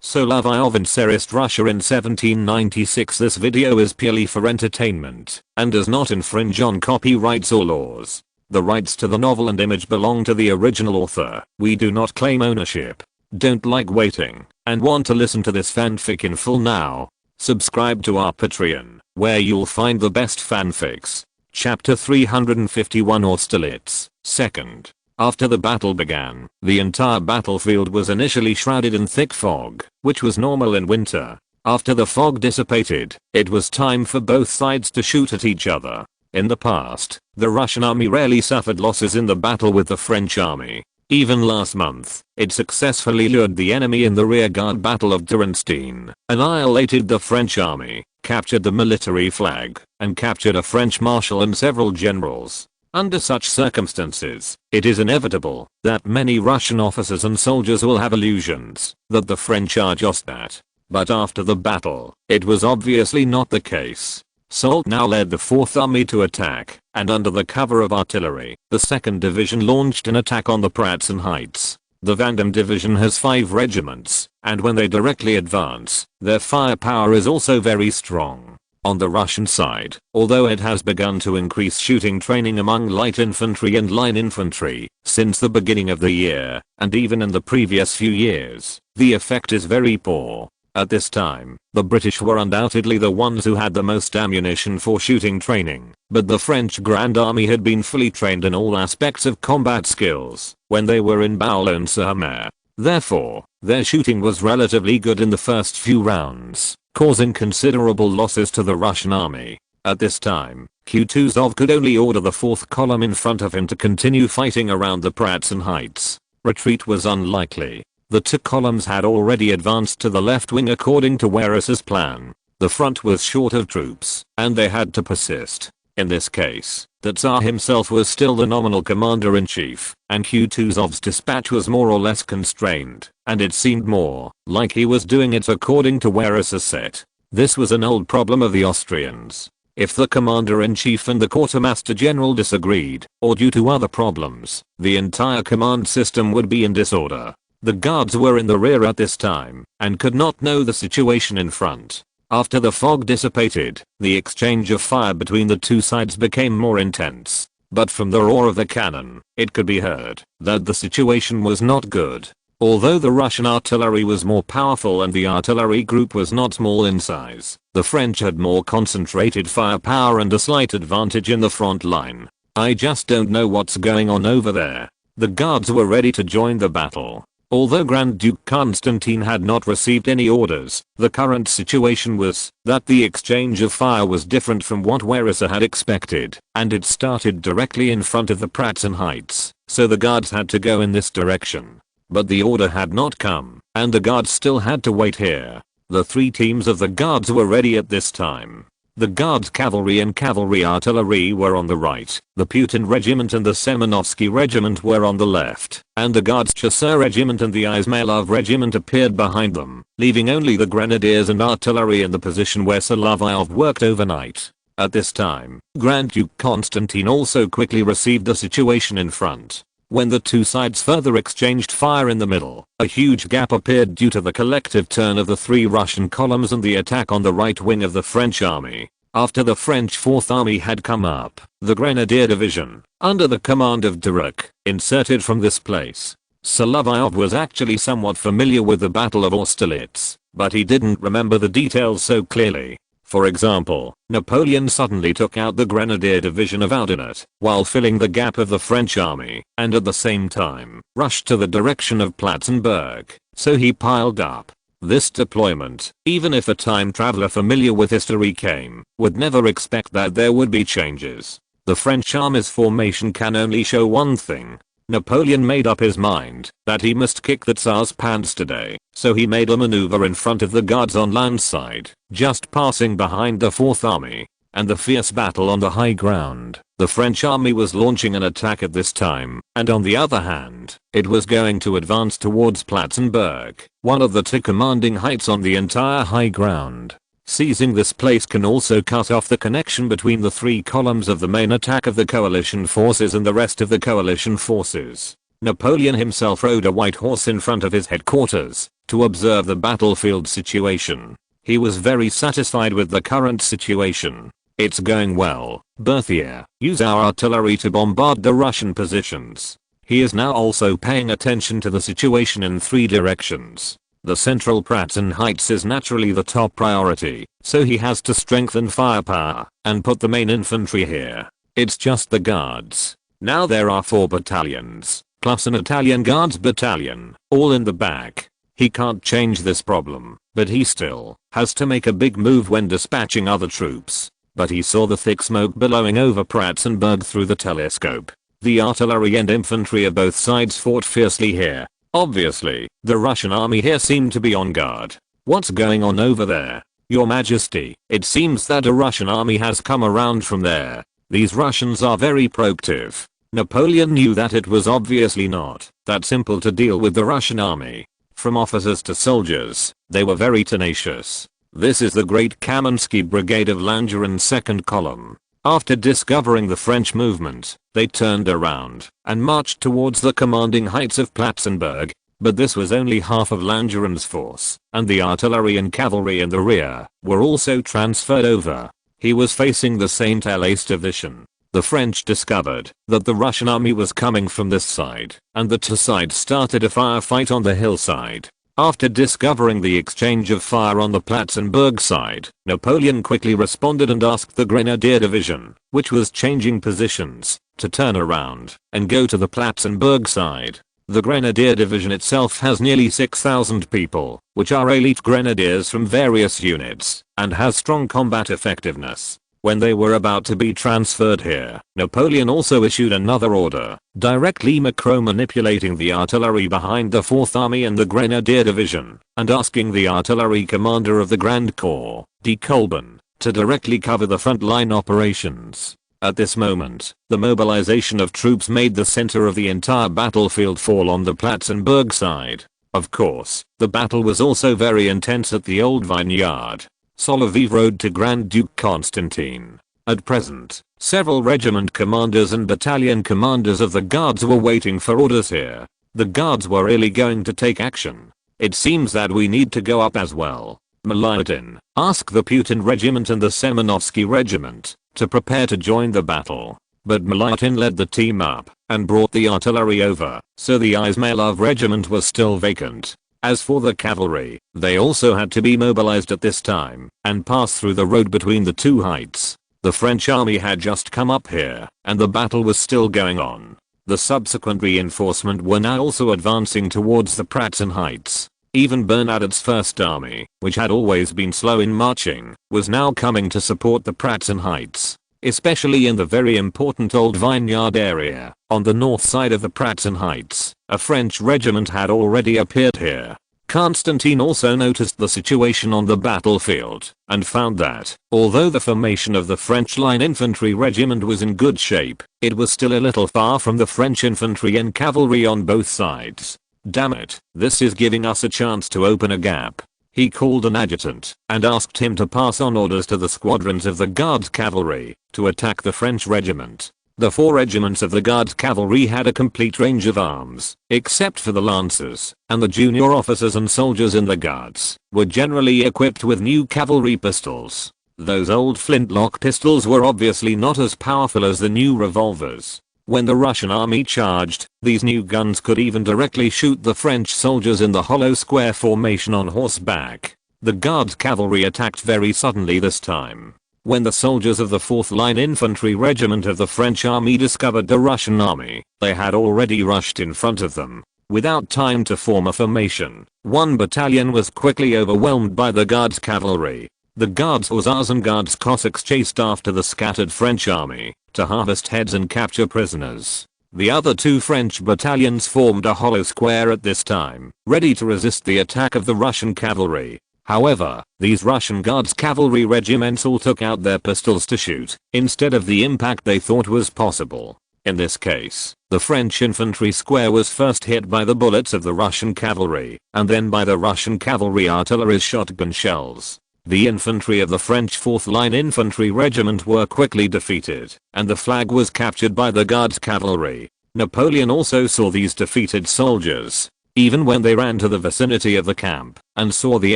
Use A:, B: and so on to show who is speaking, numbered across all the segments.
A: Solovyov and Tsarist Russia in 1796. This video is purely for entertainment and does not infringe on copyrights or laws. The rights to the novel and image belong to the original author. We do not claim ownership. Don't like waiting and want to listen to this fanfic in full now? Subscribe to our Patreon, where you'll find the best fanfics. Chapter 351 Austerlitz, 2nd. After the battle began, the entire battlefield was initially shrouded in thick fog, which was normal in winter. After the fog dissipated, it was time for both sides to shoot at each other. In the past, the Russian army rarely suffered losses in the battle with the French army. Even last month, it successfully lured the enemy in the rearguard battle of Dranstein, annihilated the French army, captured the military flag, and captured a French marshal and several generals. Under such circumstances, it is inevitable that many Russian officers and soldiers will have illusions that the French are just that. But after the battle, it was obviously not the case. Soult now led the 4th Army to attack, and under the cover of artillery, the 2nd Division launched an attack on the Pratzen Heights. The Vandam Division has 5 regiments, and when they directly advance, their firepower is also very strong. On the Russian side, although it has begun to increase shooting training among light infantry and line infantry since the beginning of the year, and even in the previous few years, the effect is very poor. At this time, the British were undoubtedly the ones who had the most ammunition for shooting training, but the French Grand Army had been fully trained in all aspects of combat skills when they were in Boulogne-sur-Mer. Therefore, their shooting was relatively good in the first few rounds, causing considerable losses to the Russian army. At this time, Kutuzov could only order the 4th column in front of him to continue fighting around the Pratzen Heights. Retreat was unlikely. The 2 columns had already advanced to the left wing according to Weris's plan. The front was short of troops, and they had to persist. In this case, the Tsar himself was still the nominal commander-in-chief, and Kutuzov's dispatch was more or less constrained, and it seemed more like he was doing it according to Weris's set. This was an old problem of the Austrians. If the commander-in-chief and the quartermaster general disagreed, or due to other problems, the entire command system would be in disorder. The guards were in the rear at this time, and could not know the situation in front. After the fog dissipated, the exchange of fire between the two sides became more intense. But from the roar of the cannon, it could be heard that the situation was not good. Although the Russian artillery was more powerful and the artillery group was not small in size, the French had more concentrated firepower and a slight advantage in the front line. I just don't know what's going on over there. The guards were ready to join the battle. Although Grand Duke Constantine had not received any orders, the current situation was that the exchange of fire was different from what Weris had expected, and it started directly in front of the Pratzen Heights, so the guards had to go in this direction. But the order had not come, and the guards still had to wait here. The 3 teams of the guards were ready at this time. The Guards cavalry and cavalry artillery were on the right, the Putin regiment and the Semenovsky regiment were on the left, and the Guards Chasseur regiment and the Izmailov regiment appeared behind them, leaving only the grenadiers and artillery in the position where Solovyov worked overnight. At this time, Grand Duke Constantine also quickly received the situation in front. When the two sides further exchanged fire in the middle, a huge gap appeared due to the collective turn of the 3 Russian columns and the attack on the right wing of the French army. After the French 4th Army had come up, the Grenadier Division, under the command of Duroc, inserted from this place. Solovyov was actually somewhat familiar with the Battle of Austerlitz, but he didn't remember the details so clearly. For example, Napoleon suddenly took out the Grenadier Division of Oudenet while filling the gap of the French army, and at the same time, rushed to the direction of Platzenberg, so he piled up. This deployment, even if a time traveler familiar with history came, would never expect that there would be changes. The French army's formation can only show one thing. Napoleon made up his mind that he must kick the Tsar's pants today, so he made a maneuver in front of the guards on land side, just passing behind the 4th Army, and the fierce battle on the high ground. The French army was launching an attack at this time, and on the other hand, it was going to advance towards Platzenberg, one of the 2 commanding heights on the entire high ground. Seizing this place can also cut off the connection between the 3 columns of the main attack of the coalition forces and the rest of the coalition forces. Napoleon himself rode a white horse in front of his headquarters, to observe the battlefield situation. He was very satisfied with the current situation. It's going well, Berthier. Use our artillery to bombard the Russian positions. He is now also paying attention to the situation in 3 directions. The central Pratzen Heights is naturally the top priority, so he has to strengthen firepower and put the main infantry here. It's just the guards. Now there are 4 battalions, plus an Italian Guards battalion, all in the back. He can't change this problem, but he still has to make a big move when dispatching other troops. But he saw the thick smoke billowing over Pratzenburg through the telescope. The artillery and infantry of both sides fought fiercely here. Obviously, the Russian army here seemed to be on guard. What's going on over there? Your Majesty, it seems that a Russian army has come around from there. These Russians are very proactive. Napoleon knew that it was obviously not that simple to deal with the Russian army. From officers to soldiers, they were very tenacious. This is the Great Kaminsky Brigade of Langeron's 2nd column. After discovering the French movement, they turned around and marched towards the commanding heights of Platzenburg. But this was only half of Langeron's force, and the artillery and cavalry in the rear were also transferred over. He was facing the St. Alais division. The French discovered that the Russian army was coming from this side, and the two sides started a firefight on the hillside. After discovering the exchange of fire on the Platzenburg side, Napoleon quickly responded and asked the Grenadier Division, which was changing positions, to turn around and go to the Platzenburg side. The Grenadier Division itself has nearly 6,000 people, which are elite grenadiers from various units, and has strong combat effectiveness. When they were about to be transferred here, Napoleon also issued another order, directly manipulating the artillery behind the 4th Army and the Grenadier Division, and asking the artillery commander of the Grand Corps, de Colbin, to directly cover the front-line operations. At this moment, the mobilization of troops made the center of the entire battlefield fall on the Platzenburg side. Of course, the battle was also very intense at the old vineyard. Solovyov rode to Grand Duke Constantine. At present, several regiment commanders and battalion commanders of the guards were waiting for orders here. The guards were really going to take action. It seems that we need to go up as well. Milutin, ask the Putin regiment and the Semenovsky regiment to prepare to join the battle. But Milutin led the team up and brought the artillery over, so the Izmailov regiment was still vacant. As for the cavalry, they also had to be mobilized at this time and pass through the road between the 2 heights. The French army had just come up here, and the battle was still going on. The subsequent reinforcement were now also advancing towards the Pratzen Heights. Even Bernadotte's 1st Army, which had always been slow in marching, was now coming to support the Pratzen Heights, especially in the very important Old Vineyard area. On the north side of the Pratzen Heights, a French regiment had already appeared here. Constantine also noticed the situation on the battlefield and found that, although the formation of the French line infantry regiment was in good shape, it was still a little far from the French infantry and cavalry on both sides. Damn it, this is giving us a chance to open a gap. He called an adjutant and asked him to pass on orders to the squadrons of the Guards cavalry to attack the French regiment. The 4 regiments of the Guards cavalry had a complete range of arms, except for the lancers, and the junior officers and soldiers in the Guards were generally equipped with new cavalry pistols. Those old flintlock pistols were obviously not as powerful as the new revolvers. When the Russian army charged, these new guns could even directly shoot the French soldiers in the hollow square formation on horseback. The Guards cavalry attacked very suddenly this time. When the soldiers of the 4th Line Infantry Regiment of the French army discovered the Russian army, they had already rushed in front of them. Without time to form a formation, one battalion was quickly overwhelmed by the Guards cavalry. The Guards Hussars and Guards Cossacks chased after the scattered French army to harvest heads and capture prisoners. The other 2 French battalions formed a hollow square at this time, ready to resist the attack of the Russian cavalry. However, these Russian Guards cavalry regiments all took out their pistols to shoot, instead of the impact they thought was possible. In this case, the French infantry square was first hit by the bullets of the Russian cavalry, and then by the Russian cavalry artillery's shotgun shells. The infantry of the French 4th Line Infantry Regiment were quickly defeated, and the flag was captured by the Guards cavalry. Napoleon also saw these defeated soldiers. Even when they ran to the vicinity of the camp and saw the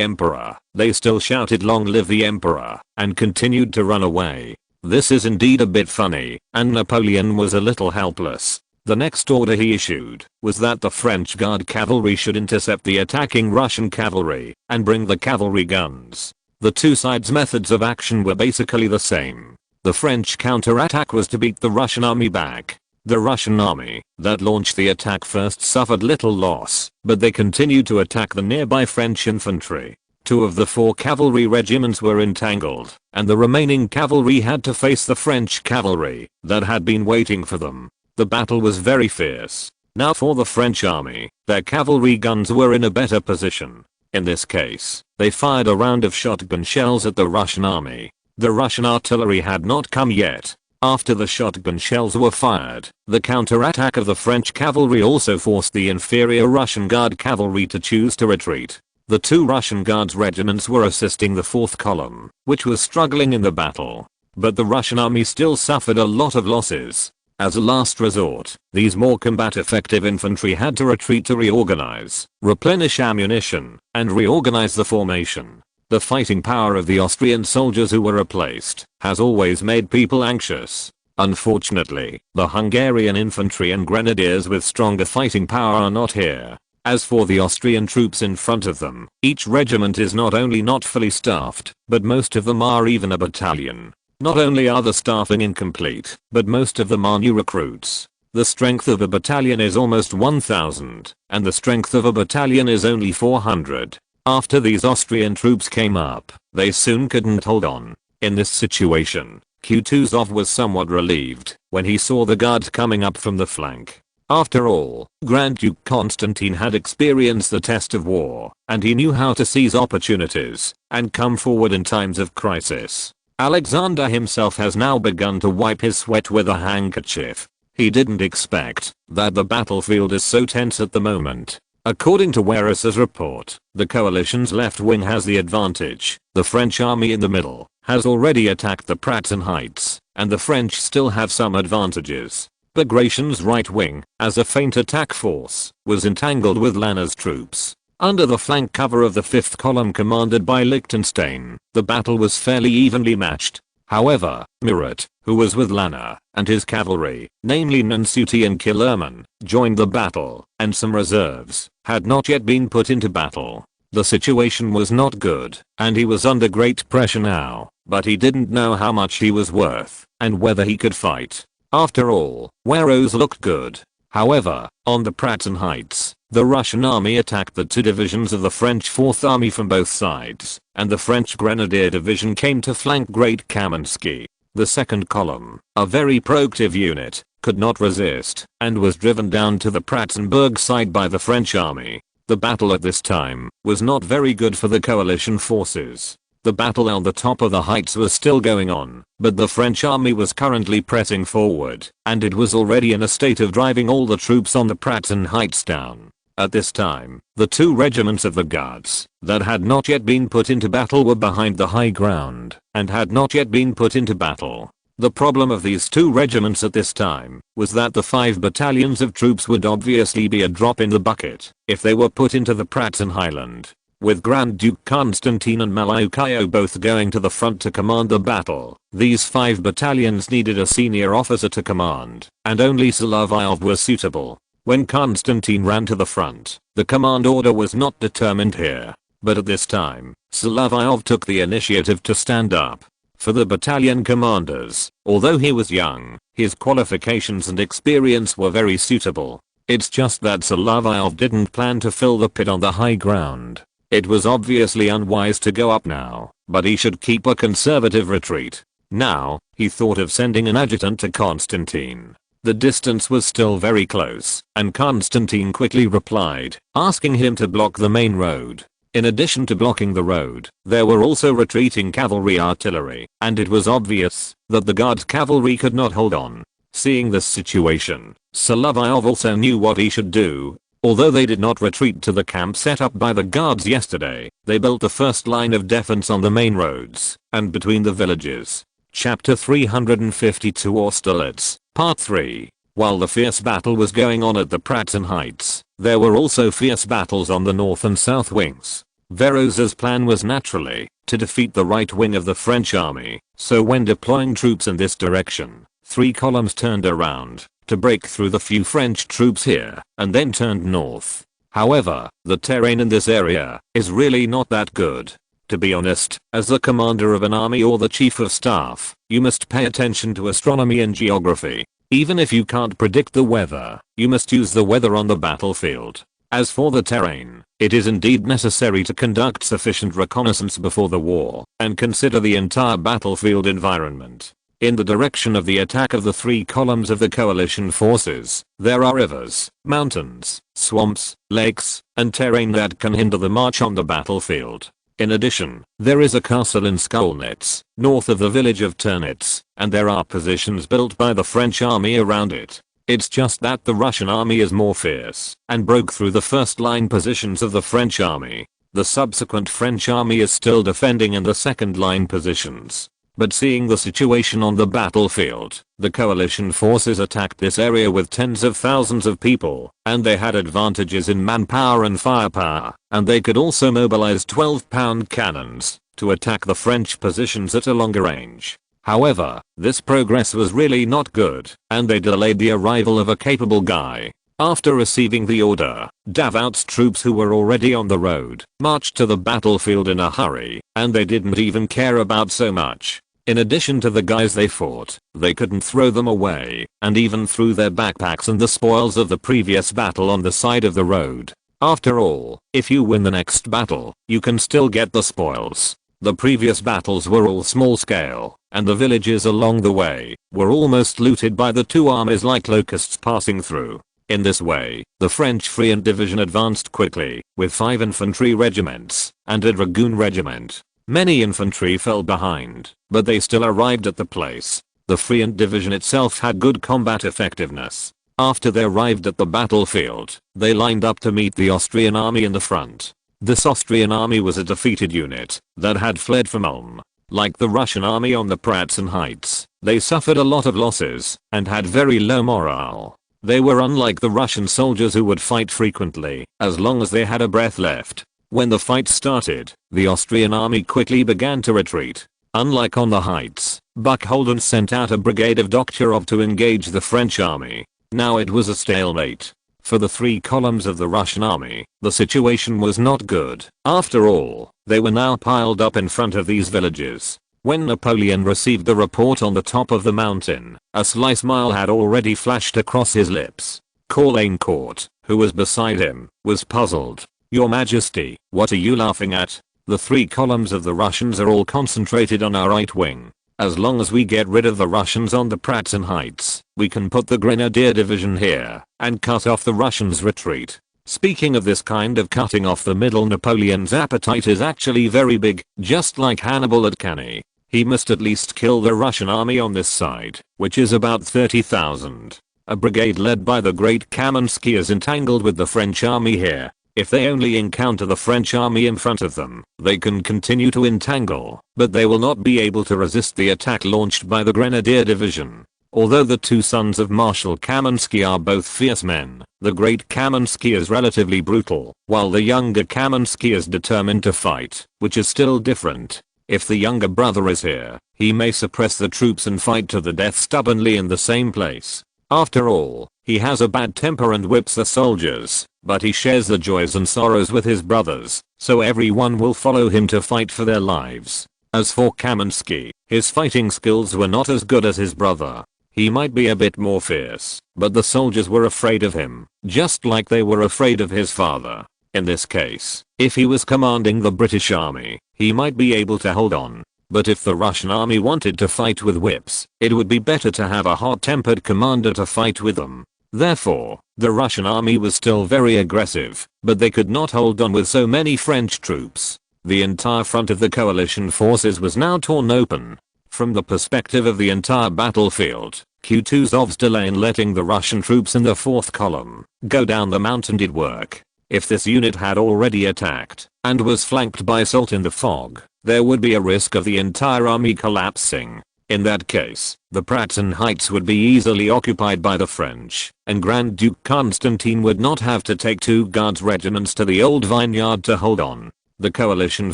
A: emperor, they still shouted "Long live the emperor" and continued to run away. This is indeed a bit funny, and Napoleon was a little helpless. The next order he issued was that the French Guard cavalry should intercept the attacking Russian cavalry and bring the cavalry guns. The two sides' methods of action were basically the same. The French counterattack was to beat the Russian army back. The Russian army that launched the attack first suffered little loss, but they continued to attack the nearby French infantry. 2 of the 4 cavalry regiments were entangled, and the remaining cavalry had to face the French cavalry that had been waiting for them. The battle was very fierce. Now for the French army, their cavalry guns were in a better position. In this case, they fired a round of shotgun shells at the Russian army. The Russian artillery had not come yet. After the shotgun shells were fired, the counterattack of the French cavalry also forced the inferior Russian Guard cavalry to choose to retreat. The 2 Russian Guards regiments were assisting the 4th column, which was struggling in the battle. But the Russian army still suffered a lot of losses. As a last resort, these more combat-effective infantry had to retreat to reorganize, replenish ammunition, and reorganize the formation. The fighting power of the Austrian soldiers who were replaced has always made people anxious. Unfortunately, the Hungarian infantry and grenadiers with stronger fighting power are not here. As for the Austrian troops in front of them, each regiment is not only not fully staffed, but most of them are even a battalion. Not only are the staffing incomplete, but most of them are new recruits. The strength of a battalion is almost 1,000, and the strength of a battalion is only 400. After these Austrian troops came up, they soon couldn't hold on. In this situation, Kutuzov was somewhat relieved when he saw the Guards coming up from the flank. After all, Grand Duke Constantine had experienced the test of war, and he knew how to seize opportunities and come forward in times of crisis. Alexander himself has now begun to wipe his sweat with a handkerchief. He didn't expect that the battlefield is so tense at the moment. According to Weris's report, the coalition's left wing has the advantage. The French army in the middle has already attacked the Pratzen Heights, and the French still have some advantages. Bagration's right wing, as a feint attack force, was entangled with Lanner's troops. Under the flank cover of the 5th column commanded by Liechtenstein, the battle was fairly evenly matched. However, Murat, who was with Lanner, and his cavalry, namely Nansuti and Killerman, joined the battle, and some reserves had not yet been put into battle. The situation was not good, and he was under great pressure now, but he didn't know how much he was worth, and whether he could fight. After all, Weros looked good. However, on the Pratzen Heights, the Russian army attacked the 2 divisions of the French 4th Army from both sides, and the French Grenadier Division came to flank Great Kamenski. The 2nd column, a very proactive unit, could not resist, and was driven down to the Pratzenberg side by the French army. The battle at this time was not very good for the coalition forces. The battle on the top of the heights was still going on, but the French army was currently pressing forward, and it was already in a state of driving all the troops on the Pratzen Heights down. At this time, the 2 regiments of the Guards that had not yet been put into battle were behind the high ground and had not yet been put into battle. The problem of these 2 regiments at this time was that the 5 battalions of troops would obviously be a drop in the bucket if they were put into the Pratzen Highland. With Grand Duke Constantine and Malaukio both going to the front to command the battle, these 5 battalions needed a senior officer to command, and only Solovyov was suitable. When Constantine ran to the front, the command order was not determined here, but at this time, Solovyov took the initiative to stand up. For the battalion commanders, although he was young, his qualifications and experience were very suitable. It's just that Solovyov didn't plan to fill the pit on the high ground. It was obviously unwise to go up now, but he should keep a conservative retreat. Now, he thought of sending an adjutant to Constantine. The distance was still very close, and Constantine quickly replied, asking him to block the main road. In addition to blocking the road, there were also retreating cavalry artillery, and it was obvious that the Guards cavalry could not hold on. Seeing this situation, Solovyov also knew what he should do. Although they did not retreat to the camp set up by the Guards yesterday, they built the first line of defense on the main roads and between the villages. Chapter 352 Austerlitz, Part 3. While the fierce battle was going on at the Pratzen Heights, there were also fierce battles on the north and south wings. Veroz's plan was naturally to defeat the right wing of the French army, so when deploying troops in this direction, 3 columns turned around to break through the few French troops here and then turned north. However, the terrain in this area is really not that good. To be honest, as the commander of an army or the chief of staff, you must pay attention to astronomy and geography. Even if you can't predict the weather, you must use the weather on the battlefield. As for the terrain, it is indeed necessary to conduct sufficient reconnaissance before the war and consider the entire battlefield environment. In the direction of the attack of the 3 columns of the coalition forces, there are rivers, mountains, swamps, lakes, and terrain that can hinder the march on the battlefield. In addition, there is a castle in Skolnitz, north of the village of Turnitz, and there are positions built by the French army around it. It's just that the Russian army is more fierce and broke through the first line positions of the French army. The subsequent French army is still defending in the second line positions. But seeing the situation on the battlefield, the coalition forces attacked this area with tens of thousands of people, and they had advantages in manpower and firepower, and they could also mobilize 12-pound cannons to attack the French positions at a longer range. However, this progress was really not good, and they delayed the arrival of a capable guy. After receiving the order, Davout's troops, who were already on the road, marched to the battlefield in a hurry, and they didn't even care about so much. In addition to the guys they fought, they couldn't throw them away, and even threw their backpacks and the spoils of the previous battle on the side of the road. After all, if you win the next battle, you can still get the spoils. The previous battles were all small scale, and the villages along the way were almost looted by the 2 armies like locusts passing through. In this way, the French Freiant Division advanced quickly, with 5 infantry regiments and a dragoon regiment. Many infantry fell behind, but they still arrived at the place. The Freiant Division itself had good combat effectiveness. After they arrived at the battlefield, they lined up to meet the Austrian army in the front. This Austrian army was a defeated unit that had fled from Ulm. Like the Russian army on the Pratzen Heights, they suffered a lot of losses and had very low morale. They were unlike the Russian soldiers who would fight frequently, as long as they had a breath left. When the fight started, the Austrian army quickly began to retreat. Unlike on the heights, Buckholden sent out a brigade of Dokhtyrov to engage the French army. Now it was a stalemate. For the 3 columns of the Russian army, the situation was not good. After all, they were now piled up in front of these villages. When Napoleon received the report on the top of the mountain, a sly smile had already flashed across his lips. Caulaincourt, who was beside him, was puzzled. "Your Majesty, what are you laughing at? The 3 columns of the Russians are all concentrated on our right wing. As long as we get rid of the Russians on the Pratzen Heights, we can put the Grenadier Division here and cut off the Russians' retreat." Speaking of this kind of cutting off the middle, Napoleon's appetite is actually very big, just like Hannibal at Cannae. He must at least kill the Russian army on this side, which is about 30,000. A brigade led by the great Kamenski is entangled with the French army here. If they only encounter the French army in front of them, they can continue to entangle, but they will not be able to resist the attack launched by the Grenadier Division. Although the 2 sons of Marshal Kamenski are both fierce men, the great Kamenski is relatively brutal, while the younger Kamenski is determined to fight, which is still different. If the younger brother is here, he may suppress the troops and fight to the death stubbornly in the same place. After all, he has a bad temper and whips the soldiers, but he shares the joys and sorrows with his brothers, so everyone will follow him to fight for their lives. As for Kamenski, his fighting skills were not as good as his brother. He might be a bit more fierce, but the soldiers were afraid of him, just like they were afraid of his father. In this case, if he was commanding the British army, he might be able to hold on. But if the Russian army wanted to fight with whips, it would be better to have a hot-tempered commander to fight with them. Therefore, the Russian army was still very aggressive, but they could not hold on with so many French troops. The entire front of the coalition forces was now torn open. From the perspective of the entire battlefield, Kutuzov's delay in letting the Russian troops in the 4th column go down the mountain did work. If this unit had already attacked and was flanked by Salt in the fog, there would be a risk of the entire army collapsing. In that case, the Pratzen Heights would be easily occupied by the French, and Grand Duke Constantine would not have to take 2 Guards regiments to the old vineyard to hold on. The coalition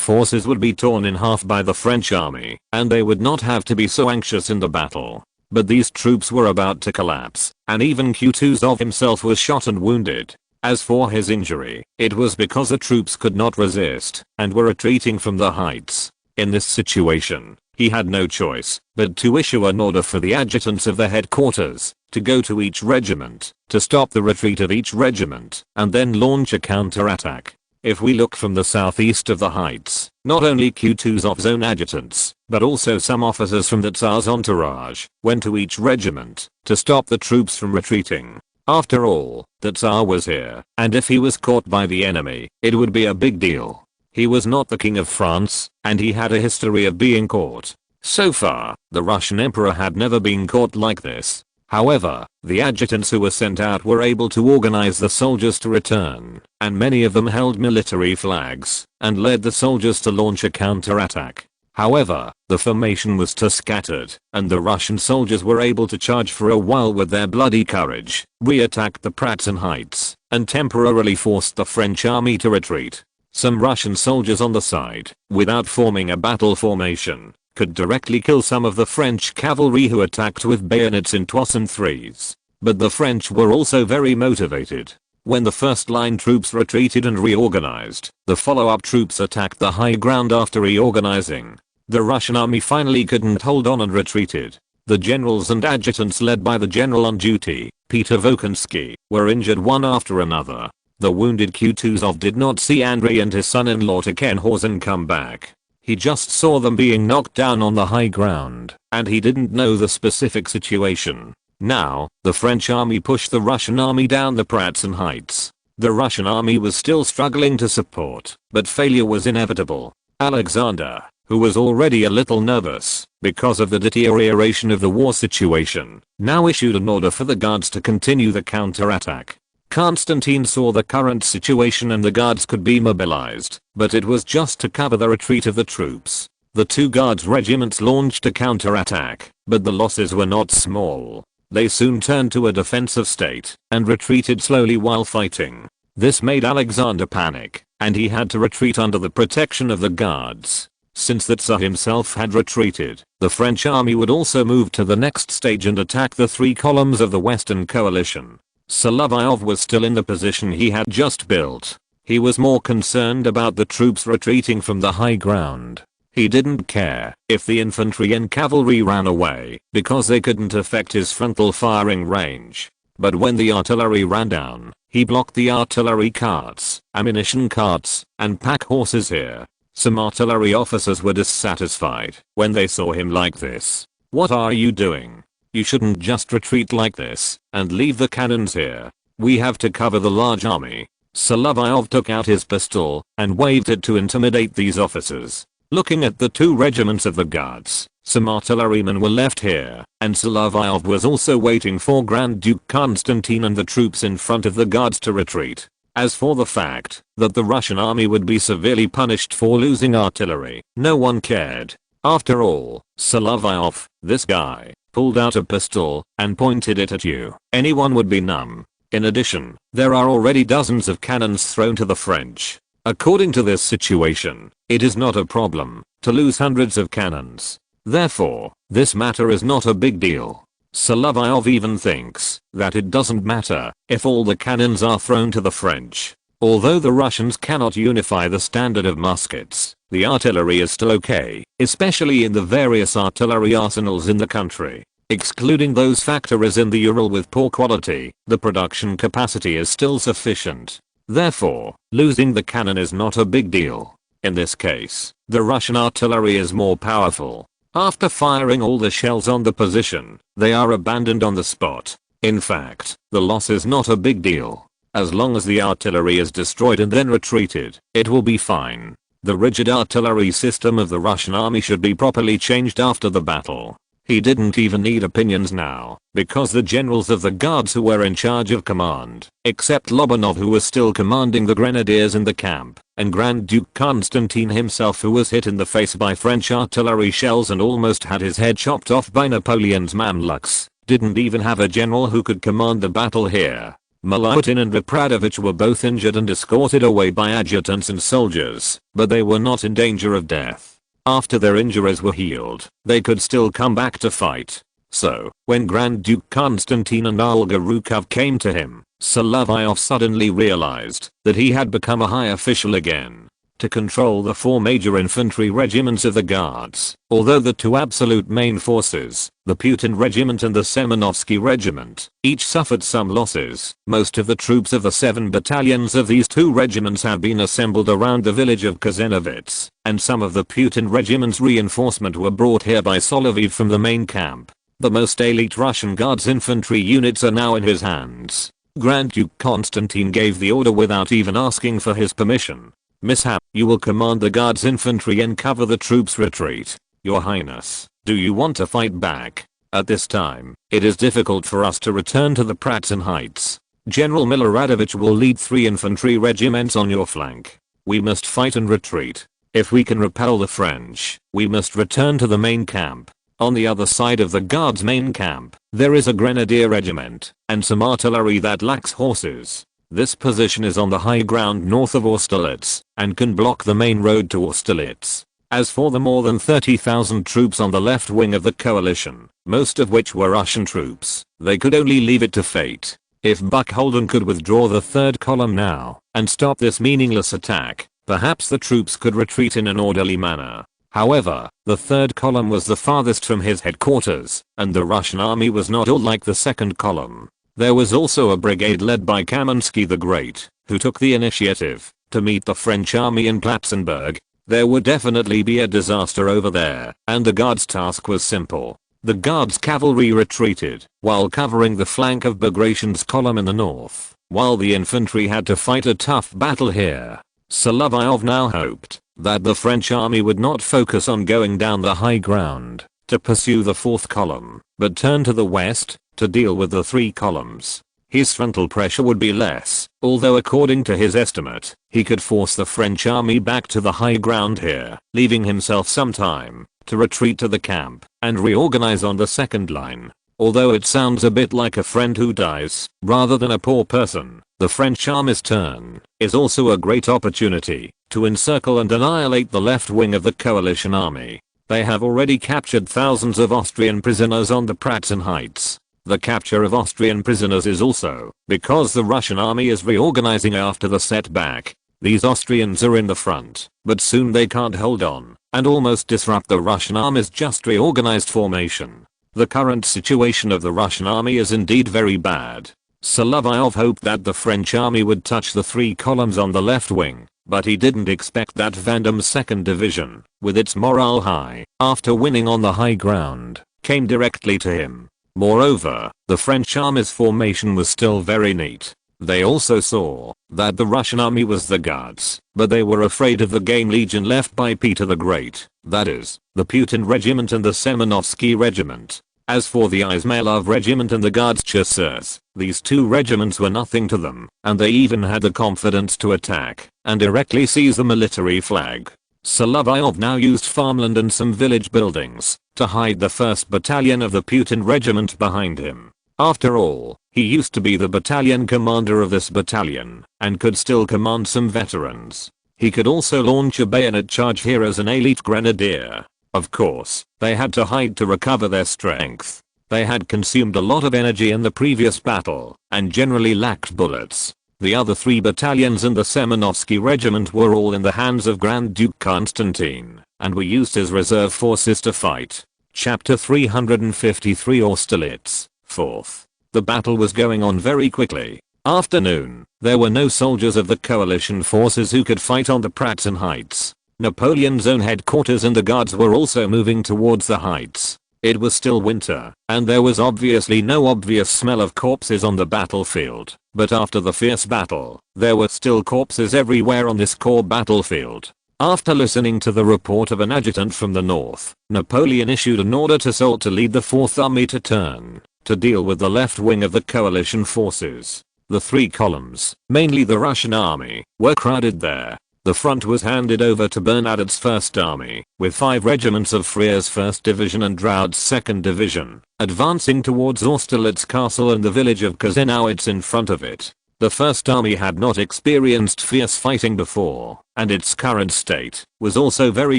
A: forces would be torn in half by the French army, and they would not have to be so anxious in the battle. But these troops were about to collapse, and even Kutuzov himself was shot and wounded. As for his injury, it was because the troops could not resist, and were retreating from the heights. In this situation, he had no choice but to issue an order for the adjutants of the headquarters to go to each regiment, to stop the retreat of each regiment, and then launch a counterattack. If we look from the southeast of the heights, not only Kutuzov's own adjutants, but also some officers from the Tsar's entourage, went to each regiment to stop the troops from retreating. After all, the Tsar was here, and if he was caught by the enemy, it would be a big deal. He was not the king of France, and he had a history of being caught. So far, the Russian emperor had never been caught like this. However, the adjutants who were sent out were able to organize the soldiers to return, and many of them held military flags, and led the soldiers to launch a counterattack. However, the formation was too scattered, and the Russian soldiers were able to charge for a while with their bloody courage, re-attacked the Pratzen Heights, and temporarily forced the French army to retreat. Some Russian soldiers on the side, without forming a battle formation, could directly kill some of the French cavalry who attacked with bayonets in 2s and 3s. But the French were also very motivated. When the first line troops retreated and reorganized, the follow-up troops attacked the high ground after reorganizing. The Russian army finally couldn't hold on and retreated. The generals and adjutants led by the general on duty, Peter Volkonsky, were injured one after another. The wounded Kutuzov did not see Andrei and his son-in-law Tikhonhausen come back. He just saw them being knocked down on the high ground, and he didn't know the specific situation. Now, the French army pushed the Russian army down the Pratzen Heights. The Russian army was still struggling to support, but failure was inevitable. Alexander, who was already a little nervous because of the deterioration of the war situation, now issued an order for the guards to continue the counterattack. Constantine saw the current situation and the guards could be mobilized, but it was just to cover the retreat of the troops. The 2 guards regiments launched a counterattack, but the losses were not small. They soon turned to a defensive state and retreated slowly while fighting. This made Alexander panic, and he had to retreat under the protection of the guards. Since the Tsar himself had retreated, the French army would also move to the next stage and attack the 3 columns of the Western coalition. Solovyov was still in the position he had just built. He was more concerned about the troops retreating from the high ground. He didn't care if the infantry and cavalry ran away because they couldn't affect his frontal firing range. But when the artillery ran down, he blocked the artillery carts, ammunition carts, and pack horses here. Some artillery officers were dissatisfied when they saw him like this. "What are you doing? You shouldn't just retreat like this and leave the cannons here. We have to cover the large army." Solovyov took out his pistol and waved it to intimidate these officers. Looking at the 2 regiments of the guards, some artillerymen were left here, and Solovyov was also waiting for Grand Duke Constantine and the troops in front of the guards to retreat. As for the fact that the Russian army would be severely punished for losing artillery, no one cared. After all, Solovyov, this guy, pulled out a pistol and pointed it at you. Anyone would be numb. In addition, there are already dozens of cannons thrown to the French. According to this situation, it is not a problem to lose hundreds of cannons. Therefore, this matter is not a big deal. Solovyov even thinks that it doesn't matter if all the cannons are thrown to the French. Although the Russians cannot unify the standard of muskets, the artillery is still okay, especially in the various artillery arsenals in the country. Excluding those factories in the Ural with poor quality, the production capacity is still sufficient. Therefore, losing the cannon is not a big deal. In this case, the Russian artillery is more powerful. After firing all the shells on the position, they are abandoned on the spot. In fact, the loss is not a big deal. As long as the artillery is destroyed and then retreated, it will be fine. The rigid artillery system of the Russian army should be properly changed after the battle. He didn't even need opinions now, because the generals of the guards who were in charge of command, except Lobanov who was still commanding the grenadiers in the camp, and Grand Duke Constantine himself who was hit in the face by French artillery shells and almost had his head chopped off by Napoleon's Mamluks, didn't even have a general who could command the battle here. Milutin and Repradovich were both injured and escorted away by adjutants and soldiers, but they were not in danger of death. After their injuries were healed, they could still come back to fight. So, when Grand Duke Constantine and Olga Rukov came to him, Solovyov suddenly realized that he had become a high official again. To control the 4 major infantry regiments of the Guards, although the 2 absolute main forces, the Putin Regiment and the Semenovsky Regiment, each suffered some losses. Most of the troops of the 7 battalions of these 2 regiments have been assembled around the village of Kozenovets, and some of the Putin Regiment's reinforcement were brought here by Solovyov from the main camp. The most elite Russian Guards infantry units are now in his hands. Grand Duke Constantine gave the order without even asking for his permission. Mishap, you will command the Guards infantry and cover the troops' retreat. Your Highness, do you want to fight back? At this time, it is difficult for us to return to the Pratzen Heights. General Miloradovich will lead 3 infantry regiments on your flank. We must fight and retreat. If we can repel the French, we must return to the main camp. On the other side of the Guards' main camp, there is a grenadier regiment, and some artillery that lacks horses. This position is on the high ground north of Austerlitz, and can block the main road to Austerlitz. As for the more than 30,000 troops on the left wing of the coalition, most of which were Russian troops, they could only leave it to fate. If Buckholden could withdraw the 3rd column now, and stop this meaningless attack, perhaps the troops could retreat in an orderly manner. However, the 3rd column was the farthest from his headquarters, and the Russian army was not all like the 2nd column. There was also a brigade led by Kamensky the Great, who took the initiative to meet the French army in Platzenberg. There would definitely be a disaster over there, and the Guards' task was simple. The Guards cavalry retreated, while covering the flank of Bagration's column in the north, while the infantry had to fight a tough battle here. Solovyov now hoped that the French army would not focus on going down the high ground to pursue the 4th column, but turn to the west to deal with the 3 columns. His frontal pressure would be less, although according to his estimate, he could force the French army back to the high ground here, leaving himself some time to retreat to the camp and reorganize on the 2nd line. Although it sounds a bit like a friend who dies, rather than a poor person, the French army's turn is also a great opportunity to encircle and annihilate the left wing of the coalition army. They have already captured thousands of Austrian prisoners on the Pratzen Heights. The capture of Austrian prisoners is also because the Russian army is reorganizing after the setback. These Austrians are in the front, but soon they can't hold on and almost disrupt the Russian army's just reorganized formation. The current situation of the Russian army is indeed very bad. Solovyov hoped that the French army would touch the 3 columns on the left wing, but he didn't expect that Vandame's 2nd division, with its morale high after winning on the high ground, came directly to him. Moreover, the French army's formation was still very neat. They also saw that the Russian army was the Guards, but they were afraid of the game legion left by Peter the Great, that is, the Putin Regiment and the Semenovsky Regiment. As for the Izmailov Regiment and the Guards Chasseurs, these 2 regiments were nothing to them, and they even had the confidence to attack and directly seize the military flag. Solovyov now used farmland and some village buildings to hide the 1st Battalion of the Putin Regiment behind him. After all, he used to be the battalion commander of this battalion and could still command some veterans. He could also launch a bayonet charge here as an elite grenadier. Of course, they had to hide to recover their strength. They had consumed a lot of energy in the previous battle and generally lacked bullets. The other 3 battalions and the Semenovsky Regiment were all in the hands of Grand Duke Constantine and were used as reserve forces to fight. Chapter 353 Austerlitz, 4th. The battle was going on very quickly. Afternoon, there were no soldiers of the coalition forces who could fight on the Pratzen Heights. Napoleon's own headquarters and the Guards were also moving towards the heights. It was still winter, and there was obviously no obvious smell of corpses on the battlefield. But after the fierce battle, there were still corpses everywhere on this core battlefield. After listening to the report of an adjutant from the north, Napoleon issued an order to Soult to lead the 4th Army to turn, to deal with the left wing of the coalition forces. The 3 columns, mainly the Russian army, were crowded there. The front was handed over to Bernadotte's 1st Army, with 5 regiments of Freyer's 1st Division and Raud's 2nd Division, advancing towards Austerlitz Castle and the village of Kozenowitz in front of it. The 1st Army had not experienced fierce fighting before, and its current state was also very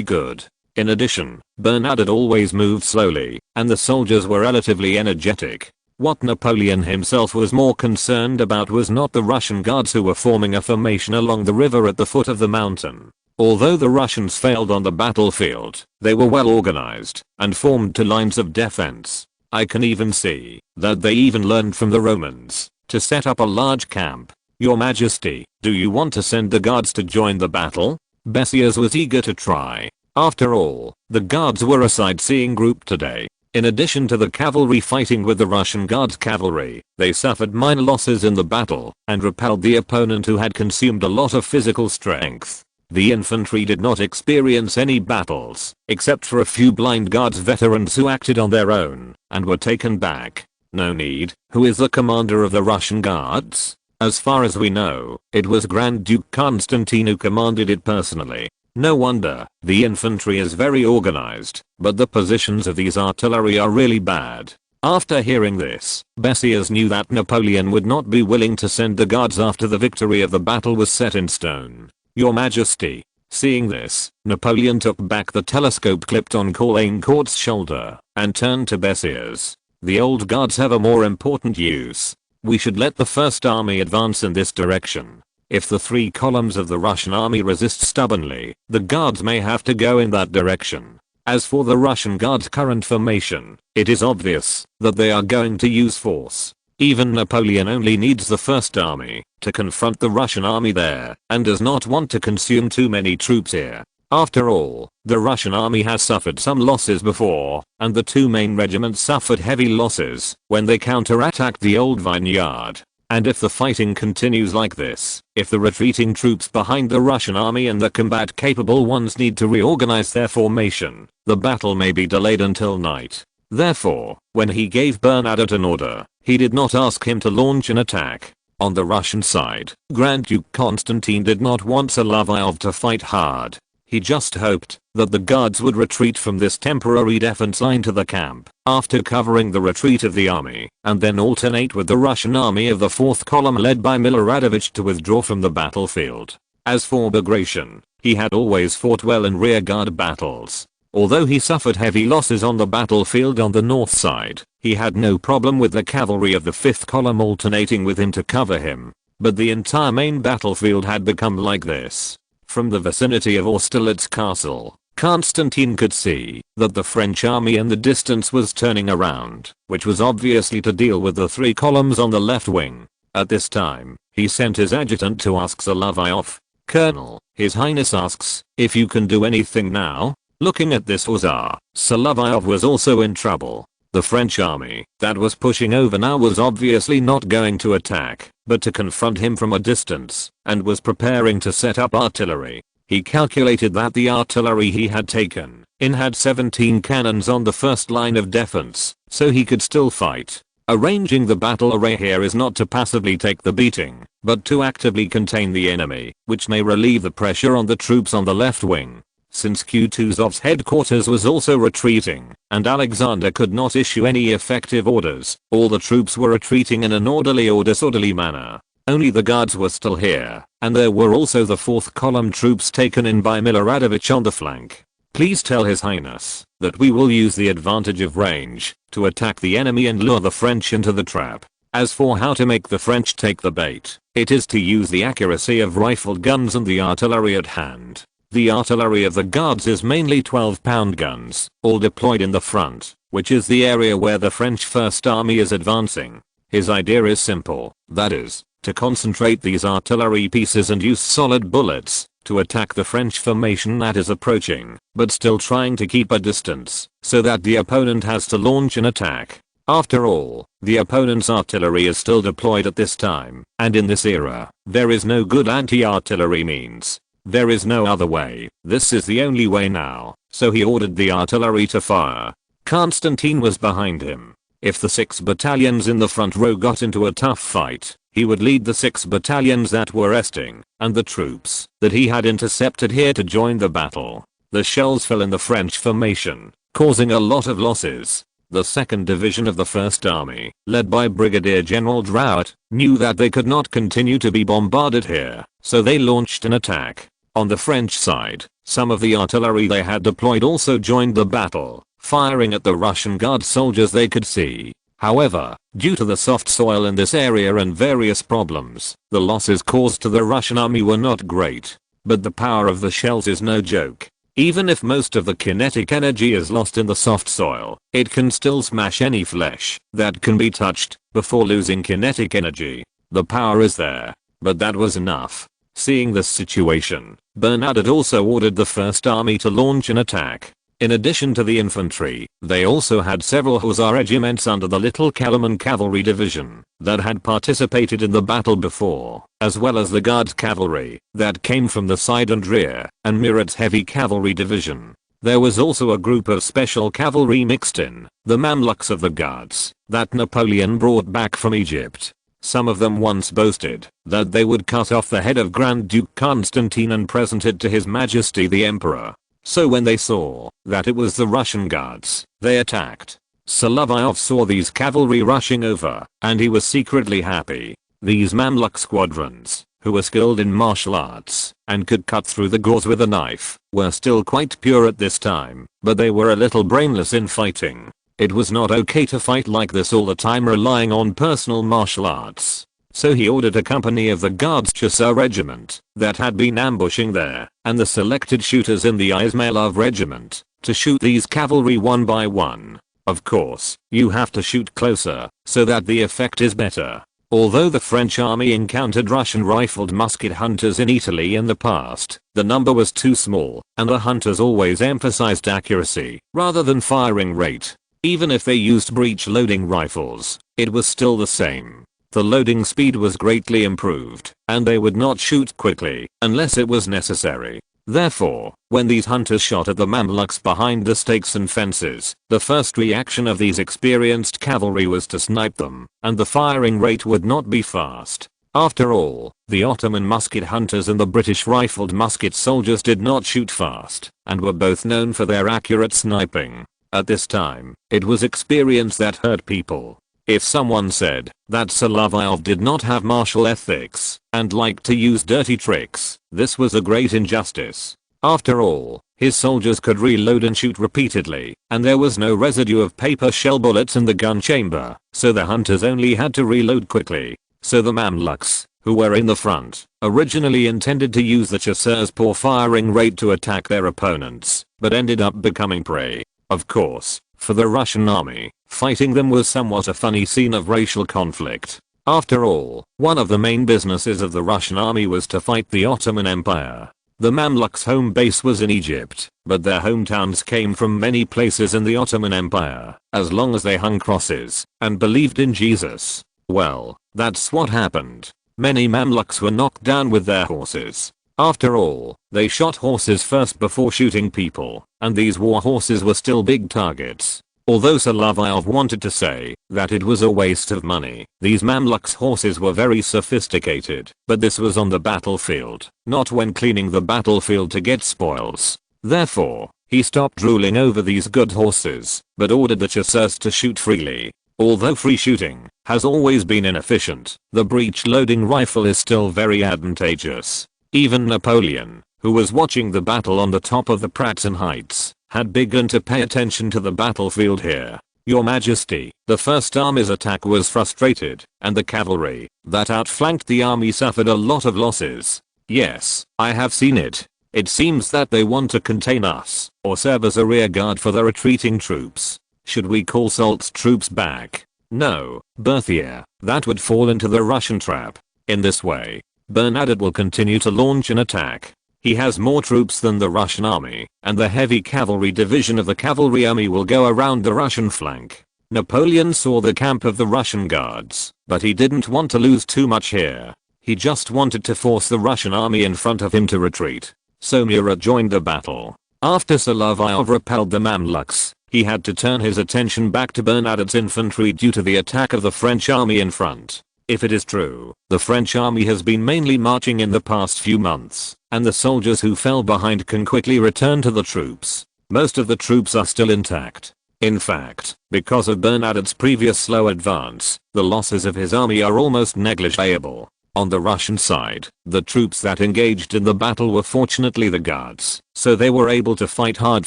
A: good. In addition, Bernadotte always moved slowly, and the soldiers were relatively energetic. What Napoleon himself was more concerned about was not the Russian guards who were forming a formation along the river at the foot of the mountain. Although the Russians failed on the battlefield, they were well organized and formed 2 lines of defense. I can even see that they even learned from the Romans to set up a large camp. Your Majesty, do you want to send the guards to join the battle? Bessiers was eager to try. After all, the guards were a sightseeing group today. In addition to the cavalry fighting with the Russian Guards cavalry, they suffered minor losses in the battle and repelled the opponent who had consumed a lot of physical strength. The infantry did not experience any battles, except for a few blind guards veterans who acted on their own and were taken back. No need. Who is the commander of the Russian Guards? As far as we know, it was Grand Duke Constantine who commanded it personally. No wonder, the infantry is very organized, but the positions of these artillery are really bad. After hearing this, Bessiers knew that Napoleon would not be willing to send the guards after the victory of the battle was set in stone. Your Majesty. Seeing this, Napoleon took back the telescope clipped on Caulaincourt's shoulder and turned to Bessiers. The old guards have a more important use. We should let the 1st Army advance in this direction. If the 3 columns of the Russian army resist stubbornly, the guards may have to go in that direction. As for the Russian guards' current formation, it is obvious that they are going to use force. Even Napoleon only needs the 1st Army to confront the Russian army there and does not want to consume too many troops here. After all, the Russian army has suffered some losses before, and the 2 main regiments suffered heavy losses when they counterattacked the old vineyard. And if the fighting continues like this, if the retreating troops behind the Russian army and the combat-capable ones need to reorganize their formation, the battle may be delayed until night. Therefore, when he gave Bernadotte an order, he did not ask him to launch an attack. On the Russian side, Grand Duke Constantine did not want Solovyov to fight hard. He just hoped that the guards would retreat from this temporary defense line to the camp, after covering the retreat of the army, and then alternate with the Russian army of the 4th column led by Miloradovich to withdraw from the battlefield. As for Bagration, he had always fought well in rearguard battles. Although he suffered heavy losses on the battlefield on the north side, he had no problem with the cavalry of the 5th column alternating with him to cover him. But the entire main battlefield had become like this. From the vicinity of Austerlitz Castle, Constantine could see that the French army in the distance was turning around, which was obviously to deal with the 3 columns on the left wing. At this time, he sent his adjutant to ask Solovyov, "Colonel, His Highness asks if you can do anything now?" Looking at this hussar, Solovyov was also in trouble. The French army that was pushing over now was obviously not going to attack, but to confront him from a distance, and was preparing to set up artillery. He calculated that the artillery he had taken in had 17 cannons on the first line of defense, so he could still fight. Arranging the battle array here is not to passively take the beating, but to actively contain the enemy, which may relieve the pressure on the troops on the left wing. Since Kutuzov's headquarters was also retreating, and Alexander could not issue any effective orders, all the troops were retreating in an orderly or disorderly manner. Only the guards were still here, and there were also the 4th column troops taken in by Miloradovich on the flank. Please tell His Highness that we will use the advantage of range to attack the enemy and lure the French into the trap. As for how to make the French take the bait, it is to use the accuracy of rifled guns and the artillery at hand. The artillery of the guards is mainly 12-pound guns, all deployed in the front, which is the area where the French First Army is advancing. His idea is simple, that is, to concentrate these artillery pieces and use solid bullets to attack the French formation that is approaching, but still trying to keep a distance, so that the opponent has to launch an attack. After all, the opponent's artillery is still deployed at this time, and in this era, there is no good anti-artillery means. There is no other way. This is the only way now. So he ordered the artillery to fire. Constantine was behind him. If the 6 battalions in the front row got into a tough fight, he would lead the 6 battalions that were resting, and the troops that he had intercepted here to join the battle. The shells fell in the French formation, causing a lot of losses. The 2nd Division of the 1st Army, led by Brigadier General Drouot, knew that they could not continue to be bombarded here, so they launched an attack. On the French side, some of the artillery they had deployed also joined the battle, firing at the Russian Guard soldiers they could see. However, due to the soft soil in this area and various problems, the losses caused to the Russian army were not great. But the power of the shells is no joke. Even if most of the kinetic energy is lost in the soft soil, it can still smash any flesh that can be touched before losing kinetic energy. The power is there. But that was enough. Seeing this situation, Bernadotte also ordered the 1st Army to launch an attack. In addition to the infantry, they also had several hussar regiments under the Little Kellerman Cavalry Division that had participated in the battle before, as well as the Guards Cavalry that came from the side and rear, and Murat's Heavy Cavalry Division. There was also a group of special cavalry mixed in, the Mamluks of the Guards, that Napoleon brought back from Egypt. Some of them once boasted that they would cut off the head of Grand Duke Constantine and present it to His Majesty the Emperor. So when they saw that it was the Russian Guards, they attacked. Solovyov saw these cavalry rushing over, and he was secretly happy. These Mamluk squadrons, who were skilled in martial arts and could cut through the gauze with a knife, were still quite pure at this time, but they were a little brainless in fighting. It was not okay to fight like this all the time relying on personal martial arts. So he ordered a company of the Guards Chasseur Regiment that had been ambushing there, and the selected shooters in the Izmailov Regiment, to shoot these cavalry one by one. Of course, you have to shoot closer, so that the effect is better. Although the French army encountered Russian rifled musket hunters in Italy in the past, the number was too small, and the hunters always emphasized accuracy rather than firing rate. Even if they used breech-loading rifles, it was still the same. The loading speed was greatly improved, and they would not shoot quickly unless it was necessary. Therefore, when these hunters shot at the Mamluks behind the stakes and fences, the first reaction of these experienced cavalry was to snipe them, and the firing rate would not be fast. After all, the Ottoman musket hunters and the British rifled musket soldiers did not shoot fast, and were both known for their accurate sniping. At this time, it was experience that hurt people. If someone said that Solovyov did not have martial ethics and liked to use dirty tricks, this was a great injustice. After all, his soldiers could reload and shoot repeatedly, and there was no residue of paper shell bullets in the gun chamber, so the hunters only had to reload quickly. So the Mamluks, who were in the front, originally intended to use the chasseurs' poor firing rate to attack their opponents, but ended up becoming prey. Of course, for the Russian army, fighting them was somewhat a funny scene of racial conflict. After all, one of the main businesses of the Russian army was to fight the Ottoman Empire. The Mamluks' home base was in Egypt, but their hometowns came from many places in the Ottoman Empire, as long as they hung crosses and believed in Jesus. Well, that's what happened. Many Mamluks were knocked down with their horses. After all, they shot horses first before shooting people, and these war horses were still big targets. Although Solovyov wanted to say that it was a waste of money, these Mamluks' horses were very sophisticated, but this was on the battlefield, not when cleaning the battlefield to get spoils. Therefore, he stopped drooling over these good horses, but ordered the chasseurs to shoot freely. Although free shooting has always been inefficient, the breech-loading rifle is still very advantageous. Even Napoleon, who was watching the battle on the top of the Pratzen Heights, had begun to pay attention to the battlefield here. Your Majesty, the First Army's attack was frustrated, and the cavalry that outflanked the army suffered a lot of losses. Yes, I have seen it. It seems that they want to contain us, or serve as a rear guard for the retreating troops. Should we call Salt's troops back? No, Berthier, that would fall into the Russian trap. In this way, Bernadotte will continue to launch an attack. He has more troops than the Russian army, and the heavy cavalry division of the cavalry army will go around the Russian flank. Napoleon saw the camp of the Russian guards, but he didn't want to lose too much here. He just wanted to force the Russian army in front of him to retreat. So Murat joined the battle. After Solovyov repelled the Mamluks, he had to turn his attention back to Bernadotte's infantry due to the attack of the French army in front. If it is true, the French army has been mainly marching in the past few months, and the soldiers who fell behind can quickly return to the troops. Most of the troops are still intact. In fact, because of Bernadotte's previous slow advance, the losses of his army are almost negligible. On the Russian side, the troops that engaged in the battle were fortunately the Guards, so they were able to fight hard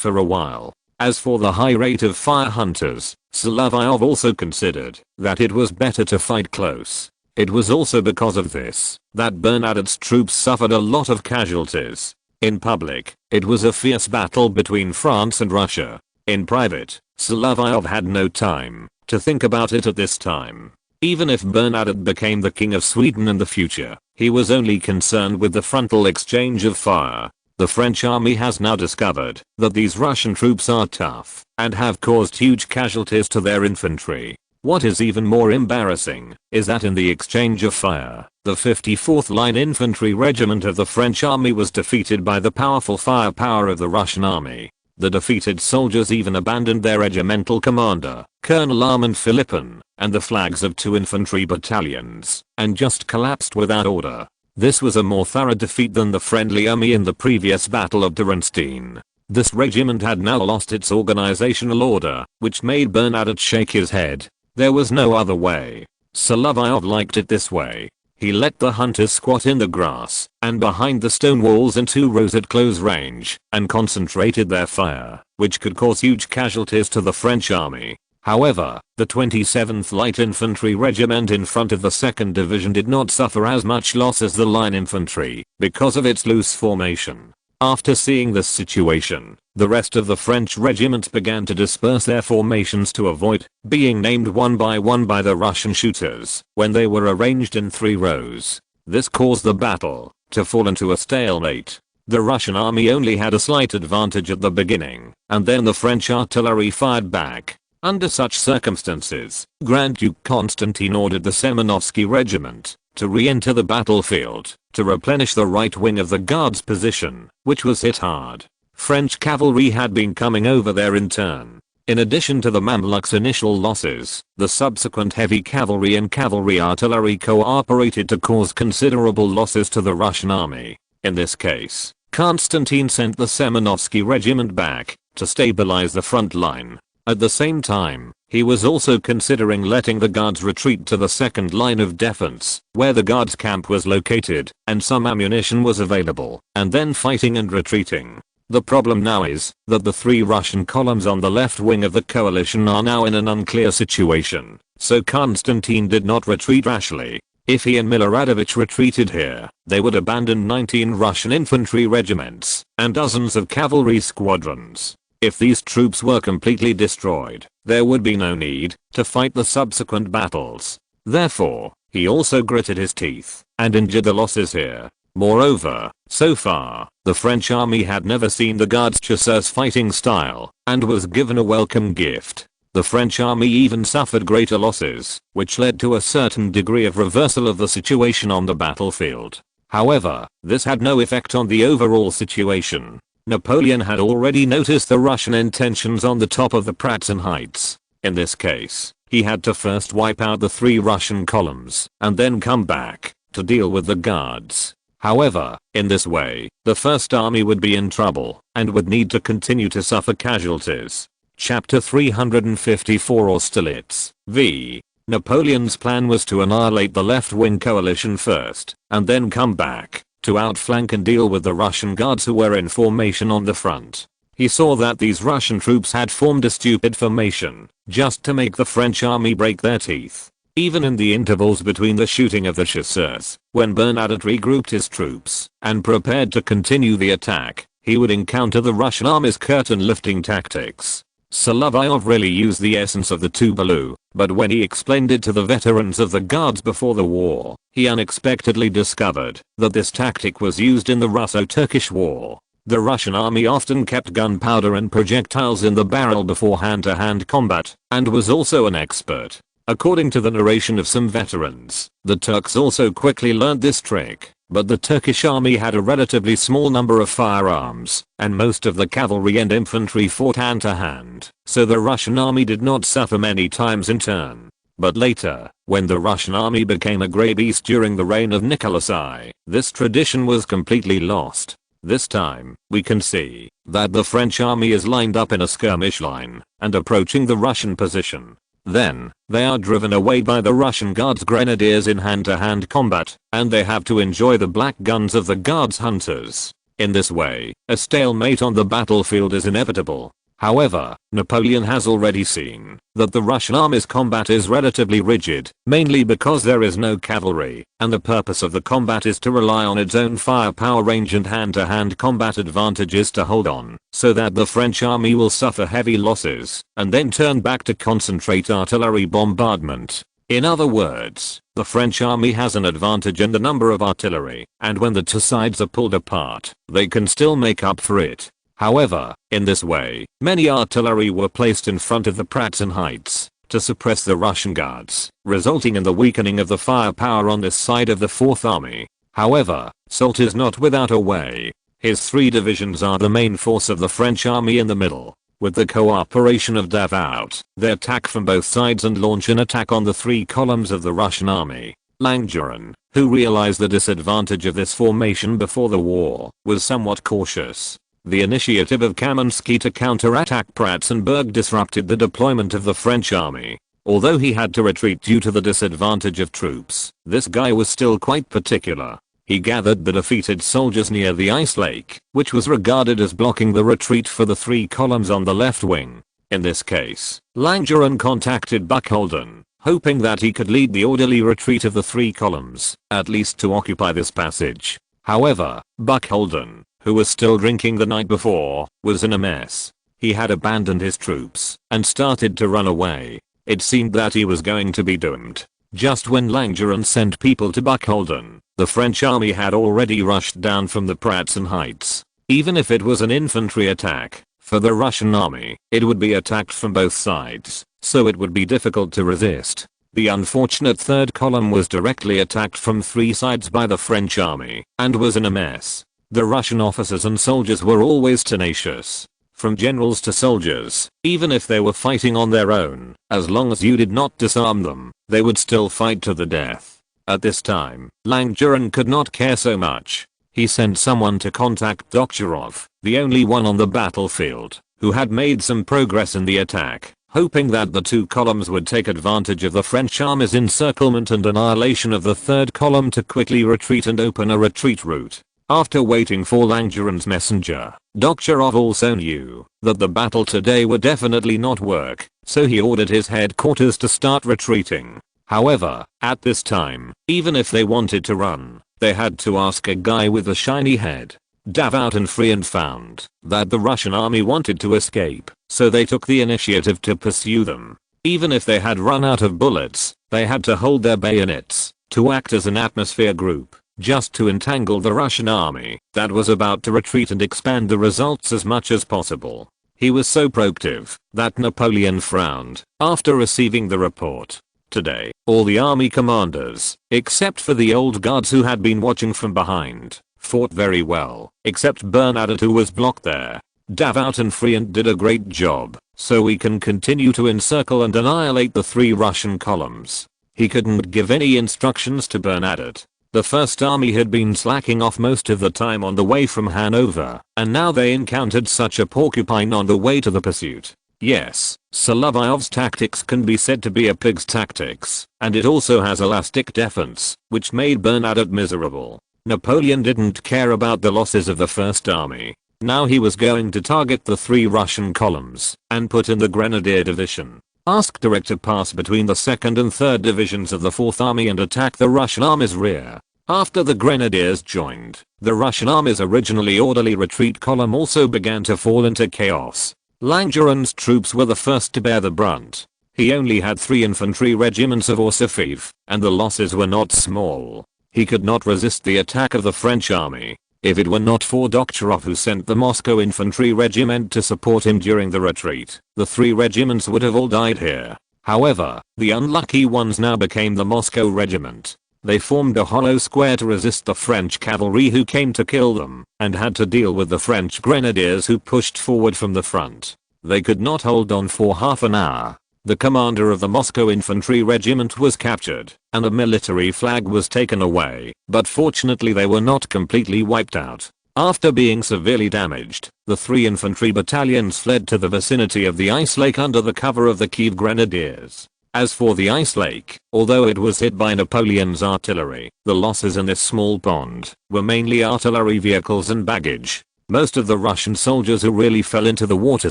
A: for a while. As for the high rate of fire hunters, Solovyov also considered that it was better to fight close. It was also because of this that Bernadotte's troops suffered a lot of casualties. In public, it was a fierce battle between France and Russia. In private, Solovyov had no time to think about it at this time. Even if Bernadotte became the king of Sweden in the future, he was only concerned with the frontal exchange of fire. The French army has now discovered that these Russian troops are tough and have caused huge casualties to their infantry. What is even more embarrassing is that in the exchange of fire, the 54th Line Infantry Regiment of the French army was defeated by the powerful firepower of the Russian army. The defeated soldiers even abandoned their regimental commander, Colonel Armand Philippon, and the flags of 2 infantry battalions, and just collapsed without order. This was a more thorough defeat than the friendly army in the previous Battle of Dranstein. This regiment had now lost its organizational order, which made Bernadotte shake his head. There was no other way. Solovyov liked it this way. He let the hunters squat in the grass and behind the stone walls in 2 rows at close range and concentrated their fire, which could cause huge casualties to the French army. However, the 27th Light Infantry Regiment in front of the 2nd Division did not suffer as much loss as the line infantry because of its loose formation. After seeing this situation, the rest of the French regiments began to disperse their formations to avoid being named one by the Russian shooters when they were arranged in 3 rows. This caused the battle to fall into a stalemate. The Russian army only had a slight advantage at the beginning, and then the French artillery fired back. Under such circumstances, Grand Duke Constantine ordered the Semenovsky Regiment to re-enter the battlefield to replenish the right wing of the Guards' position, which was hit hard. French cavalry had been coming over there in turn. In addition to the Mamluks' initial losses, the subsequent heavy cavalry and cavalry artillery cooperated to cause considerable losses to the Russian army. In this case, Constantine sent the Semenovsky Regiment back to stabilize the front line. At the same time, he was also considering letting the Guards retreat to the 2nd line of defense, where the Guards' camp was located and some ammunition was available, and then fighting and retreating. The problem now is that the 3 Russian columns on the left wing of the coalition are now in an unclear situation, so Constantine did not retreat rashly. If he and Miloradovich retreated here, they would abandon 19 Russian infantry regiments and dozens of cavalry squadrons. If these troops were completely destroyed, there would be no need to fight the subsequent battles. Therefore, he also gritted his teeth and endured the losses here. Moreover, so far, the French army had never seen the Guards' chasseurs fighting style and was given a welcome gift. The French army even suffered greater losses, which led to a certain degree of reversal of the situation on the battlefield. However, this had no effect on the overall situation. Napoleon had already noticed the Russian intentions on the top of the Pratzen Heights. In this case, he had to first wipe out the 3 Russian columns and then come back to deal with the Guards. However, in this way, the First Army would be in trouble and would need to continue to suffer casualties. Chapter 354 Austerlitz v. Napoleon's plan was to annihilate the left-wing coalition first and then come back to outflank and deal with the Russian Guards who were in formation on the front. He saw that these Russian troops had formed a stupid formation just to make the French army break their teeth. Even in the intervals between the shooting of the chasseurs, when Bernadotte regrouped his troops and prepared to continue the attack, he would encounter the Russian army's curtain-lifting tactics. Solovyov really used the essence of the Tuvalu, but when he explained it to the veterans of the Guards before the war, he unexpectedly discovered that this tactic was used in the Russo-Turkish War. The Russian army often kept gunpowder and projectiles in the barrel before hand-to-hand combat, and was also an expert According to the narration of some veterans, the Turks also quickly learned this trick, but the Turkish army had a relatively small number of firearms, and most of the cavalry and infantry fought hand to hand, so the Russian army did not suffer many times in turn. But later, when the Russian army became a grey beast during the reign of Nicholas I, this tradition was completely lost. This time, we can see that the French army is lined up in a skirmish line and approaching the Russian position. Then, they are driven away by the Russian Guards grenadiers in hand-to-hand combat, and they have to enjoy the black guns of the Guards hunters. In this way, a stalemate on the battlefield is inevitable. However, Napoleon has already seen that the Russian army's combat is relatively rigid, mainly because there is no cavalry, and the purpose of the combat is to rely on its own firepower, range and hand-to-hand combat advantages to hold on, so that the French army will suffer heavy losses, and then turn back to concentrate artillery bombardment. In other words, the French army has an advantage in the number of artillery, and when the two sides are pulled apart, they can still make up for it. However, in this way, many artillery were placed in front of the Pratzen Heights to suppress the Russian Guards, resulting in the weakening of the firepower on this side of the Fourth Army. However, Soult is not without a way. His 3 divisions are the main force of the French army in the middle. With the cooperation of Davout, they attack from both sides and launch an attack on the 3 columns of the Russian army. Langevin, who realized the disadvantage of this formation before the war, was somewhat cautious. The initiative of Kaminsky to counterattack Pratzenberg disrupted the deployment of the French army. Although he had to retreat due to the disadvantage of troops, this guy was still quite particular. He gathered the defeated soldiers near the ice lake, which was regarded as blocking the retreat for the 3 columns on the left wing. In this case, Langevin contacted Buckholden, hoping that he could lead the orderly retreat of the 3 columns, at least to occupy this passage. However, Buckholden, who was still drinking the night before, was in a mess. He had abandoned his troops and started to run away. It seemed that he was going to be doomed. Just when Langevin sent people to Buckholden, the French army had already rushed down from the Pratzen Heights. Even if it was an infantry attack, for the Russian army, it would be attacked from both sides, so it would be difficult to resist. The unfortunate 3rd column was directly attacked from 3 sides by the French army, and was in a mess. The Russian officers and soldiers were always tenacious. From generals to soldiers, even if they were fighting on their own, as long as you did not disarm them, they would still fight to the death. At this time, Langevin could not care so much. He sent someone to contact Dokhtcherov, the only one on the battlefield, who had made some progress in the attack, hoping that the 2 columns would take advantage of the French army's encirclement and annihilation of the 3rd column to quickly retreat and open a retreat route. After waiting for Langevin's messenger, Dokhtcherov also knew that the battle today would definitely not work, so he ordered his headquarters to start retreating. However, at this time, even if they wanted to run, they had to ask a guy with a shiny head. Davout and Friant found that the Russian army wanted to escape, so they took the initiative to pursue them. Even if they had run out of bullets, they had to hold their bayonets to act as an atmosphere group, just to entangle the Russian army that was about to retreat and expand the results as much as possible. He was so proactive that Napoleon frowned after receiving the report. Today, all the army commanders, except for the old guards who had been watching from behind, fought very well, except Bernadotte who was blocked there. Davout and Friant did a great job, so we can continue to encircle and annihilate the 3 Russian columns. He couldn't give any instructions to Bernadotte. The First Army had been slacking off most of the time on the way from Hanover, and now they encountered such a porcupine on the way to the pursuit. Yes, Solovyov's tactics can be said to be a pig's tactics, and it also has elastic defense, which made Bernadotte miserable. Napoleon didn't care about the losses of the First Army. Now he was going to target the 3 Russian columns, and put in the Grenadier Division. Ask Direct to pass between the 2nd and 3rd divisions of the 4th Army and attack the Russian army's rear. After the Grenadiers joined, the Russian army's originally orderly retreat column also began to fall into chaos. Langevin's troops were the first to bear the brunt. He only had 3 infantry regiments of Solovyov, and the losses were not small. He could not resist the attack of the French army. If it were not for Dokhtcherov who sent the Moscow infantry regiment to support him during the retreat, the 3 regiments would have all died here. However, the unlucky ones now became the Moscow regiment. They formed a hollow square to resist the French cavalry who came to kill them, and had to deal with the French grenadiers who pushed forward from the front. They could not hold on for half an hour. The commander of the Moscow infantry regiment was captured, and the military flag was taken away, but fortunately they were not completely wiped out. After being severely damaged, the 3 infantry battalions fled to the vicinity of the ice lake under the cover of the Kiev grenadiers. As for the ice lake, although it was hit by Napoleon's artillery, the losses in this small pond were mainly artillery vehicles and baggage. Most of the Russian soldiers who really fell into the water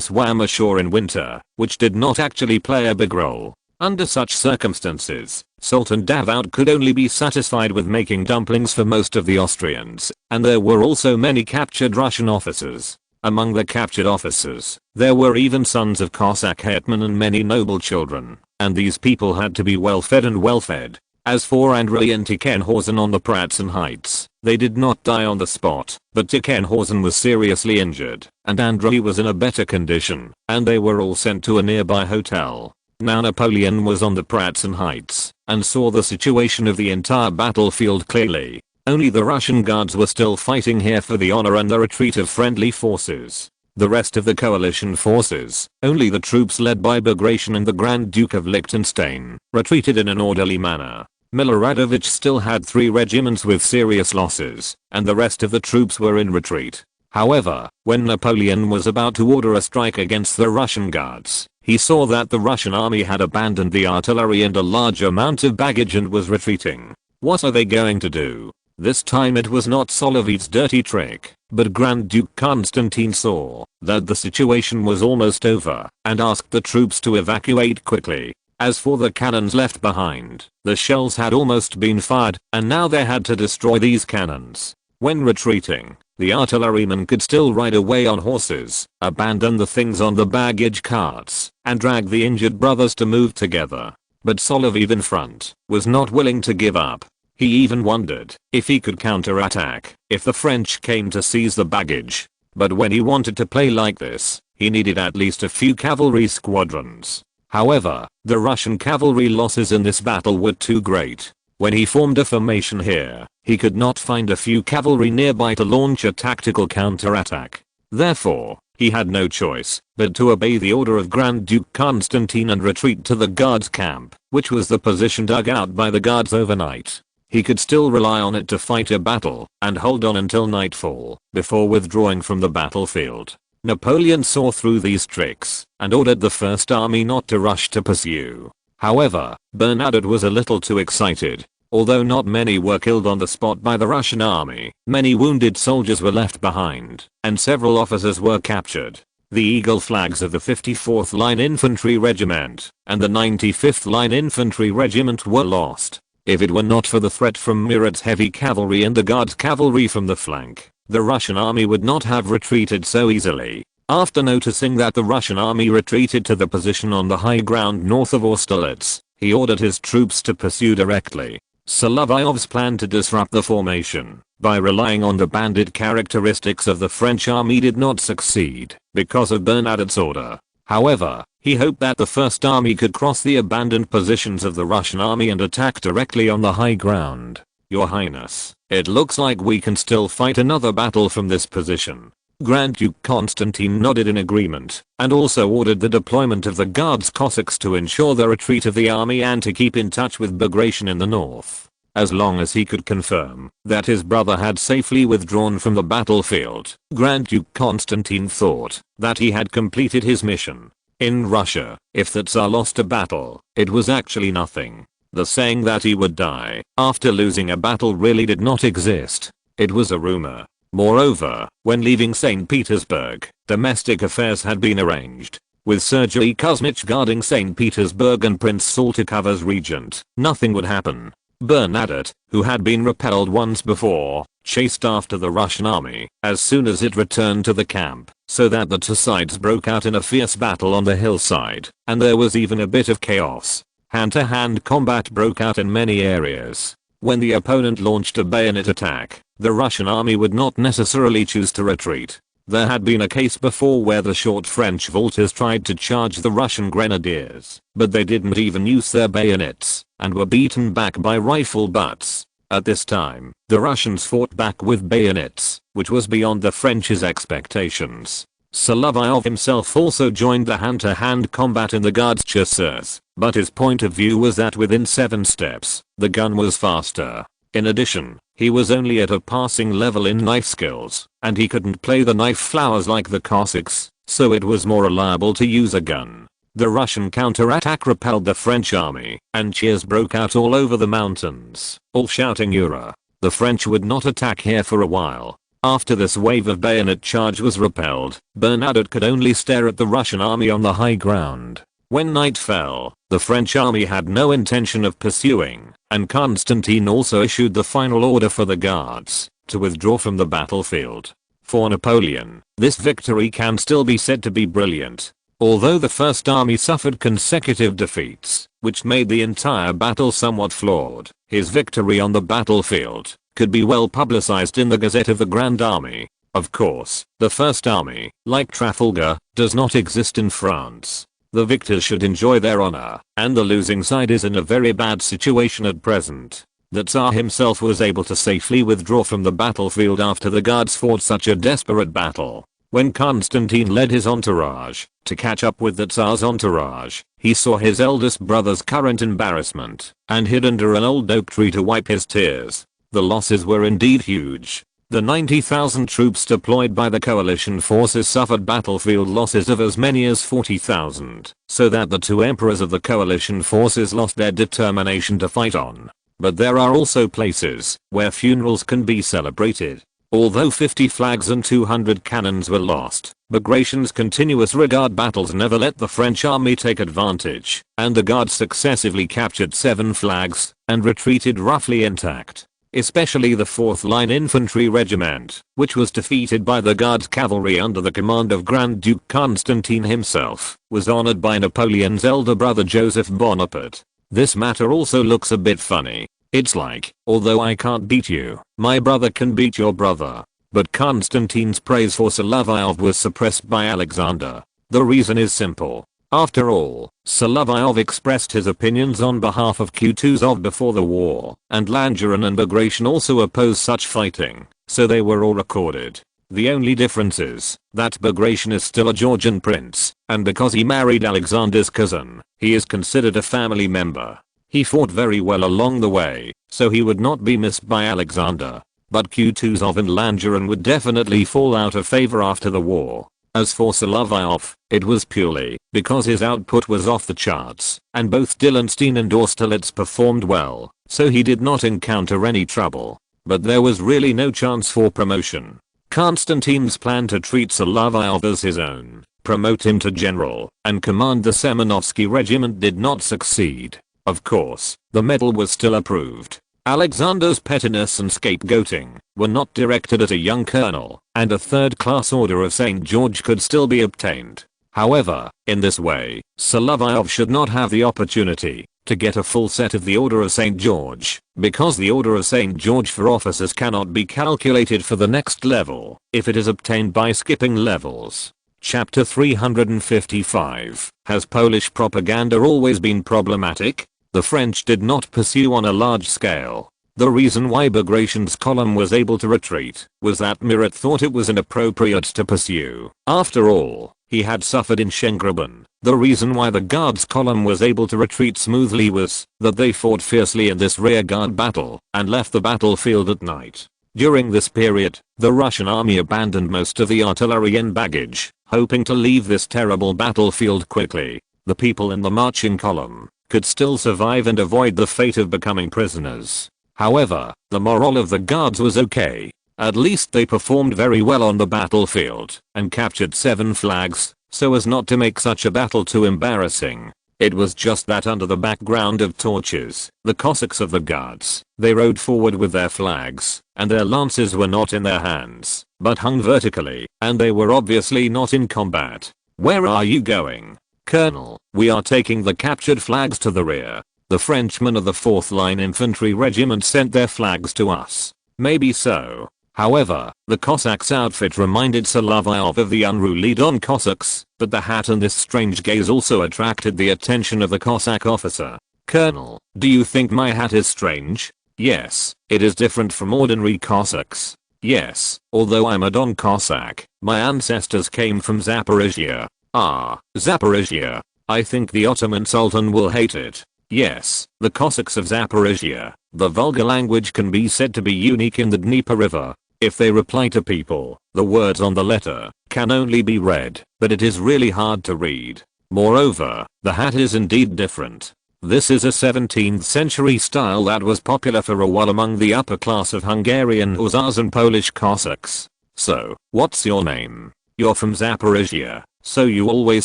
A: swam ashore in winter, which did not actually play a big role. Under such circumstances, Sultan Davut could only be satisfied with making dumplings for most of the Austrians, and there were also many captured Russian officers. Among the captured officers, there were even sons of Cossack hetman and many noble children, and these people had to be well fed and well fed. As for Andrei and Tikhonhausen on the Pratzen Heights, they did not die on the spot, but Tikhonhausen was seriously injured, and Andrei was in a better condition, and they were all sent to a nearby hotel. Now Napoleon was on the Pratzen Heights, and saw the situation of the entire battlefield clearly. Only the Russian guards were still fighting here for the honor and the retreat of friendly forces. The rest of the coalition forces, only the troops led by Bagration and the Grand Duke of Liechtenstein, retreated in an orderly manner. Miloradovich still had 3 regiments with serious losses, and the rest of the troops were in retreat. However, when Napoleon was about to order a strike against the Russian guards, he saw that the Russian army had abandoned the artillery and a large amount of baggage and was retreating. What are they going to do? This time it was not Solovyov's dirty trick, but Grand Duke Constantine saw that the situation was almost over and asked the troops to evacuate quickly. As for the cannons left behind, the shells had almost been fired, and now they had to destroy these cannons. When retreating, the artillerymen could still ride away on horses, abandon the things on the baggage carts, and drag the injured brothers to move together. But Solovyov in front was not willing to give up. He even wondered if he could counterattack if the French came to seize the baggage. But when he wanted to play like this, he needed at least a few cavalry squadrons. However, the Russian cavalry losses in this battle were too great. When he formed a formation here, he could not find a few cavalry nearby to launch a tactical counterattack. Therefore, he had no choice but to obey the order of Grand Duke Constantine and retreat to the guards' camp, which was the position dug out by the guards overnight. He could still rely on it to fight a battle and hold on until nightfall before withdrawing from the battlefield. Napoleon saw through these tricks and ordered the First Army not to rush to pursue. However, Bernadotte was a little too excited. Although not many were killed on the spot by the Russian army, many wounded soldiers were left behind, and several officers were captured. The eagle flags of the 54th Line Infantry Regiment and the 95th Line Infantry Regiment were lost. If it were not for the threat from Murat's heavy cavalry and the Guards cavalry from the flank, the Russian army would not have retreated so easily. After noticing that the Russian army retreated to the position on the high ground north of Austerlitz, he ordered his troops to pursue directly. Solovyov's plan to disrupt the formation by relying on the bandit characteristics of the French army did not succeed because of Bernadotte's order. However, he hoped that the First Army could cross the abandoned positions of the Russian army and attack directly on the high ground. Your Highness, it looks like we can still fight another battle from this position. Grand Duke Constantine nodded in agreement, and also ordered the deployment of the Guards Cossacks to ensure the retreat of the army and to keep in touch with Bagration in the north. As long as he could confirm that his brother had safely withdrawn from the battlefield, Grand Duke Constantine thought that he had completed his mission. In Russia, if the Tsar lost a battle, it was actually nothing. The saying that he would die after losing a battle really did not exist. It was a rumor. Moreover, when leaving St. Petersburg, domestic affairs had been arranged. With Sergei Kuzmich guarding St. Petersburg and Prince Saltykov as regent, nothing would happen. Bernadotte, who had been repelled once before, chased after the Russian army as soon as it returned to the camp, so that the two sides broke out in a fierce battle on the hillside, and there was even a bit of chaos. Hand-to-hand combat broke out in many areas. When the opponent launched a bayonet attack, the Russian army would not necessarily choose to retreat. There had been a case before where the short French volters tried to charge the Russian grenadiers, but they didn't even use their bayonets, and were beaten back by rifle butts. At this time, the Russians fought back with bayonets, which was beyond the French's expectations. Solovyov himself also joined the hand-to-hand combat in the Guards' chasseurs, but his point of view was that within 7 steps, the gun was faster. In addition, he was only at a passing level in knife skills, and he couldn't play the knife flowers like the Cossacks, so it was more reliable to use a gun. The Russian counterattack repelled the French army, and cheers broke out all over the mountains, all shouting "Hurrah!" The French would not attack here for a while. After this wave of bayonet charge was repelled, Bernadotte could only stare at the Russian army on the high ground. When night fell, the French army had no intention of pursuing, and Constantine also issued the final order for the Guards to withdraw from the battlefield. For Napoleon, this victory can still be said to be brilliant. Although the First Army suffered consecutive defeats, which made the entire battle somewhat flawed, his victory on the battlefield could be well publicized in the Gazette of the Grand Army. Of course, the First Army, like Trafalgar, does not exist in France. The victors should enjoy their honor, and the losing side is in a very bad situation at present. The Tsar himself was able to safely withdraw from the battlefield after the Guards fought such a desperate battle. When Constantine led his entourage to catch up with the Tsar's entourage, he saw his eldest brother's current embarrassment and hid under an old oak tree to wipe his tears. The losses were indeed huge. The 90,000 troops deployed by the coalition forces suffered battlefield losses of as many as 40,000, so that the 2 emperors of the coalition forces lost their determination to fight on. But there are also places where funerals can be celebrated. Although 50 flags and 200 cannons were lost, Bagration's continuous regard battles never let the French army take advantage, and the Guards successively captured 7 flags and retreated roughly intact. Especially the 4th Line Infantry Regiment, which was defeated by the Guards cavalry under the command of Grand Duke Constantine himself, was honored by Napoleon's elder brother Joseph Bonaparte. This matter also looks a bit funny. It's like, although I can't beat you, my brother can beat your brother. But Constantine's praise for Solovyov was suppressed by Alexander. The reason is simple. After all, Solovyov expressed his opinions on behalf of Kutuzov before the war, and Langeron and Bagration also opposed such fighting, so they were all recorded. The only difference is that Bagration is still a Georgian prince, and because he married Alexander's cousin, he is considered a family member. He fought very well along the way, so he would not be missed by Alexander. But Kutuzov and Langeron would definitely fall out of favor after the war. As for Solovyov, it was purely because his output was off the charts, and both Dillenstein and Austerlitz performed well, so he did not encounter any trouble. But there was really no chance for promotion. Constantine's plan to treat Solovyov as his own, promote him to general, and command the Semenovsky regiment did not succeed. Of course, the medal was still approved. Alexander's pettiness and scapegoating were not directed at a young colonel, and a 3rd-class Order of St. George could still be obtained. However, in this way, Solovyov should not have the opportunity to get a full set of the Order of St. George, because the Order of St. George for officers cannot be calculated for the next level if it is obtained by skipping levels. Chapter 355. Has Polish propaganda always been problematic? The French did not pursue on a large scale. The reason why Bagration's column was able to retreat was that Murat thought it was inappropriate to pursue. After all, he had suffered in Schengruben. The reason why the Guards column was able to retreat smoothly was that they fought fiercely in this rearguard battle and left the battlefield at night. During this period, the Russian army abandoned most of the artillery and baggage, hoping to leave this terrible battlefield quickly. The people in the marching column could still survive and avoid the fate of becoming prisoners. However, the morale of the Guards was okay. At least they performed very well on the battlefield and captured 7 flags, so as not to make such a battle too embarrassing. It was just that under the background of torches, the Cossacks of the Guards, they rode forward with their flags, and their lances were not in their hands, but hung vertically, and they were obviously not in combat. Where are you going, Colonel? We are taking the captured flags to the rear. The Frenchmen of the 4th Line Infantry Regiment sent their flags to us. Maybe so. However, the Cossack's outfit reminded Solovyov of the unruly Don Cossacks, but the hat and this strange gaze also attracted the attention of the Cossack officer. "Colonel, do you think my hat is strange?" "Yes, it is different from ordinary Cossacks." "Yes, although I'm a Don Cossack, my ancestors came from Zaporizhia." "Ah, Zaporizhia. I think the Ottoman Sultan will hate it." "Yes, the Cossacks of Zaporizhia. The vulgar language can be said to be unique in the Dnieper River. If they reply to people, the words on the letter can only be read, but it is really hard to read. Moreover, the hat is indeed different. This is a 17th century style that was popular for a while among the upper class of Hungarian Hussars and Polish Cossacks." "So, what's your name? You're from Zaporizhia, so you always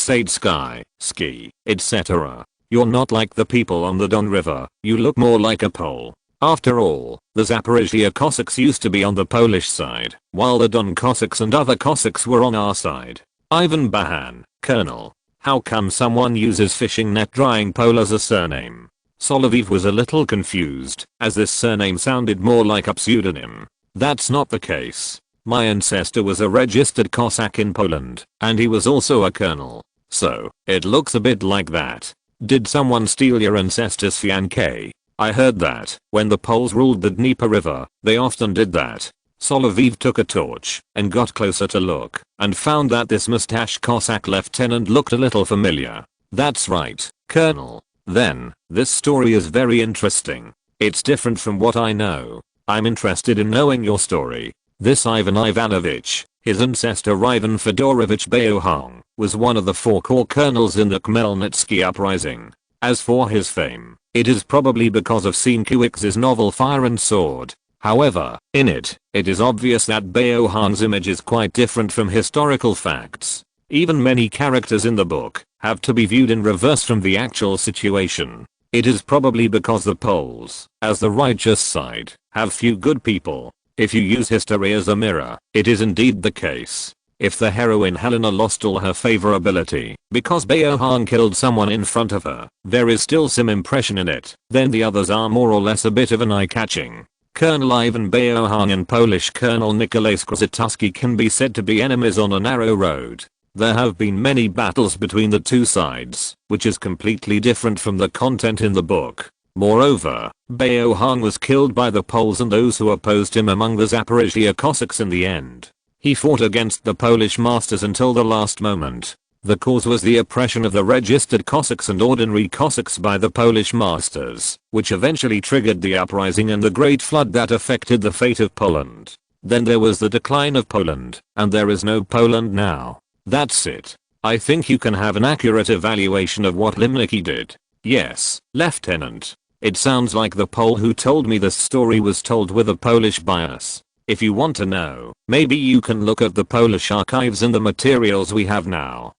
A: say sky, ski, etc. You're not like the people on the Don River, you look more like a Pole. After all, the Zaporizhia Cossacks used to be on the Polish side, while the Don Cossacks and other Cossacks were on our side." Ivan Bahan: "Colonel, how come someone uses fishing net drying pole as a surname?" Solovyov was a little confused, as this surname sounded more like a pseudonym. "That's not the case. My ancestor was a registered Cossack in Poland, and he was also a colonel. So, it looks a bit like that." "Did someone steal your ancestor's fiancé?" "I heard that, when the Poles ruled the Dnieper River, they often did that." Solovyov took a torch and got closer to look, and found that this mustached Cossack lieutenant looked a little familiar. "That's right, Colonel. Then, this story is very interesting. It's different from what I know. I'm interested in knowing your story." This Ivan Ivanovich, his ancestor Ivan Fedorovich Beohong, was one of the 4 corps colonels in the Khmelnytsky uprising. As for his fame, it is probably because of Sienkiewicz's novel Fire and Sword. However, in it is obvious that Beohong's image is quite different from historical facts. Even many characters in the book have to be viewed in reverse from the actual situation. It is probably because the Poles, as the righteous side, have few good people. If you use history as a mirror, it is indeed the case. If the heroine Helena lost all her favorability because Beohong killed someone in front of her, there is still some impression in it, then the others are more or less a bit of an eye-catching. Colonel Ivan Beohong and Polish Colonel Nikolai Skrzytuski can be said to be enemies on a narrow road. There have been many battles between the two sides, which is completely different from the content in the book. Moreover, Beohong was killed by the Poles and those who opposed him among the Zaporizhia Cossacks in the end. He fought against the Polish masters until the last moment. The cause was the oppression of the registered Cossacks and ordinary Cossacks by the Polish masters, which eventually triggered the uprising and the Great Flood that affected the fate of Poland. Then there was the decline of Poland, and there is no Poland now. That's it. I think you can have an accurate evaluation of what Limnicki did. Yes, Lieutenant. It sounds like the Pole who told me this story was told with a Polish bias. If you want to know, maybe you can look at the Polish archives and the materials we have now.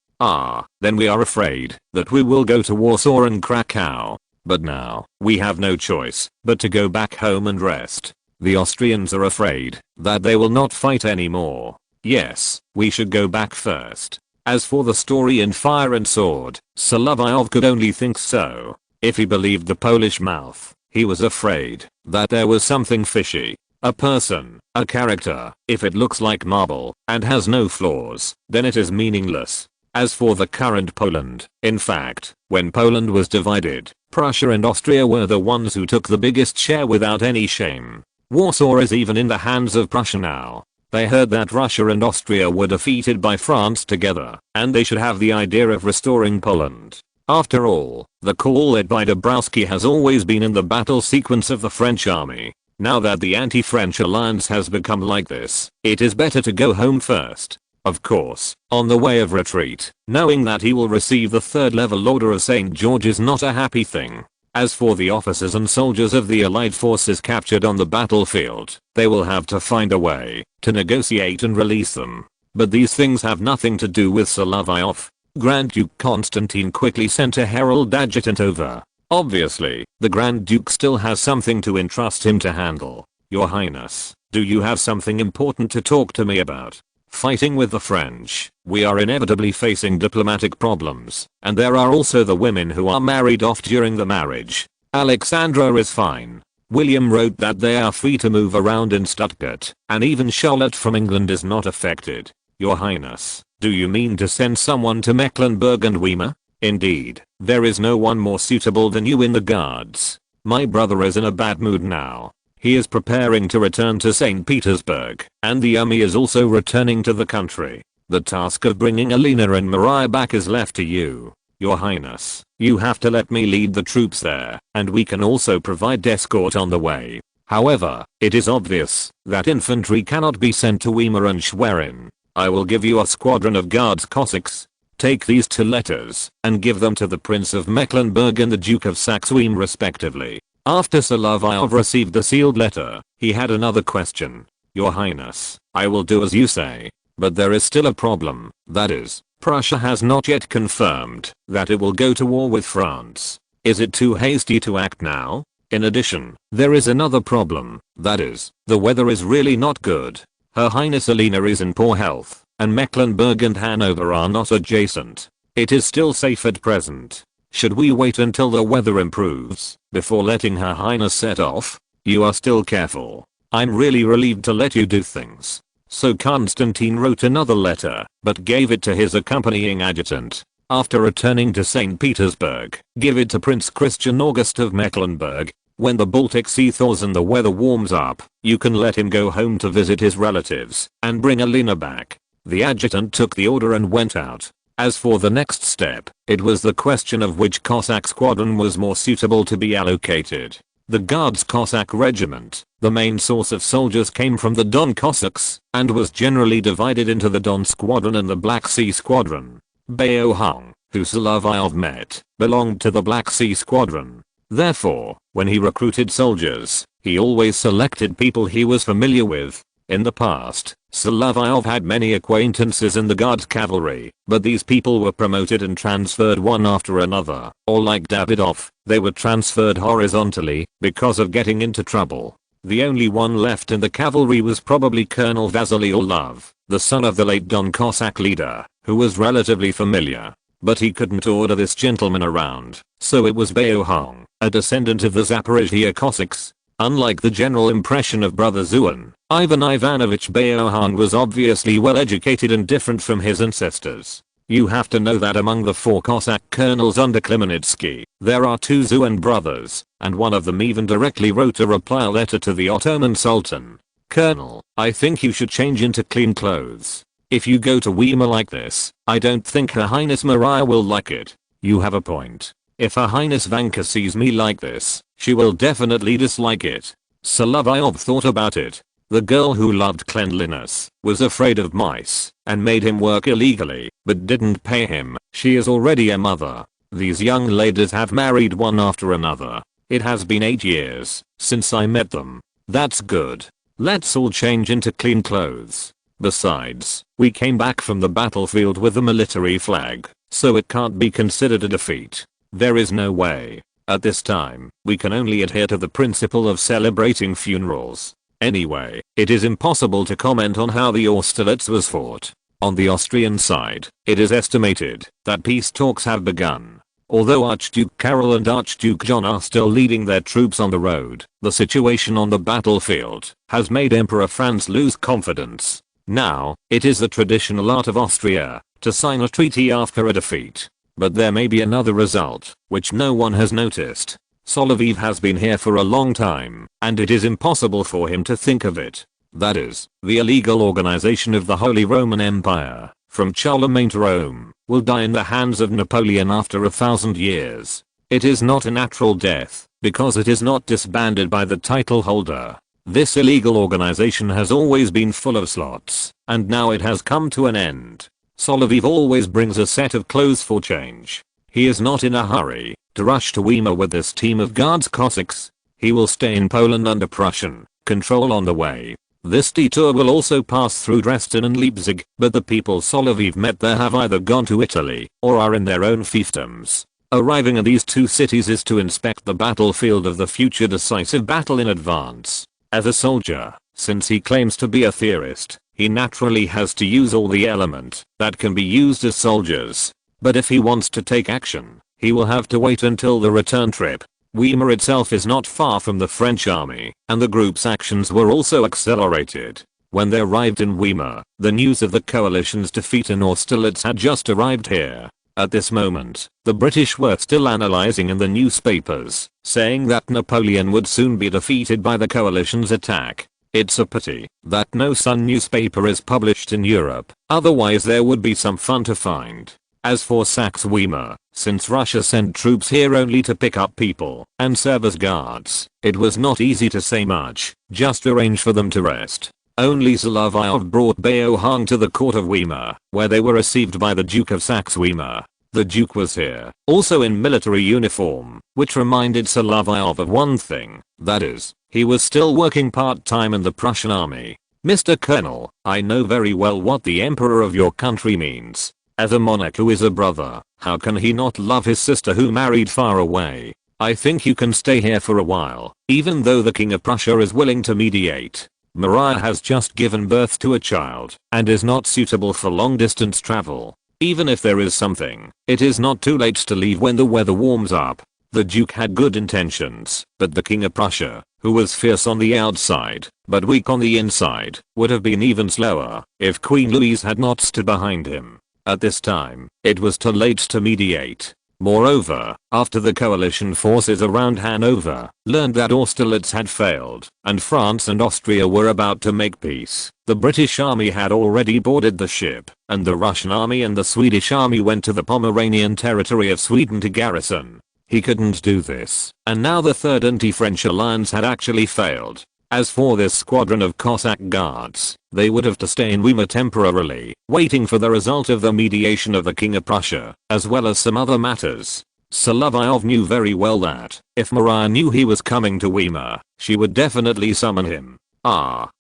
A: Then we are afraid that we will go to Warsaw and Krakow. But now, we have no choice but to go back home and rest. The Austrians are afraid that they will not fight anymore. Yes, we should go back first. As for the story in Fire and Sword, Solovyov could only think so. If he believed the Polish mouth, he was afraid that there was something fishy. A person, a character, if it looks like marble and has no flaws, then it is meaningless. As for the current Poland, in fact, when Poland was divided, Prussia and Austria were the ones who took the biggest share without any shame. Warsaw is even in the hands of Prussia now. They heard that Russia and Austria were defeated by France together, and they should have the idea of restoring Poland. After all, the corps led by Dabrowski has always been in the battle sequence of the French army. Now that the anti-French alliance has become like this, it is better to go home first. Of course, on the way of retreat, knowing that he will receive the 3rd level Order of St. George is not a happy thing. As for the officers and soldiers of the Allied forces captured on the battlefield, they will have to find a way to negotiate and release them. But these things have nothing to do with Solovyov. Grand Duke Constantine quickly sent a herald adjutant over. Obviously, the Grand Duke still has something to entrust him to handle. Your Highness, do you have something important to talk to me about? Fighting with the French, we are inevitably facing diplomatic problems, and there are also the women who are married off during the marriage. Alexandra is fine. William wrote that they are free to move around in Stuttgart, and even Charlotte from England is not affected. Your Highness, do you mean to send someone to Mecklenburg and Weimar? Indeed, there is no one more suitable than you in the guards. My brother is in a bad mood now. He is preparing to return to St. Petersburg, and the army is also returning to the country. The task of bringing Alina and Maria back is left to you. Your Highness, you have to let me lead the troops there, and we can also provide escort on the way. However, it is obvious that infantry cannot be sent to Weimar and Schwerin. I will give you a squadron of guards Cossacks. Take these 2 letters and give them to the Prince of Mecklenburg and the Duke of Saxe-Weimar respectively. After Solovyov received the sealed letter, he had another question. Your Highness, I will do as you say. But there is still a problem, that is, Prussia has not yet confirmed that it will go to war with France. Is it too hasty to act now? In addition, there is another problem, that is, the weather is really not good. Her Highness Alina is in poor health, and Mecklenburg and Hanover are not adjacent. It is still safe at present. Should we wait until the weather improves before letting Her Highness set off? You are still careful. I'm really relieved to let you do things. So Constantine wrote another letter, but gave it to his accompanying adjutant. After returning to St. Petersburg, give it to Prince Christian August of Mecklenburg. When the Baltic Sea thaws and the weather warms up, you can let him go home to visit his relatives and bring Alina back. The adjutant took the order and went out. As for the next step, it was the question of which Cossack squadron was more suitable to be allocated. The Guards Cossack regiment, the main source of soldiers, came from the Don Cossacks and was generally divided into the Don Squadron and the Black Sea Squadron. Beohong, who Solovyov met, belonged to the Black Sea Squadron. Therefore, when he recruited soldiers, he always selected people he was familiar with. In the past, Solovyov had many acquaintances in the Guards cavalry, but these people were promoted and transferred one after another, or like Davidov, they were transferred horizontally because of getting into trouble. The only one left in the cavalry was probably Colonel Vasily Orlov, the son of the late Don Cossack leader, who was relatively familiar. But he couldn't order this gentleman around, so it was Beohong, a descendant of the Zaporizhia Cossacks. Unlike the general impression of Brother Zuan, Ivan Ivanovich Beohong was obviously well educated and different from his ancestors. You have to know that among the 4 Cossack colonels under Khmelnytsky, there are 2 Zuan brothers, and one of them even directly wrote a reply letter to the Ottoman Sultan. Colonel, I think you should change into clean clothes. If you go to Weimar like this, I don't think Her Highness Maria will like it. You have a point. If Her Highness Vanka sees me like this, she will definitely dislike it. Solovyov thought about it. The girl who loved cleanliness was afraid of mice and made him work illegally, but didn't pay him. She is already a mother. These young ladies have married one after another. It has been 8 years since I met them. That's good. Let's all change into clean clothes. Besides, we came back from the battlefield with the military flag, so it can't be considered a defeat. There is no way. At this time, we can only adhere to the principle of celebrating funerals. Anyway, it is impossible to comment on how the Austerlitz was fought. On the Austrian side, it is estimated that peace talks have begun. Although Archduke Karol and Archduke John are still leading their troops on the road, the situation on the battlefield has made Emperor Franz lose confidence. Now, it is the traditional art of Austria to sign a treaty after a defeat. But there may be another result, which no one has noticed. Solovyov has been here for a long time, and it is impossible for him to think of it. That is, the illegal organization of the Holy Roman Empire, from Charlemagne to Rome, will die in the hands of Napoleon after 1,000 years. It is not a natural death, because it is not disbanded by the title holder. This illegal organization has always been full of slots, and now it has come to an end. Solovyov always brings a set of clothes for change. He is not in a hurry to rush to Weimar with this team of Guards Cossacks. He will stay in Poland under Prussian control on the way. This detour will also pass through Dresden and Leipzig, but the people Solovyov met there have either gone to Italy or are in their own fiefdoms. Arriving at these 2 cities is to inspect the battlefield of the future decisive battle in advance. As a soldier, since he claims to be a theorist, he naturally has to use all the element that can be used as soldiers. But if he wants to take action, he will have to wait until the return trip. Weimar itself is not far from the French army, and the group's actions were also accelerated. When they arrived in Weimar, the news of the coalition's defeat in Austerlitz had just arrived here. At this moment, the British were still analyzing in the newspapers, saying that Napoleon would soon be defeated by the coalition's attack. It's a pity that no Sun newspaper is published in Europe, otherwise there would be some fun to find. As for Saxe-Weimar, since Russia sent troops here only to pick up people and serve as guards, it was not easy to say much, just arrange for them to rest. Only Solovyov brought Beohang to the court of Weimar, where they were received by the Duke of Saxe-Weimar. The Duke was here, also in military uniform, which reminded Solovyov of one thing, that is, he was still working part-time in the Prussian army. Mr. Colonel, I know very well what the Emperor of your country means. As a monarch who is a brother, how can he not love his sister who married far away? I think you can stay here for a while, even though the King of Prussia is willing to mediate. Maria has just given birth to a child, and is not suitable for long-distance travel. Even if there is something, it is not too late to leave when the weather warms up. The Duke had good intentions, but the King of Prussia, who was fierce on the outside, but weak on the inside, would have been even slower if Queen Louise had not stood behind him. At this time, it was too late to mediate. Moreover, after the coalition forces around Hanover learned that Austerlitz had failed, and France and Austria were about to make peace, the British army had already boarded the ship, and the Russian army and the Swedish army went to the Pomeranian territory of Sweden to garrison. He couldn't do this, and now the Third Anti-French alliance had actually failed. As for this squadron of Cossack guards, they would have to stay in Weimar temporarily, waiting for the result of the mediation of the King of Prussia, as well as some other matters. Solovyov knew very well that, if Maria knew he was coming to Weimar, she would definitely summon him.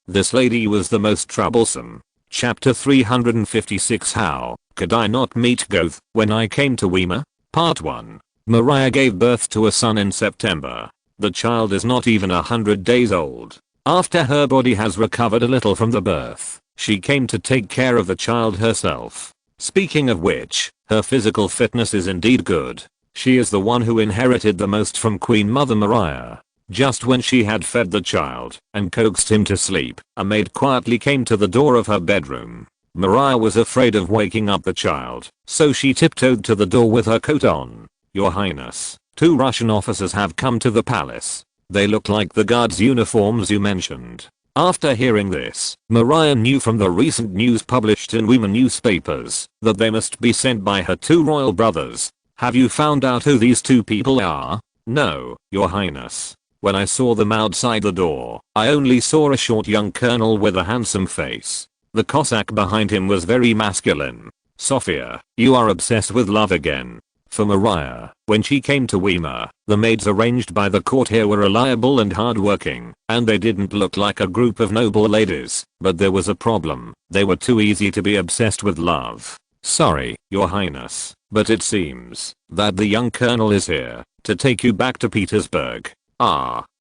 A: This lady was the most troublesome. Chapter 356 How could I not meet Goethe when I came to Weimar? Part 1. Maria gave birth to a son in September. The child is not even 100 days old. After her body has recovered a little from the birth, she came to take care of the child herself. Speaking of which, her physical fitness is indeed good. She is the one who inherited the most from Queen Mother Maria. Just when she had fed the child and coaxed him to sleep, a maid quietly came to the door of her bedroom. Maria was afraid of waking up the child, so she tiptoed to the door with her coat on. Your Highness, 2 Russian officers have come to the palace. They look like the guards' uniforms you mentioned. After hearing this, Maria knew from the recent news published in Weimar newspapers that they must be sent by her 2 royal brothers. Have you found out who these 2 people are? No, Your Highness. When I saw them outside the door, I only saw a short young colonel with a handsome face. The Cossack behind him was very masculine. Sophia, you are obsessed with love again. For Maria, when she came to Weimar, the maids arranged by the court here were reliable and hardworking, and they didn't look like a group of noble ladies, but there was a problem. They were too easy to be obsessed with love. Sorry, Your Highness, but it seems that the young colonel is here to take you back to Petersburg.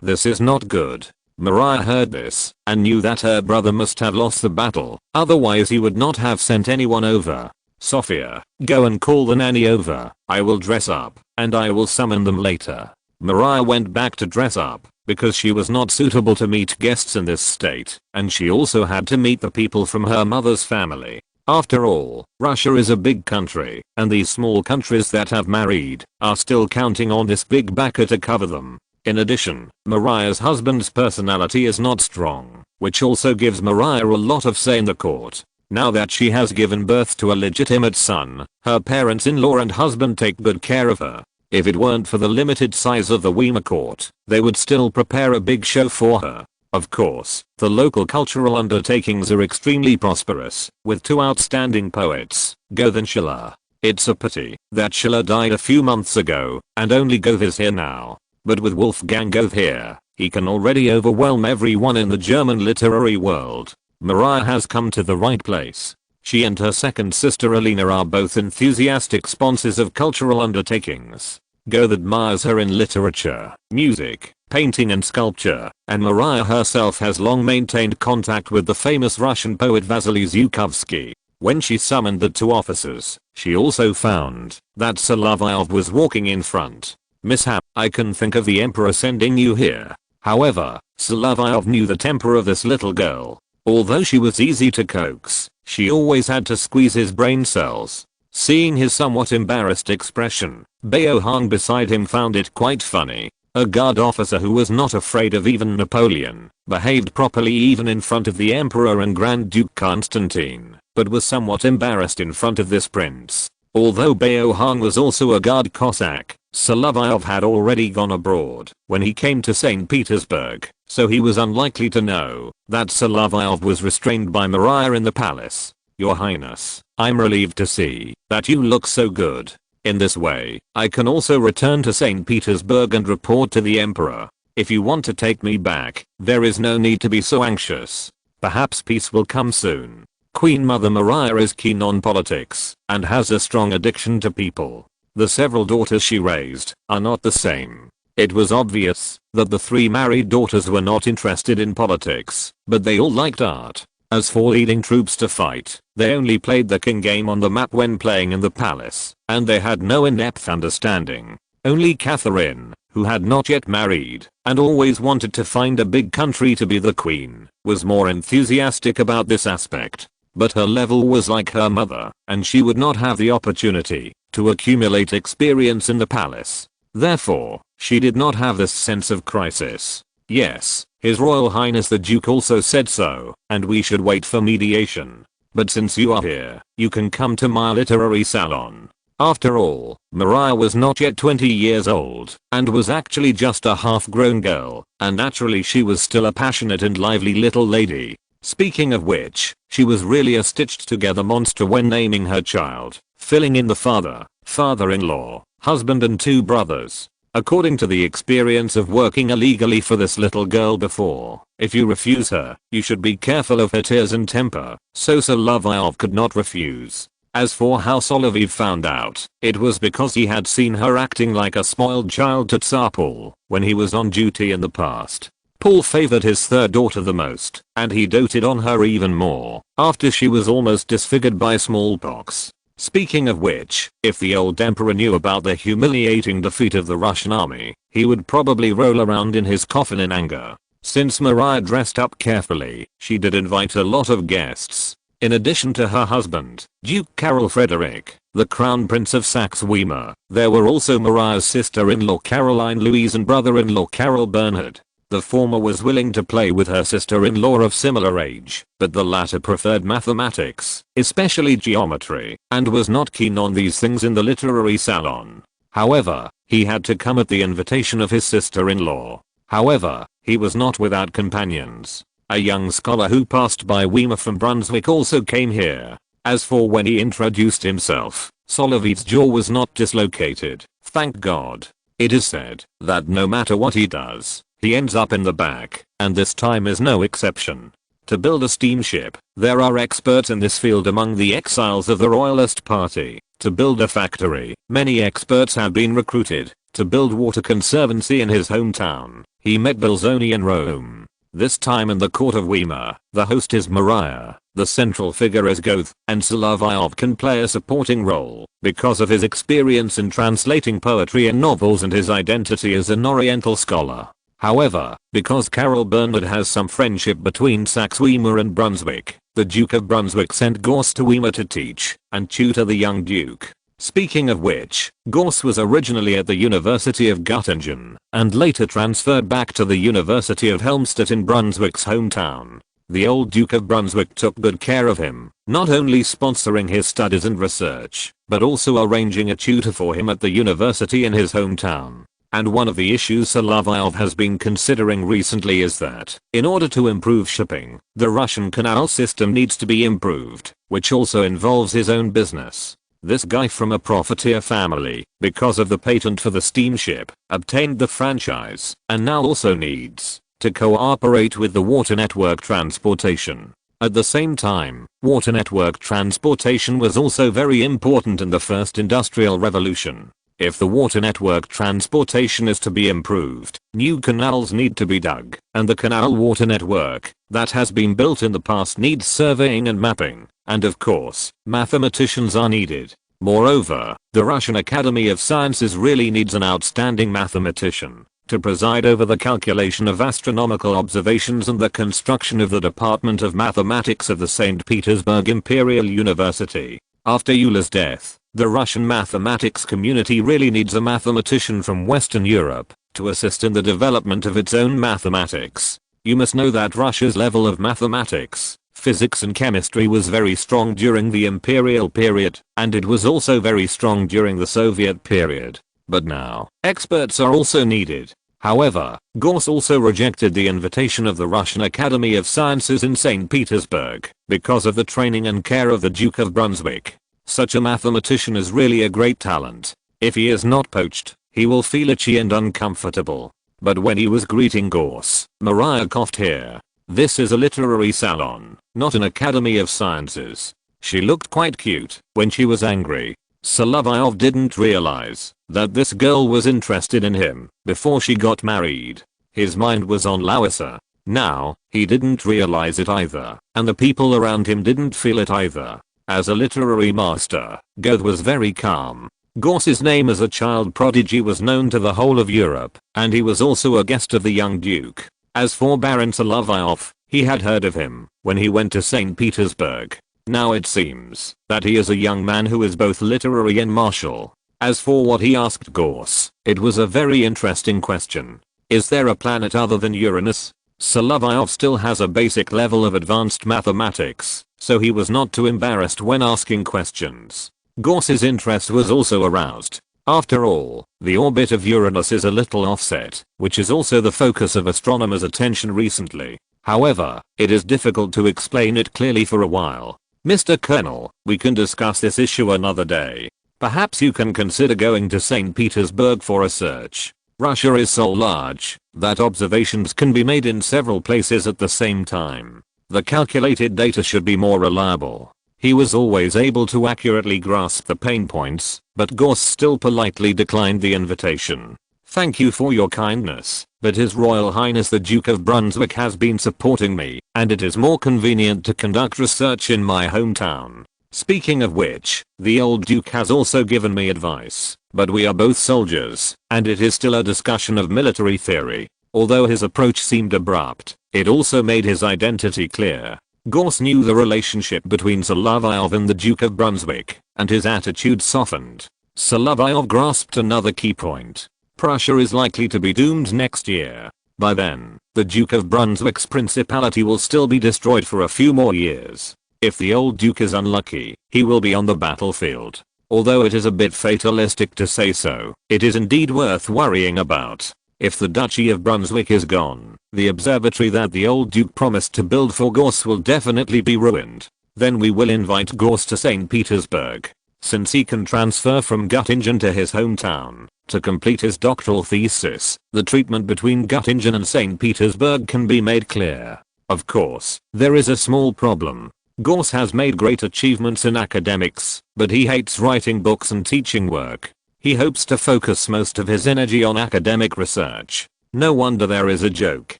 A: This is not good. Maria heard this and knew that her brother must have lost the battle, otherwise he would not have sent anyone over. Sophia, go and call the nanny over. I will dress up, and I will summon them later. Maria went back to dress up, because she was not suitable to meet guests in this state, and she also had to meet the people from her mother's family. After all, Russia is a big country, and these small countries that have married are still counting on this big backer to cover them. In addition, Maria's husband's personality is not strong, which also gives Maria a lot of say in the court. Now that she has given birth to a legitimate son, her parents-in-law and husband take good care of her. If it weren't for the limited size of the Weimar court, they would still prepare a big show for her. Of course, the local cultural undertakings are extremely prosperous, with 2 outstanding poets, Goethe and Schiller. It's a pity that Schiller died a few months ago, and only Goethe is here now. But with Wolfgang Goethe here, he can already overwhelm everyone in the German literary world. Maria has come to the right place. She and her second sister Alina are both enthusiastic sponsors of cultural undertakings. Goethe admires her in literature, music, painting and sculpture, and Maria herself has long maintained contact with the famous Russian poet Vasily Zhukovsky. When she summoned the 2 officers, she also found that Solovyov was walking in front. mishap. I can think of the emperor sending you here. However, Solovyov knew the temper of this little girl. Although she was easy to coax, she always had to squeeze his brain cells. Seeing his somewhat embarrassed expression, Bao hung beside him found it quite funny. A guard officer who was not afraid of even Napoleon, behaved properly even in front of the Emperor and Grand Duke Constantine, but was somewhat embarrassed in front of this prince. Although Bao Hong was also a guard Cossack, Solovyov had already gone abroad when he came to St. Petersburg, so he was unlikely to know that Solovyov was restrained by Maria in the palace. Your Highness, I'm relieved to see that you look so good. In this way, I can also return to St. Petersburg and report to the Emperor. If you want to take me back, there is no need to be so anxious. Perhaps peace will come soon. Queen Mother Maria is keen on politics and has a strong addiction to people. The several daughters she raised are not the same. It was obvious that the 3 married daughters were not interested in politics, but they all liked art. As for leading troops to fight, they only played the king game on the map when playing in the palace, and they had no in-depth understanding. Only Catherine, who had not yet married, and always wanted to find a big country to be the queen, was more enthusiastic about this aspect. But her level was like her mother, and she would not have the opportunity to accumulate experience in the palace. Therefore, she did not have this sense of crisis. Yes, His Royal Highness the Duke also said so, and we should wait for mediation. But since you are here, you can come to my literary salon. After all, Maria was not yet 20 years old, and was actually just a half-grown girl, and naturally she was still a passionate and lively little lady. Speaking of which, she was really a stitched-together monster when naming her child, filling in the father, father-in-law, husband and 2 brothers. According to the experience of working illegally for this little girl before, if you refuse her, you should be careful of her tears and temper, so Solovyov could not refuse. As for how Solovyov found out, it was because he had seen her acting like a spoiled child to Tsar Paul when he was on duty in the past. Paul favored his 3rd daughter the most, and he doted on her even more after she was almost disfigured by smallpox. Speaking of which, if the old emperor knew about the humiliating defeat of the Russian army, he would probably roll around in his coffin in anger. Since Maria dressed up carefully, she did invite a lot of guests. In addition to her husband, Duke Carol Frederick, the Crown Prince of Saxe-Weimar, there were also Maria's sister-in-law Caroline Louise and brother-in-law Carol Bernhard. The former was willing to play with her sister-in-law of similar age, but the latter preferred mathematics, especially geometry, and was not keen on these things in the literary salon. However, he had to come at the invitation of his sister-in-law. However, he was not without companions. A young scholar who passed by Weimar from Brunswick also came here. As for when he introduced himself, Solovyov's jaw was not dislocated, thank God. It is said that no matter what he does, he ends up in the back, and this time is no exception. To build a steamship, there are experts in this field among the exiles of the Royalist Party. To build a factory, many experts have been recruited. To build water conservancy in his hometown, he met Belzoni in Rome. This time in the court of Weimar, the host is Maria, the central figure is Goethe, and Solovyov can play a supporting role because of his experience in translating poetry and novels and his identity as an Oriental scholar. However, because Carol Bernhard has some friendship between Saxe-Weimar and Brunswick, the Duke of Brunswick sent Gauss to Weimar to teach and tutor the young duke. Speaking of which, Gauss was originally at the University of Göttingen, and later transferred back to the University of Helmstedt in Brunswick's hometown. The old Duke of Brunswick took good care of him, not only sponsoring his studies and research, but also arranging a tutor for him at the university in his hometown. And one of the issues Solovyov has been considering recently is that, in order to improve shipping, the Russian canal system needs to be improved, which also involves his own business. This guy from a profiteer family, because of the patent for the steamship, obtained the franchise, and now also needs to cooperate with the water network transportation. At the same time, water network transportation was also very important in the first industrial revolution. If the water network transportation is to be improved, new canals need to be dug, and the canal water network that has been built in the past needs surveying and mapping, and of course, mathematicians are needed. Moreover, the Russian Academy of Sciences really needs an outstanding mathematician to preside over the calculation of astronomical observations and the construction of the Department of Mathematics of the St. Petersburg Imperial University. After Euler's death, the Russian mathematics community really needs a mathematician from Western Europe to assist in the development of its own mathematics. You must know that Russia's level of mathematics, physics and chemistry was very strong during the imperial period, and it was also very strong during the Soviet period. But now, experts are also needed. However, Gauss also rejected the invitation of the Russian Academy of Sciences in St. Petersburg because of the training and care of the Duke of Brunswick. Such a mathematician is really a great talent. If he is not poached, he will feel itchy and uncomfortable. But when he was greeting Gauss, Maria coughed here. This is a literary salon, not an Academy of Sciences. She looked quite cute when she was angry. Solovyov didn't realize that this girl was interested in him before she got married. His mind was on Larissa. Now, he didn't realize it either, and the people around him didn't feel it either. As a literary master, Goethe was very calm. Gauss's name as a child prodigy was known to the whole of Europe, and he was also a guest of the young Duke. As for Baron Solovyov, he had heard of him when he went to St. Petersburg. Now it seems that he is a young man who is both literary and martial. As for what he asked Gauss, it was a very interesting question. Is there a planet other than Uranus? Solovyov still has a basic level of advanced mathematics, so he was not too embarrassed when asking questions. Gauss's interest was also aroused. After all, the orbit of Uranus is a little offset, which is also the focus of astronomers' attention recently. However, it is difficult to explain it clearly for a while. Mr. Colonel, we can discuss this issue another day. Perhaps you can consider going to St. Petersburg for a search. Russia is so large that observations can be made in several places at the same time. The calculated data should be more reliable. He was always able to accurately grasp the pain points, but Gauss still politely declined the invitation. Thank you for your kindness, but His Royal Highness the Duke of Brunswick has been supporting me, and it is more convenient to conduct research in my hometown. Speaking of which, the old Duke has also given me advice, but we are both soldiers, and it is still a discussion of military theory. Although his approach seemed abrupt, it also made his identity clear. Gauss knew the relationship between Solovyov and the Duke of Brunswick, and his attitude softened. Solovyov grasped another key point. Prussia is likely to be doomed next year. By then, the Duke of Brunswick's principality will still be destroyed for a few more years. If the old Duke is unlucky, he will be on the battlefield. Although it is a bit fatalistic to say so, it is indeed worth worrying about. If the Duchy of Brunswick is gone, the observatory that the old Duke promised to build for Gauss will definitely be ruined. Then we will invite Gauss to St. Petersburg, since he can transfer from Göttingen to his hometown to complete his doctoral thesis. The treatment between Göttingen and St. Petersburg can be made clear. Of course, there is a small problem. Gauss has made great achievements in academics, but he hates writing books and teaching work. He hopes to focus most of his energy on academic research. No wonder there is a joke.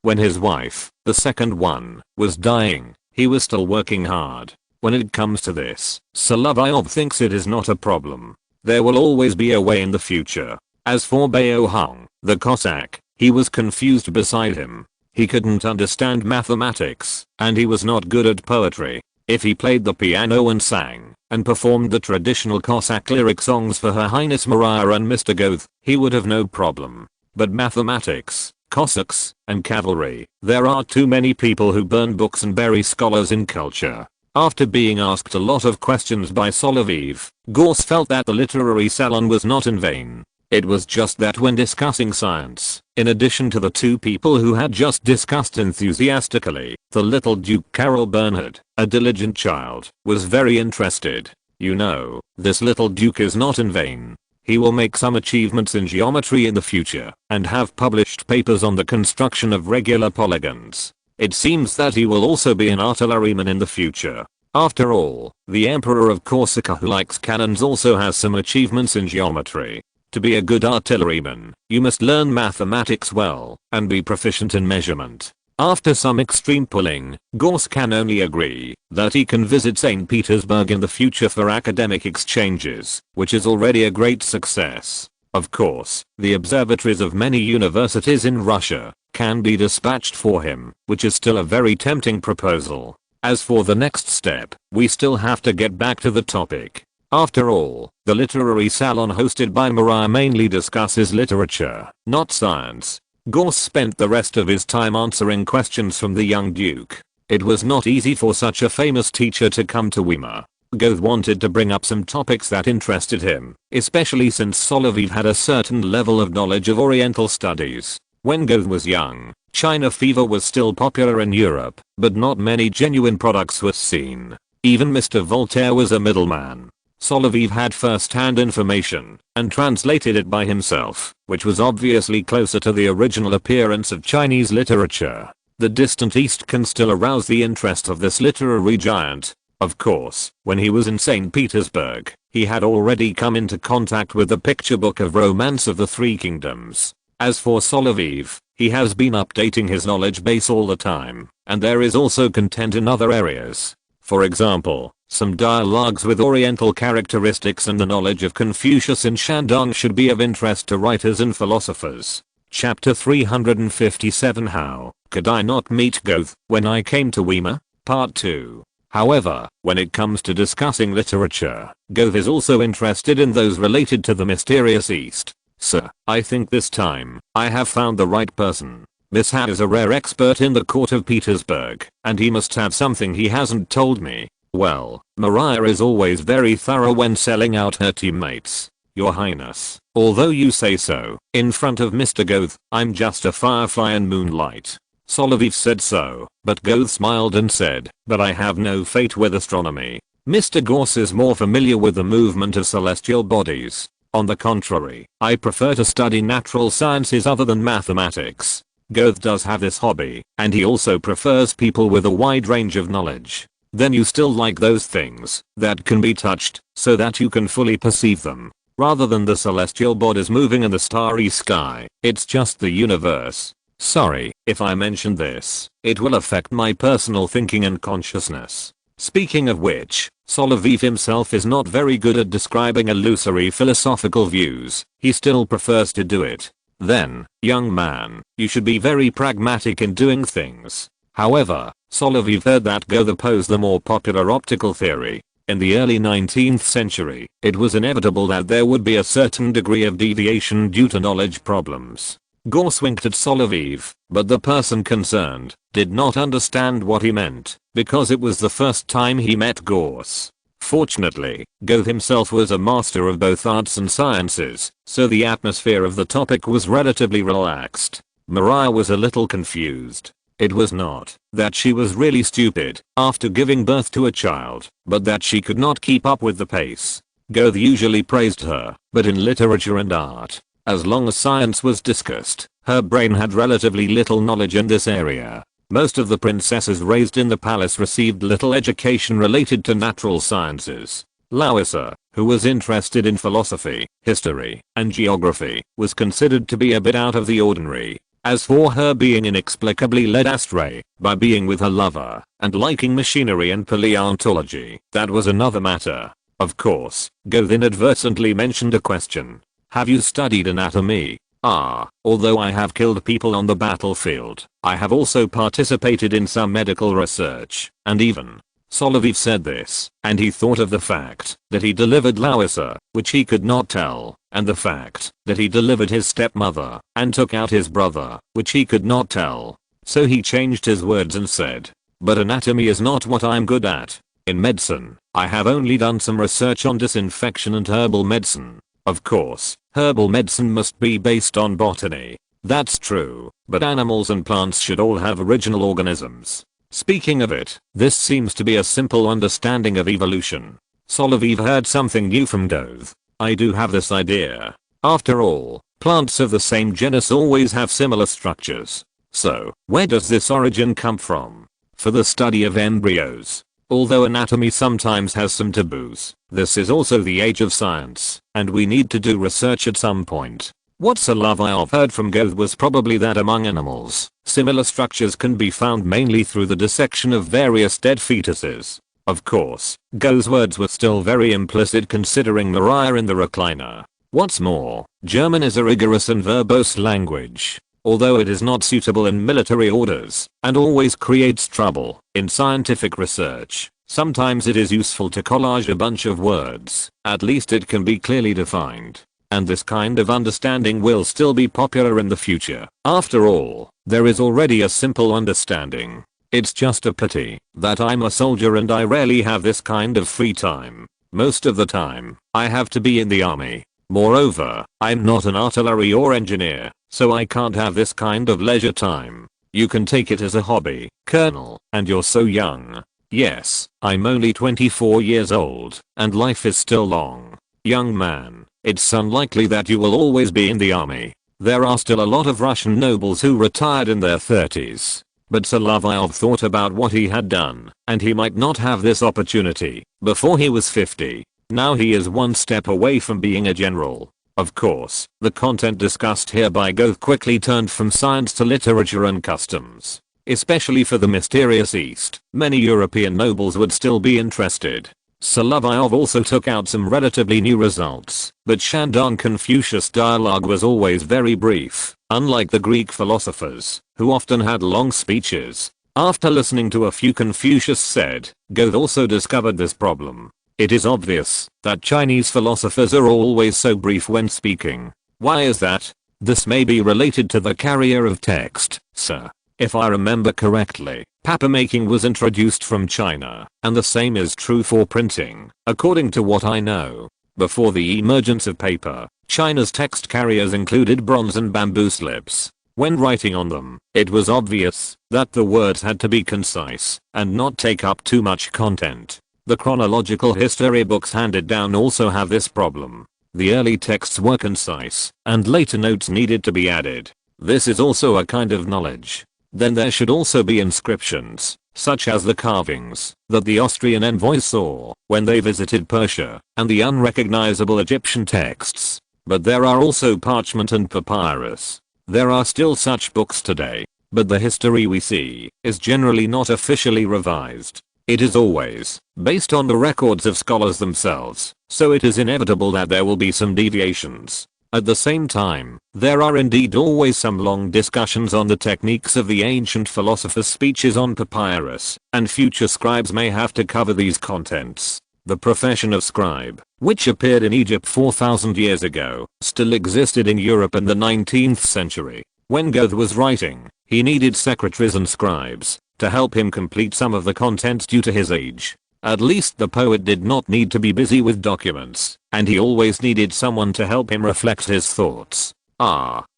A: When his wife, the second one, was dying, he was still working hard. When it comes to this, Solovyov thinks it is not a problem. There will always be a way in the future. As for Bao Hong, the Cossack, he was confused beside him. He couldn't understand mathematics, and he was not good at poetry. If he played the piano and sang, and performed the traditional Cossack lyric songs for Her Highness Maria and Mr. Goethe, he would have no problem. But mathematics, Cossacks, and cavalry, there are too many people who burn books and bury scholars in culture. After being asked a lot of questions by Solovyov, Gauss felt that the literary salon was not in vain. It was just that when discussing science, in addition to the two people who had just discussed enthusiastically, the little Duke Karol Bernhard, a diligent child, was very interested. You know, this little Duke is not in vain. He will make some achievements in geometry in the future, and have published papers on the construction of regular polygons. It seems that he will also be an artilleryman in the future. After all, the Emperor of Corsica who likes cannons also has some achievements in geometry. To be a good artilleryman, you must learn mathematics well, and be proficient in measurement. After some extreme pulling, Gauss can only agree that he can visit St. Petersburg in the future for academic exchanges, which is already a great success. Of course, the observatories of many universities in Russia can be dispatched for him, which is still a very tempting proposal. As for the next step, we still have to get back to the topic. After all, the literary salon hosted by Maria mainly discusses literature, not science. Gauss spent the rest of his time answering questions from the young duke. It was not easy for such a famous teacher to come to Weimar. Goethe wanted to bring up some topics that interested him, especially since Solovyov had a certain level of knowledge of Oriental studies. When Goethe was young, China fever was still popular in Europe, but not many genuine products were seen. Even Mr. Voltaire was a middleman. Solovyov had first-hand information and translated it by himself, which was obviously closer to the original appearance of Chinese literature. The distant East can still arouse the interest of this literary giant. Of course, when he was in St. Petersburg, he had already come into contact with the picture book of Romance of the Three Kingdoms. As for Solovyov, he has been updating his knowledge base all the time, and there is also content in other areas. For example, some dialogues with Oriental characteristics and the knowledge of Confucius in Shandong should be of interest to writers and philosophers. Chapter 357 How could I not meet Goethe when I came to Weimar? Part 2. However, when it comes to discussing literature, Goethe is also interested in those related to the mysterious East. Sir, I think this time, I have found the right person. Miss Ha is a rare expert in the court of Petersburg, and he must have something he hasn't told me. Well, Maria is always very thorough when selling out her teammates. Your Highness, although you say so, in front of Mr. Goethe, I'm just a firefly in moonlight. Solovyov said so, but Goethe smiled and said, but I have no fate with astronomy. Mr. Gauss is more familiar with the movement of celestial bodies. On the contrary, I prefer to study natural sciences other than mathematics. Goethe does have this hobby, and he also prefers people with a wide range of knowledge. Then you still like those things that can be touched, so that you can fully perceive them. Rather than the celestial bodies moving in the starry sky, it's just the universe. Sorry, if I mention this, it will affect my personal thinking and consciousness. Speaking of which, Solovyov himself is not very good at describing illusory philosophical views, he still prefers to do it. Then, young man, you should be very pragmatic in doing things. However, Solovyov heard that Goethe opposed the more popular optical theory. In the early 19th century, it was inevitable that there would be a certain degree of deviation due to knowledge problems. Gauss winked at Solovyov, but the person concerned did not understand what he meant, because it was the first time he met Gauss. Fortunately, Goethe himself was a master of both arts and sciences, so the atmosphere of the topic was relatively relaxed. Maria was a little confused. It was not that she was really stupid after giving birth to a child, but that she could not keep up with the pace. Goethe usually praised her, but in literature and art, as long as science was discussed, her brain had relatively little knowledge in this area. Most of the princesses raised in the palace received little education related to natural sciences. Louisa, who was interested in philosophy, history, and geography, was considered to be a bit out of the ordinary. As for her being inexplicably led astray by being with her lover and liking machinery and paleontology, that was another matter. Of course, Goethe inadvertently mentioned a question. Have you studied anatomy? Although I have killed people on the battlefield, I have also participated in some medical research, and even. Solovyov said this, and he thought of the fact that he delivered Louisa, which he could not tell, and the fact that he delivered his stepmother and took out his brother, which he could not tell. So he changed his words and said, but anatomy is not what I'm good at. In medicine, I have only done some research on disinfection and herbal medicine. Of course, herbal medicine must be based on botany. That's true, but animals and plants should all have original organisms. Speaking of it, this seems to be a simple understanding of evolution. Solovyov heard something new from Goethe. I do have this idea. After all, plants of the same genus always have similar structures. So, where does this origin come from? For the study of embryos. Although anatomy sometimes has some taboos, this is also the age of science, and we need to do research at some point. What Solovyov heard from Goethe was probably that among animals, similar structures can be found mainly through the dissection of various dead fetuses. Of course, Goethe's words were still very implicit considering Maria in the recliner. What's more, German is a rigorous and verbose language. Although it is not suitable in military orders, and always creates trouble in scientific research, sometimes it is useful to collage a bunch of words, at least it can be clearly defined. And this kind of understanding will still be popular in the future. After all, there is already a simple understanding. It's just a pity that I'm a soldier and I rarely have this kind of free time. Most of the time, I have to be in the army. Moreover, I'm not an artillery or engineer, so I can't have this kind of leisure time. You can take it as a hobby, Colonel, and you're so young. Yes, I'm only 24 years old, and life is still long. Young man, it's unlikely that you will always be in the army. There are still a lot of Russian nobles who retired in their 30s. But Solovyov thought about what he had done, and he might not have this opportunity before he was 50. Now he is one step away from being a general. Of course, the content discussed here by Goethe quickly turned from science to literature and customs. Especially for the mysterious East, many European nobles would still be interested. Solovyov also took out some relatively new results, but Shandong-Confucius dialogue was always very brief, unlike the Greek philosophers, who often had long speeches. After listening to a few Confucius said, Goethe also discovered this problem. It is obvious that Chinese philosophers are always so brief when speaking. Why is that? This may be related to the carrier of text, sir. If I remember correctly, papermaking was introduced from China, and the same is true for printing, according to what I know. Before the emergence of paper, China's text carriers included bronze and bamboo slips. When writing on them, it was obvious that the words had to be concise and not take up too much content. The chronological history books handed down also have this problem. The early texts were concise, and later notes needed to be added. This is also a kind of knowledge. Then there should also be inscriptions, such as the carvings that the Austrian envoys saw when they visited Persia, and the unrecognizable Egyptian texts. But there are also parchment and papyrus. There are still such books today, but the history we see is generally not officially revised. It is always based on the records of scholars themselves, so it is inevitable that there will be some deviations. At the same time, there are indeed always some long discussions on the techniques of the ancient philosophers' speeches on papyrus, and future scribes may have to cover these contents. The profession of scribe, which appeared in Egypt 4,000 years ago, still existed in Europe in the 19th century. When Goethe was writing, he needed secretaries and scribes to help him complete some of the contents due to his age. At least the poet did not need to be busy with documents, and he always needed someone to help him reflect his thoughts.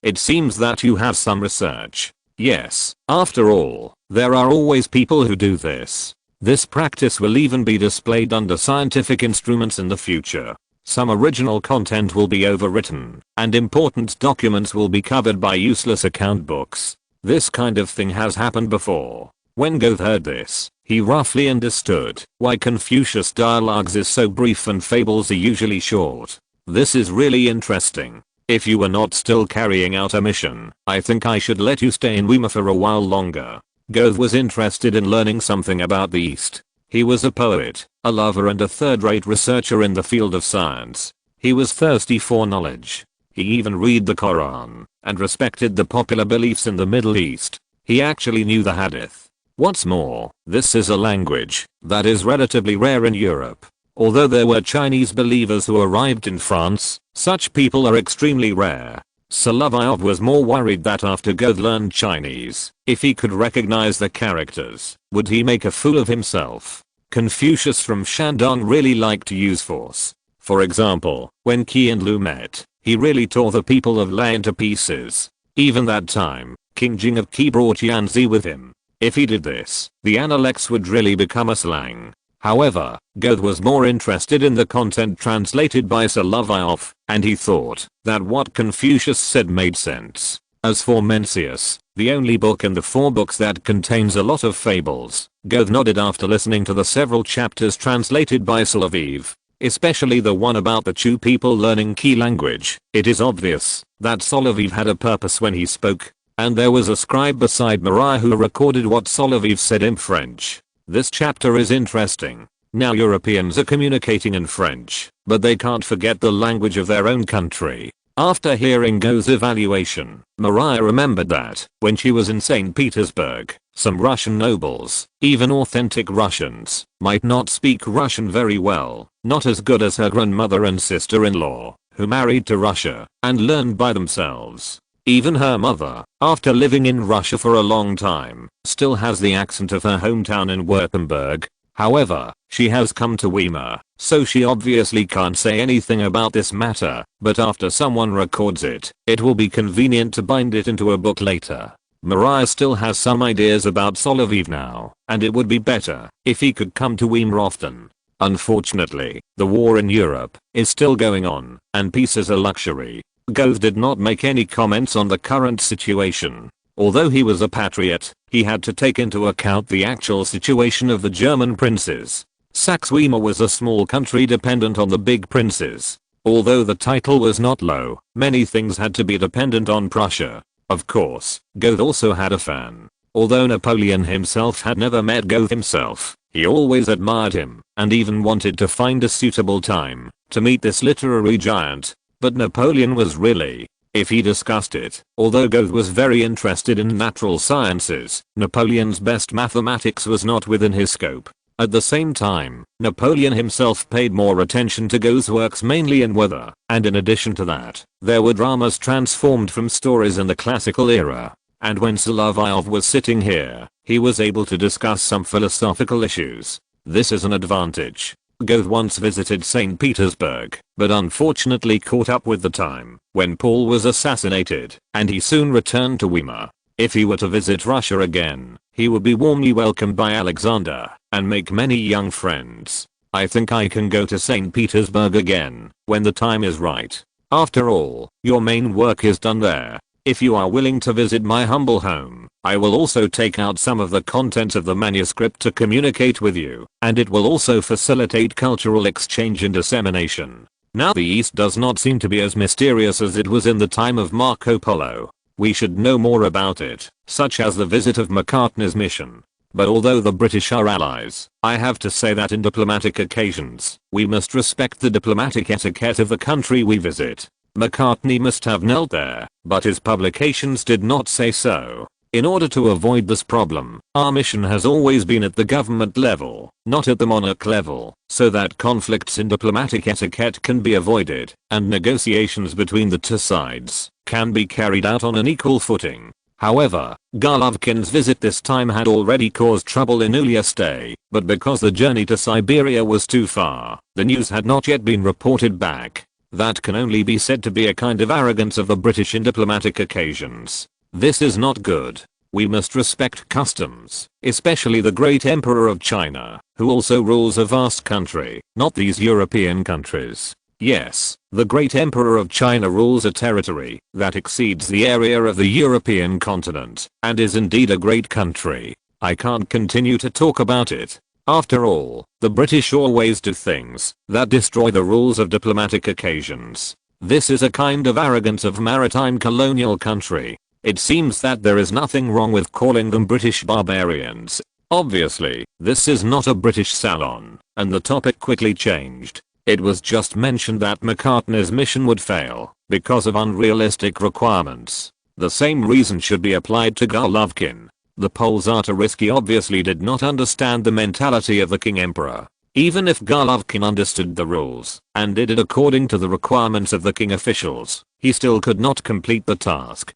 A: It seems that you have some research. Yes, after all, there are always people who do this. This practice will even be displayed under scientific instruments in the future. Some original content will be overwritten, and important documents will be covered by useless account books. This kind of thing has happened before. When Goethe heard this, he roughly understood why Confucius dialogues is so brief and fables are usually short. This is really interesting. If you were not still carrying out a mission, I think I should let you stay in Weimar for a while longer. Goethe was interested in learning something about the East. He was a poet, a lover and a third-rate researcher in the field of science. He was thirsty for knowledge. He even read the Quran and respected the popular beliefs in the Middle East. He actually knew the Hadith. What's more, this is a language that is relatively rare in Europe. Although there were Chinese believers who arrived in France, such people are extremely rare. Solovyov was more worried that after Goethe learned Chinese, if he could recognize the characters, would he make a fool of himself? Confucius from Shandong really liked to use force. For example, when Qi and Lu met, he really tore the people of Lei into pieces. Even that time, King Jing of Qi brought Yanzi with him. If he did this, the Analects would really become a slang. However, Goethe was more interested in the content translated by Solovyov, and he thought that what Confucius said made sense. As for Mencius, the only book in the 4 books that contains a lot of fables, Goethe nodded after listening to the several chapters translated by Solovyov. especially the one about the Chu people learning key language. It is obvious that Solovyov had a purpose when he spoke, and there was a scribe beside Maria who recorded what Solovyov said in French. This chapter is interesting. Now Europeans are communicating in French, but they can't forget the language of their own country. After hearing Go's evaluation, Maria remembered that, when she was in St. Petersburg, some Russian nobles, even authentic Russians, might not speak Russian very well, not as good as her grandmother and sister-in-law, who married to Russia, and learned by themselves. Even her mother, after living in Russia for a long time, still has the accent of her hometown in Württemberg. However, she has come to Weimar, so she obviously can't say anything about this matter, but after someone records it, it will be convenient to bind it into a book later. Maria still has some ideas about Solovyov now, and it would be better if he could come to Weimar often. Unfortunately, the war in Europe is still going on, and peace is a luxury. Goethe did not make any comments on the current situation. Although he was a patriot, he had to take into account the actual situation of the German princes. Saxe-Weimar was a small country dependent on the big princes. Although the title was not low, many things had to be dependent on Prussia. Of course, Goethe also had a fan. Although Napoleon himself had never met Goethe himself, he always admired him, and even wanted to find a suitable time to meet this literary giant. But Napoleon was really, if he discussed it, although Goethe was very interested in natural sciences, Napoleon's best mathematics was not within his scope. At the same time, Napoleon himself paid more attention to Goethe's works mainly in weather, and in addition to that, there were dramas transformed from stories in the classical era. And when Solovyov was sitting here, he was able to discuss some philosophical issues. This is an advantage. Goethe once visited St. Petersburg, but unfortunately caught up with the time when Paul was assassinated, and he soon returned to Weimar. If he were to visit Russia again, he would be warmly welcomed by Alexander, and make many young friends. I think I can go to St. Petersburg again, when the time is right. After all, your main work is done there. If you are willing to visit my humble home, I will also take out some of the contents of the manuscript to communicate with you, and it will also facilitate cultural exchange and dissemination. Now the East does not seem to be as mysterious as it was in the time of Marco Polo. We should know more about it, such as the visit of Macartney's mission. But although the British are allies, I have to say that in diplomatic occasions, we must respect the diplomatic etiquette of the country we visit. Macartney must have knelt there, but his publications did not say so. In order to avoid this problem, our mission has always been at the government level, not at the monarch level, so that conflicts in diplomatic etiquette can be avoided, and negotiations between the two sides can be carried out on an equal footing. However, Golovkin's visit this time had already caused trouble in Ulyasty, but because the journey to Siberia was too far, the news had not yet been reported back. That can only be said to be a kind of arrogance of the British in diplomatic occasions. This is not good. We must respect customs, especially the great emperor of China, who also rules a vast country, not these European countries. Yes, the great emperor of China rules a territory that exceeds the area of the European continent, and is indeed a great country. I can't continue to talk about it. After all, the British always do things that destroy the rules of diplomatic occasions. This is a kind of arrogance of maritime colonial country. It seems that there is nothing wrong with calling them British barbarians. Obviously, this is not a British salon, and the topic quickly changed. It was just mentioned that Macartney's mission would fail because of unrealistic requirements. The same reason should be applied to Golovkin. The Poles Czarist obviously did not understand the mentality of the King Emperor. Even if Golovkin understood the rules and did it according to the requirements of the king officials, he still could not complete the task.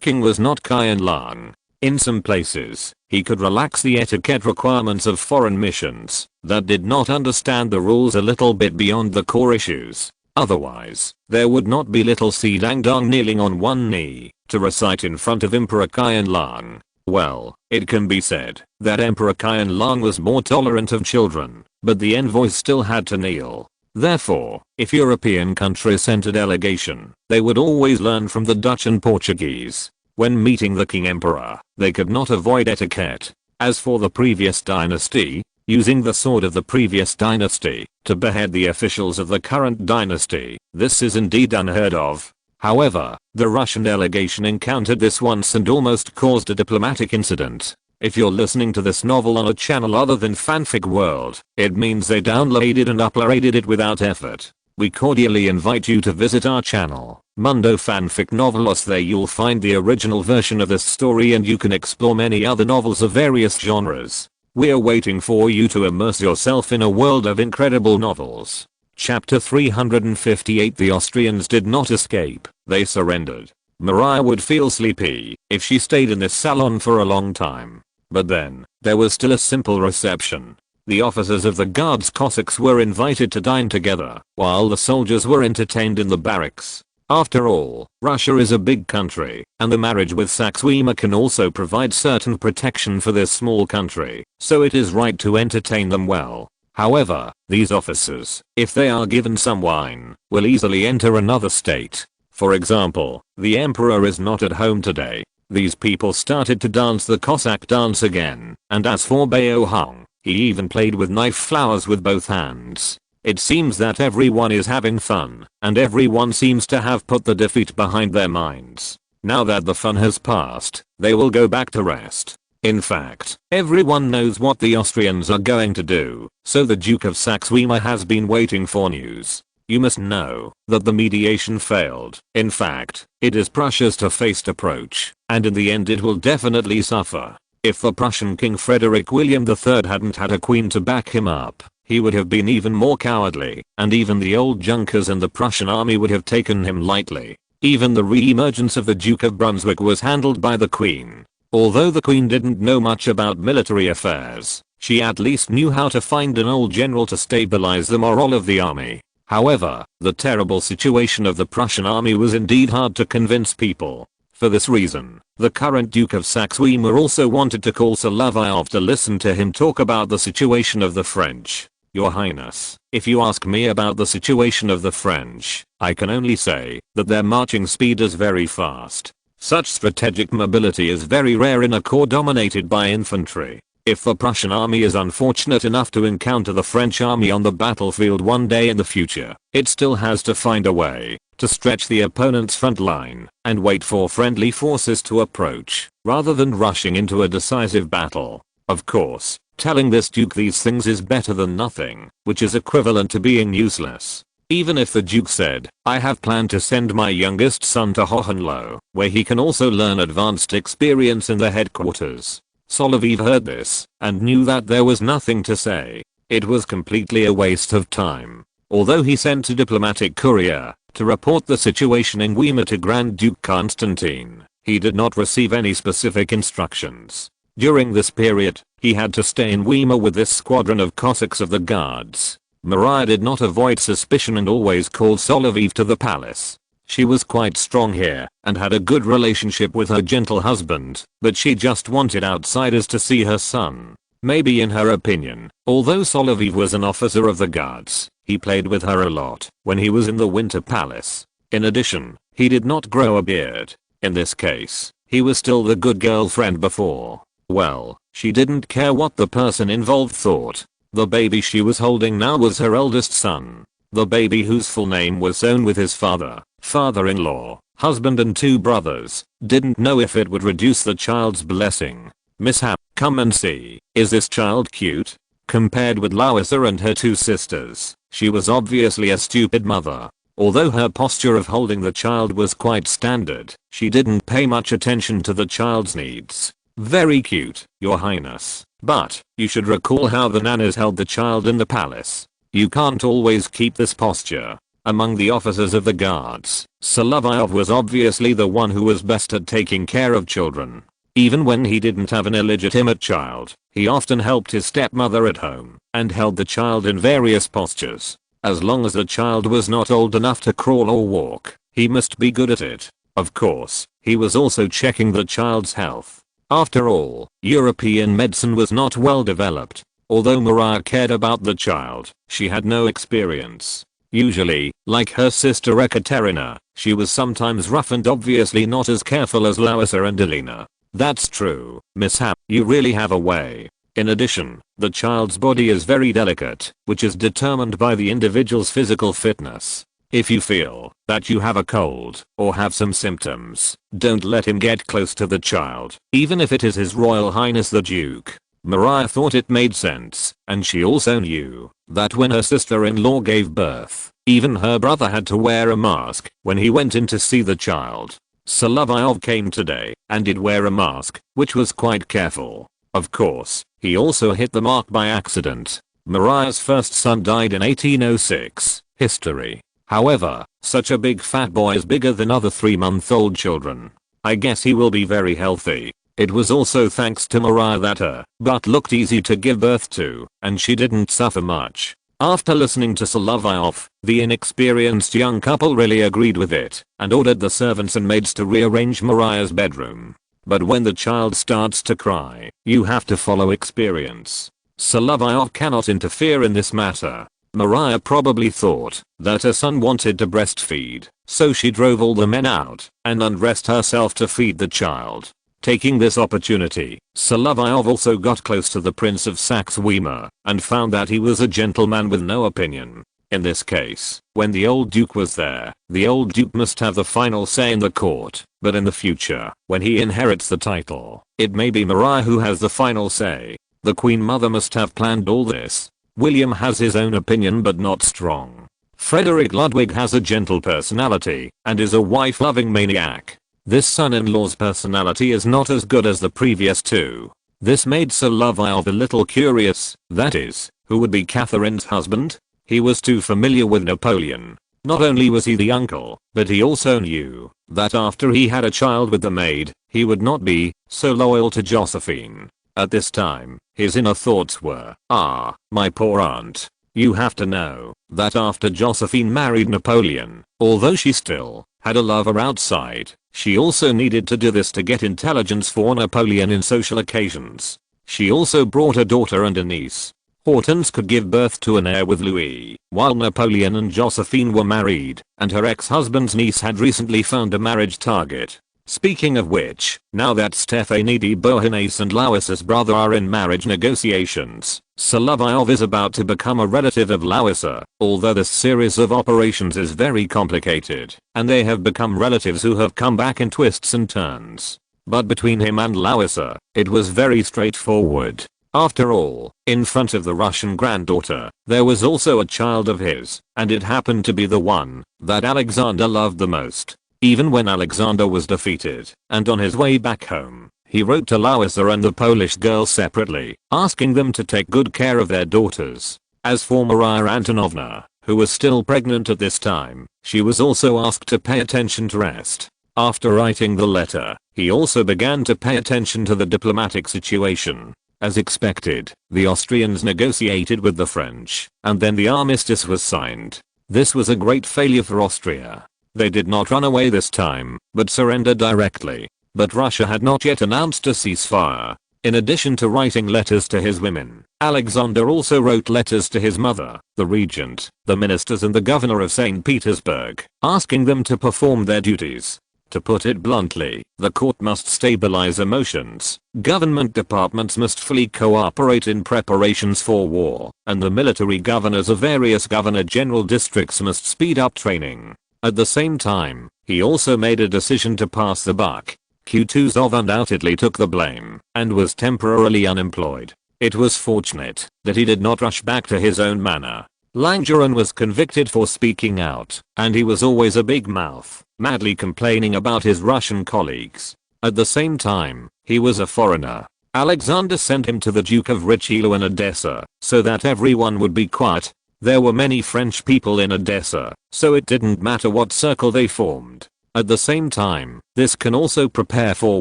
A: King was not Kai Lang. In some places, he could relax the etiquette requirements of foreign missions that did not understand the rules a little bit beyond the core issues. Otherwise, there would not be little Si Dangdong kneeling on one knee to recite in front of Emperor Kai Lang. Well, it can be said that Emperor Kai Lang was more tolerant of children, but the envoys still had to kneel. Therefore, if European countries sent a delegation, they would always learn from the Dutch and Portuguese. When meeting the King Emperor, they could not avoid etiquette. As for the previous dynasty, using the sword of the previous dynasty to behead the officials of the current dynasty. This is indeed unheard of. However, the Russian delegation encountered this once and almost caused a diplomatic incident. If you're listening to this novel on a channel other than Fanfic World, it means they downloaded and uploaded it without effort. We cordially invite you to visit our channel, Mundo Fanfic Novelos. There you'll find the original version of this story and you can explore many other novels of various genres. We're waiting for you to immerse yourself in a world of incredible novels. Chapter 358. The Austrians did not escape, they surrendered. Maria would feel sleepy if she stayed in this salon for a long time. But then, there was still a simple reception. The officers of the Guards Cossacks were invited to dine together, while the soldiers were entertained in the barracks. After all, Russia is a big country, and the marriage with Saxweima can also provide certain protection for this small country, so it is right to entertain them well. However, these officers, if they are given some wine, will easily enter another state. For example, the emperor is not at home today. These people started to dance the Cossack dance again, and as for Beohong, he even played with knife flowers with both hands. It seems that everyone is having fun, and everyone seems to have put the defeat behind their minds. Now that the fun has passed, they will go back to rest. In fact, everyone knows what the Austrians are going to do, so the Duke of Saxweima has been waiting for news. You must know that the mediation failed. In fact, it is Prussia's toughest approach, and in the end it will definitely suffer. If the Prussian King Frederick William III hadn't had a queen to back him up, he would have been even more cowardly, and even the old Junkers in the Prussian army would have taken him lightly. Even the re-emergence of the Duke of Brunswick was handled by the Queen. Although the Queen didn't know much about military affairs, she at least knew how to find an old general to stabilize the morale of the army. However, the terrible situation of the Prussian army was indeed hard to convince people. For this reason, the current Duke of Saxe-Weimar also wanted to call Solovyov to listen to him talk about the situation of the French. Your Highness, if you ask me about the situation of the French, I can only say that their marching speed is very fast. Such strategic mobility is very rare in a corps dominated by infantry. If the Prussian army is unfortunate enough to encounter the French army on the battlefield one day in the future, it still has to find a way to stretch the opponent's front line and wait for friendly forces to approach, rather than rushing into a decisive battle. Of course, telling this Duke these things is better than nothing, which is equivalent to being useless. Even if the Duke said, I have planned to send my youngest son to Hohenlohe, where he can also learn advanced experience in the headquarters. Solovyov heard this and knew that there was nothing to say. It was completely a waste of time. Although he sent a diplomatic courier to report the situation in Weimar to Grand Duke Constantine, he did not receive any specific instructions. During this period, he had to stay in Weimar with this squadron of Cossacks of the Guards. Maria did not avoid suspicion and always called Solovyov to the palace. She was quite strong here and had a good relationship with her gentle husband, but she just wanted outsiders to see her son. Maybe in her opinion, although Solovyov was an officer of the Guards, he played with her a lot when he was in the Winter Palace. In addition, he did not grow a beard. In this case, he was still the good girlfriend before. Well, she didn't care what the person involved thought. The baby she was holding now was her eldest son. The baby whose full name was sewn with his father, father-in-law, husband and 2 brothers, didn't know if it would reduce the child's blessing. Mishap, come and see, is this child cute? Compared with Larissa and her 2 sisters, she was obviously a stupid mother. Although her posture of holding the child was quite standard, she didn't pay much attention to the child's needs. Very cute, Your Highness, but you should recall how the nanas held the child in the palace. You can't always keep this posture. Among the officers of the Guards, Solovyov was obviously the one who was best at taking care of children. Even when he didn't have an illegitimate child, he often helped his stepmother at home and held the child in various postures. As long as the child was not old enough to crawl or walk, he must be good at it. Of course, he was also checking the child's health. After all, European medicine was not well developed. Although Maria cared about the child, she had no experience. Usually, like her sister Ekaterina, she was sometimes rough and obviously not as careful as Larissa and Elena. That's true, Mishap, you really have a way. In addition, the child's body is very delicate, which is determined by the individual's physical fitness. If you feel that you have a cold or have some symptoms, don't let him get close to the child, even if it is His Royal Highness the Duke. Mariah thought it made sense, and she also knew that when her sister-in-law gave birth, even her brother had to wear a mask when he went in to see the child. Solovyov came today and did wear a mask, which was quite careful. Of course, he also hit the mark by accident. Mariah's first son died in 1806. History. However, such a big fat boy is bigger than other 3-month-old children. I guess he will be very healthy. It was also thanks to Mariah that her butt looked easy to give birth to, and she didn't suffer much. After listening to Solovyov, the inexperienced young couple really agreed with it, and ordered the servants and maids to rearrange Mariah's bedroom. But when the child starts to cry, you have to follow experience. Solovyov cannot interfere in this matter. Mariah probably thought that her son wanted to breastfeed, so she drove all the men out and undressed herself to feed the child. Taking this opportunity, Solovyov also got close to the Prince of Saxe-Weimar and found that he was a gentleman with no opinion. In this case, when the old duke was there, the old duke must have the final say in the court, but in the future, when he inherits the title, it may be Mariah who has the final say. The Queen Mother must have planned all this. William has his own opinion but not strong. Frederick Ludwig has a gentle personality and is a wife-loving maniac. This son-in-law's personality is not as good as the previous two. This made Solovyov a little curious, that is, who would be Catherine's husband? He was too familiar with Napoleon. Not only was he the uncle, but he also knew that after he had a child with the maid, he would not be so loyal to Josephine. At this time, his inner thoughts were, my poor aunt. You have to know that after Josephine married Napoleon, although she still had a lover outside, she also needed to do this to get intelligence for Napoleon in social occasions. She also brought a daughter and a niece. Hortense could give birth to an heir with Louis, while Napoleon and Josephine were married, and her ex-husband's niece had recently found a marriage target. Speaking of which, now that Stephanie de Beauharnais and Louis's brother are in marriage negotiations, Solovyov is about to become a relative of Louisa, although this series of operations is very complicated, and they have become relatives who have come back in twists and turns. But between him and Louisa, it was very straightforward. After all, in front of the Russian granddaughter, there was also a child of his, and it happened to be the one that Alexander loved the most. Even when Alexander was defeated, and on his way back home, he wrote to Louisa and the Polish girl separately, asking them to take good care of their daughters. As for Maria Antonovna, who was still pregnant at this time, she was also asked to pay attention to rest. After writing the letter, he also began to pay attention to the diplomatic situation. As expected, the Austrians negotiated with the French, and then the armistice was signed. This was a great failure for Austria. They did not run away this time, but surrendered directly. But Russia had not yet announced a ceasefire. In addition to writing letters to his women, Alexander also wrote letters to his mother, the regent, the ministers and the governor of St. Petersburg, asking them to perform their duties. To put it bluntly, the court must stabilize emotions, government departments must fully cooperate in preparations for war, and the military governors of various governor-general districts must speed up training. At the same time, he also made a decision to pass the buck. Kutuzov undoubtedly took the blame and was temporarily unemployed. It was fortunate that he did not rush back to his own manor. Langeron was convicted for speaking out, and he was always a big mouth, madly complaining about his Russian colleagues. At the same time, he was a foreigner. Alexander sent him to the Duke of Richelieu in Odessa, so that everyone would be quiet. There were many French people in Odessa, so it didn't matter what circle they formed. At the same time, this can also prepare for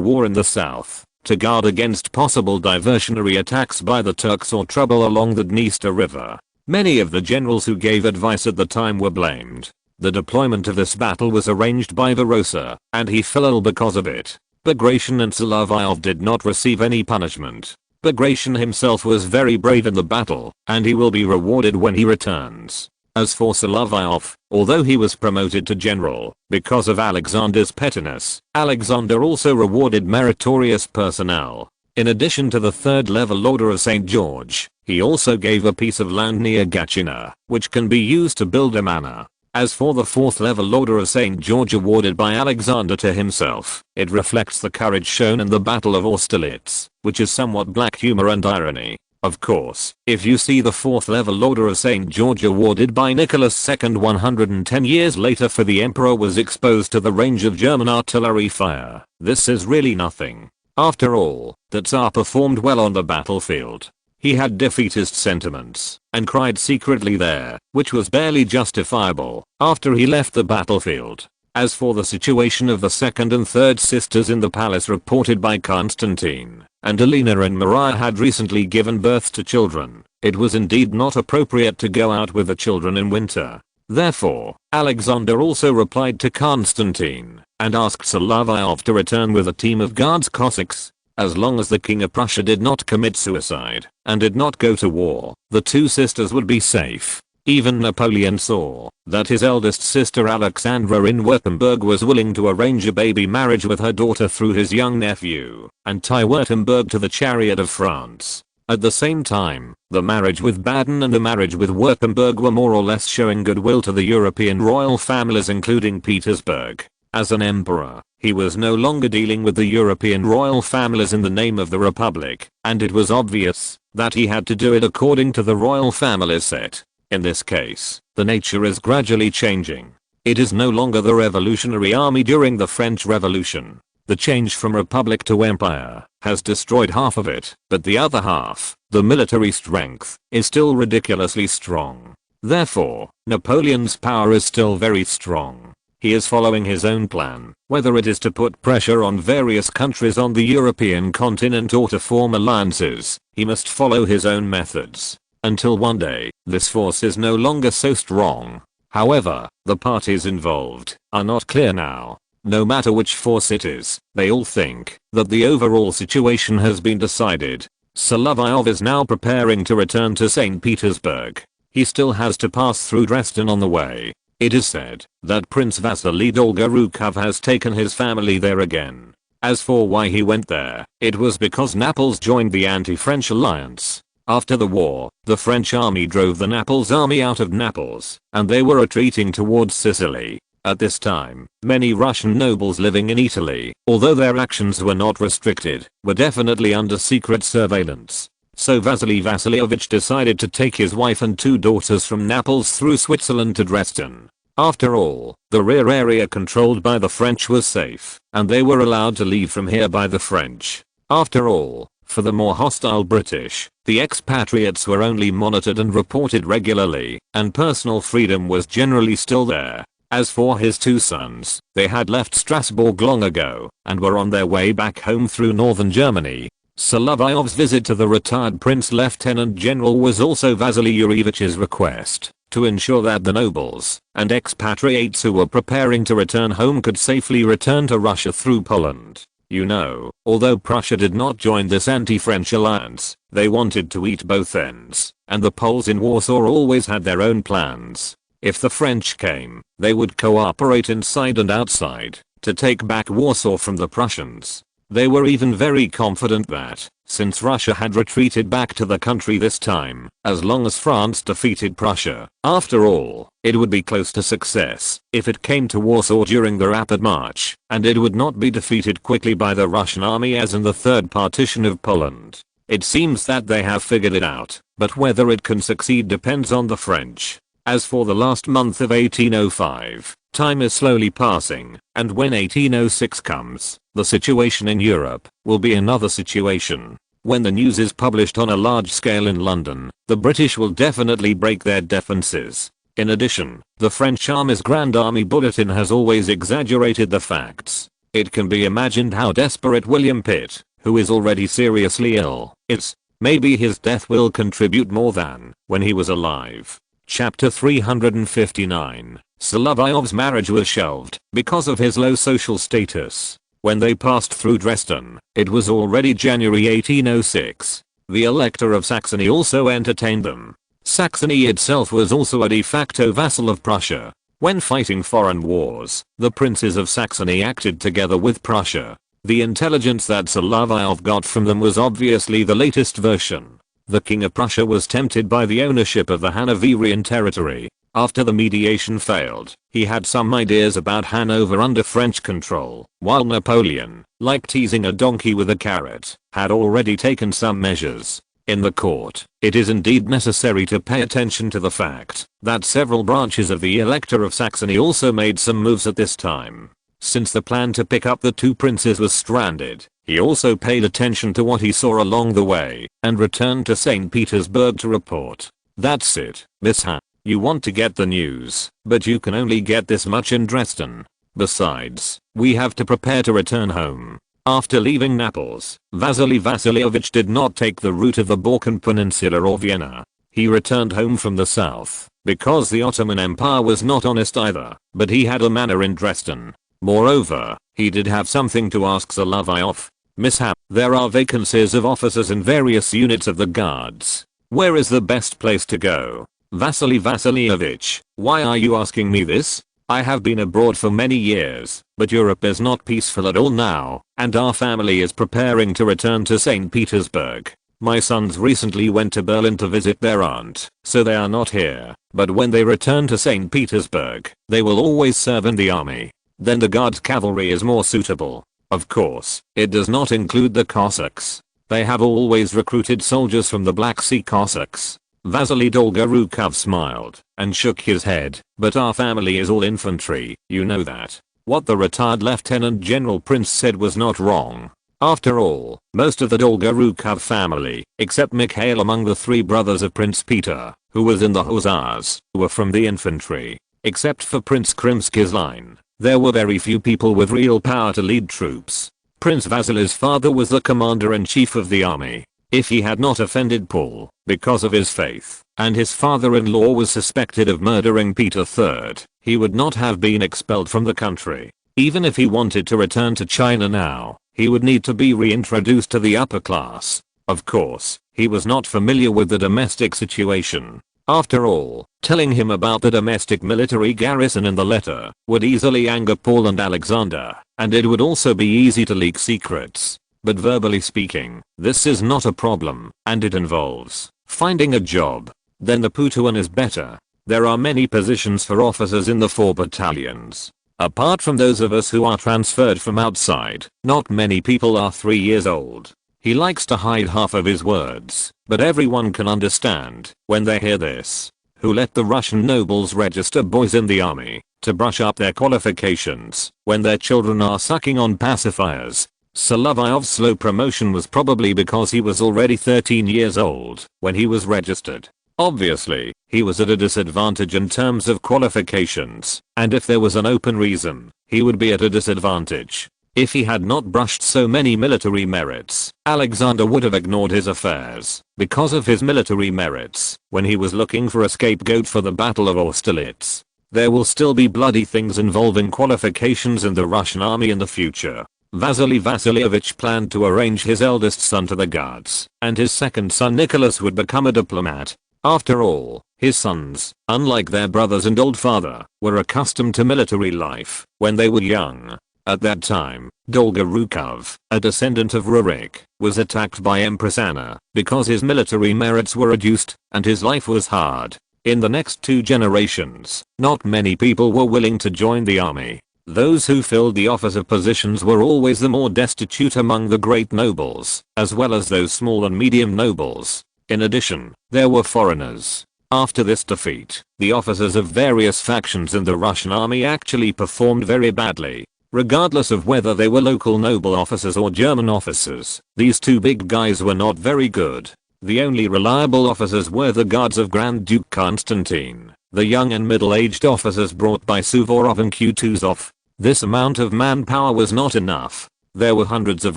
A: war in the south, to guard against possible diversionary attacks by the Turks or trouble along the Dniester River. Many of the generals who gave advice at the time were blamed. The deployment of this battle was arranged by Varosa, and he fell ill because of it. Bagration and Solovyov did not receive any punishment. Bagration himself was very brave in the battle, and he will be rewarded when he returns. As for Solovyov, although he was promoted to general because of Alexander's pettiness, Alexander also rewarded meritorious personnel. In addition to the third level Order of St. George, he also gave a piece of land near Gatchina, which can be used to build a manor. As for the fourth level Order of St. George awarded by Alexander to himself, it reflects the courage shown in the Battle of Austerlitz, which is somewhat black humor and irony. Of course, if you see the fourth level Order of St. George awarded by Nicholas II 110 years later for the emperor was exposed to the range of German artillery fire, this is really nothing. After all, the Tsar performed well on the battlefield. He had defeatist sentiments and cried secretly there, which was barely justifiable after he left the battlefield. As for the situation of the second and third sisters in the palace reported by Constantine, and Alina and Maria had recently given birth to children, it was indeed not appropriate to go out with the children in winter. Therefore, Alexander also replied to Constantine and asked Solovyov to return with a team of guards Cossacks. As long as the King of Prussia did not commit suicide and did not go to war, the two sisters would be safe. Even Napoleon saw that his eldest sister Alexandra in Württemberg was willing to arrange a baby marriage with her daughter through his young nephew and tie Württemberg to the chariot of France. At the same time, the marriage with Baden and the marriage with Württemberg were more or less showing goodwill to the European royal families including Petersburg. As an emperor, he was no longer dealing with the European royal families in the name of the Republic, and it was obvious that he had to do it according to the royal family's set. In this case, the nature is gradually changing. It is no longer the Revolutionary Army during the French Revolution. The change from republic to empire has destroyed half of it, but the other half, the military strength, is still ridiculously strong. Therefore, Napoleon's power is still very strong. He is following his own plan, whether it is to put pressure on various countries on the European continent or to form alliances, he must follow his own methods. Until one day, this force is no longer so strong. However, the parties involved are not clear now. No matter which force it is, they all think that the overall situation has been decided. Solovyov is now preparing to return to St. Petersburg. He still has to pass through Dresden on the way. It is said that Prince Vasily Dolgorukov has taken his family there again. As for why he went there, it was because Naples joined the anti-French alliance. After the war, the French army drove the Naples army out of Naples, and they were retreating towards Sicily. At this time, many Russian nobles living in Italy, although their actions were not restricted, were definitely under secret surveillance. So Vasily Vasilyevich decided to take his wife and two daughters from Naples through Switzerland to Dresden. After all, the rear area controlled by the French was safe, and they were allowed to leave from here by the French. After all, for the more hostile British, the expatriates were only monitored and reported regularly, and personal freedom was generally still there. As for his two sons, they had left Strasbourg long ago, and were on their way back home through northern Germany. Solovyov's visit to the retired Prince Lieutenant General was also Vasily Yurevich's request, to ensure that the nobles and expatriates who were preparing to return home could safely return to Russia through Poland. You know, although Prussia did not join this anti-French alliance, they wanted to eat both ends, and the Poles in Warsaw always had their own plans. If the French came, they would cooperate inside and outside to take back Warsaw from the Prussians. They were even very confident that, since Russia had retreated back to the country this time, as long as France defeated Prussia, after all, it would be close to success if it came to Warsaw during the rapid march, and it would not be defeated quickly by the Russian army as in the third partition of Poland. It seems that they have figured it out, but whether it can succeed depends on the French. As for the last month of 1805, time is slowly passing, and when 1806 comes, the situation in Europe will be another situation. When the news is published on a large scale in London, the British will definitely break their defenses. In addition, the French Army's Grand Army Bulletin has always exaggerated the facts. It can be imagined how desperate William Pitt, who is already seriously ill, is. Maybe his death will contribute more than when he was alive. Chapter 359. Solovyov's marriage was shelved because of his low social status. When they passed through Dresden, it was already January 1806. The Elector of Saxony also entertained them. Saxony itself was also a de facto vassal of Prussia. When fighting foreign wars, the princes of Saxony acted together with Prussia. The intelligence that Solovyov got from them was obviously the latest version. The King of Prussia was tempted by the ownership of the Hanoverian territory. After the mediation failed, he had some ideas about Hanover under French control, while Napoleon, like teasing a donkey with a carrot, had already taken some measures. In the court, it is indeed necessary to pay attention to the fact that several branches of the Elector of Saxony also made some moves at this time. Since the plan to pick up the two princes was stranded, he also paid attention to what he saw along the way and returned to St. Petersburg to report. That's it, Miss Han. You want to get the news, but you can only get this much in Dresden. Besides, we have to prepare to return home. After leaving Naples, Vasily Vasilyevich did not take the route of the Balkan Peninsula or Vienna. He returned home from the south, because the Ottoman Empire was not honest either, but he had a manor in Dresden. Moreover, he did have something to ask Solovyov. Mishap, there are vacancies of officers in various units of the guards. Where is the best place to go? Vasily Vasilyevich, why are you asking me this? I have been abroad for many years, but Europe is not peaceful at all now, and our family is preparing to return to St. Petersburg. My sons recently went to Berlin to visit their aunt, so they are not here, but when they return to St. Petersburg, they will always serve in the army. Then the Guards cavalry is more suitable. Of course, it does not include the Cossacks. They have always recruited soldiers from the Black Sea Cossacks. Vasily Dolgorukov smiled and shook his head, but our family is all infantry, you know that. What the retired Lieutenant General Prince said was not wrong. After all, most of the Dolgorukov family, except Mikhail among the three brothers of Prince Peter, who was in the Hussars, were from the infantry. Except for Prince Krimsky's line, there were very few people with real power to lead troops. Prince Vasily's father was the commander-in-chief of the army. If he had not offended Paul, because of his faith, and his father-in-law was suspected of murdering Peter III, he would not have been expelled from the country. Even if he wanted to return to China now, he would need to be reintroduced to the upper class. Of course, he was not familiar with the domestic situation. After all, telling him about the domestic military garrison in the letter would easily anger Paul and Alexander, and it would also be easy to leak secrets. But verbally speaking, this is not a problem, and it involves finding a job. Then the Putuan is better. There are many positions for officers in the 4 battalions. Apart from those of us who are transferred from outside, not many people are 3 years old. He likes to hide half of his words, but everyone can understand when they hear this. Who let the Russian nobles register boys in the army to brush up their qualifications when their children are sucking on pacifiers? Solovyov's slow promotion was probably because he was already 13 years old when he was registered. Obviously, he was at a disadvantage in terms of qualifications, and if there was an open reason, he would be at a disadvantage. If he had not brushed so many military merits, Alexander would have ignored his affairs because of his military merits when he was looking for a scapegoat for the Battle of Austerlitz. There will still be bloody things involving qualifications in the Russian army in the future. Vasily Vasilyevich planned to arrange his eldest son to the Guards, and his second son Nicholas would become a diplomat. After all, his sons, unlike their brothers and old father, were accustomed to military life when they were young. At that time, Dolgorukov, a descendant of Rurik, was attacked by Empress Anna because his military merits were reduced and his life was hard. In the next 2 generations, not many people were willing to join the army. Those who filled the officer positions were always the more destitute among the great nobles, as well as those small and medium nobles. In addition, there were foreigners. After this defeat, the officers of various factions in the Russian army actually performed very badly. Regardless of whether they were local noble officers or German officers, these 2 big guys were not very good. The only reliable officers were the guards of Grand Duke Constantine, the young and middle-aged officers brought by Suvorov and Kutuzov. This amount of manpower was not enough. There were hundreds of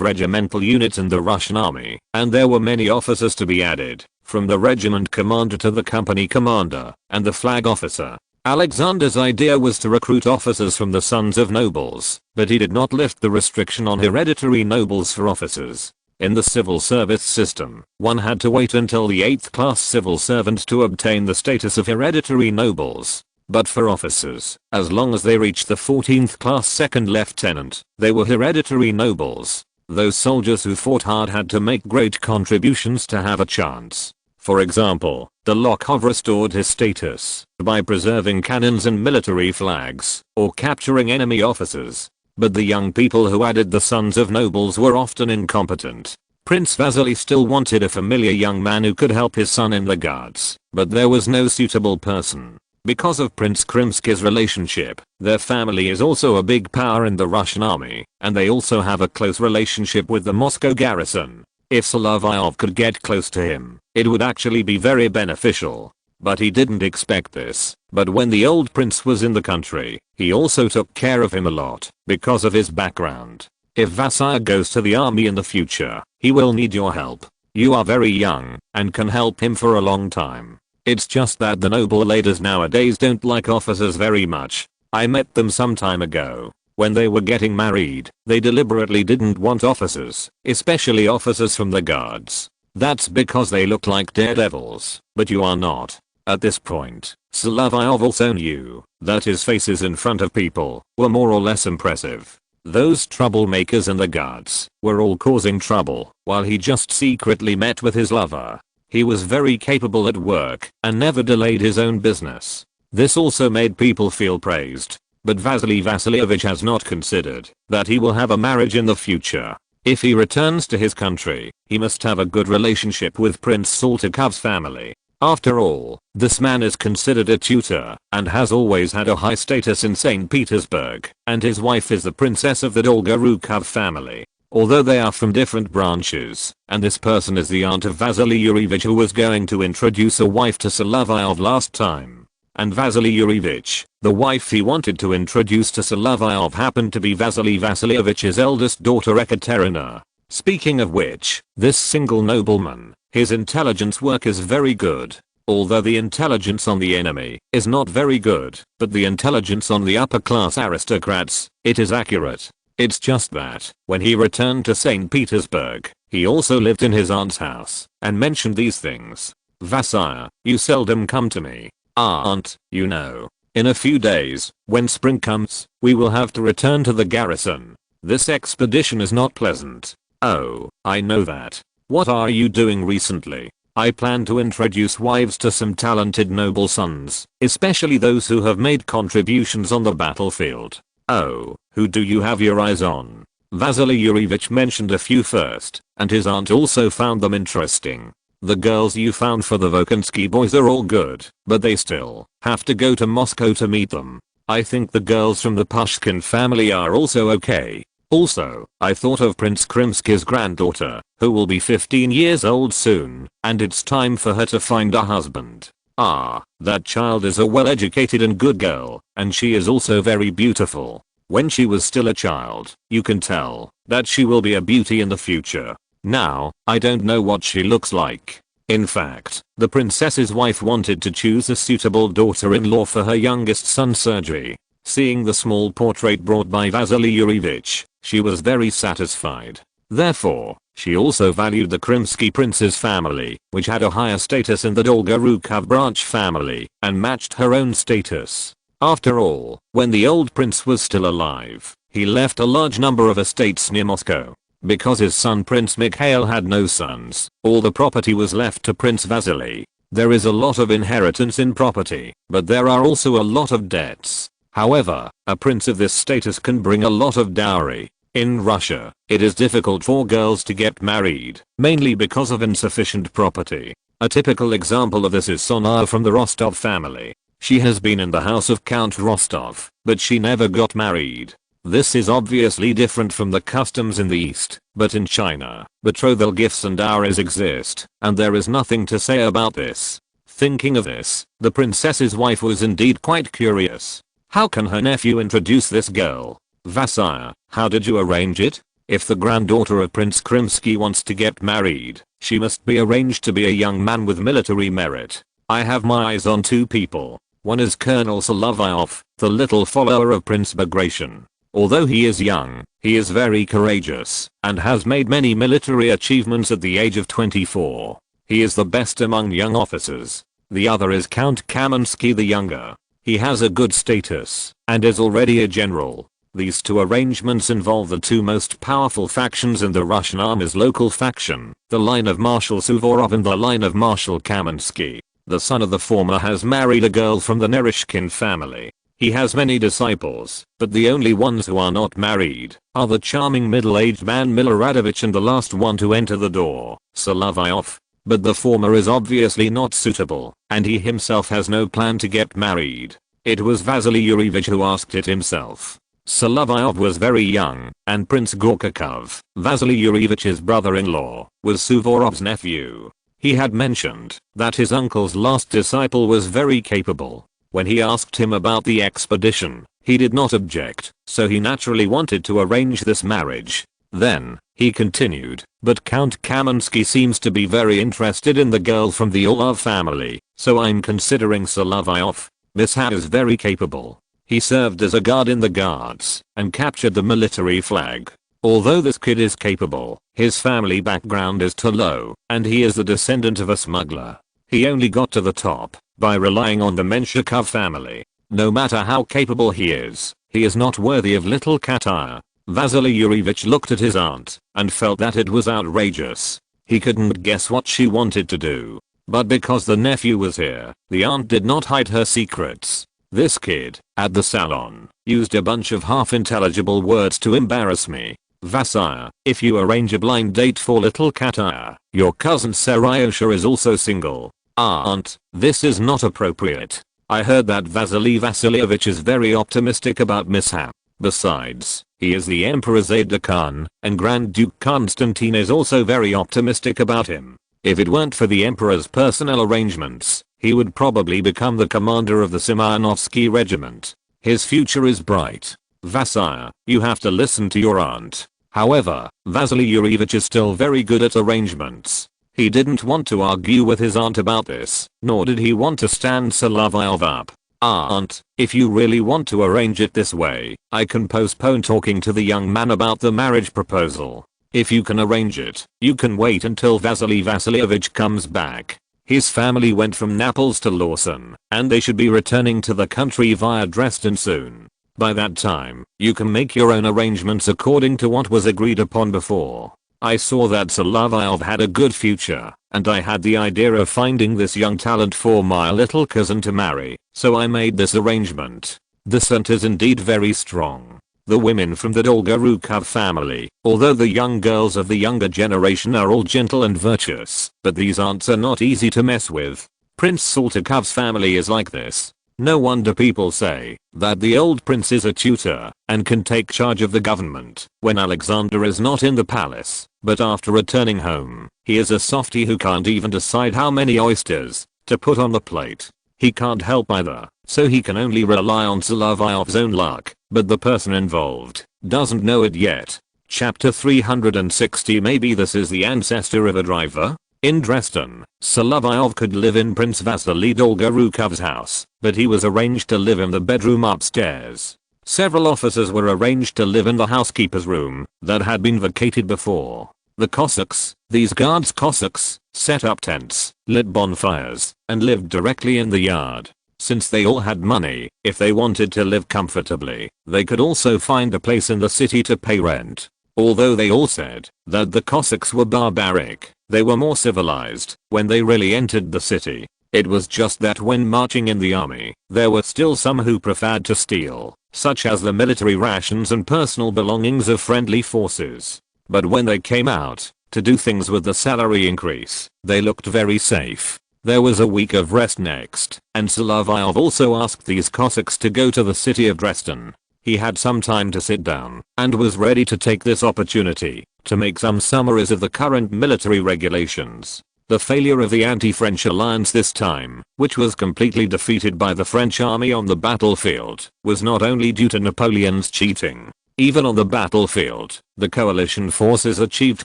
A: regimental units in the Russian army, and there were many officers to be added, from the regiment commander to the company commander, and the flag officer. Alexander's idea was to recruit officers from the sons of nobles, but he did not lift the restriction on hereditary nobles for officers. In the civil service system, one had to wait until the 8th class civil servant to obtain the status of hereditary nobles. But for officers, as long as they reached the 14th class second lieutenant, they were hereditary nobles. Those soldiers who fought hard had to make great contributions to have a chance. For example, the Lokov restored his status by preserving cannons and military flags, or capturing enemy officers. But the young people who added the sons of nobles were often incompetent. Prince Vasily still wanted a familiar young man who could help his son in the guards, but there was no suitable person. Because of Prince Krimsky's relationship, their family is also a big power in the Russian army, and they also have a close relationship with the Moscow garrison. If Solovyov could get close to him, it would actually be very beneficial. But he didn't expect this. But when the old prince was in the country, he also took care of him a lot, because of his background. If Vasile goes to the army in the future, he will need your help. You are very young, and can help him for a long time. It's just that the noble ladies nowadays don't like officers very much. I met them some time ago. When they were getting married, they deliberately didn't want officers, especially officers from the guards. That's because they look like daredevils, but you are not. At this point, Solovyov also knew that his faces in front of people were more or less impressive. Those troublemakers in the guards were all causing trouble while he just secretly met with his lover. He was very capable at work and never delayed his own business. This also made people feel praised. But Vasily Vasilyevich has not considered that he will have a marriage in the future. If he returns to his country, he must have a good relationship with Prince Saltykov's family. After all, this man is considered a tutor and has always had a high status in St. Petersburg, and his wife is the princess of the Dolgorukov family. Although they are from different branches, and this person is the aunt of Vasily Yurievich who was going to introduce a wife to Solovyov last time. And Vasily Yurievich, the wife he wanted to introduce to Solovyov happened to be Vasily Vasilyevich's eldest daughter Ekaterina. Speaking of which, this single nobleman, his intelligence work is very good. Although the intelligence on the enemy is not very good, but the intelligence on the upper class aristocrats, it is accurate. It's just that, when he returned to St. Petersburg, he also lived in his aunt's house, and mentioned these things. Vasile, you seldom come to me. Aunt, you know. In a few days, when spring comes, we will have to return to the garrison. This expedition is not pleasant. Oh, I know that. What are you doing recently? I plan to introduce wives to some talented noble sons, especially those who have made contributions on the battlefield. Oh, who do you have your eyes on? Vasily Yurievich mentioned a few first, and his aunt also found them interesting. The girls you found for the Volkonsky boys are all good, but they still have to go to Moscow to meet them. I think the girls from the Pushkin family are also okay. Also, I thought of Prince Krimsky's granddaughter, who will be 15 years old soon, and it's time for her to find a husband. Ah, that child is a well-educated and good girl, and she is also very beautiful. When she was still a child, you can tell that she will be a beauty in the future. Now, I don't know what she looks like. In fact, the princess's wife wanted to choose a suitable daughter-in-law for her youngest son Sergei. Seeing the small portrait brought by Vasily Yurievich, she was very satisfied. Therefore, she also valued the Krimsky prince's family, which had a higher status in the Dolgorukov branch family, and matched her own status. After all, when the old prince was still alive, he left a large number of estates near Moscow. Because his son Prince Mikhail had no sons, all the property was left to Prince Vasily. There is a lot of inheritance in property, but there are also a lot of debts. However, a prince of this status can bring a lot of dowry. In Russia, it is difficult for girls to get married, mainly because of insufficient property. A typical example of this is Sonia from the Rostov family. She has been in the house of Count Rostov, but she never got married. This is obviously different from the customs in the East, but in China, betrothal gifts and dowries exist, and there is nothing to say about this. Thinking of this, the princess's wife was indeed quite curious. How can her nephew introduce this girl? Vasile, how did you arrange it? If the granddaughter of Prince Krimsky wants to get married, she must be arranged to be a young man with military merit. I have my eyes on two people. One is Colonel Solovyov, the little follower of Prince Bagration. Although he is young, he is very courageous, and has made many military achievements at the age of 24. He is the best among young officers. The other is Count Kamensky the younger. He has a good status and is already a general. These two arrangements involve the two most powerful factions in the Russian army's local faction, the line of Marshal Suvorov and the line of Marshal Kamensky. The son of the former has married a girl from the Nereshkin family. He has many disciples, but the only ones who are not married are the charming middle-aged man Miloradovich and the last one to enter the door, Solovyov. But the former is obviously not suitable, and he himself has no plan to get married. It was Vasily Yurievich who asked it himself. Solovyov was very young, and Prince Gorchakov, Vasily Yurievich's brother-in-law, was Suvorov's nephew. He had mentioned that his uncle's last disciple was very capable. When he asked him about the expedition, he did not object, so he naturally wanted to arrange this marriage. Then, he continued, but Count Kamensky seems to be very interested in the girl from the Orlov family, so I'm considering Solovyov. Misha is very capable. He served as a guard in the guards and captured the military flag. Although this kid is capable, his family background is too low, and he is the descendant of a smuggler. He only got to the top by relying on the Menshikov family. No matter how capable he is not worthy of little Katyr. Vasily Yurievich looked at his aunt and felt that it was outrageous. He couldn't guess what she wanted to do. But because the nephew was here, the aunt did not hide her secrets. This kid, at the salon, used a bunch of half-intelligible words to embarrass me. Vasya, if you arrange a blind date for little Katyr, your cousin Saryosha is also single. Aunt, this is not appropriate. I heard that Vasily Vasilyevich is very optimistic about Misha. Besides, he is the Emperor's aide-de-camp, and Grand Duke Constantine is also very optimistic about him. If it weren't for the Emperor's personnel arrangements, he would probably become the commander of the Semyonovsky regiment. His future is bright. Vasya, you have to listen to your aunt. However, Vasily Yurievich is still very good at arrangements. He didn't want to argue with his aunt about this, nor did he want to stand Solovyov up. Aunt, if you really want to arrange it this way, I can postpone talking to the young man about the marriage proposal. If you can arrange it, you can wait until Vasily Vasilyevich comes back. His family went from Naples to Lausanne, and they should be returning to the country via Dresden soon. By that time, you can make your own arrangements according to what was agreed upon before. I saw that Solovyov had a good future, and I had the idea of finding this young talent for my little cousin to marry, so I made this arrangement. The scent is indeed very strong. The women from the Dolgorukov family, although the young girls of the younger generation are all gentle and virtuous, but these aunts are not easy to mess with. Prince Saltykov's family is like this. No wonder people say that the old prince is a tutor and can take charge of the government when Alexander is not in the palace, but after returning home, he is a softie who can't even decide how many oysters to put on the plate. He can't help either, so he can only rely on Solovyov's own luck, but the person involved doesn't know it yet. Chapter 360. Maybe this is the ancestor of a driver? In Dresden, Solovyov could live in Prince Vasily Dolgorukov's house, but he was arranged to live in the bedroom upstairs. Several officers were arranged to live in the housekeeper's room that had been vacated before. The Cossacks, these guards Cossacks, set up tents, lit bonfires, and lived directly in the yard. Since they all had money, if they wanted to live comfortably, they could also find a place in the city to pay rent. Although they all said that the Cossacks were barbaric, they were more civilized when they really entered the city. It was just that when marching in the army, there were still some who preferred to steal, such as the military rations and personal belongings of friendly forces. But when they came out to do things with the salary increase, they looked very safe. There was a week of rest next, and Solovyov also asked these Cossacks to go to the city of Dresden. He had some time to sit down and was ready to take this opportunity to make some summaries of the current military regulations. The failure of the anti-French alliance this time, which was completely defeated by the French army on the battlefield, was not only due to Napoleon's cheating. Even on the battlefield, the coalition forces achieved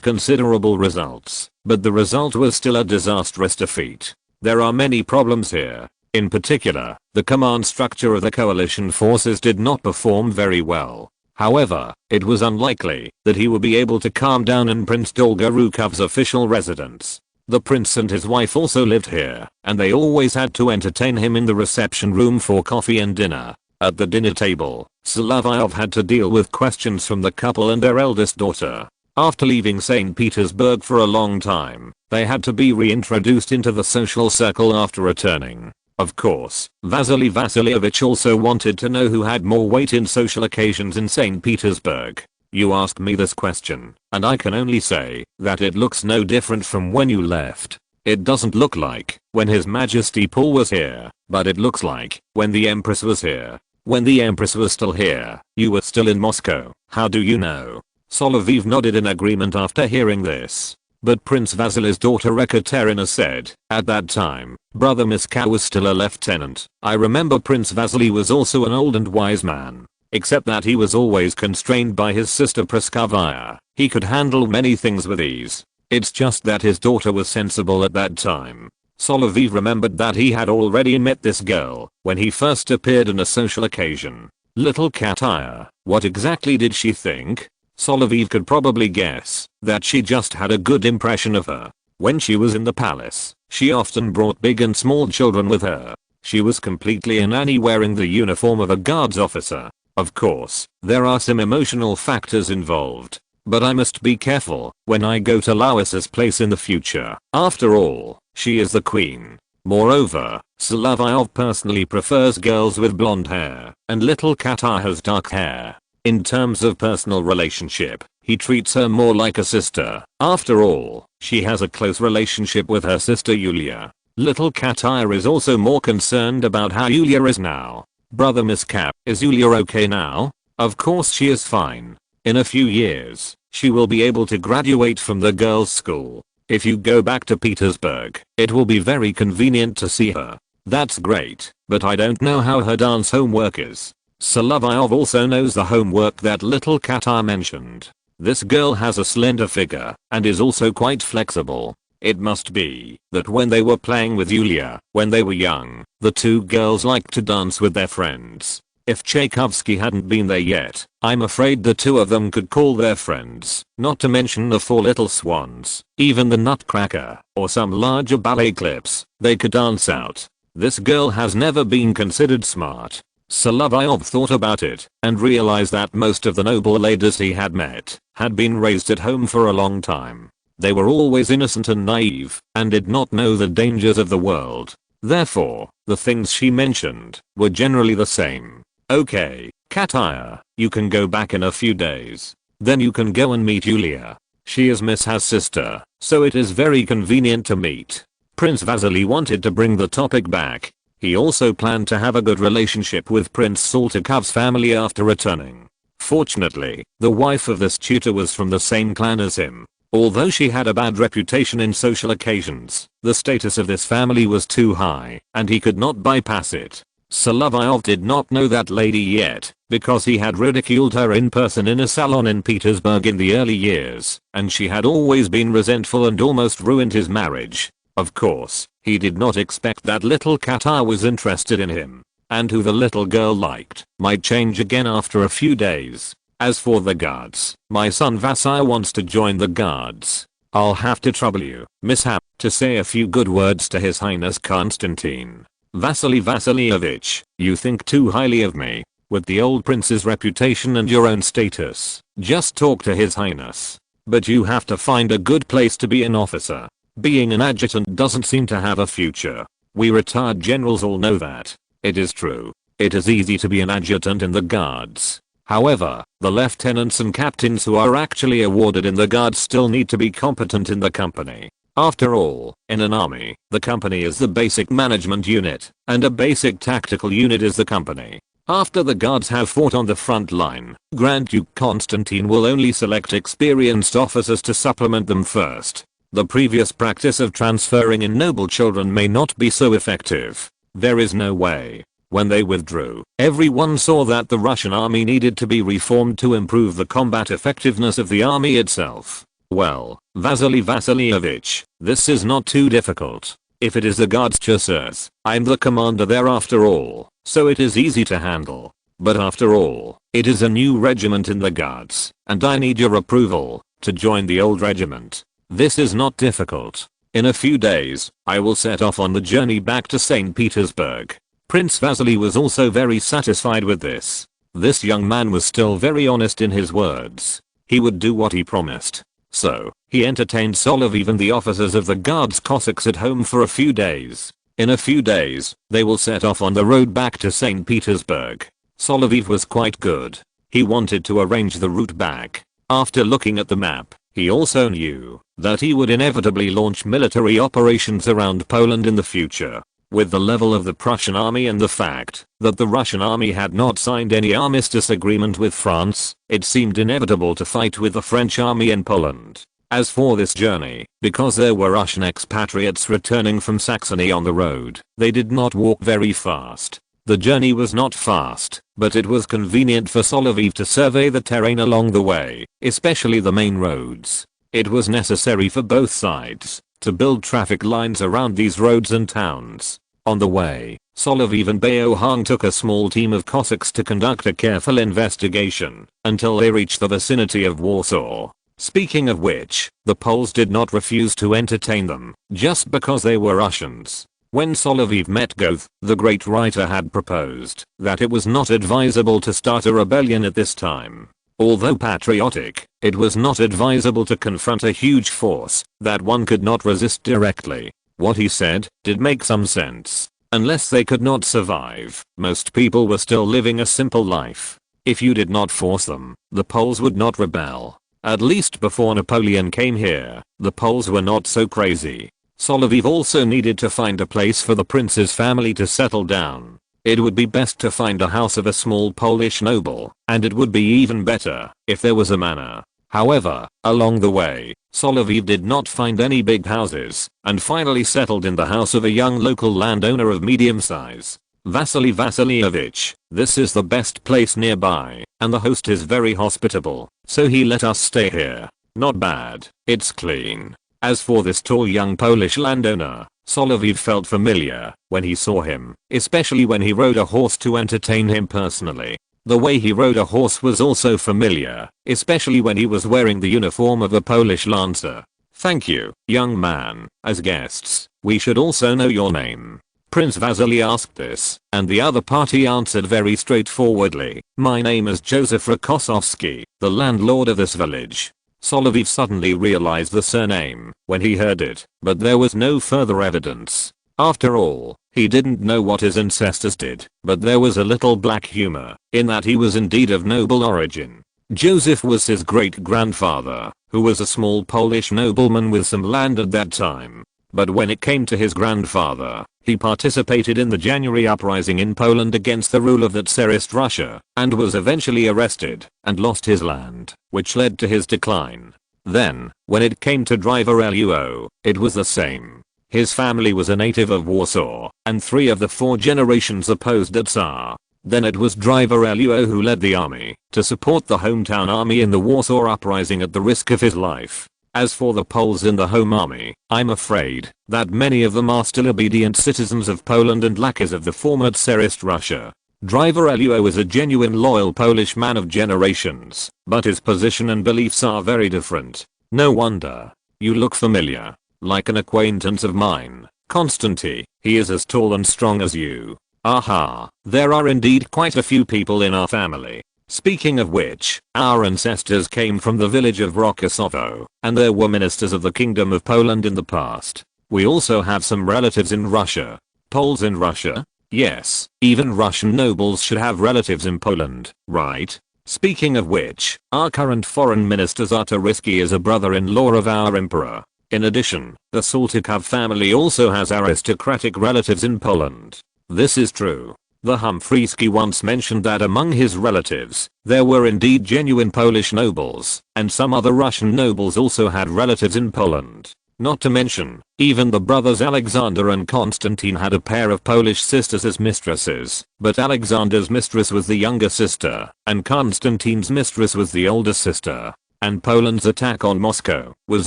A: considerable results, but the result was still a disastrous defeat. There are many problems here. In particular, the command structure of the coalition forces did not perform very well. However, it was unlikely that he would be able to calm down in Prince Dolgorukov's official residence. The prince and his wife also lived here, and they always had to entertain him in the reception room for coffee and dinner. At the dinner table, Solovyov had to deal with questions from the couple and their eldest daughter. After leaving St. Petersburg for a long time, they had to be reintroduced into the social circle after returning. Of course, Vasily Vasilyevich also wanted to know who had more weight in social occasions in St. Petersburg. You ask me this question, and I can only say that it looks no different from when you left. It doesn't look like when His Majesty Paul was here, but it looks like when the Empress was here. When the Empress was still here, you were still in Moscow. How do you know? Solovyov nodded in agreement after hearing this. But Prince Vasily's daughter Ekaterina said, at that time, Brother Miska was still a lieutenant. I remember Prince Vasily was also an old and wise man. Except that he was always constrained by his sister Praskovia. He could handle many things with ease. It's just that his daughter was sensible at that time. Solovyov remembered that he had already met this girl when he first appeared on a social occasion. Little Katya, what exactly did she think? Solovyov could probably guess that she just had a good impression of her. When she was in the palace, she often brought big and small children with her. She was completely a nanny wearing the uniform of a guards officer. Of course, there are some emotional factors involved. But I must be careful when I go to Lois's place in the future. After all, she is the queen. Moreover, Solovyov personally prefers girls with blonde hair, and little Katya has dark hair. In terms of personal relationship, he treats her more like a sister. After all, she has a close relationship with her sister Yulia. Little Katya is also more concerned about how Yulia is now. Brother Miska, is Yulia okay now? Of course she is fine. In a few years, she will be able to graduate from the girls' school. If you go back to Petersburg, it will be very convenient to see her. That's great, but I don't know how her dance homework is. Solovyov also knows the homework that little Katya mentioned. This girl has a slender figure and is also quite flexible. It must be that when they were playing with Yulia, when they were young, the two girls liked to dance with their friends. If Tchaikovsky hadn't been there yet, I'm afraid the two of them could call their friends, not to mention the four little swans, even the Nutcracker, or some larger ballet clips, they could dance out. This girl has never been considered smart. Solovyov thought about it and realized that most of the noble ladies he had met had been raised at home for a long time. They were always innocent and naive and did not know the dangers of the world. Therefore, the things she mentioned were generally the same. Okay, Katya, you can go back in a few days. Then you can go and meet Yulia. She is Miss Has sister, so it is very convenient to meet. Prince Vasily wanted to bring the topic back. He also planned to have a good relationship with Prince Saltykov's family after returning. Fortunately, the wife of this tutor was from the same clan as him. Although she had a bad reputation in social occasions, the status of this family was too high, and he could not bypass it. Solovyov did not know that lady yet, because he had ridiculed her in person in a salon in Petersburg in the early years, and she had always been resentful and almost ruined his marriage. Of course, he did not expect that little Katya was interested in him, and who the little girl liked might change again after a few days. As for the guards, my son Vasily wants to join the guards. I'll have to trouble you, mishap, to say a few good words to His Highness Constantine. Vasily Vasilyevich, you think too highly of me. With the old prince's reputation and your own status, just talk to His Highness. But you have to find a good place to be an officer. Being an adjutant doesn't seem to have a future. We retired generals all know that. It is true. It is easy to be an adjutant in the guards. However, the lieutenants and captains who are actually awarded in the guards still need to be competent in the company. After all, in an army, the company is the basic management unit, and a basic tactical unit is the company. After the guards have fought on the front line, Grand Duke Constantine will only select experienced officers to supplement them first. The previous practice of transferring in noble children may not be so effective. There is no way. When they withdrew, everyone saw that the Russian army needed to be reformed to improve the combat effectiveness of the army itself. Well, Vasily Vasilyevich, this is not too difficult. If it is the guards chasseurs, I'm the commander there after all, so it is easy to handle. But after all, it is a new regiment in the guards, and I need your approval to join the old regiment. This is not difficult. In a few days, I will set off on the journey back to St. Petersburg. Prince Vasily was also very satisfied with this. This young man was still very honest in his words. He would do what he promised. So, he entertained Solovyov and the officers of the Guards Cossacks at home for a few days. In a few days, they will set off on the road back to St. Petersburg. Solovyov was quite good. He wanted to arrange the route back. After looking at the map, he also knew that he would inevitably launch military operations around Poland in the future. With the level of the Prussian army and the fact that the Russian army had not signed any armistice agreement with France, it seemed inevitable to fight with the French army in Poland. As for this journey, because there were Russian expatriates returning from Saxony on the road, they did not walk very fast. The journey was not fast, but it was convenient for Solovyov to survey the terrain along the way, especially the main roads. It was necessary for both sides to build traffic lines around these roads and towns. On the way, Solovyov and Beohang took a small team of Cossacks to conduct a careful investigation until they reached the vicinity of Warsaw. Speaking of which, the Poles did not refuse to entertain them, just because they were Russians. When Solovyov met Goethe, the great writer had proposed that it was not advisable to start a rebellion at this time. Although patriotic, it was not advisable to confront a huge force that one could not resist directly. What he said did make some sense. Unless they could not survive, most people were still living a simple life. If you did not force them, the Poles would not rebel. At least before Napoleon came here, the Poles were not so crazy. Solovyov also needed to find a place for the prince's family to settle down. It would be best to find a house of a small Polish noble, and it would be even better if there was a manor. However, along the way, Solovyov did not find any big houses, and finally settled in the house of a young local landowner of medium size. Vasily Vasilyevich, this is the best place nearby, and the host is very hospitable, so he let us stay here. Not bad, it's clean. As for this tall young Polish landowner, Solovyov felt familiar when he saw him, especially when he rode a horse to entertain him personally. The way he rode a horse was also familiar, especially when he was wearing the uniform of a Polish lancer. Thank you, young man. As guests, we should also know your name. Prince Vasily asked this, and the other party answered very straightforwardly. My name is Joseph Rakosowski, the landlord of this village. Solovyov suddenly realized the surname when he heard it, but there was no further evidence. After all, he didn't know what his ancestors did, but there was a little black humor in that he was indeed of noble origin. Joseph was his great-grandfather, who was a small Polish nobleman with some land at that time. But when it came to his grandfather, he participated in the January uprising in Poland against the rule of the Tsarist Russia, and was eventually arrested and lost his land, which led to his decline. Then, when it came to driver Luo, it was the same. His family was a native of Warsaw, and 3 of the 4 generations opposed the Tsar. Then it was driver Luo who led the army to support the hometown army in the Warsaw uprising at the risk of his life. As for the Poles in the home army, I'm afraid that many of them are still obedient citizens of Poland and lackeys of the former Tsarist Russia. Driver Luo is a genuine loyal Polish man of generations, but his position and beliefs are very different. No wonder. You look familiar. Like an acquaintance of mine, Konstanty. He is as tall and strong as you. Aha, there are indeed quite a few people in our family. Speaking of which, our ancestors came from the village of Rokosovo, and there were ministers of the Kingdom of Poland in the past. We also have some relatives in Russia. Poles in Russia? Yes, even Russian nobles should have relatives in Poland, right? Speaking of which, our current foreign minister Czartoryski is a brother-in-law of our emperor. In addition, the Saltykov family also has aristocratic relatives in Poland. This is true. The Humfreyski once mentioned that among his relatives, there were indeed genuine Polish nobles, and some other Russian nobles also had relatives in Poland. Not to mention, even the brothers Alexander and Constantine had a pair of Polish sisters as mistresses, but Alexander's mistress was the younger sister, and Constantine's mistress was the older sister. And Poland's attack on Moscow was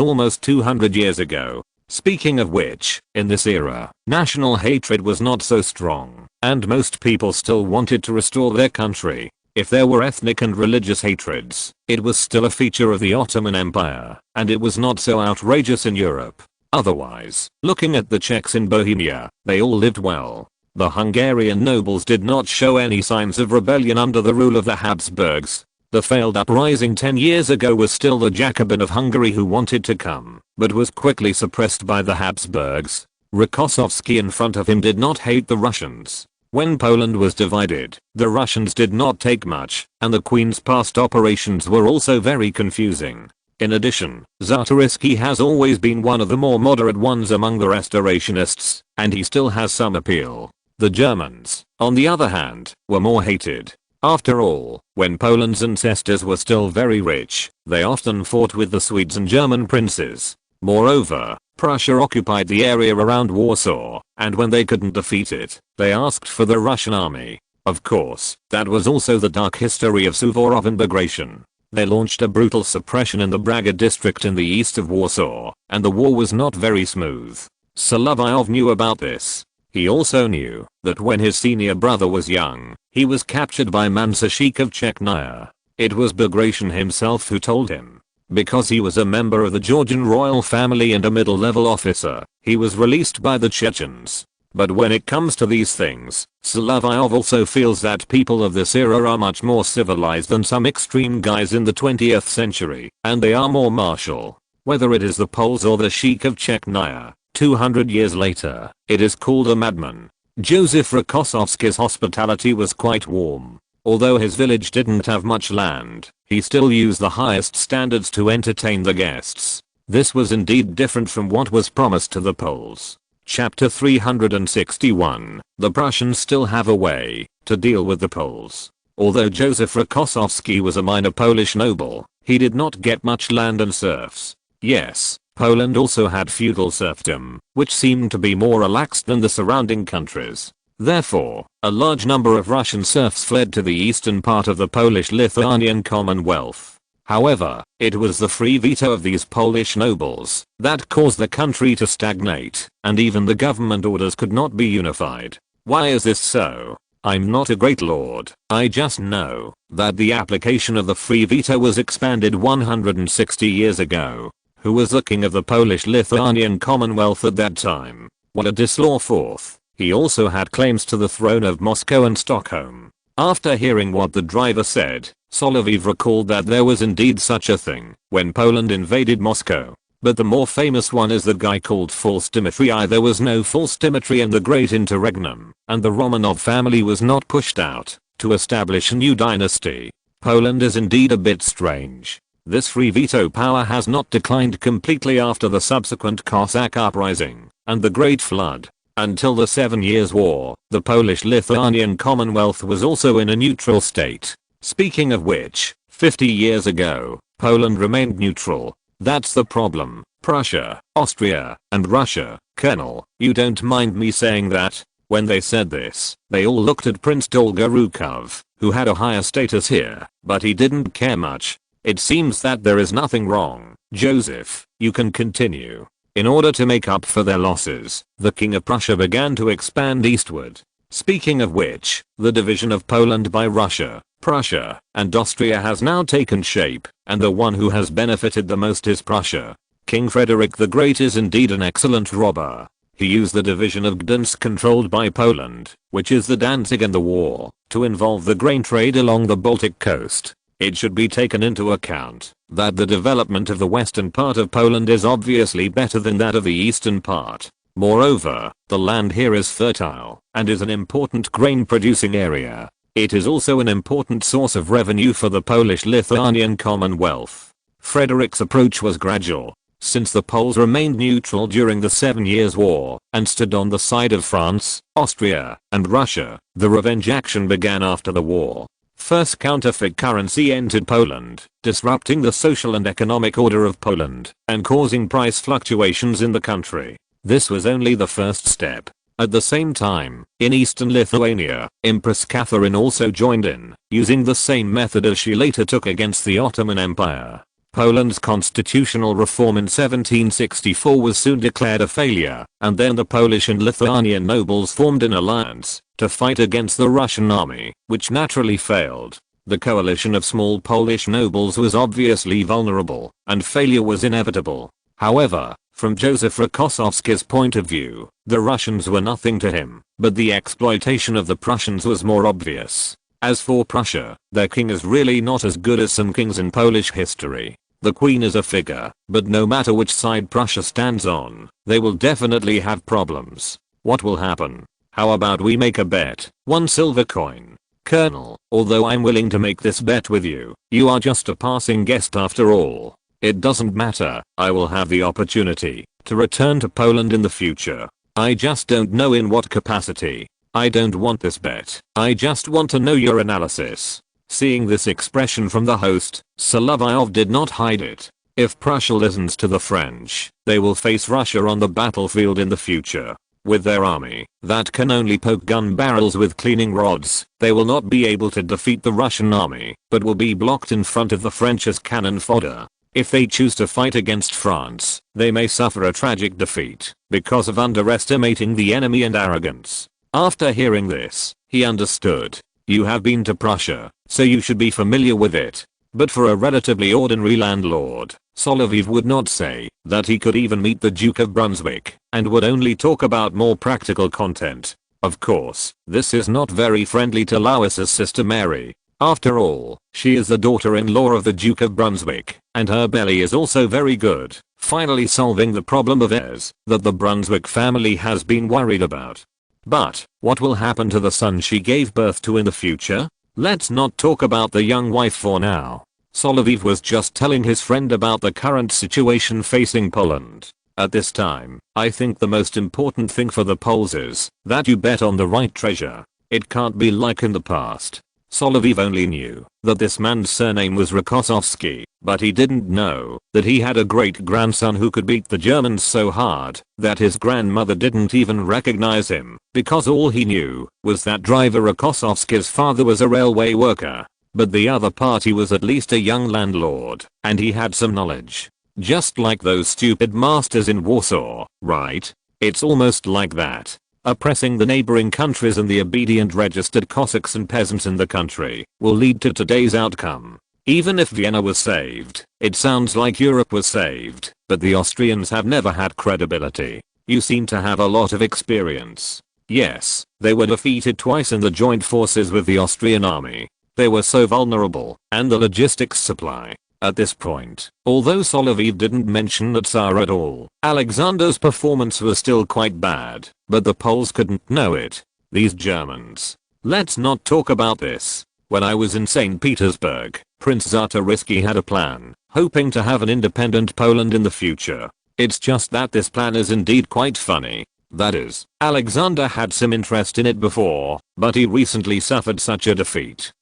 A: almost 200 years ago. Speaking of which, in this era, national hatred was not so strong, and most people still wanted to restore their country. If there were ethnic and religious hatreds, it was still a feature of the Ottoman Empire, and it was not so outrageous in Europe. Otherwise, looking at the Czechs in Bohemia, they all lived well. The Hungarian nobles did not show any signs of rebellion under the rule of the Habsburgs. The failed uprising 10 years ago was still the Jacobin of Hungary who wanted to come, but was quickly suppressed by the Habsburgs. Rokossovski in front of him did not hate the Russians. When Poland was divided, the Russians did not take much, and the Queen's past operations were also very confusing. In addition, Czarist has always been one of the more moderate ones among the restorationists, and he still has some appeal. The Germans, on the other hand, were more hated. After all, when Poland's ancestors were still very rich, they often fought with the Swedes and German princes. Moreover, Prussia occupied the area around Warsaw, and when they couldn't defeat it, they asked for the Russian army. Of course, that was also the dark history of Suvorov and Bagration. They launched a brutal suppression in the Braga district in the east of Warsaw, and the war was not very smooth. Solovyov knew about this. He also knew that when his senior brother was young, he was captured by Mansushik of Chechnya. It was Bagration himself who told him. Because he was a member of the Georgian royal family and a middle-level officer, he was released by the Chechens. But when it comes to these things, Solovyov also feels that people of this era are much more civilized than some extreme guys in the 20th century, and they are more martial. Whether it is the Poles or the Sheik of Chechnya, 200 years later, it is called a madman. Joseph Rokossovski's hospitality was quite warm. Although his village didn't have much land, he still used the highest standards to entertain the guests. This was indeed different from what was promised to the Poles. Chapter 361. The Prussians still have a way to deal with the Poles. Although Joseph Rokossovski was a minor Polish noble, he did not get much land and serfs. Yes, Poland also had feudal serfdom, which seemed to be more relaxed than the surrounding countries. Therefore, a large number of Russian serfs fled to the eastern part of the Polish-Lithuanian Commonwealth. However, it was the free veto of these Polish nobles that caused the country to stagnate, and even the government orders could not be unified. Why is this so? I'm not a great lord, I just know that the application of the free veto was expanded 160 years ago. Who was the king of the Polish-Lithuanian Commonwealth at that time? Władysław IV. He also had claims to the throne of Moscow and Stockholm. After hearing what the driver said, Solovyov recalled that there was indeed such a thing when Poland invaded Moscow. But the more famous one is the guy called False Dmitry. There was no False Dmitry in the Great Interregnum, and the Romanov family was not pushed out to establish a new dynasty. Poland is indeed a bit strange. This free veto power has not declined completely after the subsequent Cossack uprising and the Great Flood. Until the 7 Years' War, the Polish-Lithuanian Commonwealth was also in a neutral state. Speaking of which, 50 years ago, Poland remained neutral. That's the problem. Prussia, Austria, and Russia. Colonel, you don't mind me saying that? When they said this, they all looked at Prince Dolgorukov, who had a higher status here, but he didn't care much. It seems that there is nothing wrong. Joseph, you can continue. In order to make up for their losses, the King of Prussia began to expand eastward. Speaking of which, the division of Poland by Russia, Prussia, and Austria has now taken shape, and the one who has benefited the most is Prussia. King Frederick the Great is indeed an excellent robber. He used the division of Gdansk controlled by Poland, which is the Danzig in the war, to involve the grain trade along the Baltic coast. It should be taken into account that the development of the western part of Poland is obviously better than that of the eastern part. Moreover, the land here is fertile and is an important grain producing area. It is also an important source of revenue for the Polish-Lithuanian Commonwealth. Frederick's approach was gradual. Since the Poles remained neutral during the 7 Years' War and stood on the side of France, Austria, and Russia, the revenge action began after the war. First, counterfeit currency entered Poland, disrupting the social and economic order of Poland and causing price fluctuations in the country. This was only the first step. At the same time, in eastern Lithuania, Empress Catherine also joined in, using the same method as she later took against the Ottoman Empire. Poland's constitutional reform in 1764 was soon declared a failure, and then the Polish and Lithuanian nobles formed an alliance to fight against the Russian army, which naturally failed. The coalition of small Polish nobles was obviously vulnerable, and failure was inevitable. However, From Joseph Rokossovsky's point of view, the Russians were nothing to him, but the exploitation of the Prussians was more obvious. As for Prussia, their king is really not as good as some kings in Polish history. The queen is a figure, but no matter which side Prussia stands on, they will definitely have problems. What will happen? How about we make a bet? 1 silver coin. Colonel, although I'm willing to make this bet with you, you are just a passing guest after all. It doesn't matter, I will have the opportunity to return to Poland in the future. I just don't know in what capacity. I don't want this bet. I just want to know your analysis. Seeing this expression from the host, Solovyov did not hide it. If Prussia listens to the French, they will face Russia on the battlefield in the future. With their army that can only poke gun barrels with cleaning rods, they will not be able to defeat the Russian army, but will be blocked in front of the French as cannon fodder. If they choose to fight against France, they may suffer a tragic defeat because of underestimating the enemy and arrogance. After hearing this, he understood. You have been to Prussia, so you should be familiar with it. But for a relatively ordinary landlord, Solovyov would not say that he could even meet the Duke of Brunswick, and would only talk about more practical content. Of course, this is not very friendly to Lois's sister Mary. After all, she is the daughter-in-law of the Duke of Brunswick, and her belly is also very good, finally solving the problem of heirs that the Brunswick family has been worried about. But, what will happen to the son she gave birth to in the future? Let's not talk about the young wife for now. Solovyov was just telling his friend about the current situation facing Poland. At this time, I think the most important thing for the Poles is that you bet on the right treasure. It can't be like in the past. Solovyov only knew that this man's surname was Rokossovsky, but he didn't know that he had a great-grandson who could beat the Germans so hard that his grandmother didn't even recognize him, because all he knew was that driver Rokossovsky's father was a railway worker. But the other party was at least a young landlord, and he had some knowledge. Just like those stupid masters in Warsaw, right? It's almost like that. Oppressing the neighboring countries and the obedient registered Cossacks and peasants in the country will lead to today's outcome. Even if Vienna was saved, it sounds like Europe was saved, but the Austrians have never had credibility. You seem to have a lot of experience. Yes, they were defeated twice in the joint forces with the Austrian army. They were so vulnerable, and the logistics supply. At this point, although Solovyov didn't mention the Tsar at all, Alexander's performance was still quite bad, but the Poles couldn't know it. These Germans. Let's not talk about this. When I was in St. Petersburg, Prince Czartoryski had a plan, hoping to have an independent Poland in the future. It's just that this plan is indeed quite funny. That is, Alexander had some interest in it before, but he recently suffered such a defeat.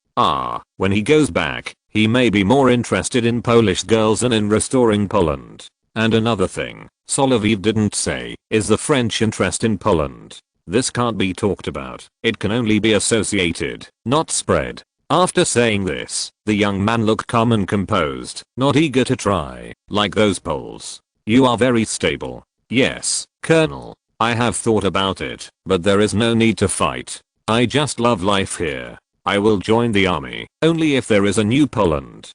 A: When he goes back, he may be more interested in Polish girls than in restoring Poland. And another thing Solovyov didn't say is the French interest in Poland. This can't be talked about. It can only be associated, not spread. After saying this, the young man looked calm and composed, not eager to try, like those Poles. You are very stable. Yes, Colonel. I have thought about it, but there is no need to fight. I just love life here. I will join the army, only if there is a new Poland.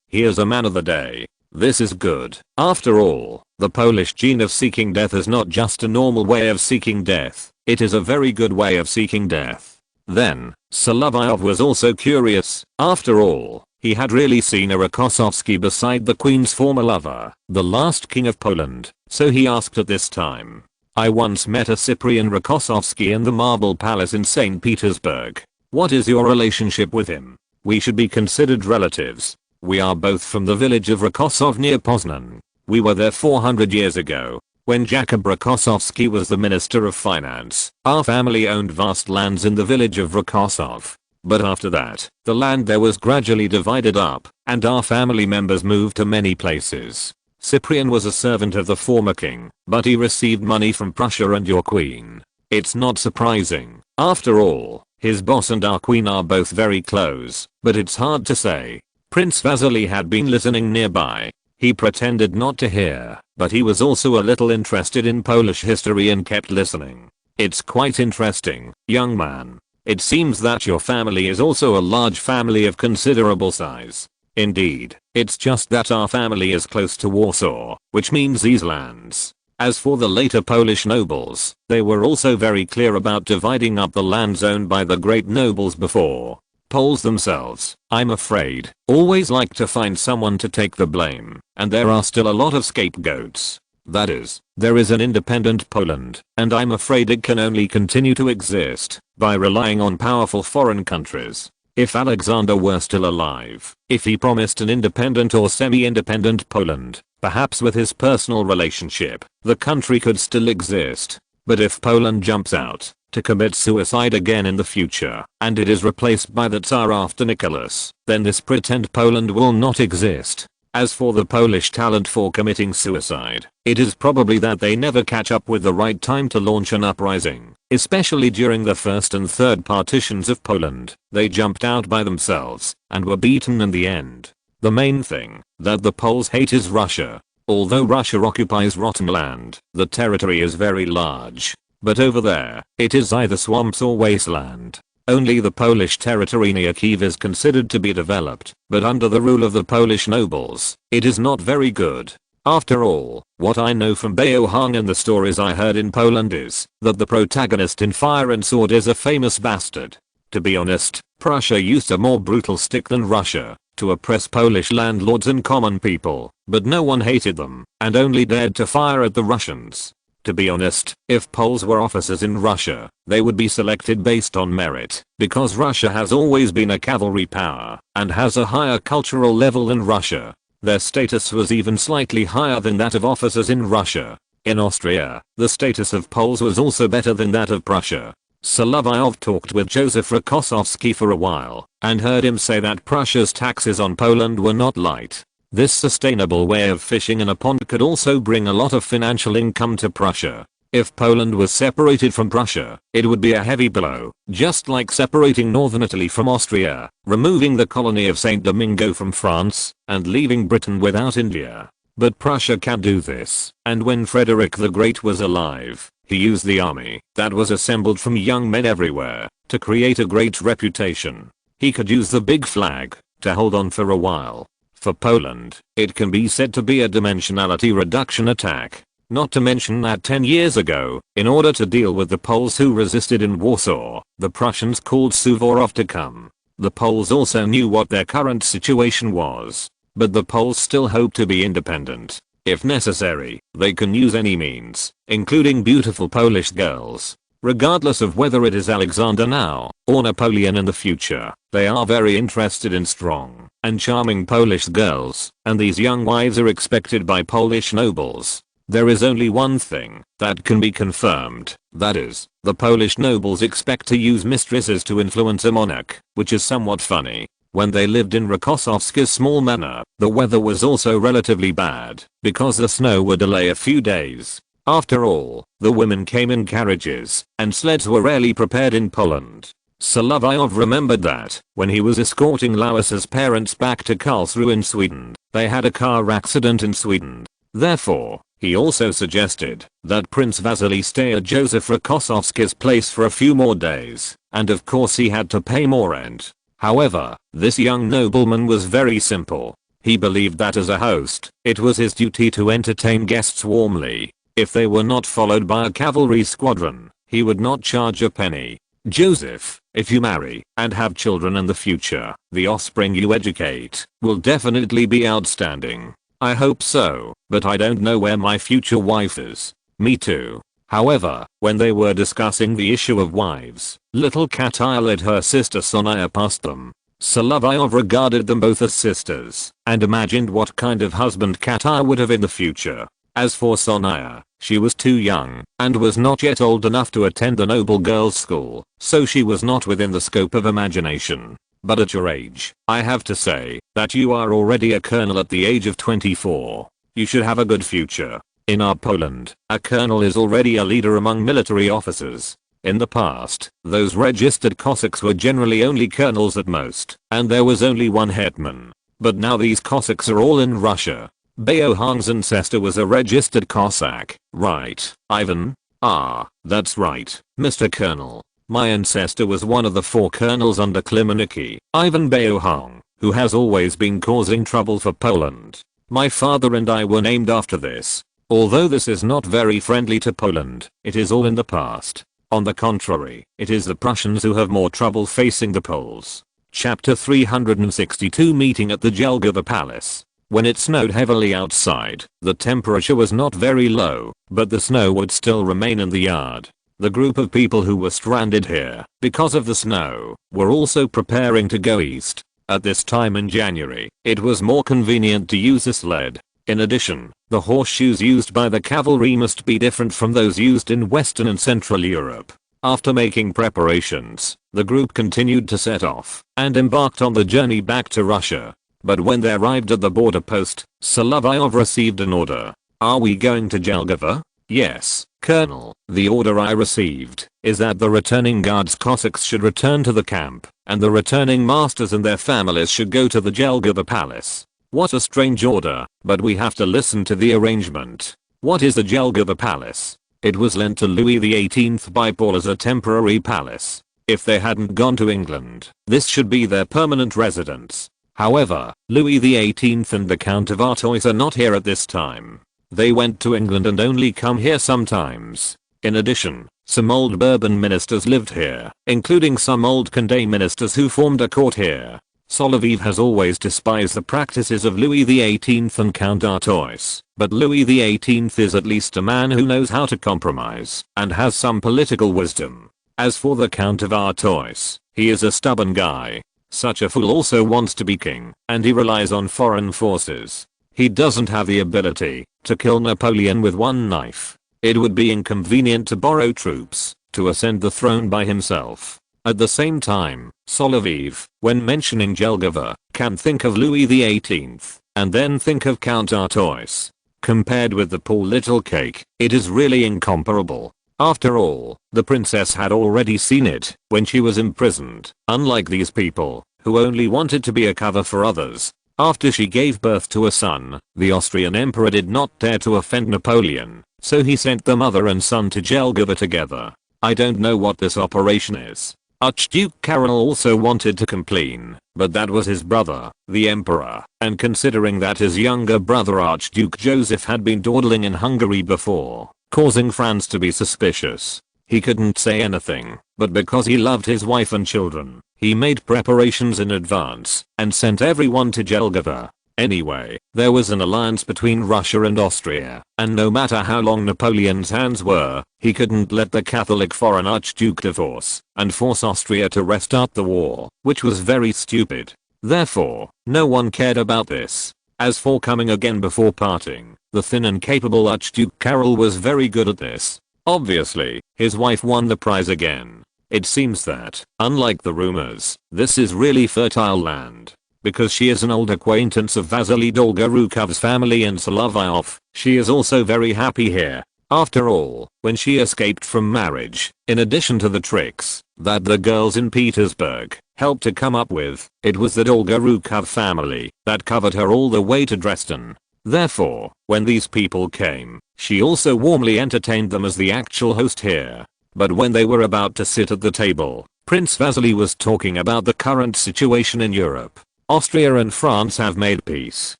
A: Here's a man of the day. This is good. After all, the Polish gene of seeking death is not just a normal way of seeking death, it is a very good way of seeking death. Then, Solovyov was also curious. After all, he had really seen a Rokossovsky beside the Queen's former lover, the last king of Poland, so he asked at this time. I once met a Cyprian Rokossovsky in the Marble Palace in St. Petersburg. What is your relationship with him? We should be considered relatives. We are both from the village of Rokossov near Poznan. We were there 400 years ago. When Jakub Rokossovsky was the Minister of Finance, our family owned vast lands in the village of Rokossov. But after that, the land there was gradually divided up, and our family members moved to many places. Cyprian was a servant of the former king, but he received money from Prussia and your queen. It's not surprising. After all, his boss and our queen are both very close, but it's hard to say. Prince Vasily had been listening nearby. He pretended not to hear, but he was also a little interested in Polish history and kept listening. It's quite interesting, young man. It seems that your family is also a large family of considerable size. Indeed, it's just that our family is close to Warsaw, which means these lands. As for the later Polish nobles, they were also very clear about dividing up the lands owned by the great nobles before. Poles themselves, I'm afraid, always like to find someone to take the blame, and there are still a lot of scapegoats. That is, there is an independent Poland, and I'm afraid it can only continue to exist by relying on powerful foreign countries. If Alexander were still alive, if he promised an independent or semi-independent Poland, perhaps with his personal relationship, the country could still exist. But if Poland jumps out to commit suicide again in the future, and it is replaced by the Tsar after Nicholas, then this pretend Poland will not exist. As for the Polish talent for committing suicide, it is probably that they never catch up with the right time to launch an uprising, especially during the first and third partitions of Poland. They jumped out by themselves and were beaten in the end. The main thing that the Poles hate is Russia. Although Russia occupies rotten land, the territory is very large. But over there, it is either swamps or wasteland. Only the Polish territory near Kiev is considered to be developed, but under the rule of the Polish nobles, it is not very good. After all, what I know from Beohang and the stories I heard in Poland is that the protagonist in Fire and Sword is a famous bastard. To be honest, Prussia used a more brutal stick than Russia to oppress Polish landlords and common people, but no one hated them and only dared to fire at the Russians. To be honest, if Poles were officers in Russia, they would be selected based on merit, because Russia has always been a cavalry power and has a higher cultural level than Russia. Their status was even slightly higher than that of officers in Russia. In Austria, the status of Poles was also better than that of Prussia. Solovyov talked with Joseph Rokossovsky for a while and heard him say that Prussia's taxes on Poland were not light. This sustainable way of fishing in a pond could also bring a lot of financial income to Prussia. If Poland was separated from Prussia, it would be a heavy blow, just like separating northern Italy from Austria, removing the colony of Saint Domingo from France, and leaving Britain without India. But Prussia can do this, and when Frederick the Great was alive, he used the army that was assembled from young men everywhere to create a great reputation. He could use the big flag to hold on for a while. For Poland, it can be said to be a dimensionality reduction attack. Not to mention that 10 years ago, in order to deal with the Poles who resisted in Warsaw, the Prussians called Suvorov to come. The Poles also knew what their current situation was, but the Poles still hope to be independent. If necessary, they can use any means, including beautiful Polish girls. Regardless of whether it is Alexander now or Napoleon in the future, they are very interested in strong and charming Polish girls, and these young wives are expected by Polish nobles. There is only one thing that can be confirmed, that is, the Polish nobles expect to use mistresses to influence a monarch, which is somewhat funny. When they lived in Rokossovsky's small manor, the weather was also relatively bad, because the snow would delay a few days. After all, the women came in carriages, and sleds were rarely prepared in Poland. Solovyov remembered that, when he was escorting Louis's parents back to Karlsruhe in Sweden, they had a car accident in Sweden. Therefore, he also suggested that Prince Vasily stay at Joseph Rokossovsky's place for a few more days, and of course he had to pay more rent. However, this young nobleman was very simple. He believed that as a host, it was his duty to entertain guests warmly. If they were not followed by a cavalry squadron, he would not charge a penny. Joseph, if you marry and have children in the future, the offspring you educate will definitely be outstanding. I hope so, but I don't know where my future wife is. Me too. However, when they were discussing the issue of wives, little Katia led her sister Sonia past them. Solovyov regarded them both as sisters and imagined what kind of husband Katia would have in the future. As for Sonia, she was too young and was not yet old enough to attend the noble girls' school, so she was not within the scope of imagination. But at your age, I have to say that you are already a colonel at the age of 24. You should have a good future. In our Poland, a colonel is already a leader among military officers. In the past, those registered Cossacks were generally only colonels at most, and there was only one hetman. But now these Cossacks are all in Russia. Beohang's ancestor was a registered Cossack, right, Ivan? Ah, that's right, Mr. Colonel. My ancestor was one of the 4 colonels under Klimeniki, Ivan Beohang. who has always been causing trouble for Poland. My father and I were named after this. Although this is not very friendly to Poland, it is all in the past. On the contrary, it is the Prussians who have more trouble facing the Poles. Chapter 362 Meeting at the Jelgava Palace. When it snowed heavily outside, the temperature was not very low, but the snow would still remain in the yard. The group of people who were stranded here, because of the snow, were also preparing to go east. At this time in January, it was more convenient to use a sled. In addition, the horseshoes used by the cavalry must be different from those used in Western and Central Europe. After making preparations, the group continued to set off and embarked on the journey back to Russia. But when they arrived at the border post, Solovyov received an order. "Are we going to Jelgava?" "Yes, Colonel. The order I received is that the returning Guards Cossacks should return to the camp, and the returning masters and their families should go to the Jelgava Palace." What a strange order, but we have to listen to the arrangement. What is the Jelgava Palace? It was lent to Louis XVIII by Paul as a temporary palace. If they hadn't gone to England, this should be their permanent residence. However, Louis XVIII and the Count of Artois are not here at this time. They went to England and only come here sometimes. In addition, some old Bourbon ministers lived here, including some old Condé ministers who formed a court here. Solovyov has always despised the practices of Louis XVIII and Count Artois, but Louis XVIII is at least a man who knows how to compromise and has some political wisdom. As for the Count of Artois, he is a stubborn guy. Such a fool also wants to be king, and he relies on foreign forces. He doesn't have the ability to kill Napoleon with one knife. It would be inconvenient to borrow troops to ascend the throne by himself. At the same time, Solovyov, when mentioning Jelgava, can think of Louis XVIII, and then think of Count Artois. Compared with the poor little cake, it is really incomparable. After all, the princess had already seen it when she was imprisoned, unlike these people, who only wanted to be a cover for others. After she gave birth to a son, the Austrian emperor did not dare to offend Napoleon, so he sent the mother and son to Jelgava together. I don't know what this operation is. Archduke Karol also wanted to complain, but that was his brother, the emperor, and considering that his younger brother Archduke Joseph had been dawdling in Hungary before, causing France to be suspicious, he couldn't say anything, but because he loved his wife and children, he made preparations in advance and sent everyone to Jelgava. Anyway, there was an alliance between Russia and Austria, and no matter how long Napoleon's hands were, he couldn't let the Catholic foreign Archduke divorce and force Austria to restart the war, which was very stupid. Therefore, no one cared about this. As for coming again before parting, the thin and capable Archduke Karol was very good at this. Obviously, his wife won the prize again. It seems that, unlike the rumors, this is really fertile land. Because she is an old acquaintance of Vasily Dolgorukov's family in Solovyov, she is also very happy here. After all, when she escaped from marriage, in addition to the tricks that the girls in Petersburg helped to come up with, it was the Dolgorukov family that covered her all the way to Dresden. Therefore, when these people came, she also warmly entertained them as the actual host here. But when they were about to sit at the table, Prince Vasily was talking about the current situation in Europe. Austria and France have made peace,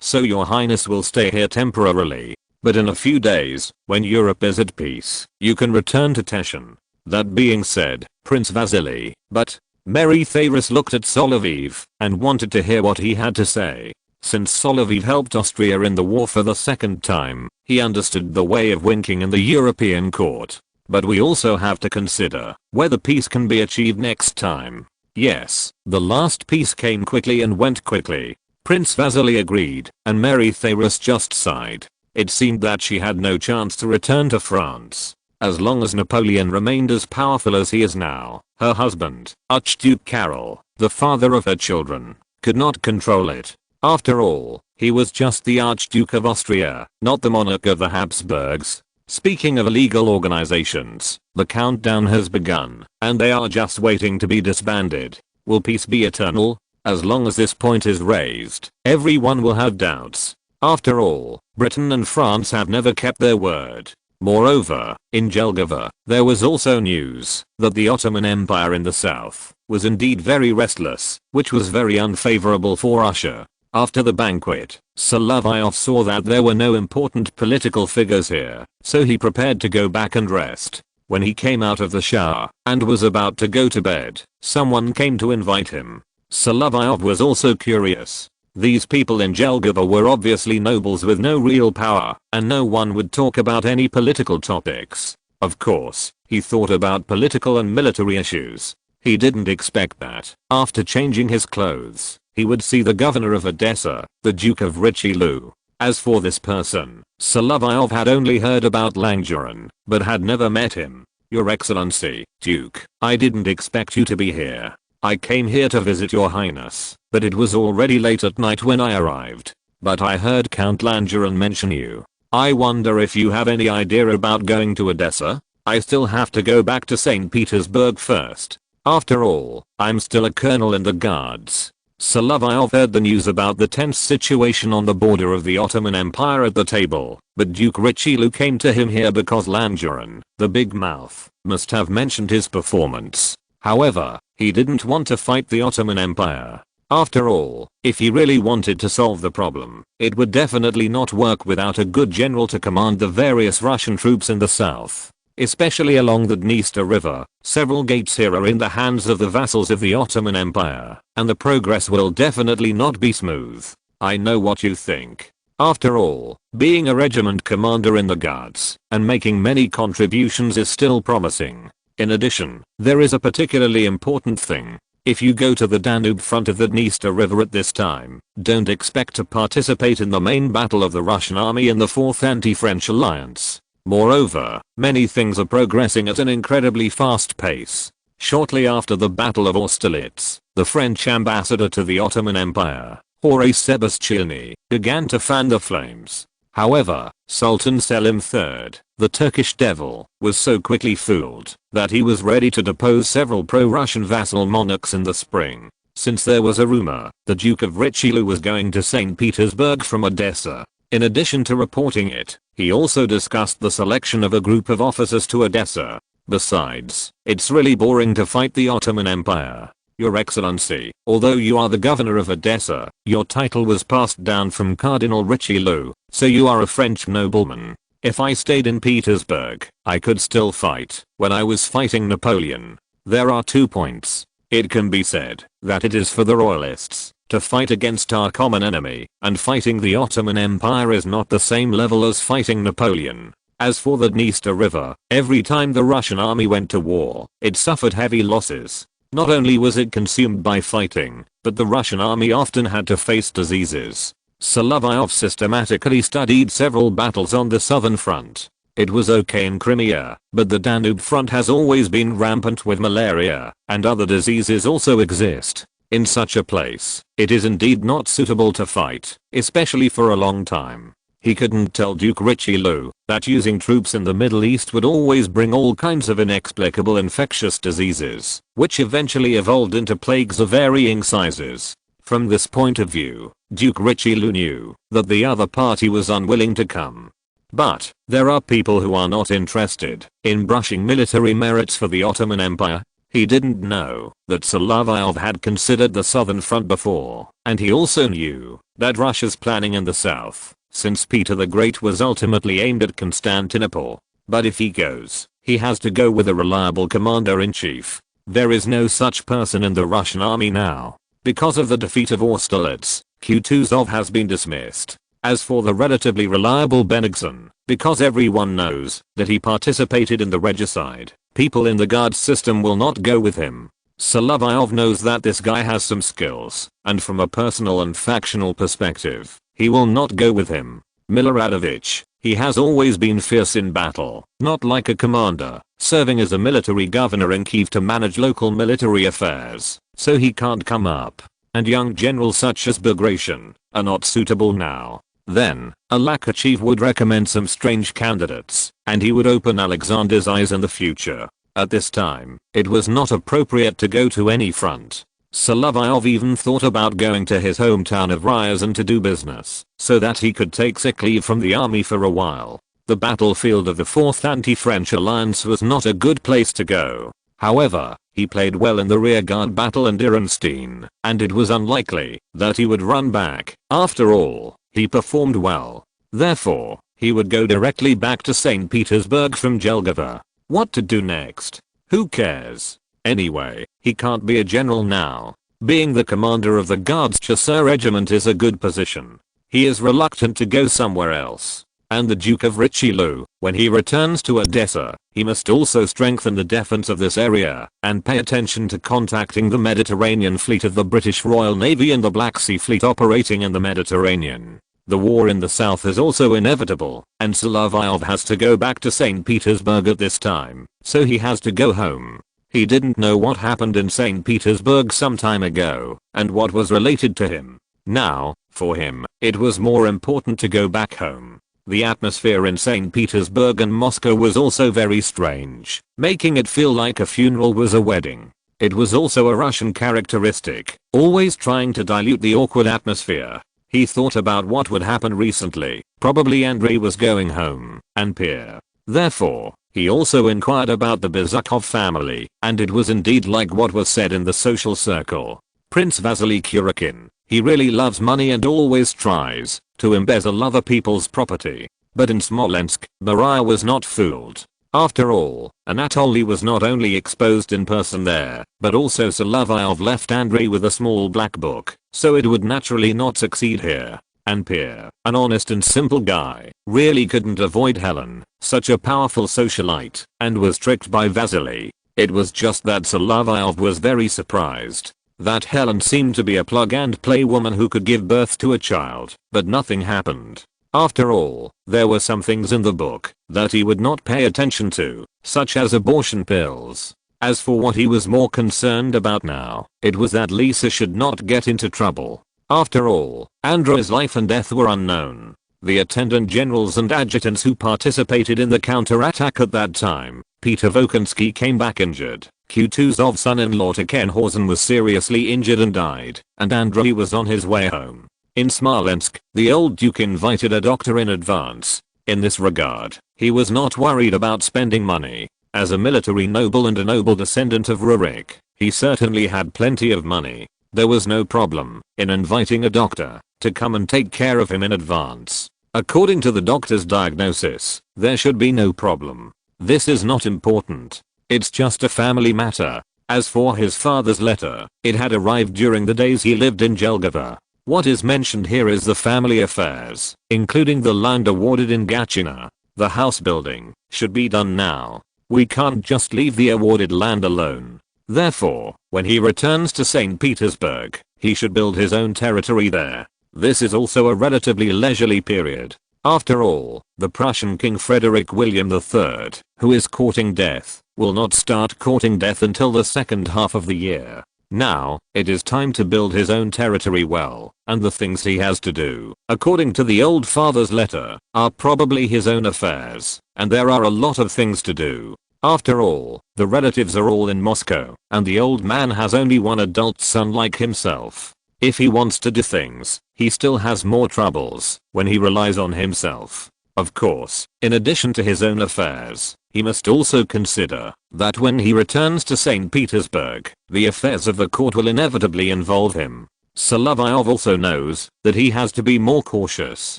A: so your highness will stay here temporarily. But in a few days, when Europe is at peace, you can return to Teschen. That being said, Prince Vasily, but Mary Tsarist looked at Solovyov and wanted to hear what he had to say. Since Solovyov helped Austria in the war for the second time, he understood the way of winking in the European court. But we also have to consider whether peace can be achieved next time. Yes, the last peace came quickly and went quickly. Prince Vasily agreed, and Mary Tsarist just sighed. It seemed that she had no chance to return to France. As long as Napoleon remained as powerful as he is now, her husband, Archduke Karol, the father of her children, could not control it. After all, he was just the Archduke of Austria, not the monarch of the Habsburgs. Speaking of illegal organizations, the countdown has begun, and they are just waiting to be disbanded. Will peace be eternal? As long as this point is raised, everyone will have doubts. After all, Britain and France have never kept their word. Moreover, in Jelgava, there was also news that the Ottoman Empire in the south was indeed very restless, which was very unfavorable for Russia. After the banquet, Solovyov saw that there were no important political figures here, so he prepared to go back and rest. When he came out of the shower and was about to go to bed, someone came to invite him. Solovyov was also curious. These people in Jelgava were obviously nobles with no real power, and no one would talk about any political topics. Of course, he thought about political and military issues. He didn't expect that, after changing his clothes, he would see the governor of Odessa, the Duke of Richelieu. As for this person, Solovyov had only heard about Langevin, but had never met him. Your Excellency, Duke, I didn't expect you to be here. I came here to visit your highness, but it was already late at night when I arrived. But I heard Count Langevin mention you. I wonder if you have any idea about going to Odessa? I still have to go back to St. Petersburg first. After all, I'm still a colonel in the guards. Solovyov heard the news about the tense situation on the border of the Ottoman Empire at the table, but Duke Richelieu came to him here because Langevin, the big mouth, must have mentioned his performance. However, he didn't want to fight the Ottoman Empire. After all, if he really wanted to solve the problem, it would definitely not work without a good general to command the various Russian troops in the south. Especially along the Dniester River, several gates here are in the hands of the vassals of the Ottoman Empire, and the progress will definitely not be smooth. I know what you think. After all, being a regiment commander in the Guards, and making many contributions is still promising. In addition, there is a particularly important thing. If you go to the Danube front of the Dniester River at this time, don't expect to participate in the main battle of the Russian army in the 4th Anti-French Alliance. Moreover, many things are progressing at an incredibly fast pace. Shortly after the Battle of Austerlitz, the French ambassador to the Ottoman Empire, Horace Sebastiani, began to fan the flames. However, Sultan Selim III, the Turkish devil, was so quickly fooled that he was ready to depose several pro-Russian vassal monarchs in the spring. Since there was a rumor the Duke of Richelieu was going to St. Petersburg from Odessa. In addition to reporting it, he also discussed the selection of a group of officers to Odessa. Besides, it's really boring to fight the Ottoman Empire. Your Excellency, although you are the governor of Odessa, your title was passed down from Cardinal Richelieu, so you are a French nobleman. If I stayed in Petersburg, I could still fight when I was fighting Napoleon. There are 2 points. It can be said that it is for the royalists to fight against our common enemy, and fighting the Ottoman Empire is not the same level as fighting Napoleon. As for the Dniester River, every time the Russian army went to war, it suffered heavy losses. Not only was it consumed by fighting, but the Russian army often had to face diseases. Solovyov systematically studied several battles on the southern front. It was okay in Crimea, but the Danube front has always been rampant with malaria, and other diseases also exist. In such a place, it is indeed not suitable to fight, especially for a long time. He couldn't tell Duke Richelieu that using troops in the Middle East would always bring all kinds of inexplicable infectious diseases, which eventually evolved into plagues of varying sizes. From this point of view, Duke Richelieu knew that the other party was unwilling to come. But there are people who are not interested in brushing military merits for the Ottoman Empire. He didn't know that Solovyov had considered the southern front before, and he also knew that Russia's planning in the south, since Peter the Great was ultimately aimed at Constantinople. But if he goes, he has to go with a reliable commander-in-chief. There is no such person in the Russian army now. Because of the defeat of Austerlitz, Kutuzov has been dismissed. As for the relatively reliable Bennigsen, because everyone knows that he participated in the regicide, people in the guards system will not go with him. Solovyov knows that this guy has some skills, and from a personal and factional perspective, he will not go with him. Miloradovich, he has always been fierce in battle, not like a commander, serving as a military governor in Kiev to manage local military affairs, so he can't come up. And young generals such as Bagration are not suitable now. Then, Alakachev would recommend some strange candidates, and he would open Alexander's eyes in the future. At this time, it was not appropriate to go to any front. Solovyov even thought about going to his hometown of Ryazan to do business, so that he could take sick leave from the army for a while. The battlefield of the 4th Anti-French Alliance was not a good place to go. However, He played well in the rearguard battle in Dierenstein, and it was unlikely that he would run back. After all, he performed well. Therefore, he would go directly back to St. Petersburg from Jelgava. What to do next? Who cares? Anyway, he can't be a general now. Being the commander of the Guards Chasseur Regiment is a good position. He is reluctant to go somewhere else. And the Duke of Richelieu, when he returns to Odessa, he must also strengthen the defense of this area and pay attention to contacting the Mediterranean fleet of the British Royal Navy and the Black Sea Fleet operating in the Mediterranean. The war in the south is also inevitable, and Solovyov has to go back to St. Petersburg at this time, so he has to go home. He didn't know what happened in St. Petersburg some time ago, and what was related to him. Now, for him, it was more important to go back home. The atmosphere in St. Petersburg and Moscow was also very strange, making it feel like a funeral was a wedding. It was also a Russian characteristic, always trying to dilute the awkward atmosphere. He thought about what would happen recently, probably Andrei was going home, and Pierre. Therefore, he also inquired about the Berzukov family, and it was indeed like what was said in the social circle. Prince Vasily Kurykin, he really loves money and always tries to embezzle other people's property. But in Smolensk, Maria was not fooled. After all, Anatoly was not only exposed in person there, but also Solovyov left Andrei with a small black book, so it would naturally not succeed here. And Pierre, an honest and simple guy, really couldn't avoid Helen, such a powerful socialite, and was tricked by Vasily. It was just that Solovyov was very surprised that Helen seemed to be a plug-and-play woman who could give birth to a child, but nothing happened. After all, there were some things in the book that he would not pay attention to, such as abortion pills. As for what he was more concerned about now, it was that Lisa should not get into trouble. After all, Andrei's life and death were unknown. The attendant generals and adjutants who participated in the counterattack at that time, Peter Volkonsky came back injured. Kutuzov's son-in-law Tikhonhausen was seriously injured and died, and Andrei was on his way home. In Smolensk, the old duke invited a doctor in advance. In this regard, he was not worried about spending money. As a military noble and a noble descendant of Rurik, he certainly had plenty of money. There was no problem in inviting a doctor to come and take care of him in advance. According to the doctor's diagnosis, there should be no problem. This is not important. It's just a family matter. As for his father's letter, it had arrived during the days he lived in Jelgava. What is mentioned here is the family affairs, including the land awarded in Gatchina. The house building should be done now. We can't just leave the awarded land alone. Therefore, when he returns to St. Petersburg, he should build his own territory there. This is also a relatively leisurely period. After all, the Prussian King Frederick William III, who is courting death, will not start courting death until the second half of the year. Now, it is time to build his own territory well, and the things he has to do, according to the old father's letter, are probably his own affairs, and there are a lot of things to do. After all, the relatives are all in Moscow, and the old man has only one adult son like himself. If he wants to do things, he still has more troubles when he relies on himself. Of course, in addition to his own affairs, he must also consider that when he returns to St. Petersburg, the affairs of the court will inevitably involve him. Solovyov also knows that he has to be more cautious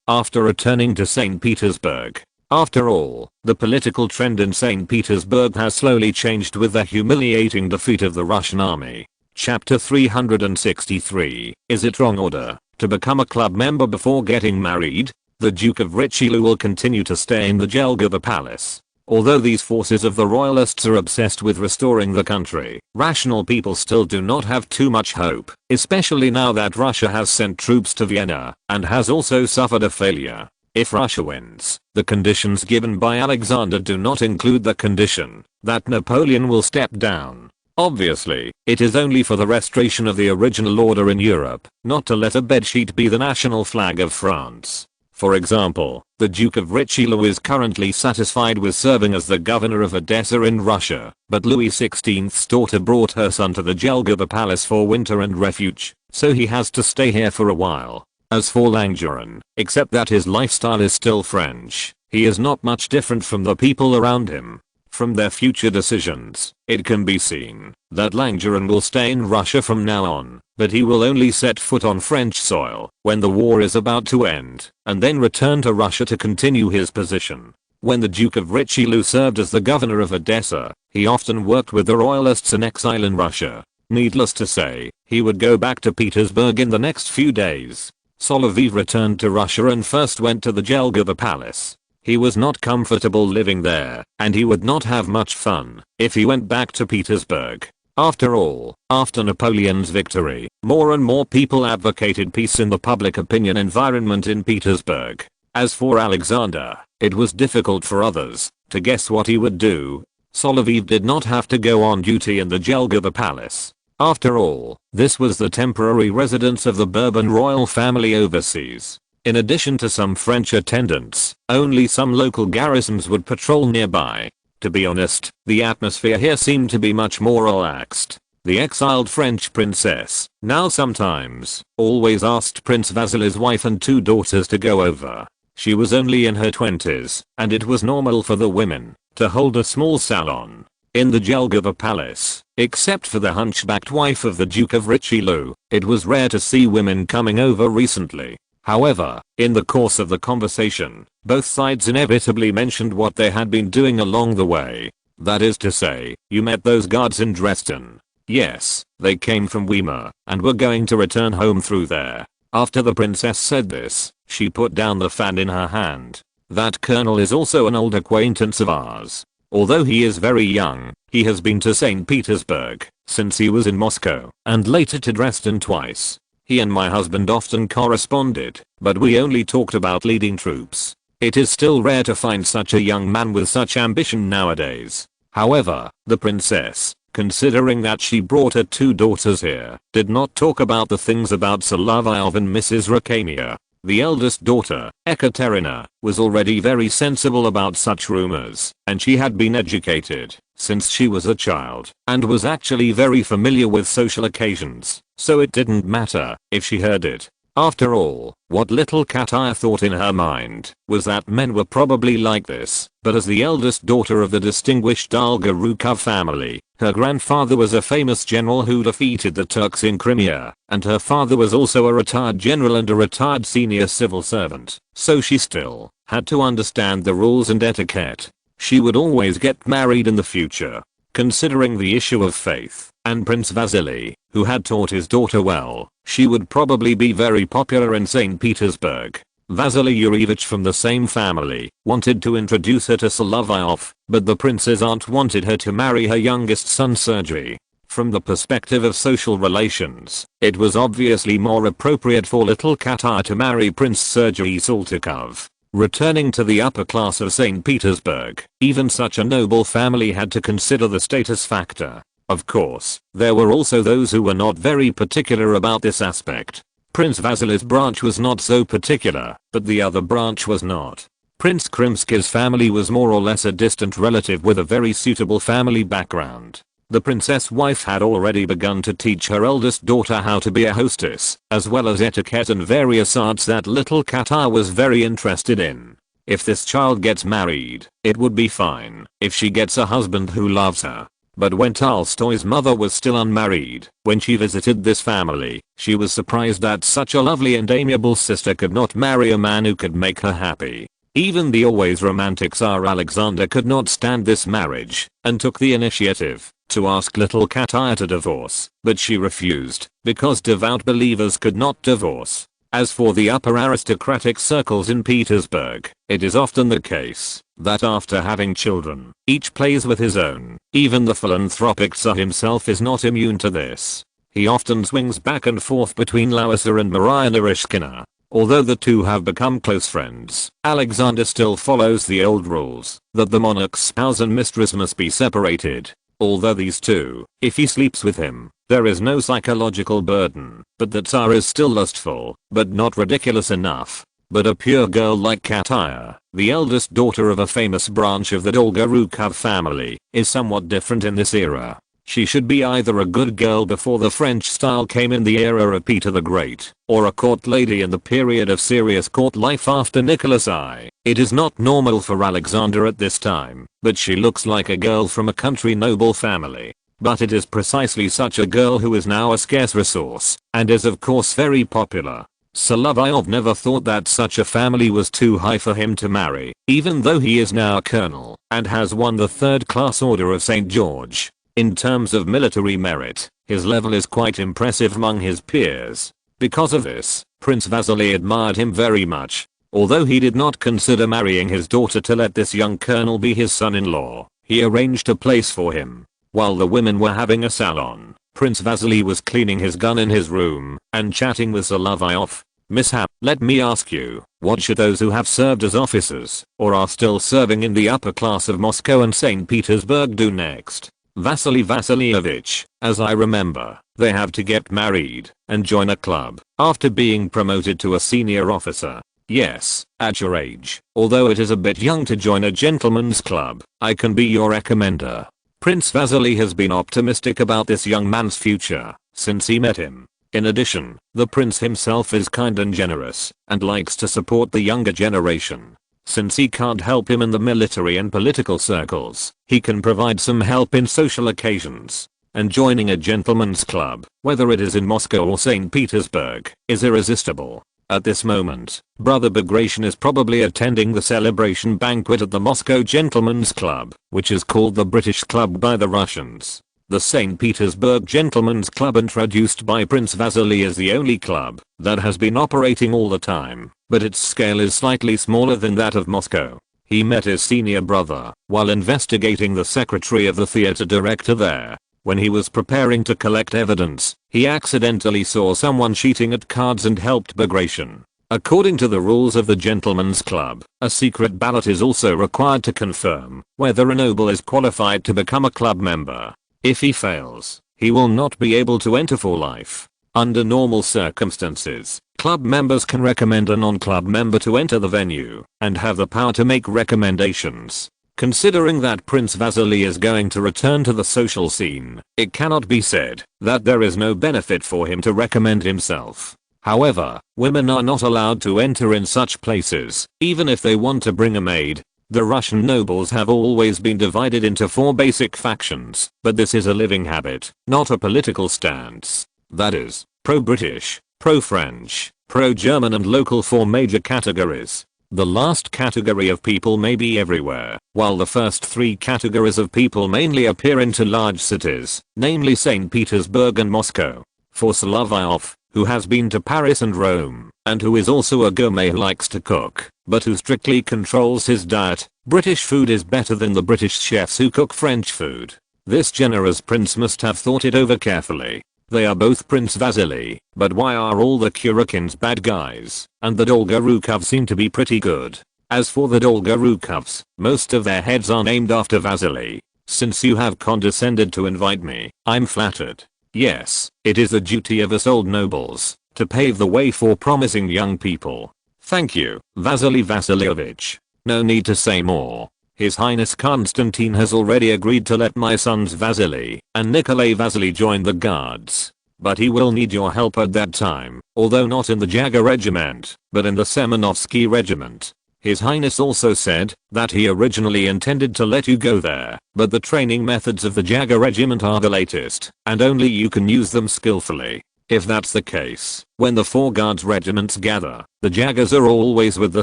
A: after returning to St. Petersburg. After all, the political trend in St. Petersburg has slowly changed with the humiliating defeat of the Russian army. Chapter 363. Is it wrong order to become a club member before getting married? The Duke of Richelieu will continue to stay in the Jelgava Palace. Although these forces of the royalists are obsessed with restoring the country, rational people still do not have too much hope, especially now that Russia has sent troops to Vienna and has also suffered a failure. If Russia wins, the conditions given by Alexander do not include the condition that Napoleon will step down. Obviously, it is only for the restoration of the original order in Europe, not to let a bedsheet be the national flag of France. For example, the Duke of Richelieu is currently satisfied with serving as the governor of Odessa in Russia, but Louis XVI's daughter brought her son to the Jelgava Palace for winter and refuge, so he has to stay here for a while. As for Langevin, except that his lifestyle is still French, he is not much different from the people around him. From their future decisions, it can be seen that Langevin will stay in Russia from now on, but he will only set foot on French soil when the war is about to end, and then return to Russia to continue his position. When the Duke of Richelieu served as the governor of Odessa, he often worked with the royalists in exile in Russia. Needless to say, he would go back to Petersburg in the next few days. Solovyov returned to Russia and first went to the Jelgava Palace. He was not comfortable living there, and he would not have much fun if he went back to Petersburg. After all, after Napoleon's victory, more and more people advocated peace in the public opinion environment in Petersburg. As for Alexander, it was difficult for others to guess what he would do. Solovyov did not have to go on duty in the Jelgava Palace. After all, this was the temporary residence of the Bourbon royal family overseas. In addition to some French attendants, only some local garrisons would patrol nearby. To be honest, the atmosphere here seemed to be much more relaxed. The exiled French princess, now sometimes, always asked Prince Vasily's wife and 2 daughters to go over. She was only in her 20s, and it was normal for the women to hold a small salon in the Jelgava Palace. Except for the hunchbacked wife of the Duke of Richelieu, it was rare to see women coming over recently. However, in the course of the conversation, both sides inevitably mentioned what they had been doing along the way. That is to say, you met those guards in Dresden. Yes, they came from Weimar, and were going to return home through there. After the princess said this, she put down the fan in her hand. That colonel is also an old acquaintance of ours. Although he is very young, he has been to St. Petersburg since he was in Moscow, and later to Dresden twice. He and my husband often corresponded, but we only talked about leading troops. It is still rare to find such a young man with such ambition nowadays. However, the princess, considering that she brought her 2 daughters here, did not talk about the things about Solovyov and Mrs. Rakania. The eldest daughter, Ekaterina, was already very sensible about such rumors, and she had been educated since she was a child, and was actually very familiar with social occasions, so it didn't matter if she heard it. After all, what little Kataya thought in her mind was that men were probably like this, but as the eldest daughter of the distinguished Dolgorukov family, her grandfather was a famous general who defeated the Turks in Crimea, and her father was also a retired general and a retired senior civil servant, so she still had to understand the rules and etiquette. She would always get married in the future. Considering the issue of faith, and Prince Vasily, who had taught his daughter well, she would probably be very popular in St. Petersburg. Vasily Yurievich from the same family wanted to introduce her to Solovyov, but the prince's aunt wanted her to marry her youngest son Sergei. From the perspective of social relations, it was obviously more appropriate for little Kataya to marry Prince Sergei Saltykov. Returning to the upper class of St. Petersburg, even such a noble family had to consider the status factor. Of course, there were also those who were not very particular about this aspect. Prince Vasily's branch was not so particular, but the other branch was not. Prince Krimsky's family was more or less a distant relative with a very suitable family background. The princess wife had already begun to teach her eldest daughter how to be a hostess, as well as etiquette and various arts that little Kataya was very interested in. If this child gets married, it would be fine if she gets a husband who loves her. But when Tolstoy's mother was still unmarried, when she visited this family, she was surprised that such a lovely and amiable sister could not marry a man who could make her happy. Even the always romantic Tsar Alexander could not stand this marriage, and took the initiative to ask little Kataya to divorce, but she refused, because devout believers could not divorce. As for the upper aristocratic circles in Petersburg, it is often the case that after having children, each plays with his own. Even the philanthropic Tsar himself is not immune to this. He often swings back and forth between Larissa and Maria Narishkina. Although the two have become close friends, Alexander still follows the old rules that the monarch's spouse and mistress must be separated. Although these two, if he sleeps with him, there is no psychological burden, but the Tsar is still lustful, but not ridiculous enough. But a pure girl like Kataya, the eldest daughter of a famous branch of the Dolgorukov family, is somewhat different in this era. She should be either a good girl before the French style came in the era of Peter the Great, or a court lady in the period of serious court life after Nicholas I. It is not normal for Alexander at this time, but she looks like a girl from a country noble family. But it is precisely such a girl who is now a scarce resource, and is of course very popular. Solovyov never thought that such a family was too high for him to marry, even though he is now a colonel, and has won the 3rd class Order of St. George. In terms of military merit, his level is quite impressive among his peers. Because of this, Prince Vasily admired him very much, although he did not consider marrying his daughter to let this young colonel be his son-in-law. He arranged a place for him. While the women were having a salon, Prince Vasily was cleaning his gun in his room and chatting with Solovyov. Mishap, let me ask you, what should those who have served as officers, or are still serving in the upper class of Moscow and St. Petersburg do next? Vasily Vasilyevich, as I remember, they have to get married and join a club after being promoted to a senior officer. Yes, at your age, although it is a bit young to join a gentleman's club, I can be your recommender. Prince Vasily has been optimistic about this young man's future since he met him. In addition, the prince himself is kind and generous and likes to support the younger generation. Since he can't help him in the military and political circles, he can provide some help in social occasions. And joining a gentleman's club, whether it is in Moscow or St. Petersburg, is irresistible. At this moment, Brother Bagration is probably attending the celebration banquet at the Moscow Gentlemen's Club, which is called the British Club by the Russians. The St. Petersburg Gentlemen's Club introduced by Prince Vasily is the only club that has been operating all the time, but its scale is slightly smaller than that of Moscow. He met his senior brother while investigating the secretary of the theater director there. When he was preparing to collect evidence, he accidentally saw someone cheating at cards and helped Bagration. According to the rules of the Gentlemen's Club, a secret ballot is also required to confirm whether a noble is qualified to become a club member. If he fails, he will not be able to enter for life. Under normal circumstances, club members can recommend a non-club member to enter the venue and have the power to make recommendations. Considering that Prince Vasily is going to return to the social scene, it cannot be said that there is no benefit for him to recommend himself. However, women are not allowed to enter in such places, even if they want to bring a maid. The Russian nobles have always been divided into 4 basic factions, but this is a living habit, not a political stance. That is, pro-British, pro-French, pro-German and local 4 major categories. The last category of people may be everywhere, while the first 3 categories of people mainly appear into large cities, namely St. Petersburg and Moscow. For Solovyov, who has been to Paris and Rome, and who is also a gourmet who likes to cook, but who strictly controls his diet, British food is better than the British chefs who cook French food. This generous prince must have thought it over carefully. They are both Prince Vasily, but why are all the Kurokins bad guys, and the Dolgorukovs seem to be pretty good? As for the Dolgorukovs, most of their heads are named after Vasily. Since you have condescended to invite me, I'm flattered. Yes, it is the duty of us old nobles to pave the way for promising young people. Thank you, Vasily Vasilyevich. No need to say more. His Highness Constantine has already agreed to let my sons Vasily and Nikolai Vasily join the guards. But he will need your help at that time, although not in the Jager regiment, but in the Semenovsky regiment. His Highness also said that he originally intended to let you go there, but the training methods of the Jager regiment are the latest, and only you can use them skillfully. If that's the case, when the 4 guards regiments gather, the Jagers are always with the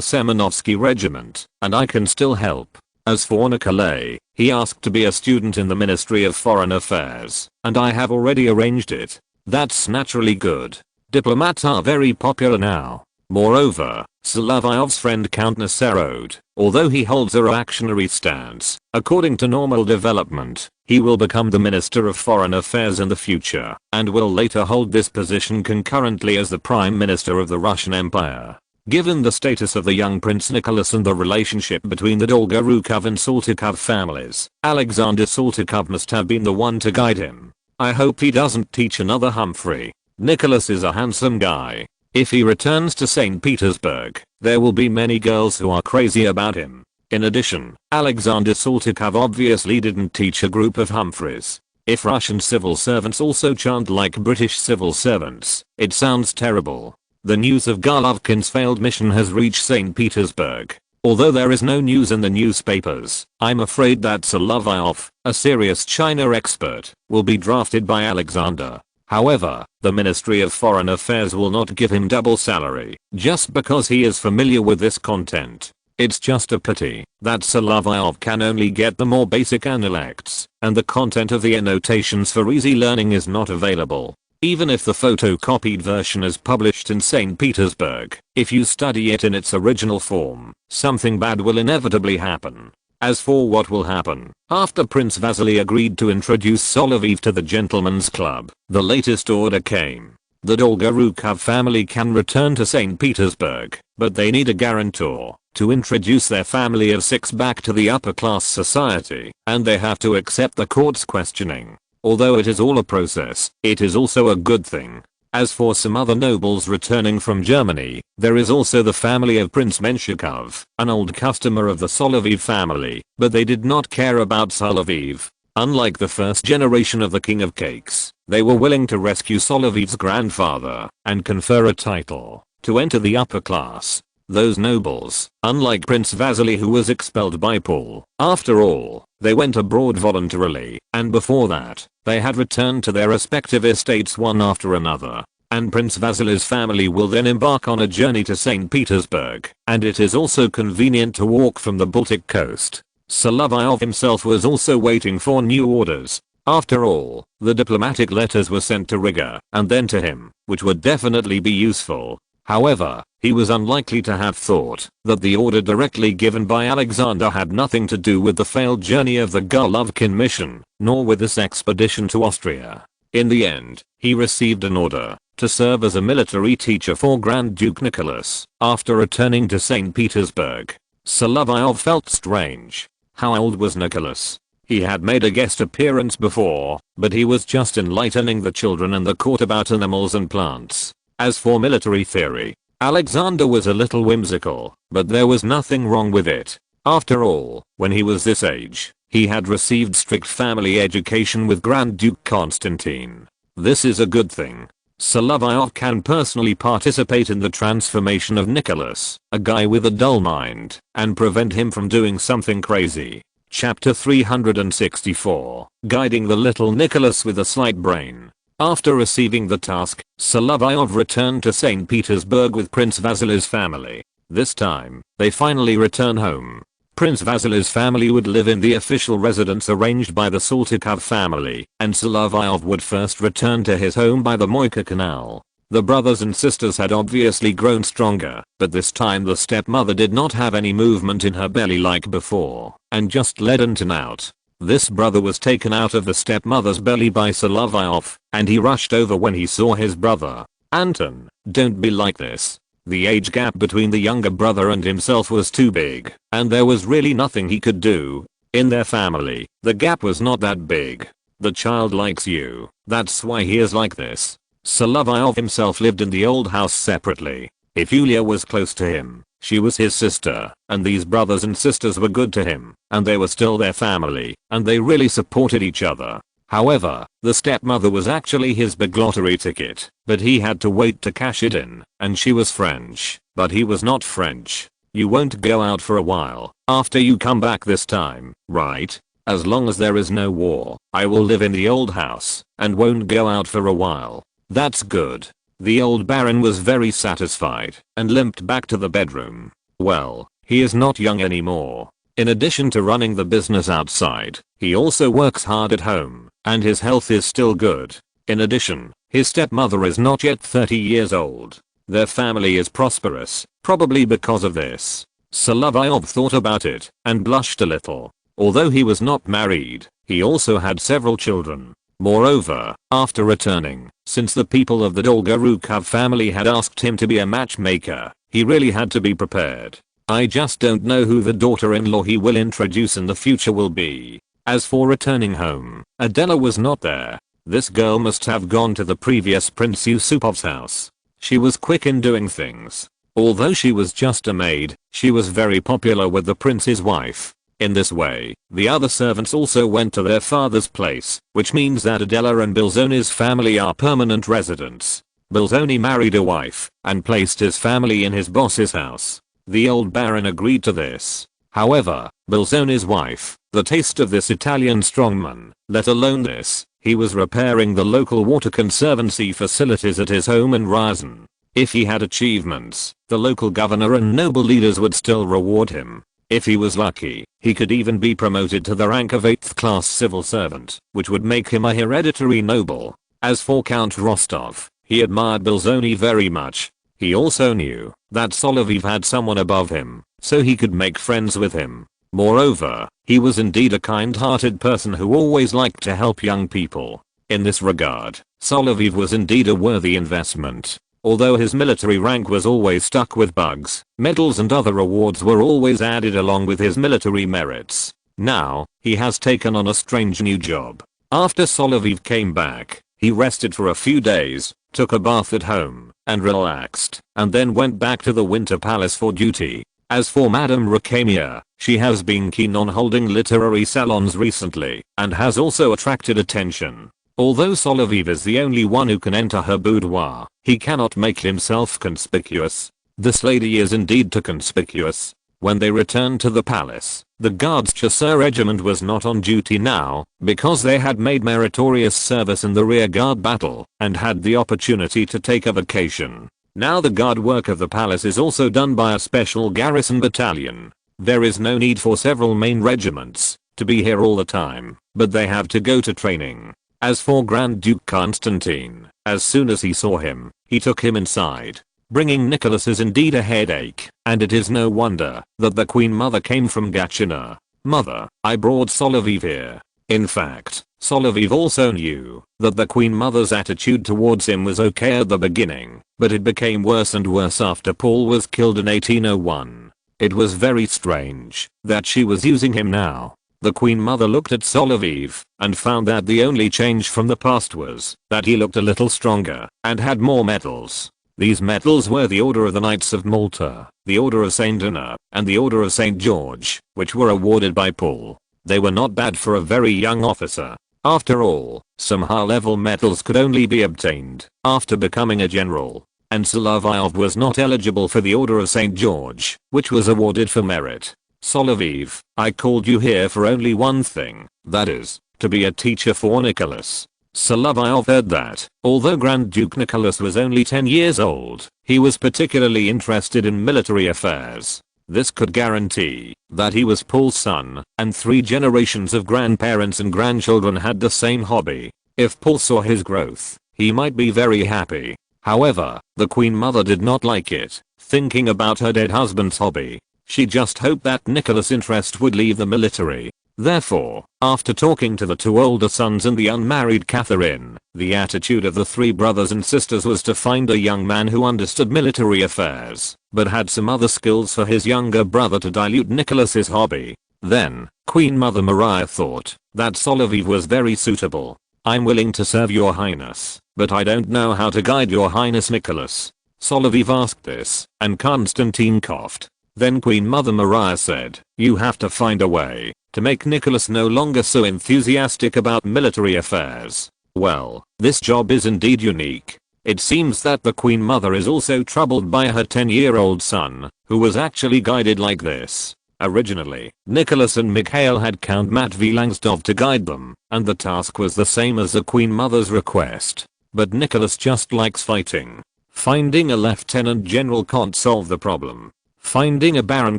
A: Semenovsky regiment, and I can still help. As for Nikolai, he asked to be a student in the Ministry of Foreign Affairs, and I have already arranged it. That's naturally good. Diplomats are very popular now. Moreover, Solovyov's friend Count Nasserod, although he holds a reactionary stance, according to normal development, he will become the Minister of Foreign Affairs in the future, and will later hold this position concurrently as the Prime Minister of the Russian Empire. Given the status of the young Prince Nicholas and the relationship between the Dolgorukov and Saltykov families, Alexander Saltykov must have been the one to guide him. I hope he doesn't teach another Humphrey. Nicholas is a handsome guy. If he returns to St. Petersburg, there will be many girls who are crazy about him. In addition, Alexander Saltykov obviously didn't teach a group of Humphreys. If Russian civil servants also chant like British civil servants, it sounds terrible. The news of Golovkin's failed mission has reached St. Petersburg. Although there is no news in the newspapers, I'm afraid that Solovyov, a serious China expert, will be drafted by Alexander. However, the Ministry of Foreign Affairs will not give him double salary just because he is familiar with this content. It's just a pity that Solovyov can only get the more basic analects, and the content of the annotations for easy learning is not available. Even if the photocopied version is published in St. Petersburg, if you study it in its original form, something bad will inevitably happen. As for what will happen, after Prince Vasily agreed to introduce Solovyov to the Gentlemen's Club, the latest order came. The Dolgorukov family can return to St. Petersburg, but they need a guarantor to introduce their family of 6 back to the upper class society, and they have to accept the court's questioning. Although it is all a process, it is also a good thing. As for some other nobles returning from Germany, there is also the family of Prince Menshikov, an old customer of the Solovyov family, but they did not care about Solovyov. Unlike the first generation of the King of Cakes, they were willing to rescue Solovyov's grandfather and confer a title to enter the upper class. Those nobles, unlike Prince Vasily who was expelled by Paul, after all, they went abroad voluntarily, and before that, they had returned to their respective estates one after another. And Prince Vasily's family will then embark on a journey to St. Petersburg, and it is also convenient to walk from the Baltic coast. Solovyov himself was also waiting for new orders. After all, the diplomatic letters were sent to Riga, and then to him, which would definitely be useful. However, he was unlikely to have thought that the order directly given by Alexander had nothing to do with the failed journey of the Golovkin mission, nor with this expedition to Austria. In the end, he received an order to serve as a military teacher for Grand Duke Nicholas after returning to St. Petersburg. Solovyov felt strange. How old was Nicholas? He had made a guest appearance before, but he was just enlightening the children and the court about animals and plants. As for military theory, Alexander was a little whimsical, but there was nothing wrong with it. After all, when he was this age, he had received strict family education with Grand Duke Constantine. This is a good thing. Solovyov can personally participate in the transformation of Nicholas, a guy with a dull mind, and prevent him from doing something crazy. Chapter 364, Guiding the Little Nicholas with a Slight Brain. After receiving the task, Solovyov returned to St. Petersburg with Prince Vasily's family. This time, they finally return home. Prince Vasily's family would live in the official residence arranged by the Saltykov family, and Solovyov would first return to his home by the Moika Canal. The brothers and sisters had obviously grown stronger, but this time the stepmother did not have any movement in her belly like before, and just let Anton out. This brother was taken out of the stepmother's belly by Solovyov, and he rushed over when he saw his brother. Anton, don't be like this. The age gap between the younger brother and himself was too big, and there was really nothing he could do. In their family, the gap was not that big. The child likes you, that's why he is like this. Solovyov himself lived in the old house separately. If Yulia was close to him, she was his sister, and these brothers and sisters were good to him, and they were still their family, and they really supported each other. However, the stepmother was actually his big lottery ticket, but he had to wait to cash it in, and she was French, but he was not French. You won't go out for a while, after you come back this time, right? As long as there is no war, I will live in the old house, and won't go out for a while. That's good. The old baron was very satisfied, and limped back to the bedroom. Well, he is not young anymore. In addition to running the business outside, he also works hard at home, and his health is still good. In addition, his stepmother is not yet 30 years old. Their family is prosperous, probably because of this. Solovyov thought about it, and blushed a little. Although he was not married, he also had several children. Moreover, after returning, since the people of the Dolgorukov family had asked him to be a matchmaker, he really had to be prepared. I just don't know who the daughter-in-law he will introduce in the future will be. As for returning home, Adela was not there. This girl must have gone to the previous Prince Yusupov's house. She was quick in doing things. Although she was just a maid, she was very popular with the prince's wife. In this way, the other servants also went to their father's place, which means that Adela and Belzoni's family are permanent residents. Belzoni married a wife and placed his family in his boss's house. The old baron agreed to this. However, Belzoni's wife, the taste of this Italian strongman, let alone this, he was repairing the local water conservancy facilities at his home in Rouen. If he had achievements, the local governor and noble leaders would still reward him. If he was lucky, he could even be promoted to the rank of 8th class civil servant, which would make him a hereditary noble. As for Count Rostov, he admired Belzoni very much. He also knew that Solovyov had someone above him, so he could make friends with him. Moreover, he was indeed a kind-hearted person who always liked to help young people. In this regard, Solovyov was indeed a worthy investment. Although his military rank was always stuck with bugs, medals and other rewards were always added along with his military merits. Now, he has taken on a strange new job. After Solovyov came back, he rested for a few days, took a bath at home, and relaxed, and then went back to the Winter Palace for duty. As for Madame Rukania, she has been keen on holding literary salons recently, and has also attracted attention. Although Solovyov is the only one who can enter her boudoir, he cannot make himself conspicuous. This lady is indeed too conspicuous. When they returned to the palace, the Guards Chasseur regiment was not on duty now, because they had made meritorious service in the rearguard battle, and had the opportunity to take a vacation. Now the guard work of the palace is also done by a special garrison battalion. There is no need for several main regiments to be here all the time, but they have to go to training. As for Grand Duke Constantine, as soon as he saw him, he took him inside. Bringing Nicholas is indeed a headache, and it is no wonder that the Queen Mother came from Gatchina. Mother, I brought Solovyov here. In fact, Solovyov also knew that the Queen Mother's attitude towards him was okay at the beginning, but it became worse and worse after Paul was killed in 1801. It was very strange that she was using him now. The Queen Mother looked at Solovyov and found that the only change from the past was that he looked a little stronger and had more medals. These medals were the Order of the Knights of Malta, the Order of St. Anna, and the Order of St. George, which were awarded by Paul. They were not bad for a very young officer. After all, some high-level medals could only be obtained after becoming a general, and Solovyov was not eligible for the Order of St. George, which was awarded for merit. Solovyov, I called you here for only one thing, that is, to be a teacher for Nicholas. Solovyov heard that, although Grand Duke Nicholas was only 10 years old, he was particularly interested in military affairs. This could guarantee that he was Paul's son, and 3 generations of grandparents and grandchildren had the same hobby. If Paul saw his growth, he might be very happy. However, the Queen Mother did not like it, thinking about her dead husband's hobby. She just hoped that Nicholas' interest would leave the military. Therefore, after talking to the 2 older sons and the unmarried Catherine, the attitude of the 3 brothers and sisters was to find a young man who understood military affairs, but had some other skills for his younger brother to dilute Nicholas's hobby. Then, Queen Mother Maria thought that Solovyov was very suitable. I'm willing to serve your highness, but I don't know how to guide your highness Nicholas. Solovyov asked this, and Constantine coughed. Then Queen Mother Maria said, you have to find a way to make Nicholas no longer so enthusiastic about military affairs. Well, this job is indeed unique. It seems that the Queen Mother is also troubled by her 10-year-old son, who was actually guided like this. Originally, Nicholas and Mikhail had Count Matvey Langstov to guide them, and the task was the same as the Queen Mother's request. But Nicholas just likes fighting. Finding a lieutenant general can't solve the problem. Finding a baron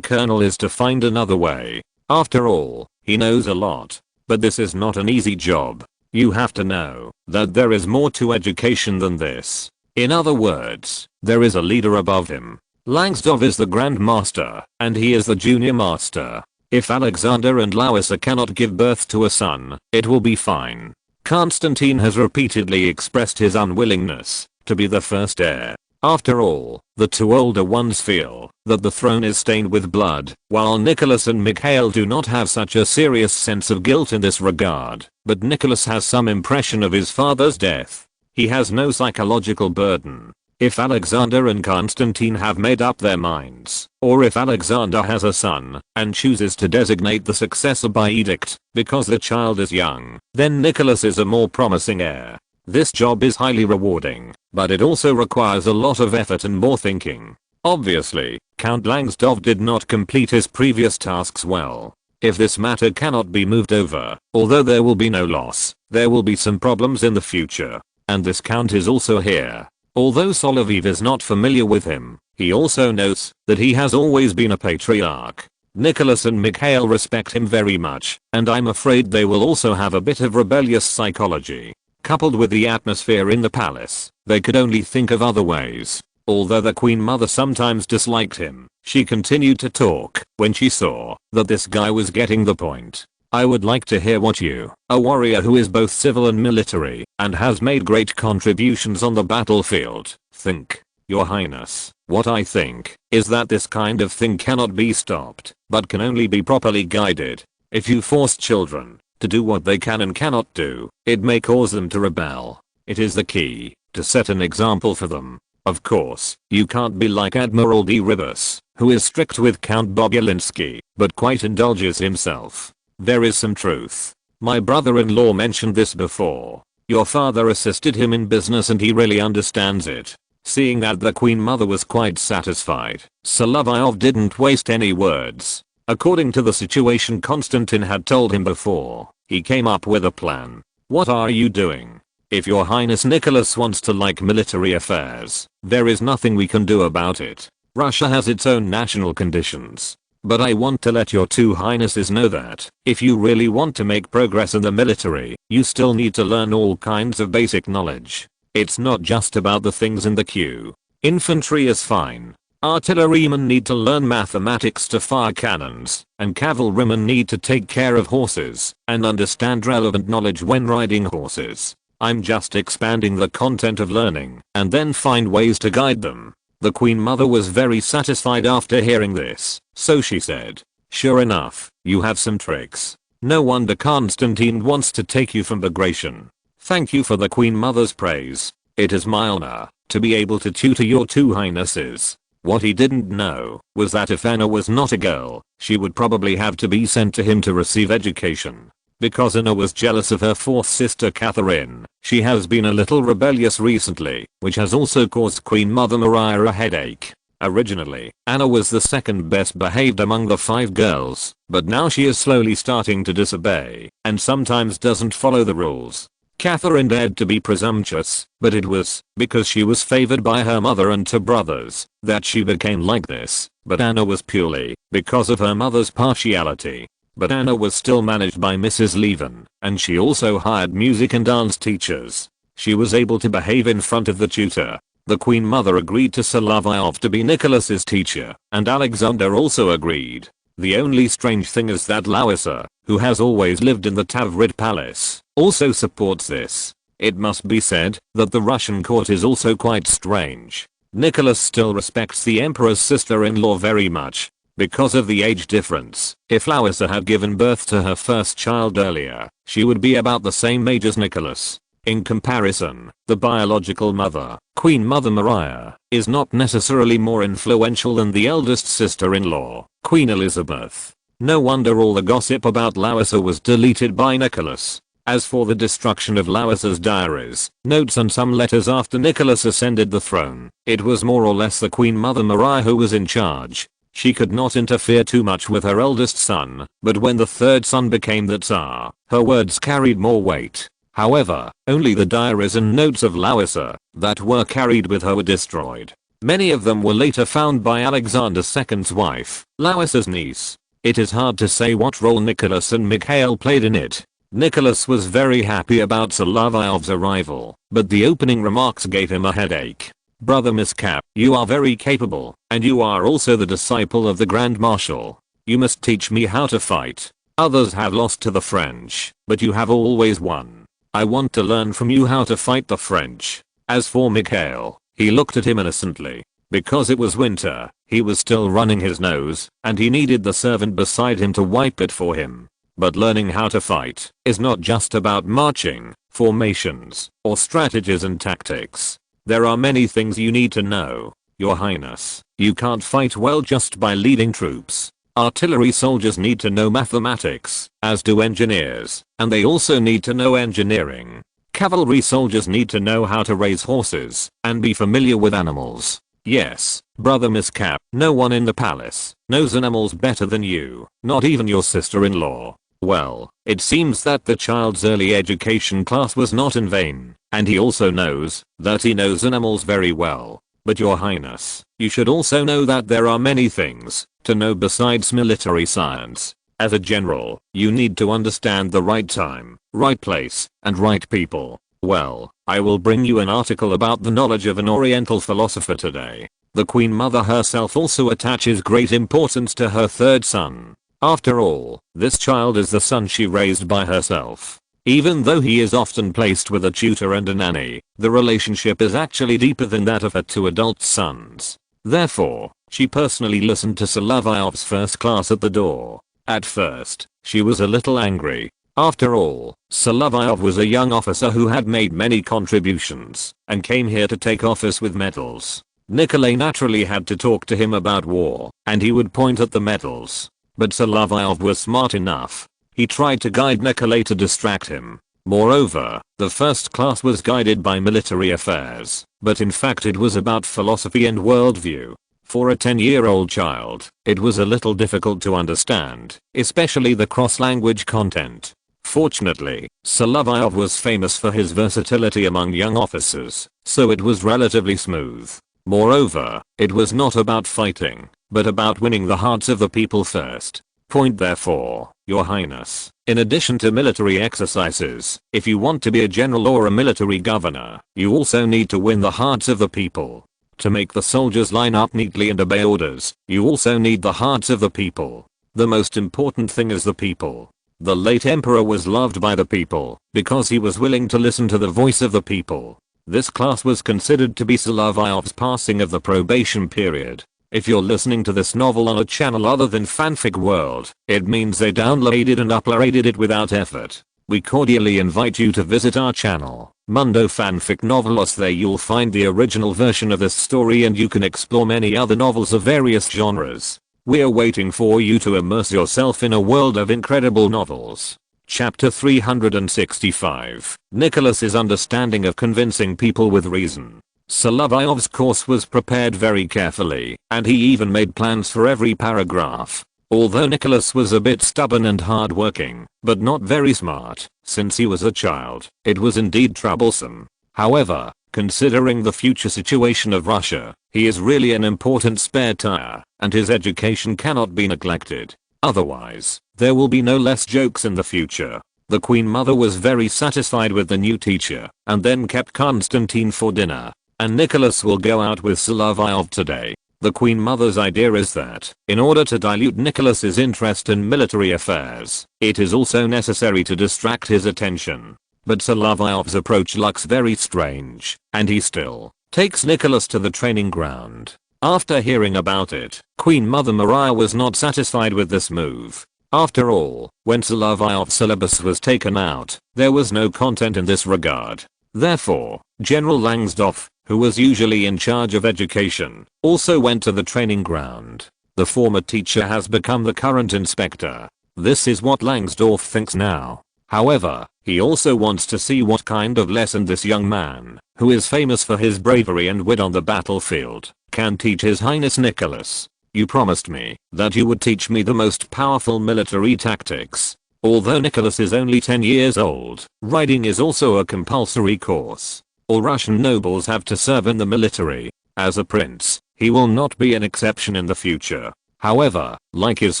A: colonel is to find another way. After all, he knows a lot. But this is not an easy job. You have to know that there is more to education than this. In other words, there is a leader above him. Langstov is the Grand Master, and he is the Junior Master. If Alexander and Larissa cannot give birth to a son, it will be fine. Constantine has repeatedly expressed his unwillingness to be the first heir. After all, the 2 older ones feel that the throne is stained with blood, while Nicholas and Mikhail do not have such a serious sense of guilt in this regard. But Nicholas has some impression of his father's death. He has no psychological burden. If Alexander and Constantine have made up their minds, or if Alexander has a son and chooses to designate the successor by edict because the child is young, then Nicholas is a more promising heir. This job is highly rewarding, but it also requires a lot of effort and more thinking. Obviously, Count Langsdorff did not complete his previous tasks well. If this matter cannot be moved over, although there will be no loss, there will be some problems in the future. And this count is also here. Although Solovyov is not familiar with him, he also notes that he has always been a patriarch. Nicholas and Mikhail respect him very much, and I'm afraid they will also have a bit of rebellious psychology. Coupled with the atmosphere in the palace, they could only think of other ways. Although the Queen Mother sometimes disliked him, she continued to talk when she saw that this guy was getting the point. I would like to hear what you, a warrior who is both civil and military, and has made great contributions on the battlefield, think. Your Highness, what I think is that this kind of thing cannot be stopped, but can only be properly guided. If you force children to do what they can and cannot do, it may cause them to rebel. It is the key to set an example for them. Of course, you can't be like Admiral D. Ribas, who is strict with Count Bobulinski, but quite indulges himself. There is some truth. My brother-in-law mentioned this before. Your father assisted him in business and he really understands it. Seeing that the Queen Mother was quite satisfied, Solovyov didn't waste any words. According to the situation Constantine had told him before, he came up with a plan. What are you doing? If your Highness Nicholas wants to like military affairs, there is nothing we can do about it. Russia has its own national conditions. But I want to let your two highnesses know that, if you really want to make progress in the military, you still need to learn all kinds of basic knowledge. It's not just about the things in the queue. Infantry is fine. Artillerymen need to learn mathematics to fire cannons, and cavalrymen need to take care of horses, and understand relevant knowledge when riding horses. I'm just expanding the content of learning, and then find ways to guide them. The Queen Mother was very satisfied after hearing this, so she said, sure enough, you have some tricks. No wonder Constantine wants to take you from Bagration. Thank you for the Queen Mother's praise. It is my honor to be able to tutor your two highnesses. What he didn't know was that if Anna was not a girl, she would probably have to be sent to him to receive education. Because Anna was jealous of her fourth sister Catherine, she has been a little rebellious recently, which has also caused Queen Mother Maria a headache. Originally, Anna was the second best behaved among the 5 girls, but now she is slowly starting to disobey, and sometimes doesn't follow the rules. Catherine dared to be presumptuous, but it was because she was favored by her mother and 2 brothers that she became like this, but Anna was purely because of her mother's partiality. But Anna was still managed by Mrs. Levin, and she also hired music and dance teachers. She was able to behave in front of the tutor. The Queen Mother agreed to Solovyov to be Nicholas's teacher, and Alexander also agreed. The only strange thing is that Larissa, who has always lived in the Tavrid Palace, also supports this. It must be said that the Russian court is also quite strange. Nicholas still respects the Emperor's sister-in-law very much. Because of the age difference, if Larissa had given birth to her first child earlier, she would be about the same age as Nicholas. In comparison, the biological mother, Queen Mother Maria, is not necessarily more influential than the eldest sister-in-law, Queen Elizabeth. No wonder all the gossip about Larissa was deleted by Nicholas. As for the destruction of Larissa's diaries, notes and some letters after Nicholas ascended the throne, it was more or less the Queen Mother Maria who was in charge. She could not interfere too much with her eldest son, but when the 3rd son became the Tsar, her words carried more weight. However, only the diaries and notes of Larissa that were carried with her were destroyed. Many of them were later found by Alexander II's wife, Larissa's niece. It is hard to say what role Nicholas and Mikhail played in it. Nicholas was very happy about Solovyov's arrival, but the opening remarks gave him a headache. Brother Miskap, you are very capable, and you are also the disciple of the Grand Marshal. You must teach me how to fight. Others have lost to the French, but you have always won. I want to learn from you how to fight the French. As for Mikhail, he looked at him innocently. Because it was winter, he was still running his nose, and he needed the servant beside him to wipe it for him. But learning how to fight is not just about marching, formations, or strategies and tactics. There are many things you need to know, Your Highness. You can't fight well just by leading troops. Artillery soldiers need to know mathematics, as do engineers, and they also need to know engineering. Cavalry soldiers need to know how to raise horses, and be familiar with animals. Yes, brother Miss Cap, no one in the palace knows animals better than you, not even your sister-in-law. Well, it seems that the child's early education class was not in vain, and he also knows that he knows animals very well. But Your Highness, you should also know that there are many things to know besides military science. As a general, you need to understand the right time, right place, and right people. Well, I will bring you an article about the knowledge of an Oriental philosopher today. The Queen Mother herself also attaches great importance to her third son. After all, this child is the son she raised by herself. Even though he is often placed with a tutor and a nanny, the relationship is actually deeper than that of her two adult sons. Therefore, she personally listened to Solovyov's first class at the door. At first, she was a little angry. After all, Solovyov was a young officer who had made many contributions and came here to take office with medals. Nikolai naturally had to talk to him about war, and he would point at the medals. But Solovyov was smart enough. He tried to guide Nikolai to distract him. Moreover, the first class was guided by military affairs, but in fact it was about philosophy and worldview. For a 10-year-old child, it was a little difficult to understand, especially the cross-language content. Fortunately, Solovyov was famous for his versatility among young officers, so it was relatively smooth. Moreover, it was not about fighting, but about winning the hearts of the people first. Point therefore, Your Highness, in addition to military exercises, if you want to be a general or a military governor, you also need to win the hearts of the people. To make the soldiers line up neatly and obey orders, you also need the hearts of the people. The most important thing is the people. The late emperor was loved by the people because he was willing to listen to the voice of the people. This class was considered to be Solovyov's passing of the probation period. If you're listening to this novel on a channel other than Fanfic World, it means they downloaded and uploaded it without effort. We cordially invite you to visit our channel, Mundo Fanfic Novelos. There you'll find the original version of this story and you can explore many other novels of various genres. We're waiting for you to immerse yourself in a world of incredible novels. Chapter 365. Nicholas's understanding of convincing people with reason. Solovyov's course was prepared very carefully, and he even made plans for every paragraph. Although Nicholas was a bit stubborn and hard-working, but not very smart, since he was a child, it was indeed troublesome. However, considering the future situation of Russia, he is really an important spare tire, and his education cannot be neglected. Otherwise, there will be no less jokes in the future. The Queen Mother was very satisfied with the new teacher, and then kept Konstantin for dinner. And Nicholas will go out with Solovyov today. The Queen Mother's idea is that, in order to dilute Nicholas's interest in military affairs, it is also necessary to distract his attention. But Solovyov's approach looks very strange, and he still takes Nicholas to the training ground. After hearing about it, Queen Mother Maria was not satisfied with this move. After all, when Solovyov's syllabus was taken out, there was no content in this regard. Therefore, General Langsdorff, who was usually in charge of education, also went to the training ground. The former teacher has become the current inspector. This is what Langsdorff thinks now. However, he also wants to see what kind of lesson this young man, who is famous for his bravery and wit on the battlefield, can teach His Highness Nicholas. You promised me that you would teach me the most powerful military tactics. Although Nicholas is only 10 years old, riding is also a compulsory course. All Russian nobles have to serve in the military. As a prince, he will not be an exception in the future. However, like his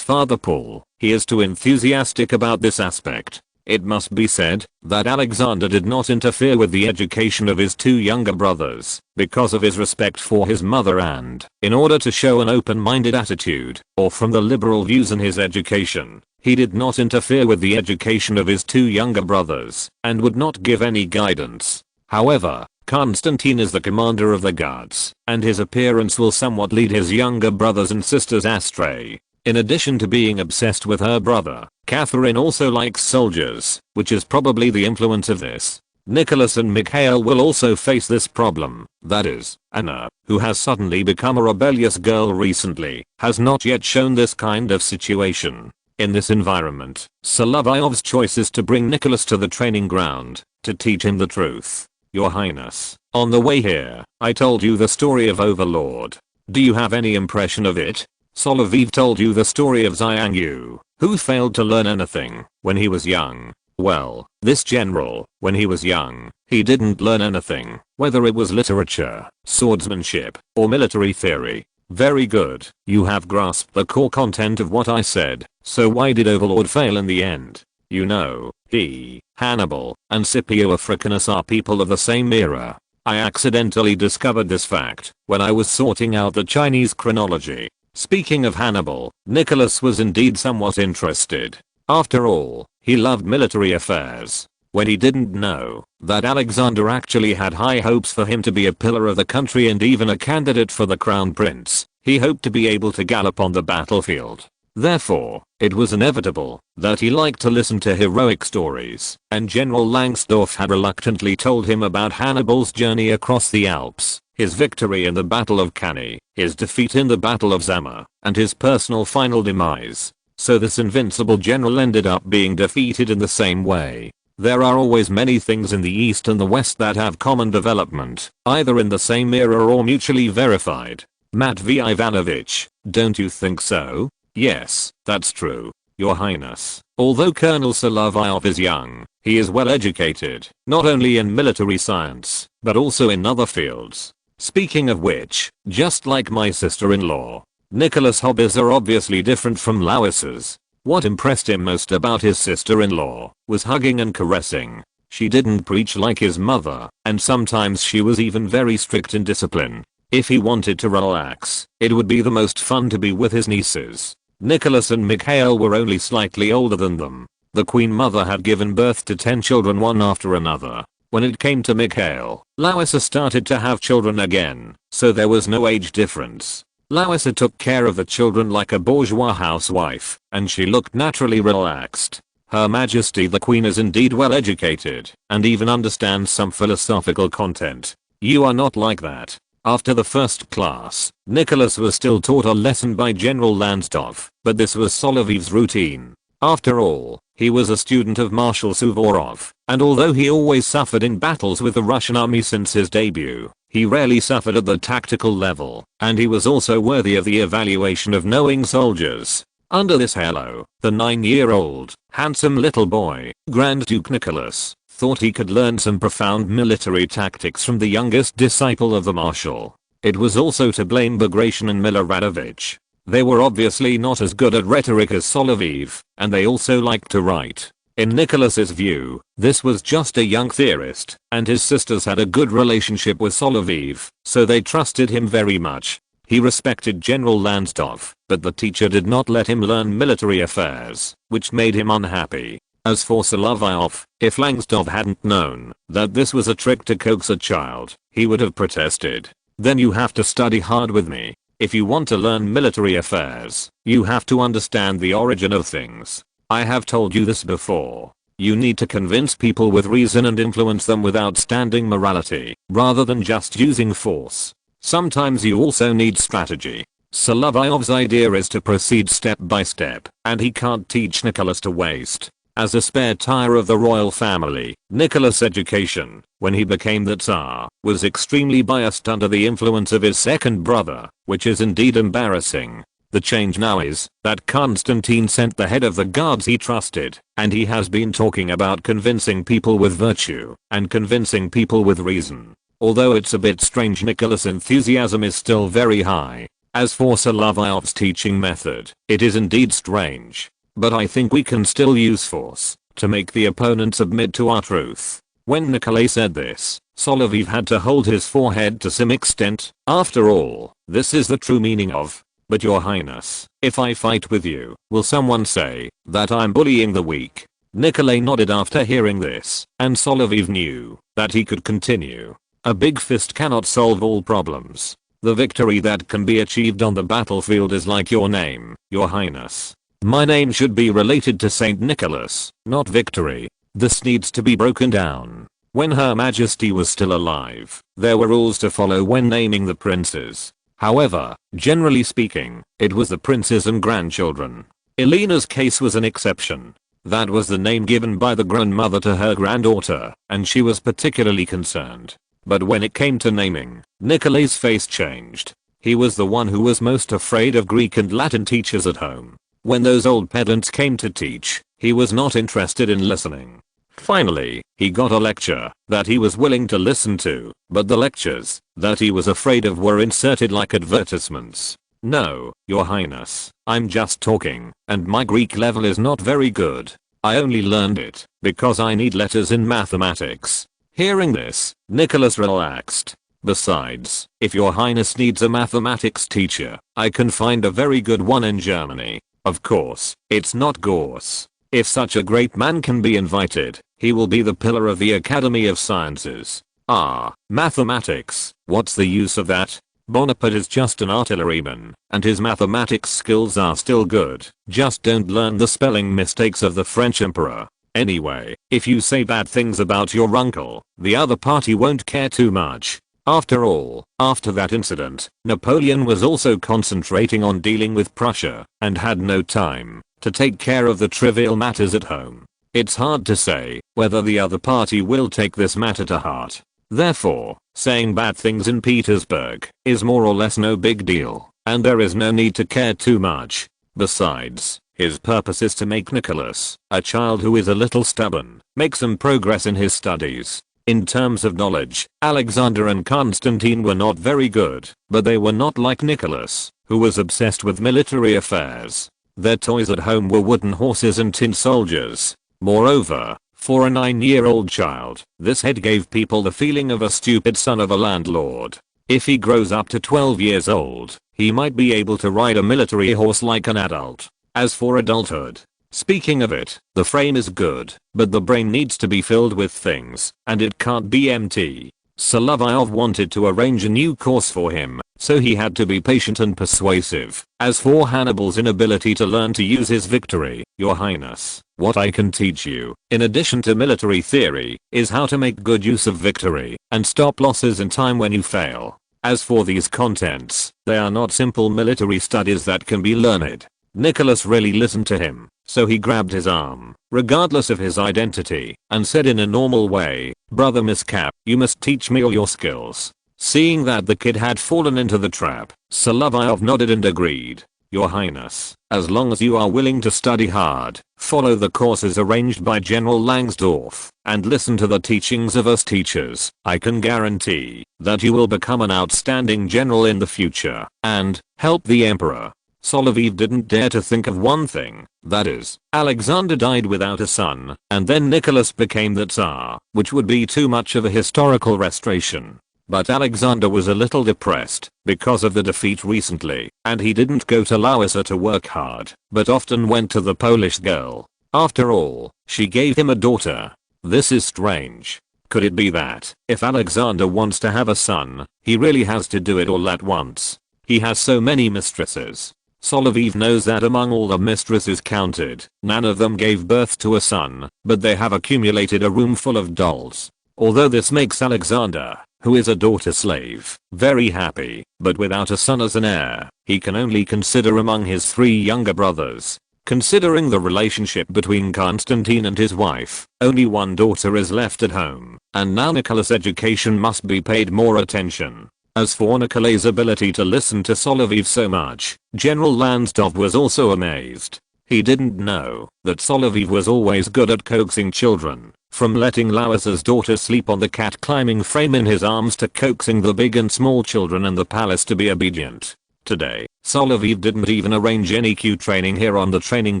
A: father Paul, he is too enthusiastic about this aspect. It must be said that Alexander did not interfere with the education of his two younger brothers because of his respect for his mother and in order to show an open-minded attitude or from the liberal views in his education. He did not interfere with the education of his two younger brothers and would not give any guidance. However, Konstantin is the commander of the guards, and his appearance will somewhat lead his younger brothers and sisters astray. In addition to being obsessed with her brother, Catherine also likes soldiers, which is probably the influence of this. Nicholas and Mikhail will also face this problem. That is, Anna, who has suddenly become a rebellious girl recently, has not yet shown this kind of situation. In this environment, Solovyov's choice is to bring Nicholas to the training ground, to teach him the truth. Your Highness, on the way here, I told you the story of Overlord. Do you have any impression of it? Solovyov told you the story of Xiang Yu, who failed to learn anything when he was young. Well, this general, when he was young, he didn't learn anything, whether it was literature, swordsmanship, or military theory. Very good, you have grasped the core content of what I said, so why did Overlord fail in the end? You know, he, Hannibal, and Scipio Africanus are people of the same era. I accidentally discovered this fact when I was sorting out the Chinese chronology. Speaking of Hannibal, Nicholas was indeed somewhat interested. After all, he loved military affairs. When he didn't know that Alexander actually had high hopes for him to be a pillar of the country and even a candidate for the crown prince, he hoped to be able to gallop on the battlefield. Therefore, it was inevitable that he liked to listen to heroic stories, and General Langsdorff had reluctantly told him about Hannibal's journey across the Alps, his victory in the Battle of Cannae, his defeat in the Battle of Zama, and his personal final demise. So this invincible general ended up being defeated in the same way. There are always many things in the East and the West that have common development, either in the same era or mutually verified. Matvey Ivanovich, don't you think so? Yes, that's true, Your Highness. Although Colonel Solovyov is young, he is well educated, not only in military science, but also in other fields. Speaking of which, just like my sister-in-law, Nicholas' hobbies are obviously different from Lois's. What impressed him most about his sister-in-law was hugging and caressing. She didn't preach like his mother, and sometimes she was even very strict in discipline. If he wanted to relax, it would be the most fun to be with his nieces. Nicholas and Mikhail were only slightly older than them. The queen mother had given birth to 10 children one after another. When it came to Mikhail, Loisa started to have children again, so there was no age difference. Loisa took care of the children like a bourgeois housewife, and she looked naturally relaxed. Her Majesty the Queen is indeed well educated, and even understands some philosophical content. You are not like that. After the first class, Nicholas was still taught a lesson by General Lansdorff, but this was Solovyov's routine. After all, he was a student of Marshal Suvorov, and although he always suffered in battles with the Russian army since his debut, he rarely suffered at the tactical level, and he was also worthy of the evaluation of knowing soldiers. Under this halo, the 9-year-old, handsome little boy, Grand Duke Nicholas, thought he could learn some profound military tactics from the youngest disciple of the Marshal. It was also to blame Bagration and Miloradovich. They were obviously not as good at rhetoric as Solovyov, and they also liked to write. In Nicholas's view, this was just a young theorist, and his sisters had a good relationship with Solovyov, so they trusted him very much. He respected General Lansdorff, but the teacher did not let him learn military affairs, which made him unhappy. As for Solovyov, if Langsdorff hadn't known that this was a trick to coax a child, he would have protested. Then you have to study hard with me. If you want to learn military affairs, you have to understand the origin of things. I have told you this before. You need to convince people with reason and influence them with outstanding morality, rather than just using force. Sometimes you also need strategy. Solovyov's idea is to proceed step by step, and he can't teach Nicholas to waste. As a spare tire of the royal family, Nicholas' education, when he became the Tsar, was extremely biased under the influence of his second brother, which is indeed embarrassing. The change now is that Constantine sent the head of the guards he trusted, and he has been talking about convincing people with virtue, and convincing people with reason. Although it's a bit strange, Nicholas' enthusiasm is still very high. As for Solovyov's teaching method, it is indeed strange. But I think we can still use force to make the opponent submit to our truth. When Nikolai said this, Solovyov had to hold his forehead to some extent. After all, this is the true meaning of, "But your highness, if I fight with you, will someone say that I'm bullying the weak?" Nikolai nodded after hearing this, and Solovyov knew that he could continue. A big fist cannot solve all problems. The victory that can be achieved on the battlefield is like your name, your highness. My name should be related to Saint Nicholas, not victory. This needs to be broken down. When Her Majesty was still alive, there were rules to follow when naming the princes. However, generally speaking, it was the princes and grandchildren. Elena's case was an exception. That was the name given by the grandmother to her granddaughter, and she was particularly concerned. But when it came to naming, Nikolai's face changed. He was the one who was most afraid of Greek and Latin teachers at home. When those old pedants came to teach, he was not interested in listening. Finally, he got a lecture that he was willing to listen to, but the lectures that he was afraid of were inserted like advertisements. No, Your Highness, I'm just talking, and my Greek level is not very good. I only learned it because I need letters in mathematics. Hearing this, Nicholas relaxed. Besides, if Your Highness needs a mathematics teacher, I can find a very good one in Germany. Of course, it's not Gauss. If such a great man can be invited, he will be the pillar of the Academy of Sciences. Ah, mathematics, what's the use of that? Bonaparte is just an artilleryman, and his mathematics skills are still good, just don't learn the spelling mistakes of the French emperor. Anyway, if you say bad things about your uncle, the other party won't care too much. After all, after that incident, Napoleon was also concentrating on dealing with Prussia, and had no time to take care of the trivial matters at home. It's hard to say whether the other party will take this matter to heart. Therefore, saying bad things in Petersburg is more or less no big deal, and there is no need to care too much. Besides, his purpose is to make Nicholas, a child who is a little stubborn, make some progress in his studies. In terms of knowledge, Alexander and Constantine were not very good, but they were not like Nicholas, who was obsessed with military affairs. Their toys at home were wooden horses and tin soldiers. Moreover, for a 9-year-old child, this head gave people the feeling of a stupid son of a landlord. If he grows up to 12 years old, he might be able to ride a military horse like an adult. As for adulthood, speaking of it, the frame is good, but the brain needs to be filled with things, and it can't be empty. Solovyov wanted to arrange a new course for him, so he had to be patient and persuasive. As for Hannibal's inability to learn to use his victory, Your Highness, what I can teach you, in addition to military theory, is how to make good use of victory, and stop losses in time when you fail. As for these contents, they are not simple military studies that can be learned. Nicholas really listened to him, so he grabbed his arm, regardless of his identity, and said in a normal way, "Brother Miskap, you must teach me all your skills." Seeing that the kid had fallen into the trap, Solovyov nodded and agreed. "Your Highness, as long as you are willing to study hard, follow the courses arranged by General Langsdorff, and listen to the teachings of us teachers, I can guarantee that you will become an outstanding general in the future, and help the emperor." Solovyov didn't dare to think of one thing, that is, Alexander died without a son, and then Nicholas became the Tsar, which would be too much of a historical restoration. But Alexander was a little depressed because of the defeat recently, and he didn't go to Lausa to work hard, but often went to the Polish girl. After all, she gave him a daughter. This is strange. Could it be that, if Alexander wants to have a son, he really has to do it all at once? He has so many mistresses. Solovyov knows that among all the mistresses counted, none of them gave birth to a son, but they have accumulated a room full of dolls. Although this makes Alexander, who is a daughter slave, very happy, but without a son as an heir, he can only consider among his 3 younger brothers. Considering the relationship between Constantine and his wife, only one daughter is left at home, and now Nicholas' education must be paid more attention. As for Nikolai's ability to listen to Solovyov so much, General Langsdorff was also amazed. He didn't know that Solovyov was always good at coaxing children, from letting Lausa's daughter sleep on the cat climbing frame in his arms to coaxing the big and small children in the palace to be obedient. Today, Solovyov didn't even arrange any Q training here on the training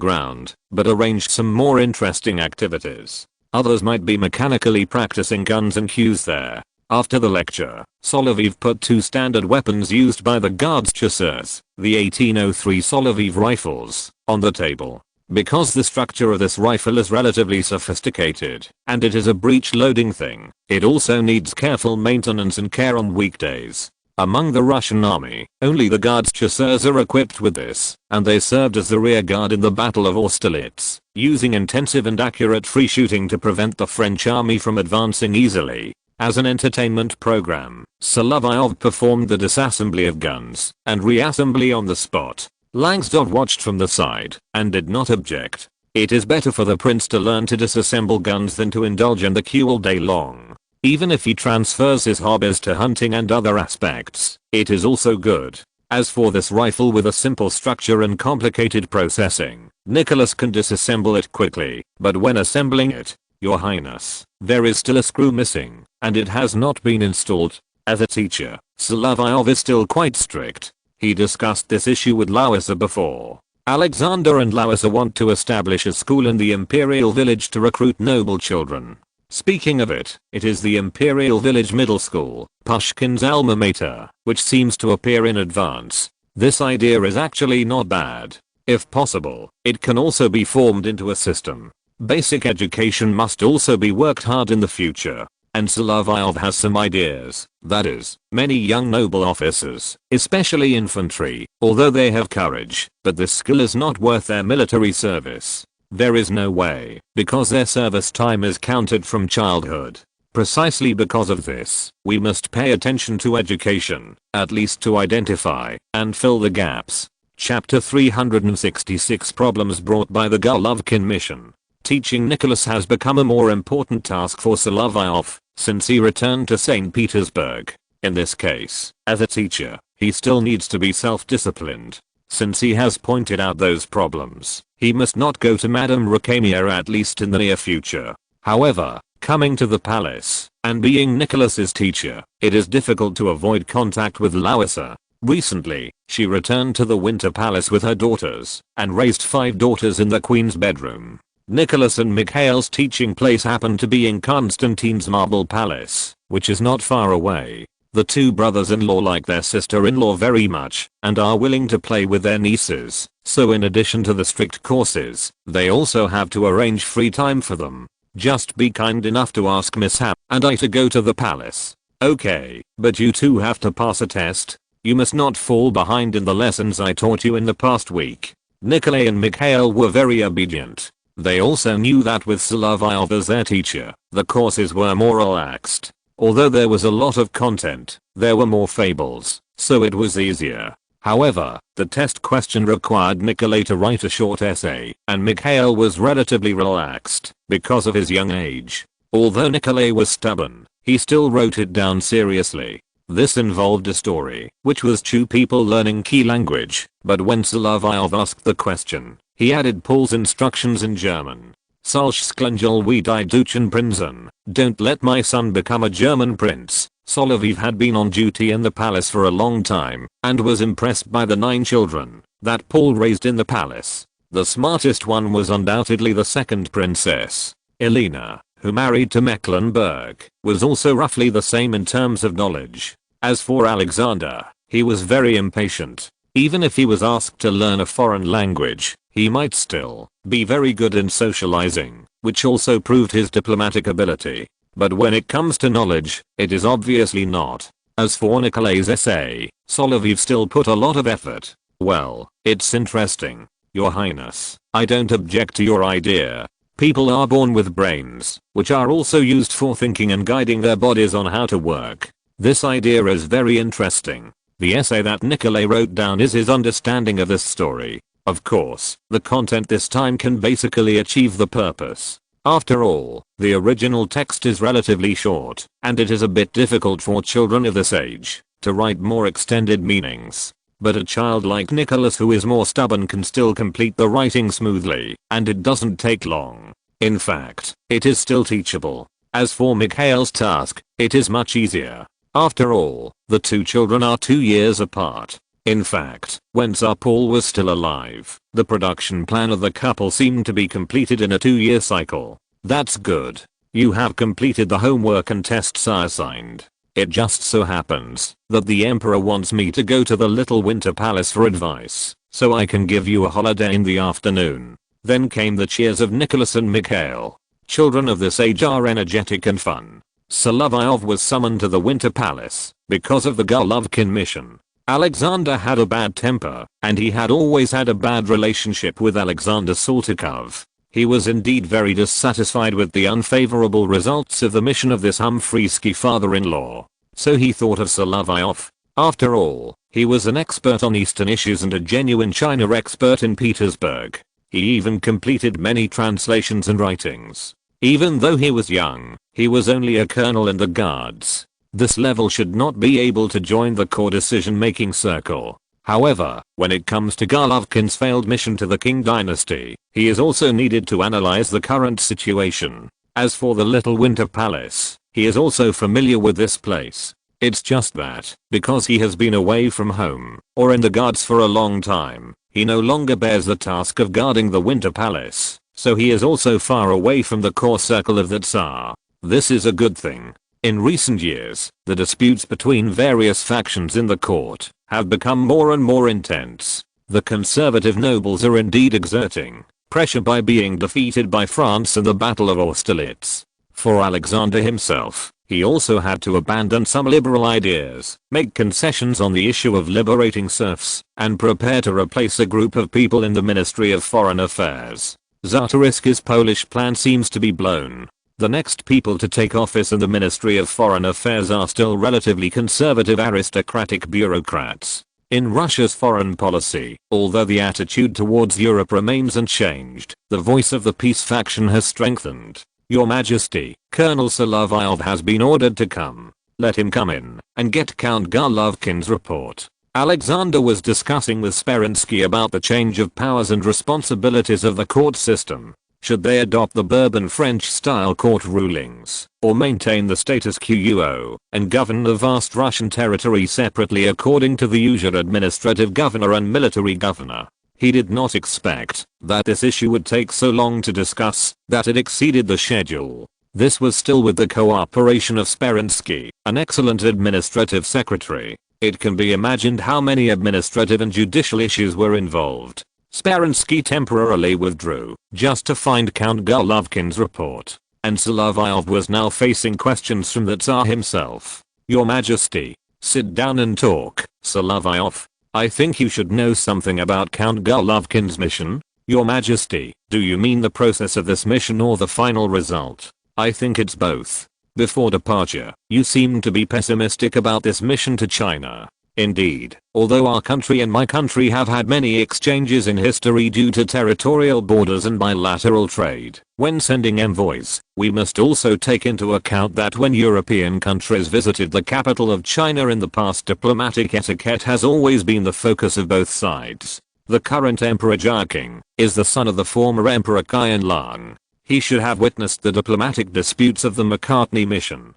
A: ground, but arranged some more interesting activities. Others might be mechanically practicing guns and cues there. After the lecture, Solovyov put 2 standard weapons used by the Guards Chasseurs, the 1803 Solovyov rifles, on the table. Because the structure of this rifle is relatively sophisticated, and it is a breech loading thing, it also needs careful maintenance and care on weekdays. Among the Russian army, only the Guards Chasseurs are equipped with this, and they served as the rear guard in the Battle of Austerlitz, using intensive and accurate free shooting to prevent the French army from advancing easily. As an entertainment program, Solovyov performed the disassembly of guns and reassembly on the spot. Langsdorff watched from the side and did not object. It is better for the prince to learn to disassemble guns than to indulge in the queue all day long. Even if he transfers his hobbies to hunting and other aspects, it is also good. As for this rifle with a simple structure and complicated processing, Nicholas can disassemble it quickly, but when assembling it, Your Highness, there is still a screw missing, and it has not been installed. As a teacher, Solovyov is still quite strict. He discussed this issue with Lowissa before. Alexander and Lowissa want to establish a school in the Imperial Village to recruit noble children. Speaking of it, it is the Imperial Village Middle School, Pushkin's alma mater, which seems to appear in advance. This idea is actually not bad. If possible, it can also be formed into a system. Basic education must also be worked hard in the future. And Solovyov has some ideas, that is, many young noble officers, especially infantry, although they have courage, but this skill is not worth their military service. There is no way, because their service time is counted from childhood. Precisely because of this, we must pay attention to education, at least to identify and fill the gaps. Chapter 366 Problems brought by the Golovkin mission. Teaching Nicholas has become a more important task for Solovyov, since he returned to St. Petersburg. In this case, as a teacher, he still needs to be self-disciplined. Since he has pointed out those problems, he must not go to Madame Rukania at least in the near future. However, coming to the palace, and being Nicholas's teacher, it is difficult to avoid contact with Lowissa. Recently, she returned to the Winter Palace with her daughters, and raised 5 daughters in the Queen's bedroom. Nicholas and Mikhail's teaching place happened to be in Constantine's Marble Palace, which is not far away. The 2 brothers-in-law like their sister-in-law very much, and are willing to play with their nieces, so in addition to the strict courses, they also have to arrange free time for them. Just be kind enough to ask Miss Hap and I to go to the palace. Okay, but you 2 have to pass a test. You must not fall behind in the lessons I taught you in the past week. Nikolai and Mikhail were very obedient. They also knew that with Solovyov as their teacher, the courses were more relaxed. Although there was a lot of content, there were more fables, so it was easier. However, the test question required Nikolai to write a short essay, and Mikhail was relatively relaxed because of his young age. Although Nikolai was stubborn, he still wrote it down seriously. This involved a story, which was 2 people learning key language, but when Solovyov asked the question, he added Paul's instructions in German. Solch sklangel wie die Deutschen Prinzen, don't let my son become a German prince. Solovyov had been on duty in the palace for a long time, and was impressed by the 9 children that Paul raised in the palace. The smartest one was undoubtedly the second princess. Elena, who married to Mecklenburg, was also roughly the same in terms of knowledge. As for Alexander, he was very impatient. Even if he was asked to learn a foreign language, he might still be very good in socializing, which also proved his diplomatic ability. But when it comes to knowledge, it is obviously not. As for Nikolai's essay, Solovyov still put a lot of effort. Well, it's interesting. Your Highness, I don't object to your idea. People are born with brains, which are also used for thinking and guiding their bodies on how to work. This idea is very interesting. The essay that Nikolai wrote down is his understanding of this story. Of course, the content this time can basically achieve the purpose. After all, the original text is relatively short, and it is a bit difficult for children of this age to write more extended meanings. But a child like Nicholas who is more stubborn can still complete the writing smoothly, and it doesn't take long. In fact, it is still teachable. As for Mikhail's task, it is much easier. After all, the 2 children are 2 years apart. In fact, when Tsar Paul was still alive, the production plan of the couple seemed to be completed in a 2-year cycle. That's good. You have completed the homework and tests are assigned. It just so happens that the emperor wants me to go to the little winter palace for advice, so I can give you a holiday in the afternoon. Then came the cheers of Nicholas and Mikhail. Children of this age are energetic and fun. Solovyov was summoned to the Winter Palace because of the Golovkin mission. Alexander had a bad temper, and he had always had a bad relationship with Alexander Saltykov. He was indeed very dissatisfied with the unfavorable results of the mission of this Humphreysky father-in-law. So he thought of Solovyov. After all, he was an expert on Eastern issues and a genuine China expert in Petersburg. He even completed many translations and writings. Even though he was young, he was only a colonel in the guards. This level should not be able to join the core decision-making circle. However, when it comes to Golovkin's failed mission to the Qing dynasty, he is also needed to analyze the current situation. As for the Little Winter Palace, he is also familiar with this place. It's just that, because he has been away from home, or in the guards for a long time, he no longer bears the task of guarding the Winter Palace, so he is also far away from the core circle of the Tsar. This is a good thing. In recent years, the disputes between various factions in the court have become more and more intense. The conservative nobles are indeed exerting pressure by being defeated by France in the Battle of Austerlitz. For Alexander himself, he also had to abandon some liberal ideas, make concessions on the issue of liberating serfs, and prepare to replace a group of people in the Ministry of Foreign Affairs. Czarist's Polish plan seems to be blown. The next people to take office in the Ministry of Foreign Affairs are still relatively conservative aristocratic bureaucrats. In Russia's foreign policy, although the attitude towards Europe remains unchanged, the voice of the peace faction has strengthened. Your Majesty, Colonel Solovyov has been ordered to come. Let him come in and get Count Golovkin's report. Alexander was discussing with Speransky about the change of powers and responsibilities of the court system. Should they adopt the Bourbon French-style court rulings, or maintain the status quo and govern the vast Russian territory separately according to the usual administrative governor and military governor? He did not expect that this issue would take so long to discuss that it exceeded the schedule. This was still with the cooperation of Speransky, an excellent administrative secretary. It can be imagined how many administrative and judicial issues were involved. Speransky temporarily withdrew, just to find Count Golovkin's report, and Solovyov was now facing questions from the Tsar himself. Your Majesty, sit down and talk, Solovyov. I think you should know something about Count Golovkin's mission. Your Majesty, do you mean the process of this mission or the final result? I think it's both. Before departure, you seemed to be pessimistic about this mission to China. Indeed, although our country and my country have had many exchanges in history due to territorial borders and bilateral trade, when sending envoys, we must also take into account that when European countries visited the capital of China in the past, diplomatic etiquette has always been the focus of both sides. The current Emperor Jiaqing is the son of the former Emperor Qianlong. He should have witnessed the diplomatic disputes of the Macartney mission.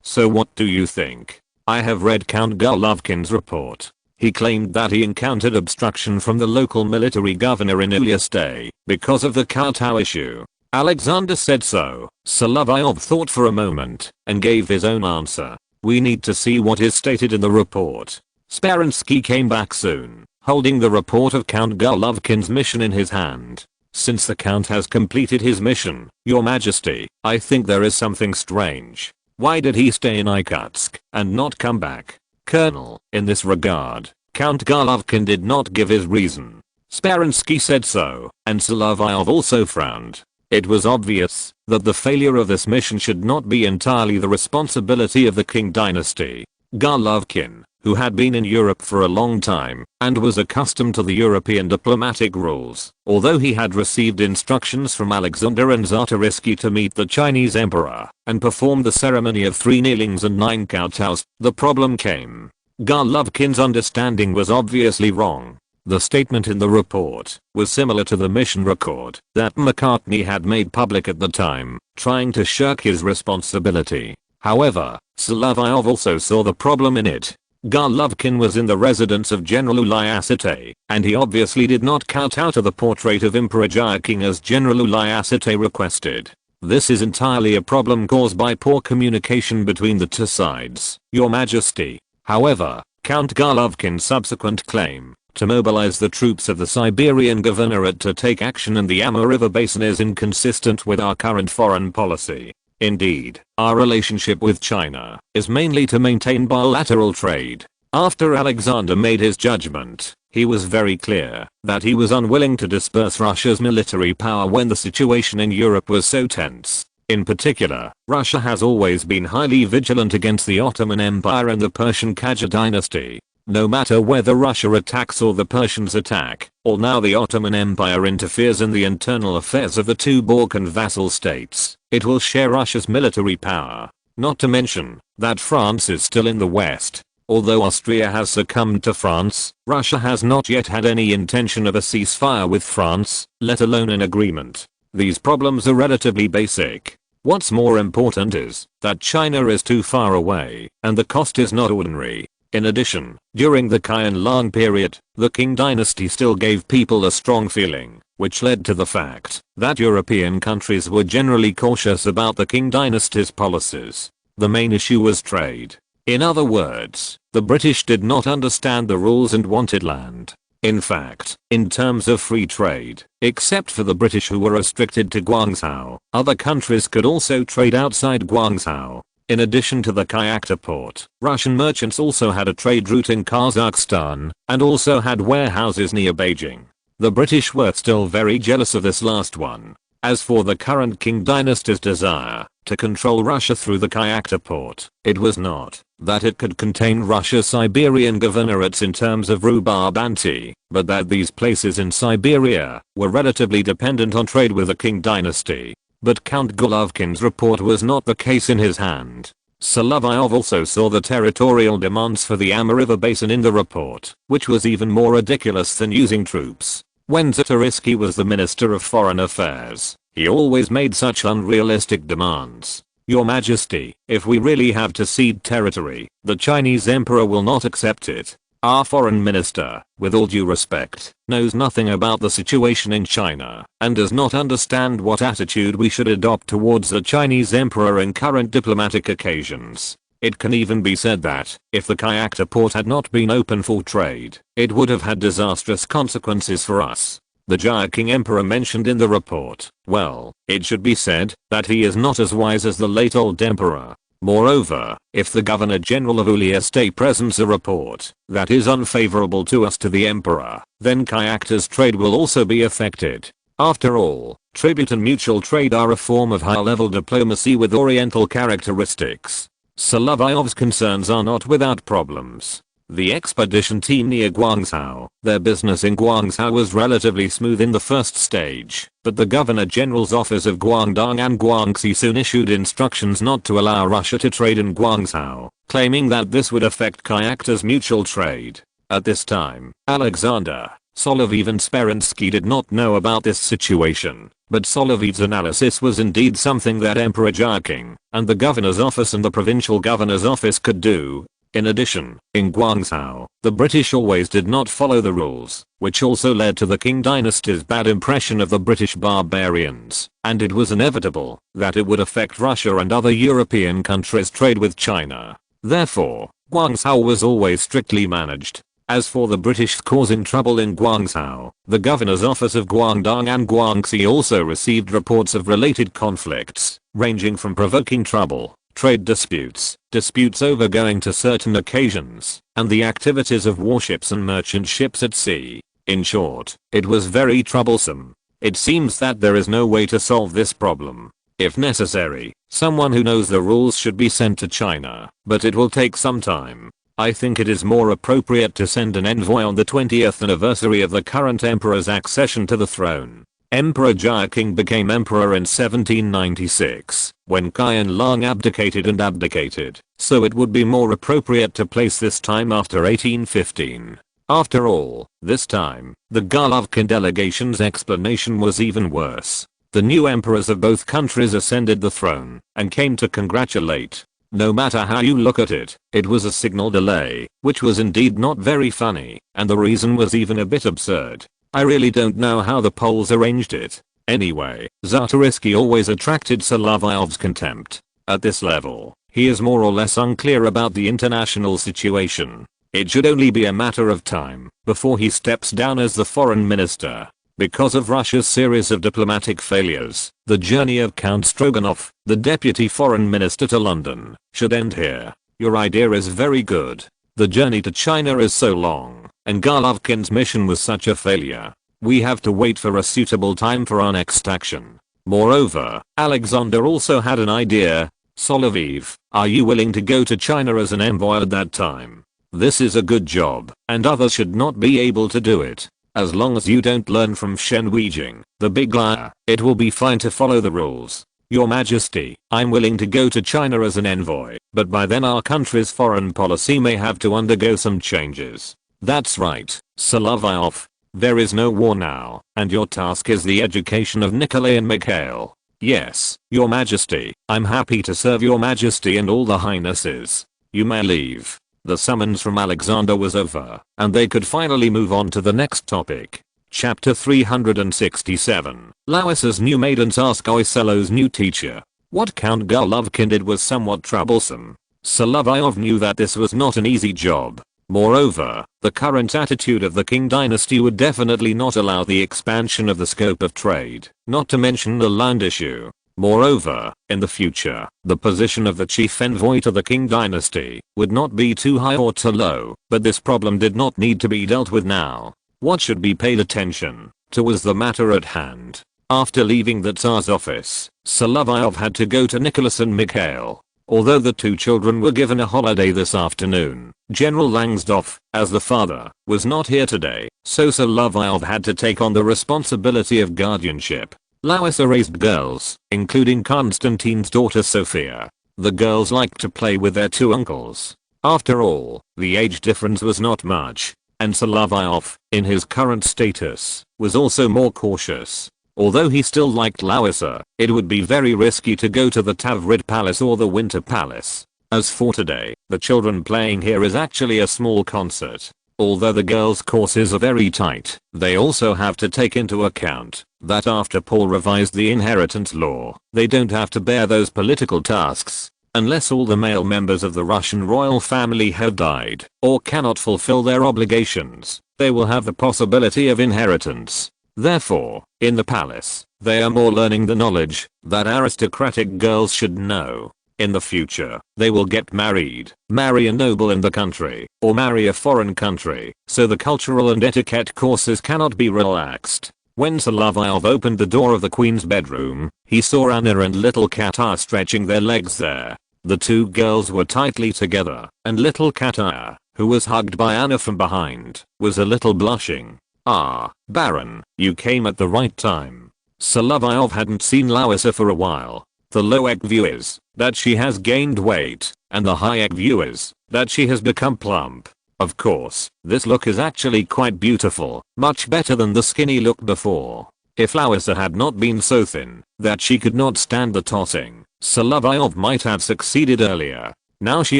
A: So what do you think? I have read Count Golovkin's report. He claimed that he encountered obstruction from the local military governor in Uliasday because of the kowtow issue. Alexander said so. Solovyov thought for a moment and gave his own answer. We need to see what is stated in the report. Speransky came back soon, holding the report of Count Golovkin's mission in his hand. Since the Count has completed his mission, Your Majesty, I think there is something strange. Why did he stay in Irkutsk and not come back? Colonel, in this regard, Count Golovkin did not give his reason. Speransky said so, and Solovyov also frowned. It was obvious that the failure of this mission should not be entirely the responsibility of the Qing dynasty. Golovkin, who had been in Europe for a long time and was accustomed to the European diplomatic rules, although he had received instructions from Alexander and Czarist to meet the Chinese emperor and perform the ceremony of 3 kneelings and 9 kowtows, the problem came. Golovkin's understanding was obviously wrong. The statement in the report was similar to the mission record that Macartney had made public at the time, trying to shirk his responsibility. However, Solovyov also saw the problem in it. Golovkin was in the residence of General Uliasity, and he obviously did not kowtow to the portrait of Emperor Jiaqing as General Uliasity requested. This is entirely a problem caused by poor communication between the two sides, Your Majesty. However, Count Golovkin's subsequent claim to mobilize the troops of the Siberian Governorate to take action in the Amur River basin is inconsistent with our current foreign policy. Indeed, our relationship with China is mainly to maintain bilateral trade. After Alexander made his judgment, he was very clear that he was unwilling to disperse Russia's military power when the situation in Europe was so tense. In particular, Russia has always been highly vigilant against the Ottoman Empire and the Persian Qajar dynasty. No matter whether Russia attacks or the Persians attack, or now the Ottoman Empire interferes in the internal affairs of the two Balkan vassal states, it will share Russia's military power. Not to mention that France is still in the West. Although Austria has succumbed to France, Russia has not yet had any intention of a ceasefire with France, let alone an agreement. These problems are relatively basic. What's more important is that China is too far away, and the cost is not ordinary. In addition, during the Qianlong period, the Qing dynasty still gave people a strong feeling, which led to the fact that European countries were generally cautious about the Qing dynasty's policies. The main issue was trade. In other words, the British did not understand the rules and wanted land. In fact, in terms of free trade, except for the British who were restricted to Guangzhou, other countries could also trade outside Guangzhou. In addition to the Kayakta port, Russian merchants also had a trade route in Kazakhstan, and also had warehouses near Beijing. The British were still very jealous of this last one. As for the current Qing dynasty's desire to control Russia through the Kayakta port, it was not that it could contain Russia's Siberian governorates in terms of rhubarb ante, but that these places in Siberia were relatively dependent on trade with the Qing dynasty. But Count Golovkin's report was not the case in his hand. Solovyov also saw the territorial demands for the Amur River basin in the report, which was even more ridiculous than using troops. When Tsarist was the Minister of Foreign Affairs, he always made such unrealistic demands. Your Majesty, if we really have to cede territory, the Chinese emperor will not accept it. Our foreign minister, with all due respect, knows nothing about the situation in China and does not understand what attitude we should adopt towards the Chinese emperor in current diplomatic occasions. It can even be said that, if the Kayakta port had not been open for trade, it would have had disastrous consequences for us. The Jia King emperor mentioned in the report, well, it should be said that he is not as wise as the late old emperor. Moreover, if the Governor General of Uliastai presents a report that is unfavorable to us to the emperor, then Kayakta's trade will also be affected. After all, tribute and mutual trade are a form of high-level diplomacy with oriental characteristics. Solovyov's concerns are not without problems. The expedition team near Guangzhou, their business in Guangzhou was relatively smooth in the first stage, but the Governor General's office of Guangdong and Guangxi soon issued instructions not to allow Russia to trade in Guangzhou, claiming that this would affect Kayakta's mutual trade. At this time, Alexander, Solovyov and Speransky did not know about this situation, but Solovyov's analysis was indeed something that Emperor Jia and the Governor's office and the Provincial Governor's office could do. In addition, in Guangzhou, the British always did not follow the rules, which also led to the Qing dynasty's bad impression of the British barbarians, and it was inevitable that it would affect Russia and other European countries' trade with China. Therefore, Guangzhou was always strictly managed. As for the British causing trouble in Guangzhou, the Governor's office of Guangdong and Guangxi also received reports of related conflicts, ranging from provoking trouble, trade disputes, disputes over going to certain occasions, and the activities of warships and merchant ships at sea. In short, it was very troublesome. It seems that there is no way to solve this problem. If necessary, someone who knows the rules should be sent to China, but it will take some time. I think it is more appropriate to send an envoy on the 20th anniversary of the current emperor's accession to the throne. Emperor Jia became emperor in 1796, when Qianlong abdicated, so it would be more appropriate to place this time after 1815. After all, this time, the Golovkin delegation's explanation was even worse. The new emperors of both countries ascended the throne and came to congratulate. No matter how you look at it, it was a signal delay, which was indeed not very funny, and the reason was even a bit absurd. I really don't know how the Poles arranged it. Anyway, Czarist always attracted Solovyov's contempt. At this level, he is more or less unclear about the international situation. It should only be a matter of time before he steps down as the foreign minister. Because of Russia's series of diplomatic failures, the journey of Count Stroganov, the deputy foreign minister to London, should end here. Your idea is very good. The journey to China is so long, and Golovkin's mission was such a failure. We have to wait for a suitable time for our next action. Moreover, Alexander also had an idea. Solovyov, are you willing to go to China as an envoy at that time? This is a good job, and others should not be able to do it. As long as you don't learn from Shen Weijing, the big liar, it will be fine to follow the rules. Your Majesty, I'm willing to go to China as an envoy, but by then our country's foreign policy may have to undergo some changes. That's right, Solovyov. There is no war now, and your task is the education of Nikolai and Mikhail. Yes, Your Majesty, I'm happy to serve Your Majesty and all the highnesses. You may leave. The summons from Alexander was over, and they could finally move on to the next topic. Chapter 367. Lawissa's new maidens ask Oiselo's new teacher. What Count Golovkin did was somewhat troublesome. Solovyov knew that this was not an easy job. Moreover, the current attitude of the Qing dynasty would definitely not allow the expansion of the scope of trade, not to mention the land issue. Moreover, in the future, the position of the chief envoy to the Qing dynasty would not be too high or too low, but this problem did not need to be dealt with now. What should be paid attention to was the matter at hand. After leaving the Tsar's office, Solovyov had to go to Nicholas and Mikhail. Although the two children were given a holiday this afternoon, General Langsdorff, as the father, was not here today, so Solovyov had to take on the responsibility of guardianship. Lawissa raised girls, including Konstantin's daughter Sophia. The girls liked to play with their two uncles. After all, the age difference was not much, and Solovyov, in his current status, was also more cautious. Although he still liked Lawissa, it would be very risky to go to the Tavrid Palace or the Winter Palace. As for today, the children playing here is actually a small concert. Although the girls' courses are very tight, they also have to take into account that after Paul revised the inheritance law, they don't have to bear those political tasks. Unless all the male members of the Russian royal family have died or cannot fulfill their obligations, they will have the possibility of inheritance. Therefore, in the palace, they are more learning the knowledge that aristocratic girls should know. In the future, they will get married, marry a noble in the country, or marry a foreign country, so the cultural and etiquette courses cannot be relaxed. When Solovyov opened the door of the queen's bedroom, he saw Anna and little Katar stretching their legs there. The two girls were tightly together, and little Katar, who was hugged by Anna from behind, was a little blushing. Ah, Baron, you came at the right time. Solovyov hadn't seen Lawissa for a while. The low-egg view is that she has gained weight, and the high-egg view is that she has become plump. Of course, this look is actually quite beautiful, much better than the skinny look before. If Lawissa had not been so thin that she could not stand the tossing, Solovyov might have succeeded earlier. Now she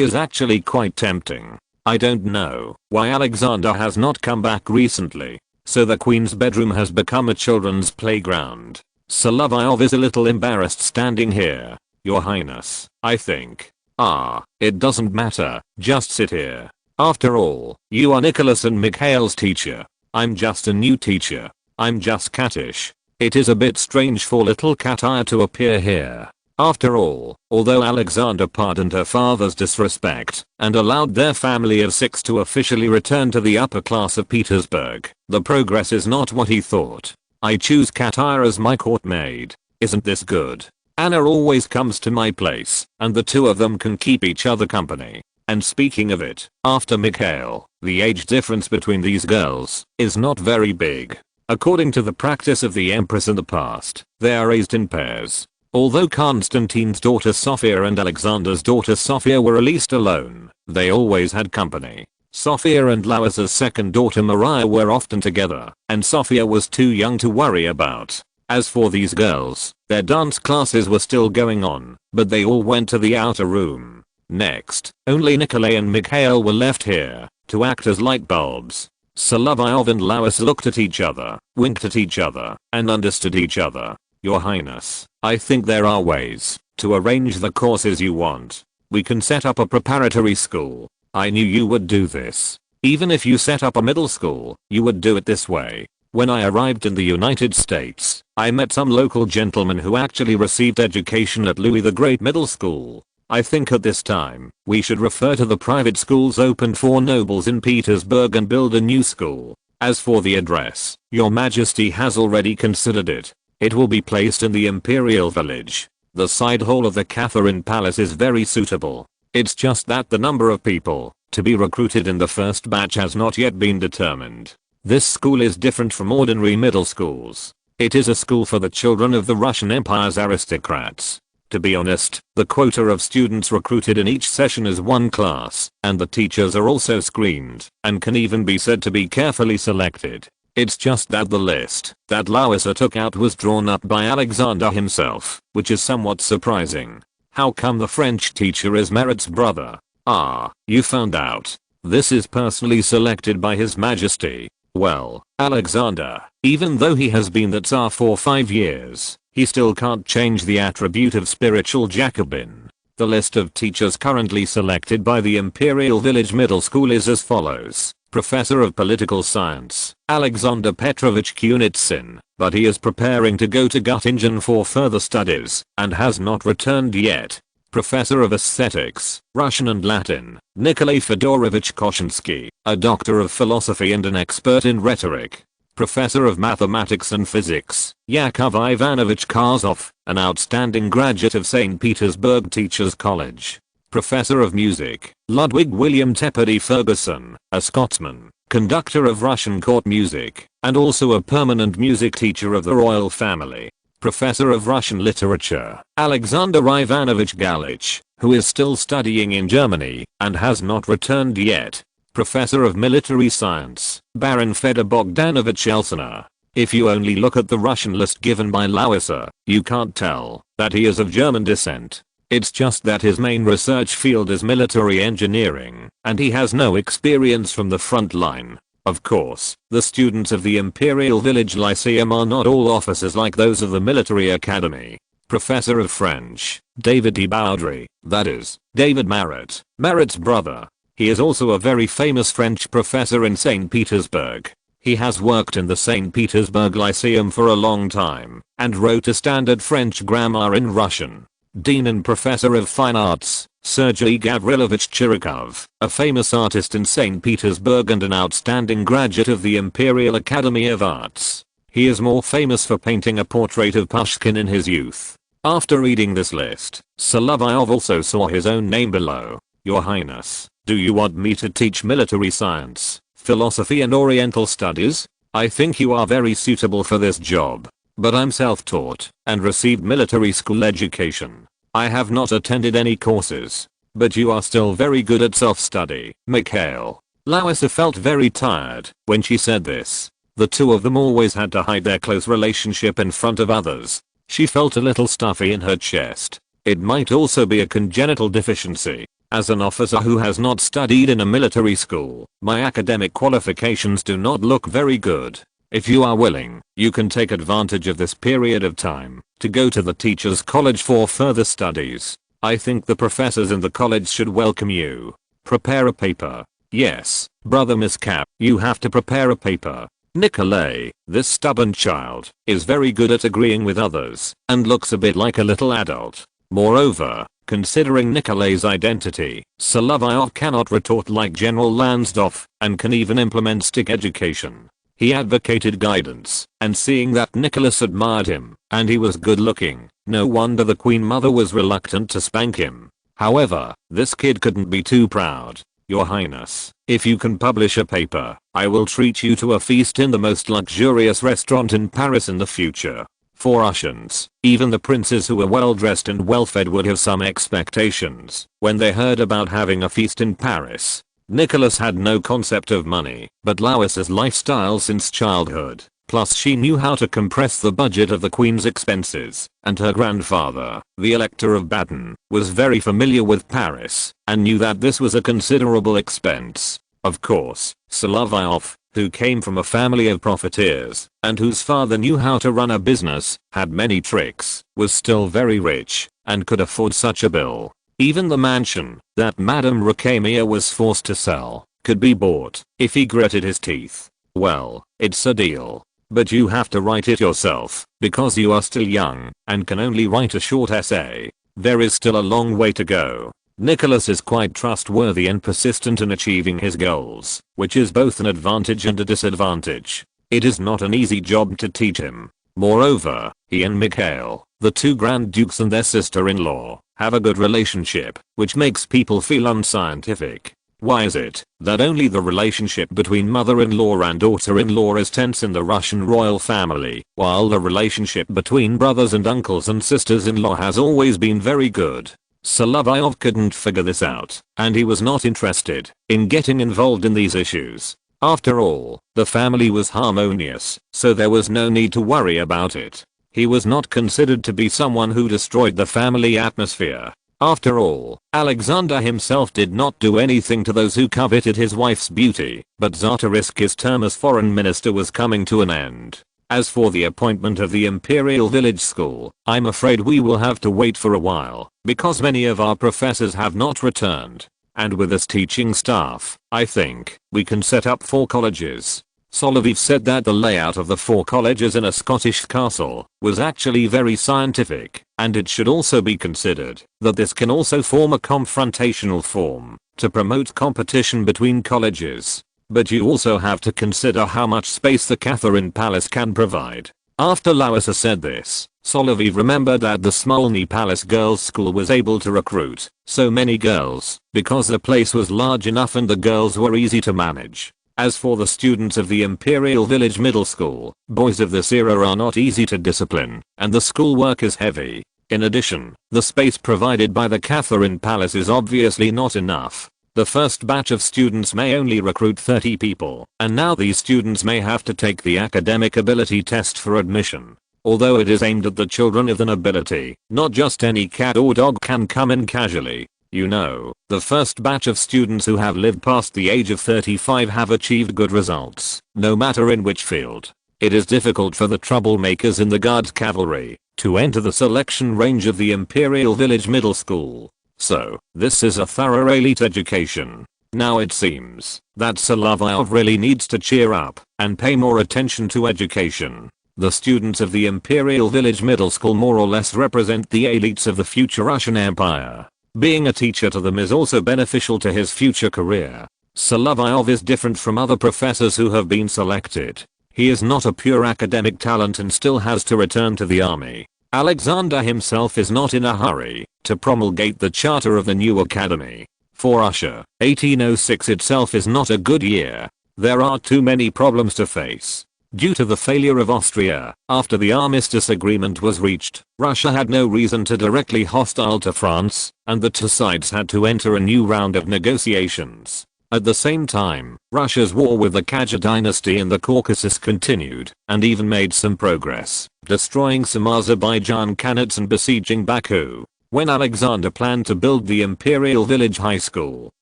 A: is actually quite tempting. I don't know why Alexander has not come back recently, so the queen's bedroom has become a children's playground. Solovyov is a little embarrassed standing here. Your Highness, I think. Ah, it doesn't matter, just sit here. After all, you are Nicholas and Mikhail's teacher. I'm just a new teacher. I'm just cattish. It is a bit strange for little Katar to appear here. After all, although Alexander pardoned her father's disrespect and allowed their family of 6 to officially return to the upper class of Petersburg, the progress is not what he thought. I choose Katar as my court maid. Isn't this good? Anna always comes to my place, and the two of them can keep each other company. And speaking of it, after Mikhail, the age difference between these girls is not very big. According to the practice of the Empress in the past, they are raised in pairs. Although Konstantin's daughter Sophia and Alexander's daughter Sophia were released alone, they always had company. Sophia and Lawissa's second daughter Maria were often together, and Sophia was too young to worry about. As for these girls, their dance classes were still going on, but they all went to the outer room. Next, only Nikolai and Mikhail were left here, to act as light bulbs. Solovyov and Lawissa looked at each other, winked at each other, and understood each other. Your Highness, I think there are ways to arrange the courses you want. We can set up a preparatory school. I knew you would do this. Even if you set up a middle school, you would do it this way. When I arrived in the United States, I met some local gentlemen who actually received education at Louis the Great Middle School. I think at this time, we should refer to the private schools opened for nobles in Petersburg and build a new school. As for the address, Your Majesty has already considered it. It will be placed in the Imperial Village. The side hall of the Catherine Palace is very suitable. It's just that the number of people to be recruited in the first batch has not yet been determined. This school is different from ordinary middle schools. It is a school for the children of the Russian Empire's aristocrats. To be honest, the quota of students recruited in each session is one class, and the teachers are also screened, and can even be said to be carefully selected. It's just that the list that Lauser took out was drawn up by Alexander himself, which is somewhat surprising. How come the French teacher is Merit's brother? Ah, you found out. This is personally selected by His Majesty. Well, Alexander, even though he has been the Tsar for 5 years, he still can't change the attribute of spiritual Jacobin. The list of teachers currently selected by the Imperial Village Middle School is as follows. Professor of Political Science, Alexander Petrovich Kunitsin, but he is preparing to go to Göttingen for further studies, and has not returned yet. Professor of Aesthetics, Russian and Latin, Nikolai Fedorovich Koshinsky, a doctor of philosophy and an expert in rhetoric. Professor of Mathematics and Physics, Yakov Ivanovich Karzov, an outstanding graduate of St. Petersburg Teachers College. Professor of Music, Ludwig William Tepperdy Ferguson, a Scotsman, conductor of Russian court music, and also a permanent music teacher of the royal family. Professor of Russian Literature, Alexander Ivanovich Galich, who is still studying in Germany, and has not returned yet. Professor of Military Science, Baron Fedor Bogdanovich Elsener. If you only look at the Russian list given by Lauser, you can't tell that he is of German descent. It's just that his main research field is military engineering, and he has no experience from the front line. Of course, the students of the Imperial Village Lyceum are not all officers like those of the military academy. Professor of French, David E. Baudry, that is, David Marat, Marat's brother. He is also a very famous French professor in St. Petersburg. He has worked in the St. Petersburg Lyceum for a long time, and wrote a standard French grammar in Russian. Dean and Professor of Fine Arts, Sergei Gavrilovich Chirikov, a famous artist in St. Petersburg and an outstanding graduate of the Imperial Academy of Arts. He is more famous for painting a portrait of Pushkin in his youth. After reading this list, Solovyov also saw his own name below. Your Highness, do you want me to teach military science, philosophy and Oriental studies? I think you are very suitable for this job. But I'm self-taught and received military school education. I have not attended any courses. But you are still very good at self-study, Mikhail. Lauser felt very tired when she said this. The two of them always had to hide their close relationship in front of others. She felt a little stuffy in her chest. It might also be a congenital deficiency. As an officer who has not studied in a military school, my academic qualifications do not look very good. If you are willing, you can take advantage of this period of time to go to the teachers' college for further studies. I think the professors in the college should welcome you. Prepare a paper. Yes, brother Miss Cap, you have to prepare a paper. Nikolai, this stubborn child, is very good at agreeing with others and looks a bit like a little adult. Moreover, considering Nikolai's identity, Solovyov cannot retort like General Lansdorf and can even implement stick education. He advocated guidance, and seeing that Nicholas admired him, and he was good looking, no wonder the Queen Mother was reluctant to spank him. However, this kid couldn't be too proud. Your Highness, if you can publish a paper, I will treat you to a feast in the most luxurious restaurant in Paris in the future. For Russians, even the princes who were well dressed and well fed would have some expectations when they heard about having a feast in Paris. Nicholas had no concept of money, but Lauser's lifestyle since childhood, plus she knew how to compress the budget of the Queen's expenses, and her grandfather, the Elector of Baden, was very familiar with Paris, and knew that this was a considerable expense. Of course, Solovyov, who came from a family of profiteers, and whose father knew how to run a business, had many tricks, was still very rich, and could afford such a bill. Even the mansion that Madame Rakemia was forced to sell could be bought if he gritted his teeth. Well, it's a deal. But you have to write it yourself, because you are still young, and can only write a short essay. There is still a long way to go. Nicholas is quite trustworthy and persistent in achieving his goals, which is both an advantage and a disadvantage. It is not an easy job to teach him. Moreover, he and Mikhail, the two Grand Dukes and their sister-in-law, have a good relationship, which makes people feel unscientific. Why is it that only the relationship between mother-in-law and daughter-in-law is tense in the Russian royal family, while the relationship between brothers and uncles and sisters-in-law has always been very good? Solovyov couldn't figure this out, and he was not interested in getting involved in these issues. After all, the family was harmonious, so there was no need to worry about it. He was not considered to be someone who destroyed the family atmosphere. After all, Alexander himself did not do anything to those who coveted his wife's beauty, but Tsarist's term as foreign minister was coming to an end. As for the appointment of the Imperial Village School, I'm afraid we will have to wait for a while, because many of our professors have not returned. And with this teaching staff, I think, we can set up 4 colleges. Solovyov said that the layout of the 4 colleges in a Scottish castle was actually very scientific, and it should also be considered that this can also form a confrontational form to promote competition between colleges. But you also have to consider how much space the Catherine Palace can provide. After Lowissa said this, Solovyov remembered that the Smolny Palace Girls' School was able to recruit so many girls because the place was large enough and the girls were easy to manage. As for the students of the Imperial Village Middle School, boys of this era are not easy to discipline, and the schoolwork is heavy. In addition, the space provided by the Catherine Palace is obviously not enough. The first batch of students may only recruit 30 people, and now these students may have to take the academic ability test for admission. Although it is aimed at the children of the nobility, not just any cat or dog can come in casually. You know, the first batch of students who have lived past the age of 35 have achieved good results, no matter in which field. It is difficult for the troublemakers in the Guards Cavalry to enter the selection range of the Imperial Village Middle School. So, this is a thorough elite education. Now it seems that Solovyov really needs to cheer up and pay more attention to education. The students of the Imperial Village Middle School more or less represent the elites of the future Russian Empire. Being a teacher to them is also beneficial to his future career. Solovyov is different from other professors who have been selected. He is not a pure academic talent and still has to return to the army. Alexander himself is not in a hurry to promulgate the charter of the new academy. For Russia, 1806 itself is not a good year. There are too many problems to face. Due to the failure of Austria, after the armistice agreement was reached, Russia had no reason to directly hostile to France, and the two sides had to enter a new round of negotiations. At the same time, Russia's war with the Khaja dynasty in the Caucasus continued, and even made some progress, destroying some Azerbaijan khanates and besieging Baku. When Alexander planned to build the Imperial Village High School,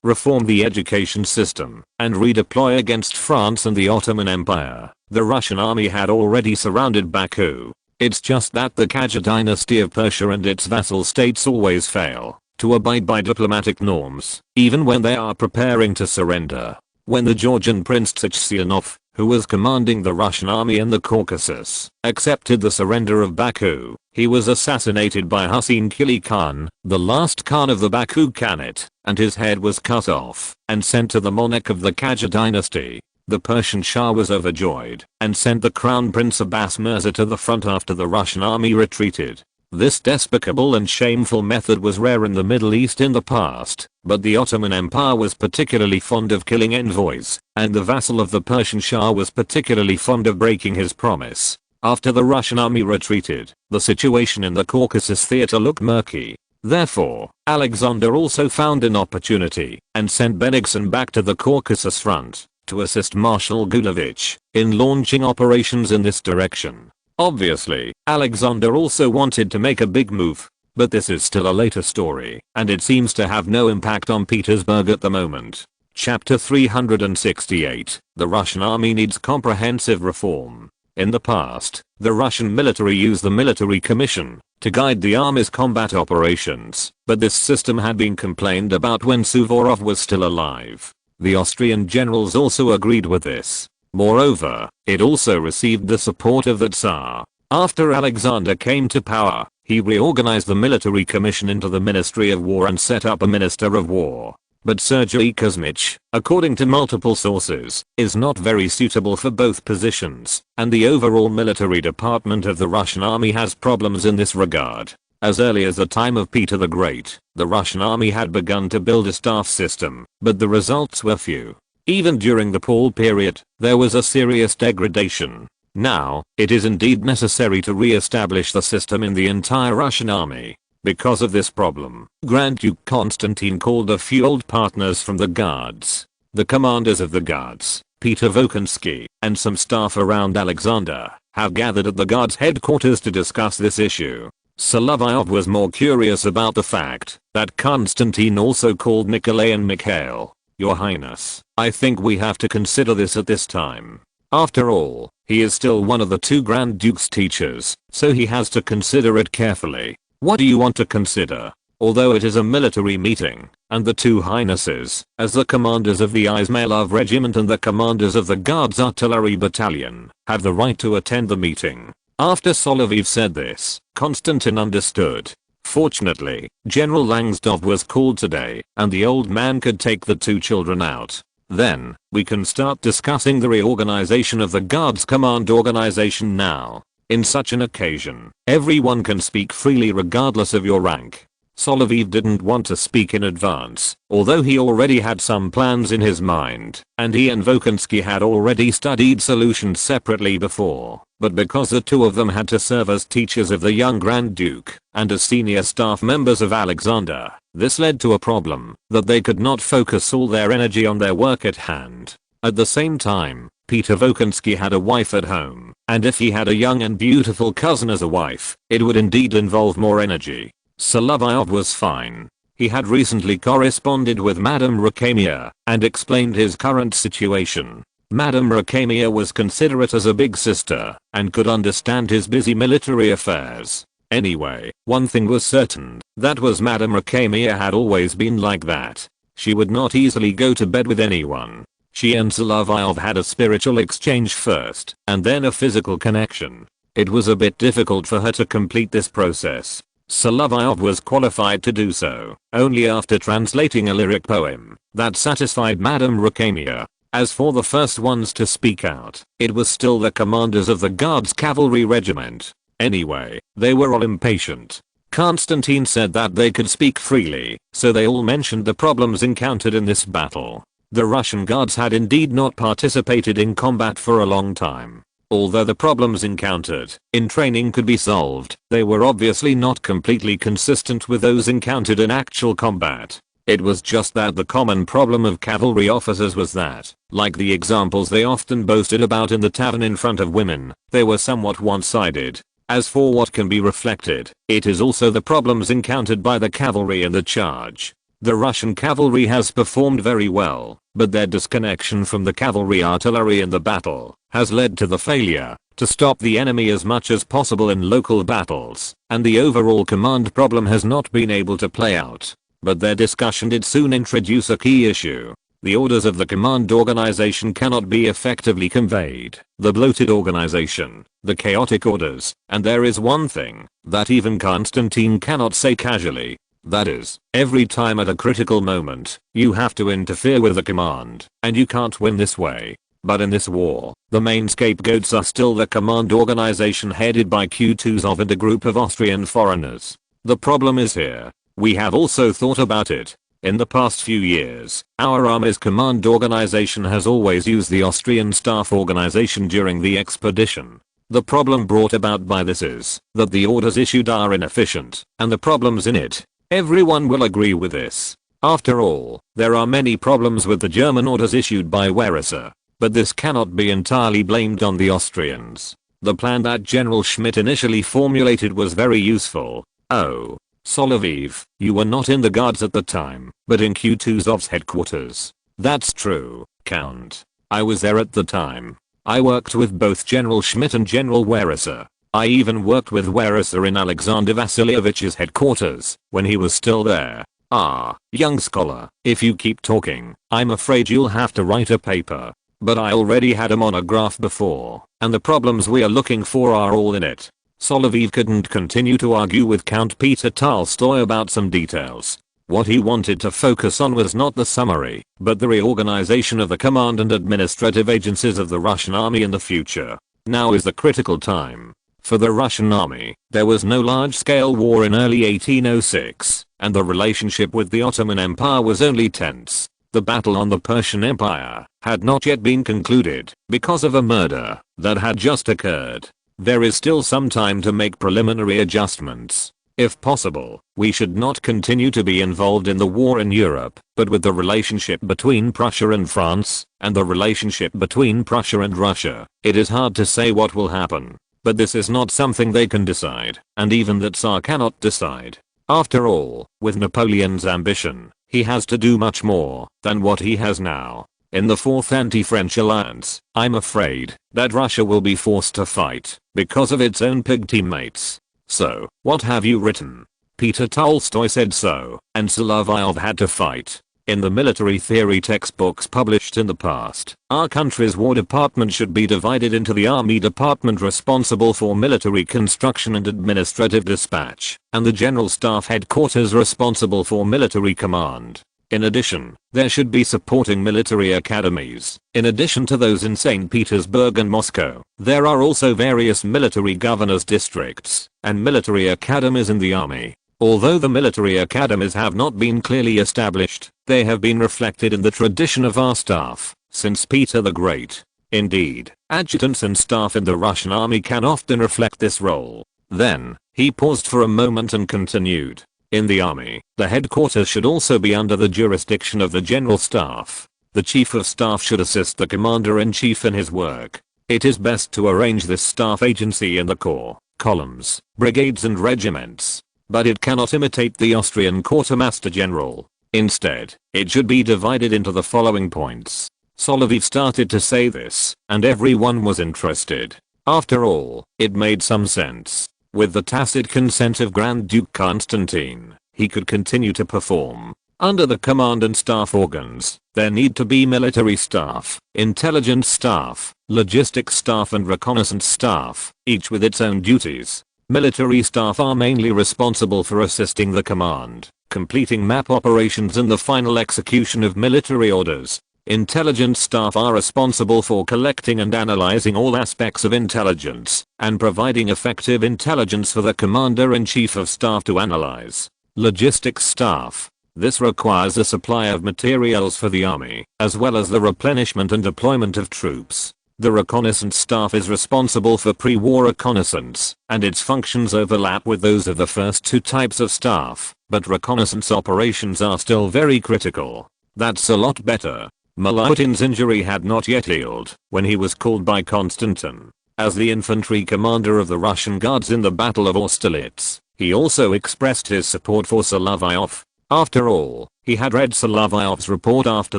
A: reform the education system, and redeploy against France and the Ottoman Empire, the Russian army had already surrounded Baku. It's just that the Khaja dynasty of Persia and its vassal states always fail to abide by diplomatic norms, even when they are preparing to surrender. When the Georgian prince Tsarist, who was commanding the Russian army in the Caucasus, accepted the surrender of Baku, he was assassinated by Husein Kili Khan, the last Khan of the Baku Khanate, and his head was cut off and sent to the monarch of the Khaja dynasty. The Persian Shah was overjoyed and sent the Crown Prince Abbas Mirza to the front after the Russian army retreated. This despicable and shameful method was rare in the Middle East in the past, but the Ottoman Empire was particularly fond of killing envoys, and the vassal of the Persian Shah was particularly fond of breaking his promise. After the Russian army retreated, the situation in the Caucasus theater looked murky. Therefore, Alexander also found an opportunity and sent Bennigsen back to the Caucasus front to assist Marshal Gulevich in launching operations in this direction. Obviously, Alexander also wanted to make a big move, but this is still a later story, and it seems to have no impact on Petersburg at the moment. Chapter 368, The Russian Army Needs Comprehensive Reform. In the past, the Russian military used the military commission to guide the army's combat operations, but this system had been complained about when Suvorov was still alive. The Austrian generals also agreed with this. Moreover, it also received the support of the Tsar. After Alexander came to power, he reorganized the military commission into the Ministry of War and set up a Minister of War. But Sergei Kuzmich, according to multiple sources, is not very suitable for both positions, and the overall military department of the Russian army has problems in this regard. As early as the time of Peter the Great, the Russian army had begun to build a staff system, but the results were few. Even during the Paul period, there was a serious degradation. Now, it is indeed necessary to re-establish the system in the entire Russian army. Because of this problem, Grand Duke Constantine called a few old partners from the Guards. The commanders of the Guards, Peter Volkonsky, and some staff around Alexander, have gathered at the Guards headquarters to discuss this issue. Solovyov was more curious about the fact that Constantine also called Nikolai and Mikhail. Your Highness, I think we have to consider this at this time. After all, he is still one of the two Grand Duke's teachers, so he has to consider it carefully. What do you want to consider? Although it is a military meeting, and the two highnesses, as the commanders of the Izmailov regiment and the commanders of the Guards artillery battalion, have the right to attend the meeting. After Solovyov said this, Constantine understood. Fortunately, General Langsdorff was called today, and the old man could take the two children out. Then, we can start discussing the reorganization of the Guards command organization now. In such an occasion, everyone can speak freely regardless of your rank. Solovyov didn't want to speak in advance, although he already had some plans in his mind, and he and Volkonsky had already studied solutions separately before. But because the two of them had to serve as teachers of the young Grand Duke, and as senior staff members of Alexander, this led to a problem, that they could not focus all their energy on their work at hand. At the same time, Peter Volkonsky had a wife at home, and if he had a young and beautiful cousin as a wife, it would indeed involve more energy. Solovyov was fine. He had recently corresponded with Madame Rakhamia, and explained his current situation. Madame Rakhamia was considerate as a big sister, and could understand his busy military affairs. Anyway, one thing was certain, that was Madame Rakhamia had always been like that. She would not easily go to bed with anyone. She and Solovyov had a spiritual exchange first, and then a physical connection. It was a bit difficult for her to complete this process. Solovyov was qualified to do so, only after translating a lyric poem that satisfied Madame Rakhamia. As for the first ones to speak out, it was still the commanders of the Guards cavalry regiment. Anyway, they were all impatient. Constantine said that they could speak freely, so they all mentioned the problems encountered in this battle. The Russian Guards had indeed not participated in combat for a long time. Although the problems encountered in training could be solved, they were obviously not completely consistent with those encountered in actual combat. It was just that the common problem of cavalry officers was that, like the examples they often boasted about in the tavern in front of women, they were somewhat one-sided. As for what can be reflected, it is also the problems encountered by the cavalry in the charge. The Russian cavalry has performed very well, but their disconnection from the cavalry artillery in the battle has led to the failure to stop the enemy as much as possible in local battles, and the overall command problem has not been able to play out. But their discussion did soon introduce a key issue. The orders of the command organization cannot be effectively conveyed. The bloated organization, the chaotic orders, and there is one thing that even Constantine cannot say casually. That is, every time at a critical moment, you have to interfere with the command, and you can't win this way. But in this war, the main scapegoats are still the command organization headed by Kutuzov and a group of Austrian foreigners. The problem is here. We have also thought about it. In the past few years, our army's command organization has always used the Austrian staff organization during the expedition. The problem brought about by this is that the orders issued are inefficient, and the problems in it. Everyone will agree with this. After all, there are many problems with the German orders issued by Weyerhaeuser, but this cannot be entirely blamed on the Austrians. The plan that General Schmidt initially formulated was very useful. Oh, Solovyov, you were not in the Guards at the time, but in Kutuzov's headquarters. That's true, Count. I was there at the time. I worked with both General Schmidt and General Weyerhaeuser. I even worked with Weyerhaeuser in Alexander Vasilyevich's headquarters, when he was still there. Ah, young scholar, if you keep talking, I'm afraid you'll have to write a paper. but I already had a monograph before, and the problems we are looking for are all in it. Solovyov couldn't continue to argue with Count Peter Tolstoy about some details. What he wanted to focus on was not the summary, but the reorganization of the command and administrative agencies of the Russian army in the future. Now is the critical time. For the Russian army, there was no large-scale war in early 1806, and the relationship with the Ottoman Empire was only tense. The battle on the Persian Empire had not yet been concluded because of a murder that had just occurred. There is still some time to make preliminary adjustments. If possible, we should not continue to be involved in the war in Europe, but with the relationship between Prussia and France, and the relationship between Prussia and Russia. It is hard to say what will happen, but this is not something they can decide, and even the Tsar cannot decide. After all, with Napoleon's ambition, he has to do much more than what he has now. In the Fourth Anti-French Alliance, I'm afraid that Russia will be forced to fight because of its own pig teammates. So, what have you written? Peter Tolstoy said so, and Solovyov had to fight. In the military theory textbooks published in the past, our country's War Department should be divided into the Army Department responsible for military construction and administrative dispatch, and the General Staff Headquarters responsible for military command. In addition, there should be supporting military academies. In addition to those in St. Petersburg and Moscow, there are also various military governors' districts and military academies in the army. Although the military academies have not been clearly established, they have been reflected in the tradition of our staff since Peter the Great. Indeed, adjutants and staff in the Russian army can often reflect this role. Then, he paused for a moment and continued. In the army, the headquarters should also be under the jurisdiction of the general staff. The chief of staff should assist the commander-in-chief in his work. It is best to arrange this staff agency in the corps, columns, brigades and regiments. But it cannot imitate the Austrian quartermaster general. Instead, it should be divided into the following points. Solovyov started to say this, and everyone was interested. After all, it made some sense. With the tacit consent of Grand Duke Constantine, he could continue to perform. Under the command and staff organs, there need to be military staff, intelligence staff, logistics staff and reconnaissance staff, each with its own duties. Military staff are mainly responsible for assisting the command, completing map operations and the final execution of military orders. Intelligence staff are responsible for collecting and analyzing all aspects of intelligence, and providing effective intelligence for the commander-in-chief of staff to analyze. Logistics staff. This requires the supply of materials for the army, as well as the replenishment and deployment of troops. The reconnaissance staff is responsible for pre-war reconnaissance, and its functions overlap with those of the first two types of staff, but reconnaissance operations are still very critical. That's a lot better. Milutin's injury had not yet healed when he was called by Constantine as the infantry commander of the Russian Guards in the Battle of Austerlitz. He also expressed his support for Solovyov. After all, he had read Solovyov's report after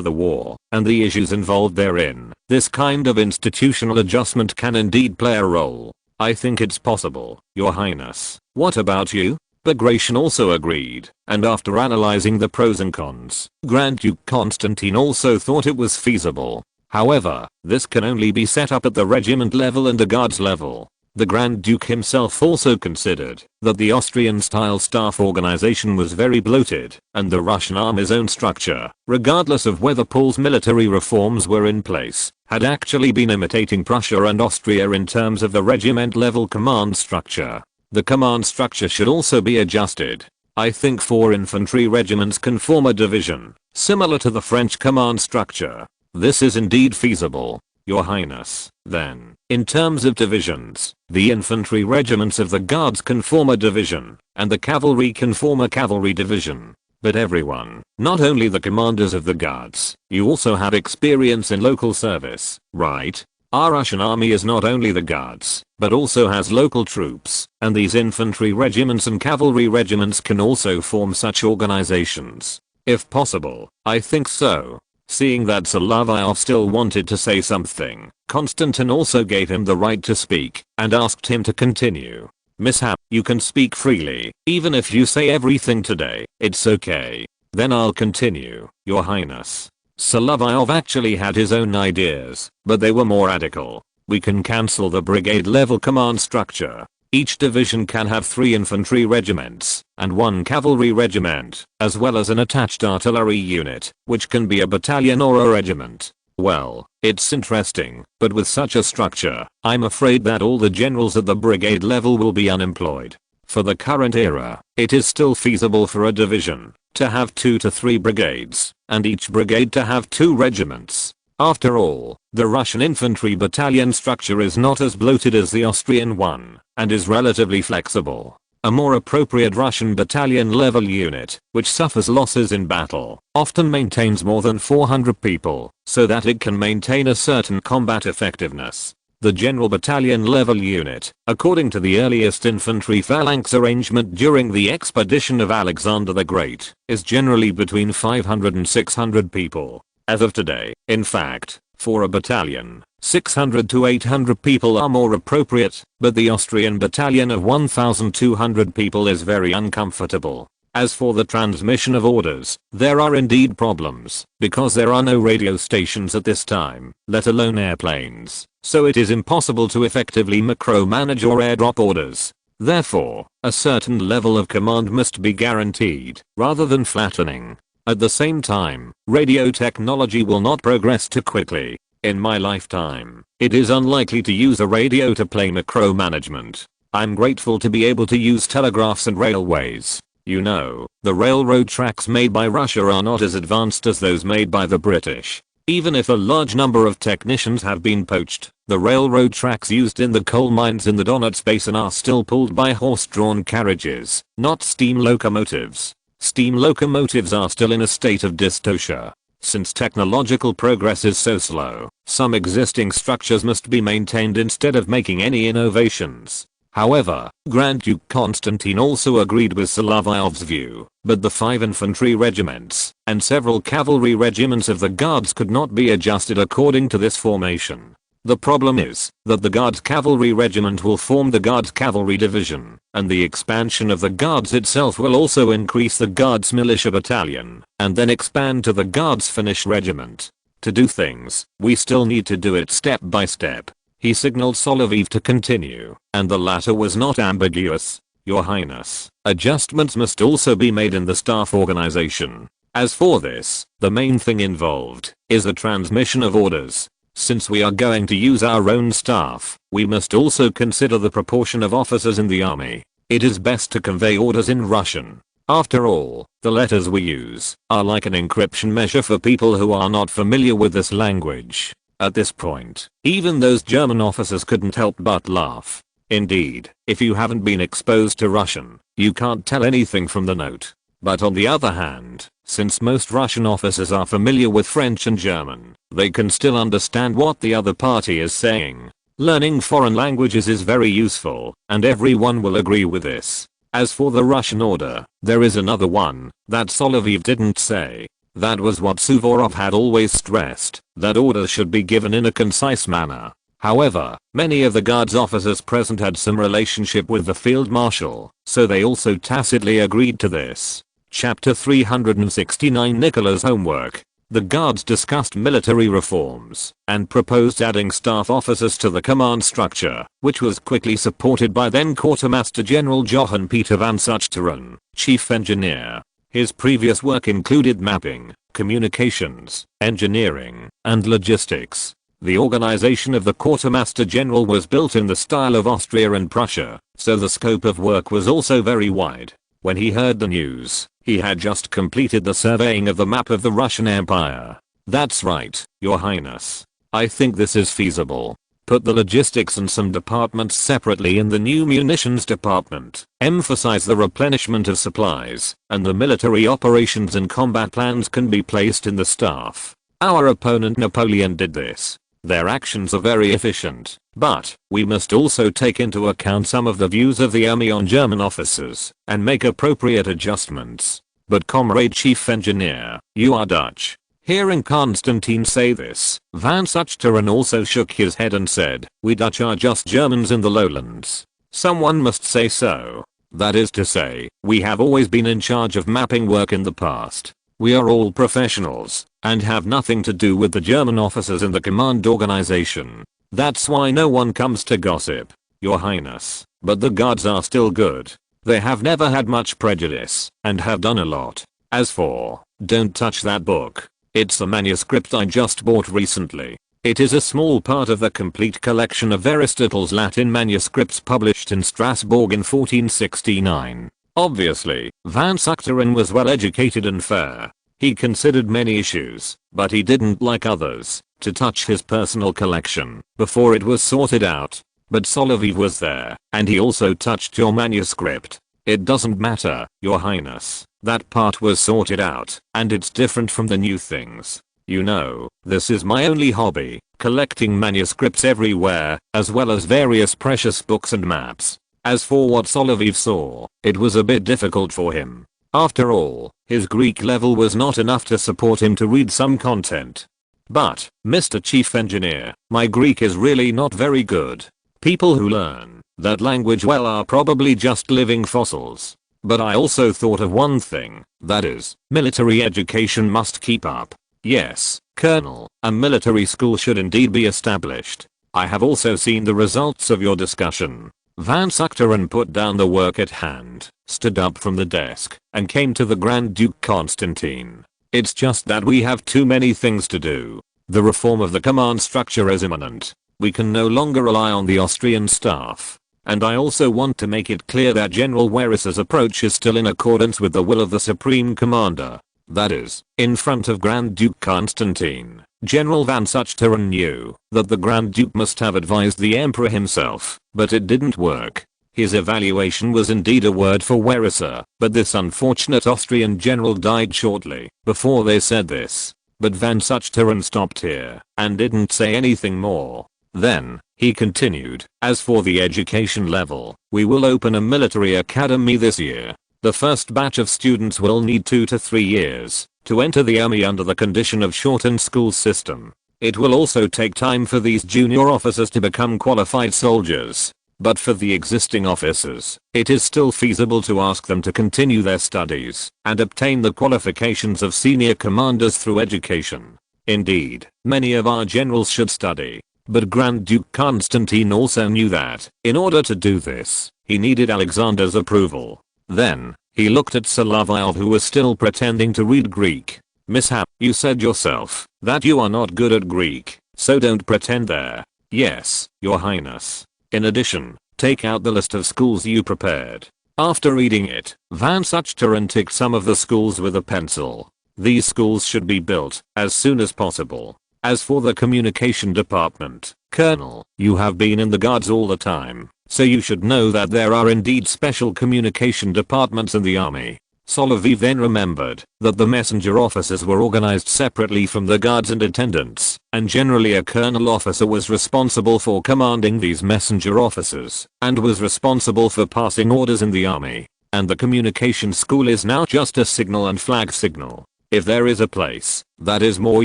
A: the war, and the issues involved therein. This kind of institutional adjustment can indeed play a role. I think it's possible, Your Highness. What about you? Bagration also agreed, and after analyzing the pros and cons, Grand Duke Constantine also thought it was feasible. However, this can only be set up at the regiment level and the guards level. The Grand Duke himself also considered that the Austrian-style staff organization was very bloated, and the Russian army's own structure, regardless of whether Paul's military reforms were in place, had actually been imitating Prussia and Austria in terms of the regiment-level command structure. The command structure should also be adjusted. I think 4 infantry regiments can form a division, similar to the French command structure. This is indeed feasible, Your Highness. Then, in terms of divisions, the infantry regiments of the Guards can form a division, and the cavalry can form a cavalry division. But everyone, not only the commanders of the Guards, you also have experience in local service, right? Our Russian army is not only the Guards, but also has local troops, and these infantry regiments and cavalry regiments can also form such organizations. If possible, I think so. Seeing that Solovyov still wanted to say something, Constantine also gave him the right to speak, and asked him to continue. Mishap, you can speak freely, even if you say everything today, it's okay. Then I'll continue, Your Highness. Solovyov actually had his own ideas, but they were more radical. We can cancel the brigade level command structure. Each division can have 3 infantry regiments and 1 cavalry regiment, as well as an attached artillery unit, which can be a battalion or a regiment. Well, it's interesting, but with such a structure, I'm afraid that all the generals at the brigade level will be unemployed. For the current era, it is still feasible for a division to have 2 to 3 brigades, and each brigade to have 2 regiments. After all, the Russian infantry battalion structure is not as bloated as the Austrian one, and is relatively flexible. A more appropriate Russian battalion level unit, which suffers losses in battle, often maintains more than 400 people, so that it can maintain a certain combat effectiveness. The general battalion level unit, according to the earliest infantry phalanx arrangement during the expedition of Alexander the Great, is generally between 500 and 600 people. As of today, in fact, for a battalion, 600 to 800 people are more appropriate, but the Austrian battalion of 1,200 people is very uncomfortable. As for the transmission of orders, there are indeed problems, because there are no radio stations at this time, let alone airplanes, so it is impossible to effectively micromanage or airdrop orders. Therefore, a certain level of command must be guaranteed, rather than flattening. At the same time, radio technology will not progress too quickly. In my lifetime, it is unlikely to use a radio to play micromanagement. I'm grateful to be able to use telegraphs and railways. You know, the railroad tracks made by Russia are not as advanced as those made by the British. Even if a large number of technicians have been poached, the railroad tracks used in the coal mines in the Donets Basin are still pulled by horse-drawn carriages, not steam locomotives. Steam locomotives are still in a state of dystocia. Since technological progress is so slow, some existing structures must be maintained instead of making any innovations. However, Grand Duke Constantine also agreed with Solovyov's view, but the 5 infantry regiments and several cavalry regiments of the Guards could not be adjusted according to this formation. The problem is that the Guards Cavalry Regiment will form the Guards Cavalry Division, and the expansion of the Guards itself will also increase the Guards Militia Battalion, and then expand to the Guards Finnish Regiment. To do things, we still need to do it step by step. He signaled Solovyov to continue, and the latter was not ambiguous. Your Highness, adjustments must also be made in the staff organization. As for this, the main thing involved is the transmission of orders. Since we are going to use our own staff, we must also consider the proportion of officers in the army. It is best to convey orders in Russian. After all, the letters we use are like an encryption measure for people who are not familiar with this language. At this point, even those German officers couldn't help but laugh. Indeed, if you haven't been exposed to Russian, you can't tell anything from the note. But on the other hand, since most Russian officers are familiar with French and German, they can still understand what the other party is saying. Learning foreign languages is very useful, and everyone will agree with this. As for the Russian order, there is another one that Solovyov didn't say. That was what Suvorov had always stressed, that orders should be given in a concise manner. However, many of the Guards officers present had some relationship with the Field Marshal, so they also tacitly agreed to this. Chapter 369 Nicola's homework. The Guards discussed military reforms and proposed adding staff officers to the command structure, which was quickly supported by then Quartermaster General Johann Peter van Zuchteren, chief engineer. His previous work included mapping, communications, engineering, and logistics. The organization of the Quartermaster General was built in the style of Austria and Prussia, so the scope of work was also very wide. When he heard the news, he had just completed the surveying of the map of the Russian Empire. That's right, Your Highness. I think this is feasible. Put the logistics and some departments separately in the new munitions department. Emphasize the replenishment of supplies, and the military operations and combat plans can be placed in the staff. Our opponent Napoleon did this. Their actions are very efficient, but we must also take into account some of the views of the army on German officers and make appropriate adjustments. But Comrade Chief Engineer, you are Dutch. Hearing Constantine say this, Van Zuchteren also shook his head and said, we Dutch are just Germans in the lowlands. Someone must say so. That is to say, we have always been in charge of mapping work in the past. We are all professionals and have nothing to do with the German officers in the command organization. That's why no one comes to gossip, Your Highness, but the guards are still good. They have never had much prejudice and have done a lot. As for, don't touch that book. It's a manuscript I just bought recently. It is a small part of the complete collection of Aristotle's Latin manuscripts published in Strasbourg in 1469. Obviously, Van Suchteren was well educated and fair. He considered many issues, but he didn't like others, to touch his personal collection before it was sorted out. But Solovyov was there, and he also touched your manuscript. It doesn't matter, Your Highness. That part was sorted out, and it's different from the new things. You know, this is my only hobby, collecting manuscripts everywhere, as well as various precious books and maps. As for what Solovyov saw, it was a bit difficult for him. After all, his Greek level was not enough to support him to read some content. But, Mr. Chief Engineer, my Greek is really not very good. People who learn that language well are probably just living fossils. But I also thought of one thing, that is, military education must keep up. Yes, Colonel, a military school should indeed be established. I have also seen the results of your discussion. Van Suchteren put down the work at hand, stood up from the desk, and came to the Grand Duke Constantine. It's just that we have too many things to do. The reform of the command structure is imminent. We can no longer rely on the Austrian staff. And I also want to make it clear that General Weris's approach is still in accordance with the will of the Supreme Commander. That is, in front of Grand Duke Constantine, General Van Suchteren knew that the Grand Duke must have advised the Emperor himself, but it didn't work. His evaluation was indeed a word for Weris, but this unfortunate Austrian general died shortly before they said this. But Van Suchteren stopped here and didn't say anything more. Then, he continued, as for the education level, we will open a military academy this year. The first batch of students will need 2 to 3 years to enter the army under the condition of shortened school system. It will also take time for these junior officers to become qualified soldiers. But for the existing officers, it is still feasible to ask them to continue their studies and obtain the qualifications of senior commanders through education. Indeed, many of our generals should study. But Grand Duke Constantine also knew that, in order to do this, he needed Alexander's approval. Then, he looked at Solovyov, who was still pretending to read Greek. Mishap, you said yourself that you are not good at Greek, so don't pretend there. Yes, Your Highness. In addition, take out the list of schools you prepared. After reading it, Van Suchteren ticked some of the schools with a pencil. These schools should be built as soon as possible. As for the communication department, Colonel, you have been in the guards all the time, so you should know that there are indeed special communication departments in the army. Solovyov then remembered that the messenger officers were organized separately from the guards and attendants, and generally a colonel officer was responsible for commanding these messenger officers, and was responsible for passing orders in the army. And the communication school is now just a signal and flag signal. If there is a place that is more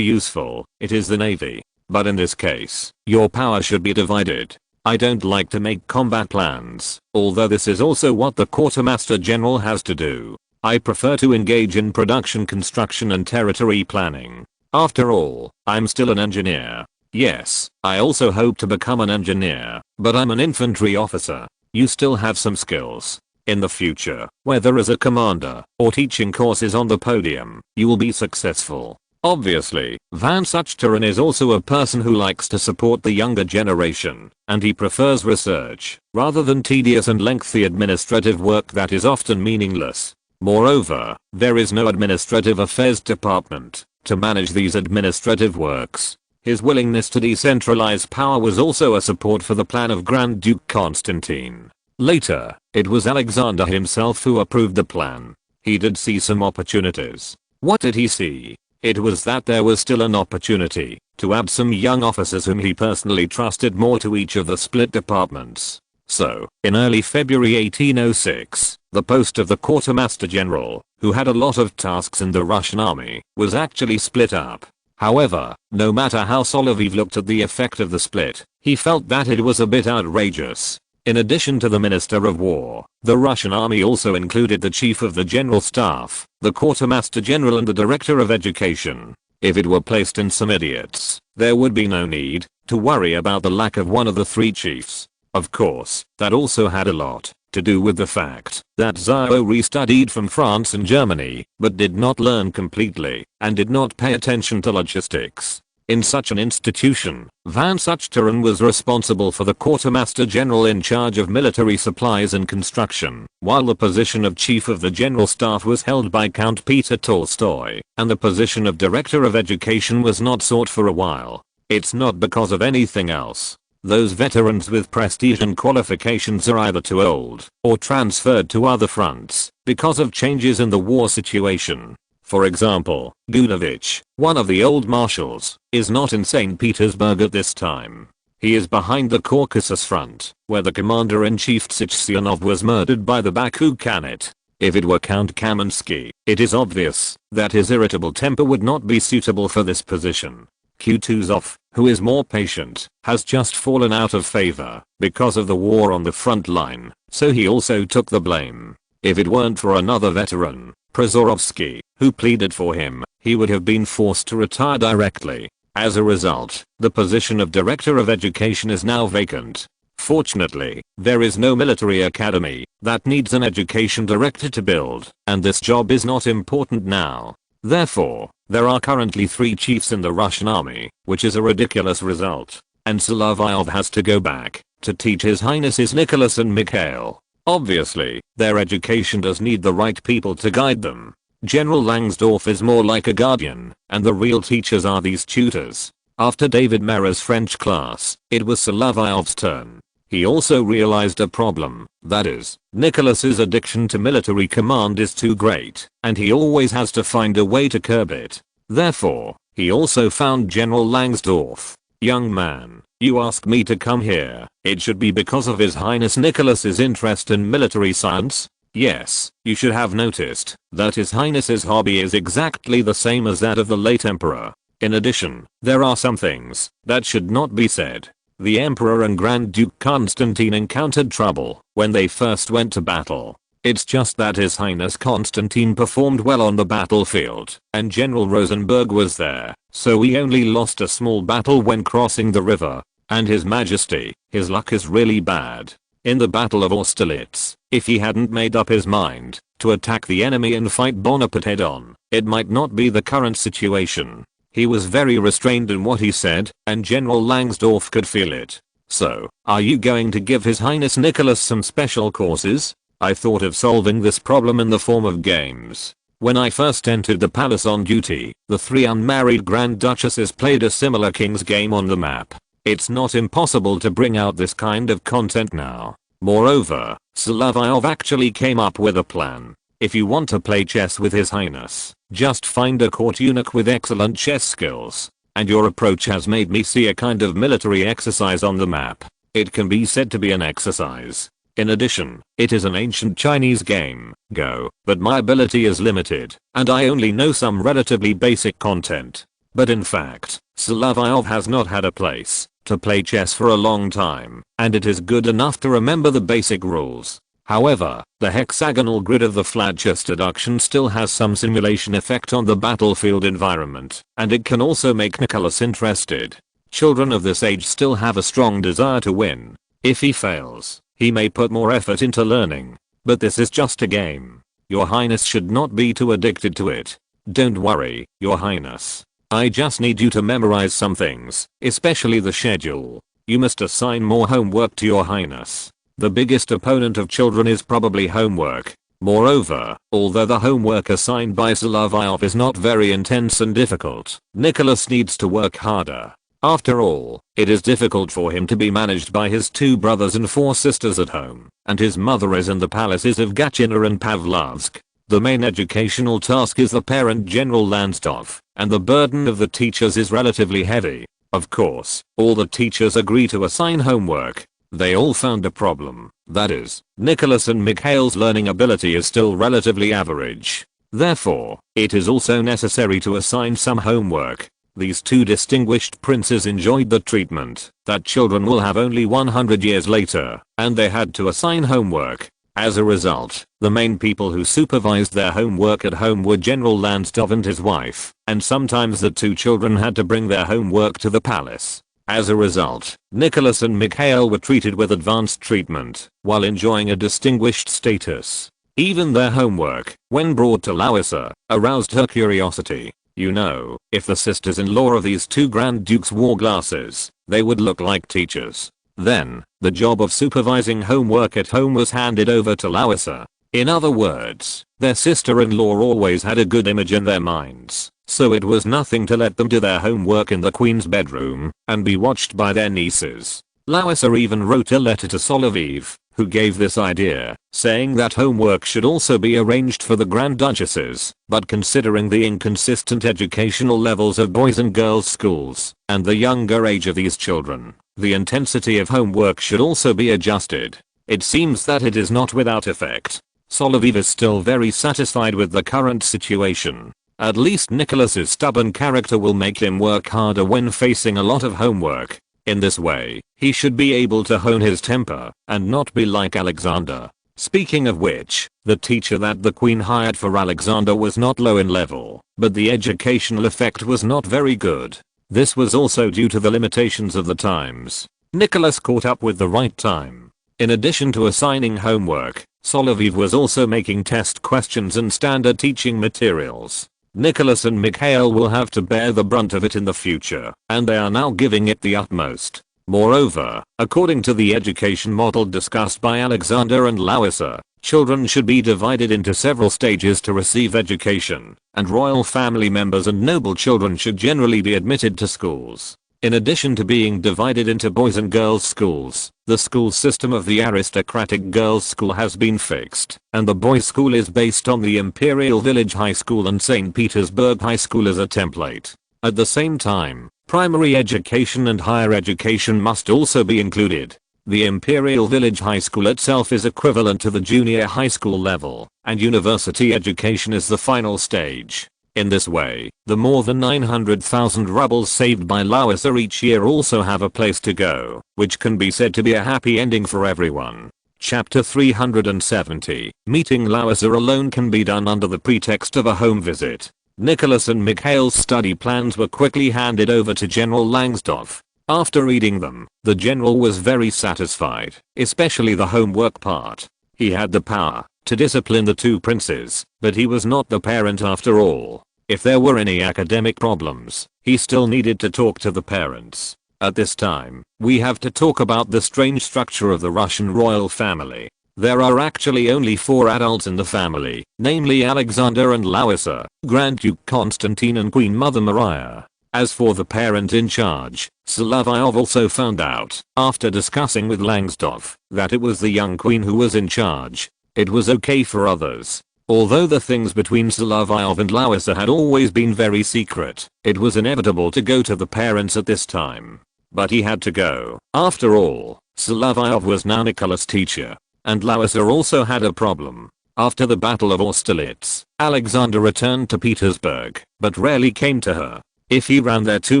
A: useful, it is the Navy. But in this case, your power should be divided. I don't like to make combat plans, although this is also what the Quartermaster General has to do. I prefer to engage in production, construction and territory planning. After all, I'm still an engineer. Yes, I also hope to become an engineer, but I'm an infantry officer. You still have some skills. In the future, whether as a commander or teaching courses on the podium, you will be successful. Obviously, Van Suchteren is also a person who likes to support the younger generation, and he prefers research rather than tedious and lengthy administrative work that is often meaningless. Moreover, there is no administrative affairs department to manage these administrative works. His willingness to decentralize power was also a support for the plan of Grand Duke Constantine. Later, it was Alexander himself who approved the plan. He did see some opportunities. What did he see? It was that there was still an opportunity to add some young officers whom he personally trusted more to each of the split departments. So, in early February 1806, the post of the Quartermaster General, who had a lot of tasks in the Russian army, was actually split up. However, no matter how Solovyov looked at the effect of the split, he felt that it was a bit outrageous. In addition to the Minister of War, the Russian army also included the Chief of the General Staff, the Quartermaster General and the Director of Education. If it were placed in some idiots, there would be no need to worry about the lack of one of the three chiefs. Of course, that also had a lot to do with the fact that Zhao restudied from France and Germany, but did not learn completely, and did not pay attention to logistics. In such an institution, Van Suchteren was responsible for the Quartermaster General in charge of military supplies and construction, while the position of Chief of the General Staff was held by Count Peter Tolstoy, and the position of Director of Education was not sought for a while. It's not because of anything else. Those veterans with prestige and qualifications are either too old or transferred to other fronts because of changes in the war situation. For example, Gudovich, one of the old marshals, is not in St. Petersburg at this time. He is behind the Caucasus front, where the commander-in-chief Tsarist was murdered by the Baku Khanate. If it were Count Kaminsky, it is obvious that his irritable temper would not be suitable for this position. Kutuzov, who is more patient, has just fallen out of favor because of the war on the front line, so he also took the blame. If it weren't for another veteran, Prozorovsky, who pleaded for him, he would have been forced to retire directly. As a result, the position of Director of Education is now vacant. Fortunately, there is no military academy that needs an education director to build, and this job is not important now. Therefore, there are currently 3 chiefs in the Russian army, which is a ridiculous result, and Solovyov has to go back to teach His Highnesses Nicholas and Mikhail. Obviously, their education does need the right people to guide them. General Langsdorff is more like a guardian, and the real teachers are these tutors. After David Mera's French class, it was Solovyov's turn. He also realized a problem, that is, Nicholas's addiction to military command is too great, and he always has to find a way to curb it. Therefore, he also found General Langsdorff. Young man, you ask me to come here, it should be because of His Highness Nicholas's interest in military science? Yes, you should have noticed that His Highness's hobby is exactly the same as that of the late emperor. In addition, there are some things that should not be said. The Emperor and Grand Duke Constantine encountered trouble when they first went to battle. It's just that His Highness Constantine performed well on the battlefield, and General Rosenberg was there, so he only lost a small battle when crossing the river. And His Majesty, his luck is really bad. In the Battle of Austerlitz, if he hadn't made up his mind to attack the enemy and fight Bonaparte head on, it might not be the current situation. He was very restrained in what he said, and General Langsdorff could feel it. So, are you going to give His Highness Nicholas some special courses? I thought of solving this problem in the form of games. When I first entered the palace on duty, the 3 unmarried Grand Duchesses played a similar King's game on the map. It's not impossible to bring out this kind of content now. Moreover, Solovyov actually came up with a plan. If you want to play chess with His Highness, just find a court eunuch with excellent chess skills. And your approach has made me see a kind of military exercise on the map. It can be said to be an exercise. In addition, it is an ancient Chinese game, Go, but my ability is limited, and I only know some relatively basic content. But in fact, Solovyov has not had a place to play chess for a long time, and it is good enough to remember the basic rules. However, the hexagonal grid of the flat chess deduction still has some simulation effect on the battlefield environment, and it can also make Nicholas interested. Children of this age still have a strong desire to win. If he fails, he may put more effort into learning. But this is just a game. Your Highness should not be too addicted to it. Don't worry, Your Highness. I just need you to memorize some things, especially the schedule. You must assign more homework to Your Highness. The biggest opponent of children is probably homework. Moreover, although the homework assigned by Solovyov is not very intense and difficult, Nicholas needs to work harder. After all, it is difficult for him to be managed by his 2 brothers and 4 sisters at home, and his mother is in the palaces of Gatchina and Pavlovsk. The main educational task is the parent General Langsdorff, and the burden of the teachers is relatively heavy. Of course, all the teachers agree to assign homework. They all found a problem, that is, Nicholas and Mikhail's learning ability is still relatively average. Therefore, it is also necessary to assign some homework. These two distinguished princes enjoyed the treatment that children will have only 100 years later, and they had to assign homework. As a result, the main people who supervised their homework at home were General Lansdov and his wife, and sometimes the two children had to bring their homework to the palace. As a result, Nicholas and Mikhail were treated with advanced treatment while enjoying a distinguished status. Even their homework, when brought to Larissa, aroused her curiosity. You know, if the sisters-in-law of these two Grand Dukes wore glasses, they would look like teachers. Then, the job of supervising homework at home was handed over to Larissa. In other words, their sister-in-law always had a good image in their minds, so it was nothing to let them do their homework in the queen's bedroom and be watched by their nieces. Larissa even wrote a letter to Solovyov, who gave this idea, saying that homework should also be arranged for the Grand Duchesses, but considering the inconsistent educational levels of boys and girls schools, and the younger age of these children, the intensity of homework should also be adjusted. It seems that it is not without effect. Solovyov is still very satisfied with the current situation. At least Nicholas's stubborn character will make him work harder when facing a lot of homework. In this way, he should be able to hone his temper and not be like Alexander. Speaking of which, the teacher that the queen hired for Alexander was not low in level, but the educational effect was not very good. This was also due to the limitations of the times. Nicholas caught up with the right time. In addition to assigning homework, Solovyov was also making test questions and standard teaching materials. Nicholas and Mikhail will have to bear the brunt of it in the future, and they are now giving it the utmost. Moreover, according to the education model discussed by Alexander and Larissa, children should be divided into several stages to receive education, and royal family members and noble children should generally be admitted to schools. In addition to being divided into boys and girls schools, the school system of the aristocratic girls' school has been fixed, and the boys' school is based on the Imperial Village High School and St. Petersburg High School as a template. At the same time, primary education and higher education must also be included. The Imperial Village High School itself is equivalent to the junior high school level, and university education is the final stage. In this way, the more than 900,000 rubles saved by Larissa each year also have a place to go, which can be said to be a happy ending for everyone. Chapter 370. Meeting Larissa alone can be done under the pretext of a home visit. Nicholas and Mikhail's study plans were quickly handed over to General Langsdorff. After reading them, the general was very satisfied, especially the homework part. He had the power to discipline the two princes, but he was not the parent after all. If there were any academic problems, he still needed to talk to the parents. At this time, we have to talk about the strange structure of the Russian royal family. There are actually only 4 adults in the family, namely Alexander and Larissa, Grand Duke Constantine and Queen Mother Maria. As for the parent in charge, Solovyov also found out, after discussing with Langsdorff, that it was the young queen who was in charge. It was okay for others. Although the things between Solovyov and Larissa had always been very secret, it was inevitable to go to the parents at this time. But he had to go. After all, Solovyov was now Nicholas' teacher. And Larissa also had a problem. After the Battle of Austerlitz, Alexander returned to Petersburg, but rarely came to her. If he ran there too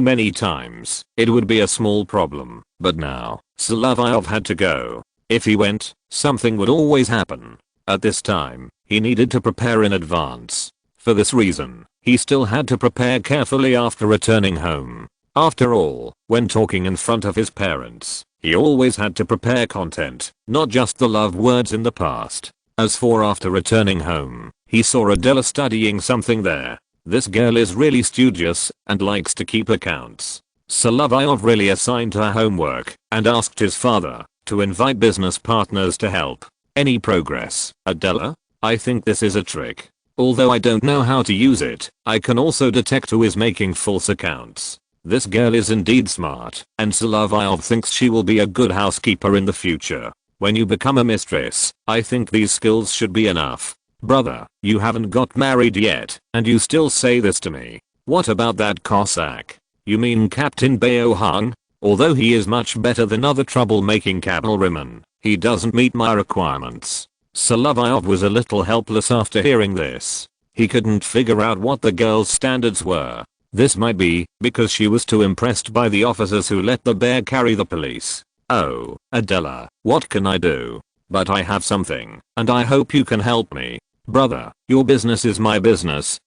A: many times, it would be a small problem. But now, Solovyov had to go. If he went, something would always happen. At this time, he needed to prepare in advance. For this reason, he still had to prepare carefully after returning home. After all, when talking in front of his parents, he always had to prepare content, not just the love words in the past. As for after returning home, he saw Adela studying something there. This girl is really studious and likes to keep accounts. Solovyov really assigned her homework and asked his father to invite business partners to help. Any progress, Adela? I think this is a trick. Although I don't know how to use it, I can also detect who is making false accounts. This girl is indeed smart, and Solovyov thinks she will be a good housekeeper in the future. When you become a mistress, I think these skills should be enough. Brother, you haven't got married yet, and you still say this to me. What about that Cossack? You mean Captain Beohan? Although he is much better than other troublemaking cavalrymen, he doesn't meet my requirements. Solovyov was a little helpless after hearing this. He couldn't figure out what the girl's standards were. This might be because she was too impressed by the officers who let the bear carry the police. Oh, Adela, what can I do? But I have something, and I hope you can help me. Brother, your business is my business,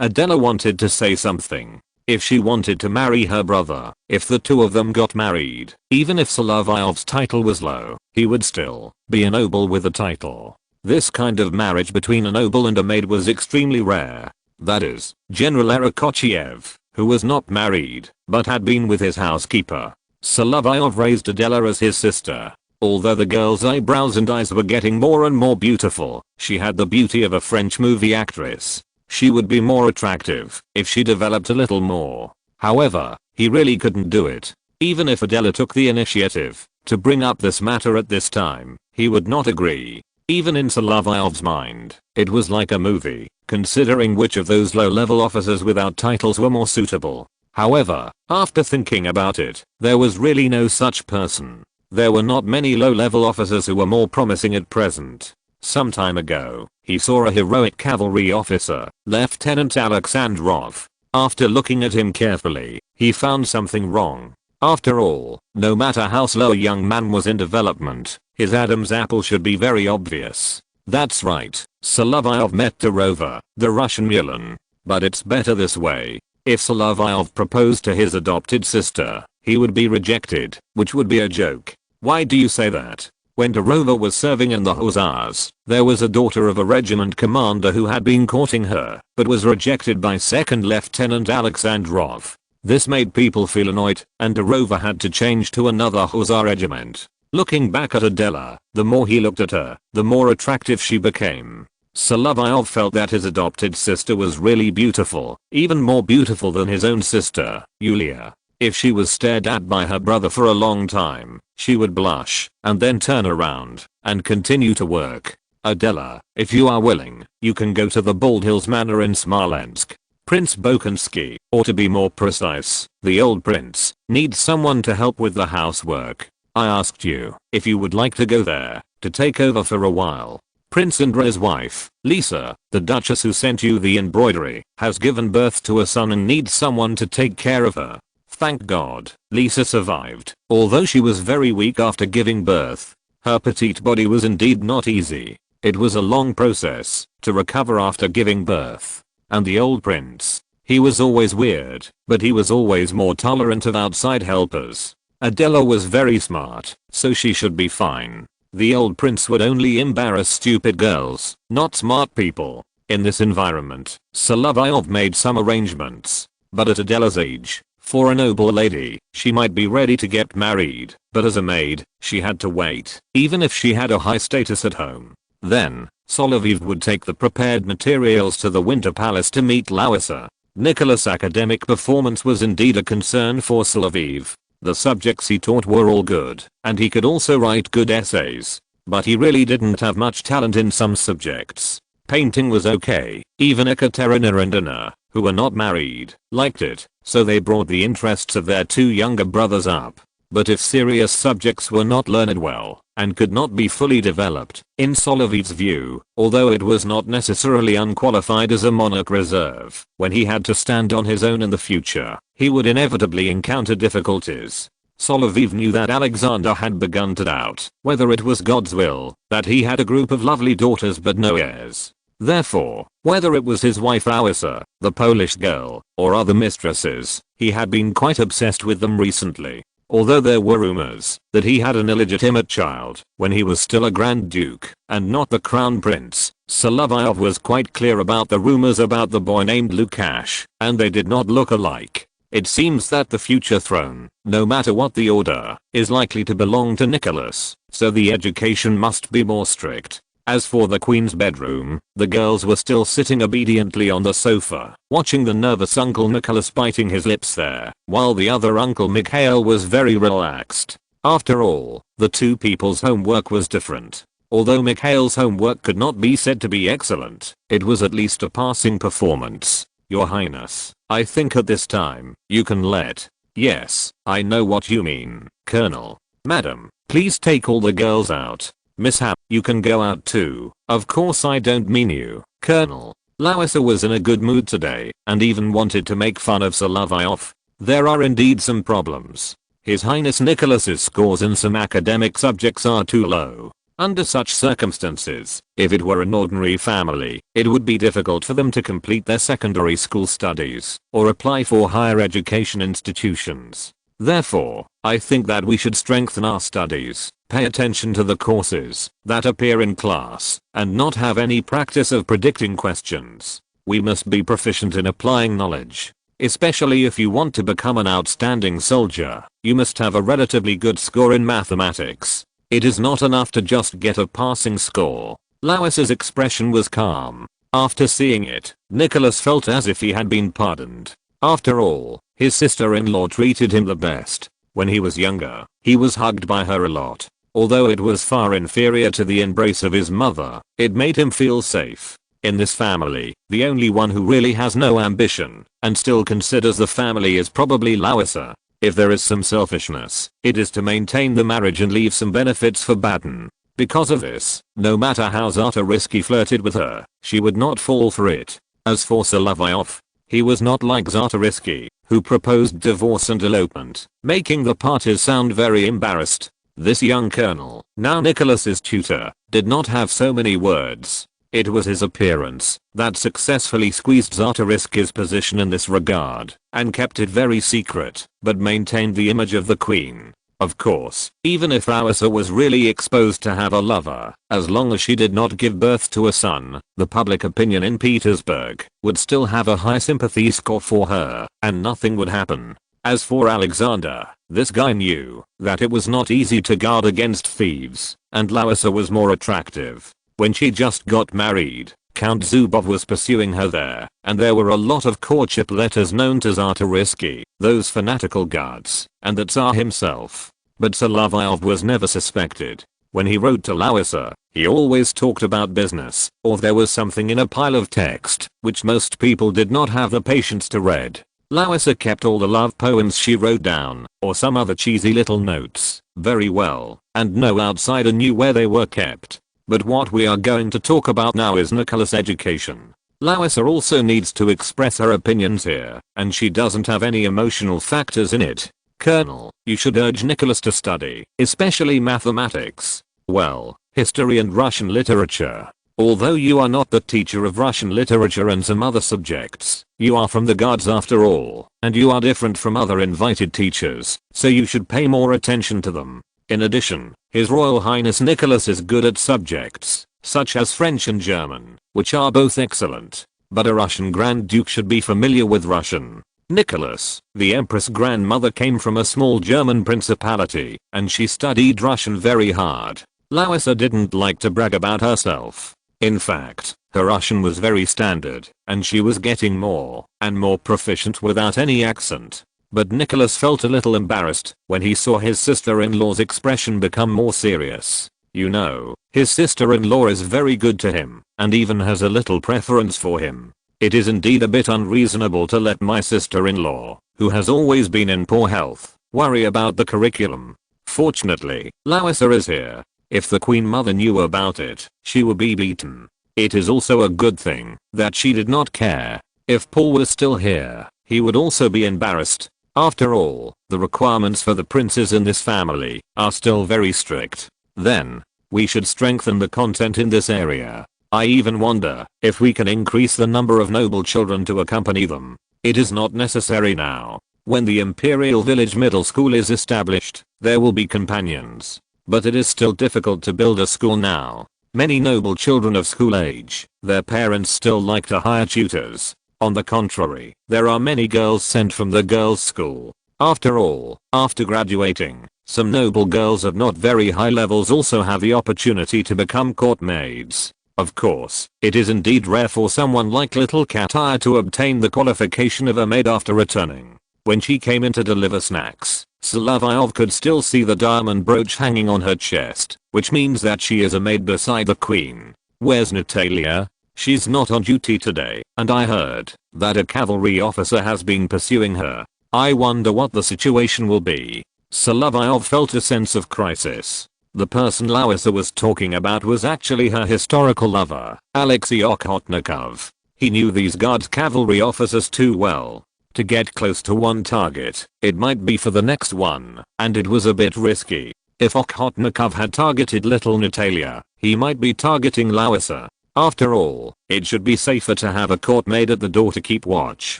A: Adela wanted to say something. If she wanted to marry her brother, if the two of them got married, even if Solovyov's title was low, he would still be a noble with a title. This kind of marriage between a noble and a maid was extremely rare. That is, General Erakotcheyev, who was not married, but had been with his housekeeper. Solovyov raised Adela as his sister. Although the girl's eyebrows and eyes were getting more and more beautiful, she had the beauty of a French movie actress. She would be more attractive if she developed a little more. However, he really couldn't do it. Even if Adela took the initiative to bring up this matter at this time, he would not agree. Even in Solovyov's mind, it was like a movie, considering which of those low-level officers without titles were more suitable. However, after thinking about it, there was really no such person. There were not many low-level officers who were more promising at present. Some time ago, he saw a heroic cavalry officer, Lieutenant Alexandrov. After looking at him carefully, he found something wrong. After all, no matter how slow a young man was in development, his Adam's apple should be very obvious. That's right, Solovyov met Dorova, the Russian Mulan. But it's better this way. If Solovyov proposed to his adopted sister, he would be rejected, which would be a joke. Why do you say that? When Dorova was serving in the Hussars, there was a daughter of a regiment commander who had been courting her, but was rejected by 2nd Lieutenant Alexandrov. This made people feel annoyed, and Dorova had to change to another Hussar regiment. Looking back at Adela, the more he looked at her, the more attractive she became. Solovyov felt that his adopted sister was really beautiful, even more beautiful than his own sister, Yulia. If she was stared at by her brother for a long time, she would blush, and then turn around, and continue to work. Adela, if you are willing, you can go to the Bald Hills Manor in Smolensk. Prince Bokansky, or to be more precise, the old prince, needs someone to help with the housework. I asked you if you would like to go there, to take over for a while. Prince Andrei's wife, Lisa, the duchess who sent you the embroidery, has given birth to a son and needs someone to take care of her. Thank God, Lisa survived, although she was very weak after giving birth. Her petite body was indeed not easy. It was a long process to recover after giving birth. And the old prince, he was always weird, but he was always more tolerant of outside helpers. Adela was very smart, so she should be fine. The old prince would only embarrass stupid girls, not smart people. In this environment, Solovyov made some arrangements. But at Adela's age, for a noble lady, she might be ready to get married, but as a maid, she had to wait, even if she had a high status at home. Then, Solovyov would take the prepared materials to the Winter Palace to meet Larissa. Nicholas' academic performance was indeed a concern for Solovyov. The subjects he taught were all good, and he could also write good essays. But he really didn't have much talent in some subjects. Painting was okay, even Ekaterina and Anna, who were not married, liked it, so they brought the interests of their two younger brothers up. But if serious subjects were not learned well, and could not be fully developed, in Solovyov's view, although it was not necessarily unqualified as a monarch reserve, when he had to stand on his own in the future, he would inevitably encounter difficulties. Solovyov knew that Alexander had begun to doubt whether it was God's will that he had a group of lovely daughters but no heirs. Therefore, whether it was his wife Larissa, the Polish girl, or other mistresses, he had been quite obsessed with them recently. Although there were rumors that he had an illegitimate child when he was still a Grand Duke and not the Crown Prince, Solovyov was quite clear about the rumors about the boy named Lukash, and they did not look alike. It seems that the future throne, no matter what the order, is likely to belong to Nicholas, so the education must be more strict. As for the Queen's bedroom, the girls were still sitting obediently on the sofa, watching the nervous Uncle Nicholas biting his lips there, while the other Uncle Mikhail was very relaxed. After all, the two people's homework was different. Although Mikhail's homework could not be said to be excellent, it was at least a passing performance. Your Highness, I think at this time, you can let. Yes, I know what you mean, Colonel. Madam, please take all the girls out. Miss Hap, you can go out too. Of course I don't mean you, Colonel. Larissa was in a good mood today and even wanted to make fun of Solovyov. There are indeed some problems. His Highness Nicholas's scores in some academic subjects are too low. Under such circumstances, if it were an ordinary family, it would be difficult for them to complete their secondary school studies or apply for higher education institutions. Therefore, I think that we should strengthen our studies, pay attention to the courses that appear in class, and not have any practice of predicting questions. We must be proficient in applying knowledge. Especially if you want to become an outstanding soldier, you must have a relatively good score in mathematics. It is not enough to just get a passing score. Larissa's expression was calm. After seeing it, Nicholas felt as if he had been pardoned. After all, his sister-in-law treated him the best. When he was younger, he was hugged by her a lot. Although it was far inferior to the embrace of his mother, it made him feel safe. In this family, the only one who really has no ambition and still considers the family is probably Larissa. If there is some selfishness, it is to maintain the marriage and leave some benefits for Baden. Because of this, no matter how Tsarist flirted with her, she would not fall for it. As for Solovyov, he was not like Tsarist, who proposed divorce and elopement, making the parties sound very embarrassed. This young colonel, now Nicholas's tutor, did not have so many words. It was his appearance that successfully squeezed Tsarist's position in this regard, and kept it very secret, but maintained the image of the queen. Of course, even if Larissa was really exposed to have a lover, as long as she did not give birth to a son, the public opinion in Petersburg would still have a high sympathy score for her, and nothing would happen. As for Alexander, this guy knew that it was not easy to guard against thieves, and Larissa was more attractive. When she just got married, Count Zubov was pursuing her there, and there were a lot of courtship letters known to Tsarist, those fanatical guards, and the Tsar himself. But Solovyov was never suspected. When he wrote to Larissa, he always talked about business, or there was something in a pile of text, which most people did not have the patience to read. Larissa kept all the love poems she wrote down, or some other cheesy little notes, very well, and no outsider knew where they were kept. But what we are going to talk about now is Nicholas' education. Larissa also needs to express her opinions here, and she doesn't have any emotional factors in it. Colonel, you should urge Nicholas to study, especially mathematics. Well, history and Russian literature. Although you are not the teacher of Russian literature and some other subjects, you are from the guards after all, and you are different from other invited teachers, so you should pay more attention to them. In addition, His Royal Highness Nicholas is good at subjects, such as French and German, which are both excellent. But a Russian Grand Duke should be familiar with Russian. Nicholas, the Empress grandmother, came from a small German principality, and she studied Russian very hard. Larissa didn't like to brag about herself. In fact, her Russian was very standard, and she was getting more and more proficient without any accent. But Nicholas felt a little embarrassed when he saw his sister-in-law's expression become more serious. You know, his sister-in-law is very good to him, and even has a little preference for him. It is indeed a bit unreasonable to let my sister-in-law, who has always been in poor health, worry about the curriculum. Fortunately, Larissa is here. If the Queen Mother knew about it, she would be beaten. It is also a good thing that she did not care. If Paul was still here, he would also be embarrassed. After all, the requirements for the princes in this family are still very strict. Then, we should strengthen the content in this area. I even wonder if we can increase the number of noble children to accompany them. It is not necessary now. When the Imperial Village Middle School is established, there will be companions. But it is still difficult to build a school now. Many noble children of school age, their parents still like to hire tutors. On the contrary, there are many girls sent from the girls' school. After all, after graduating, some noble girls of not very high levels also have the opportunity to become court maids. Of course, it is indeed rare for someone like little Katia to obtain the qualification of a maid after returning. When she came in to deliver snacks, Solovyov could still see the diamond brooch hanging on her chest, which means that she is a maid beside the queen. Where's Natalia? She's not on duty today, and I heard that a cavalry officer has been pursuing her. I wonder what the situation will be. Solovyov felt a sense of crisis. The person Larissa was talking about was actually her historical lover, Alexei Okhotnikov. He knew these guards cavalry officers too well to get close to one target. It might be for the next one, and it was a bit risky. If Okhotnikov had targeted little Natalia, he might be targeting Larissa. After all, it should be safer to have a courtmaid at the door to keep watch,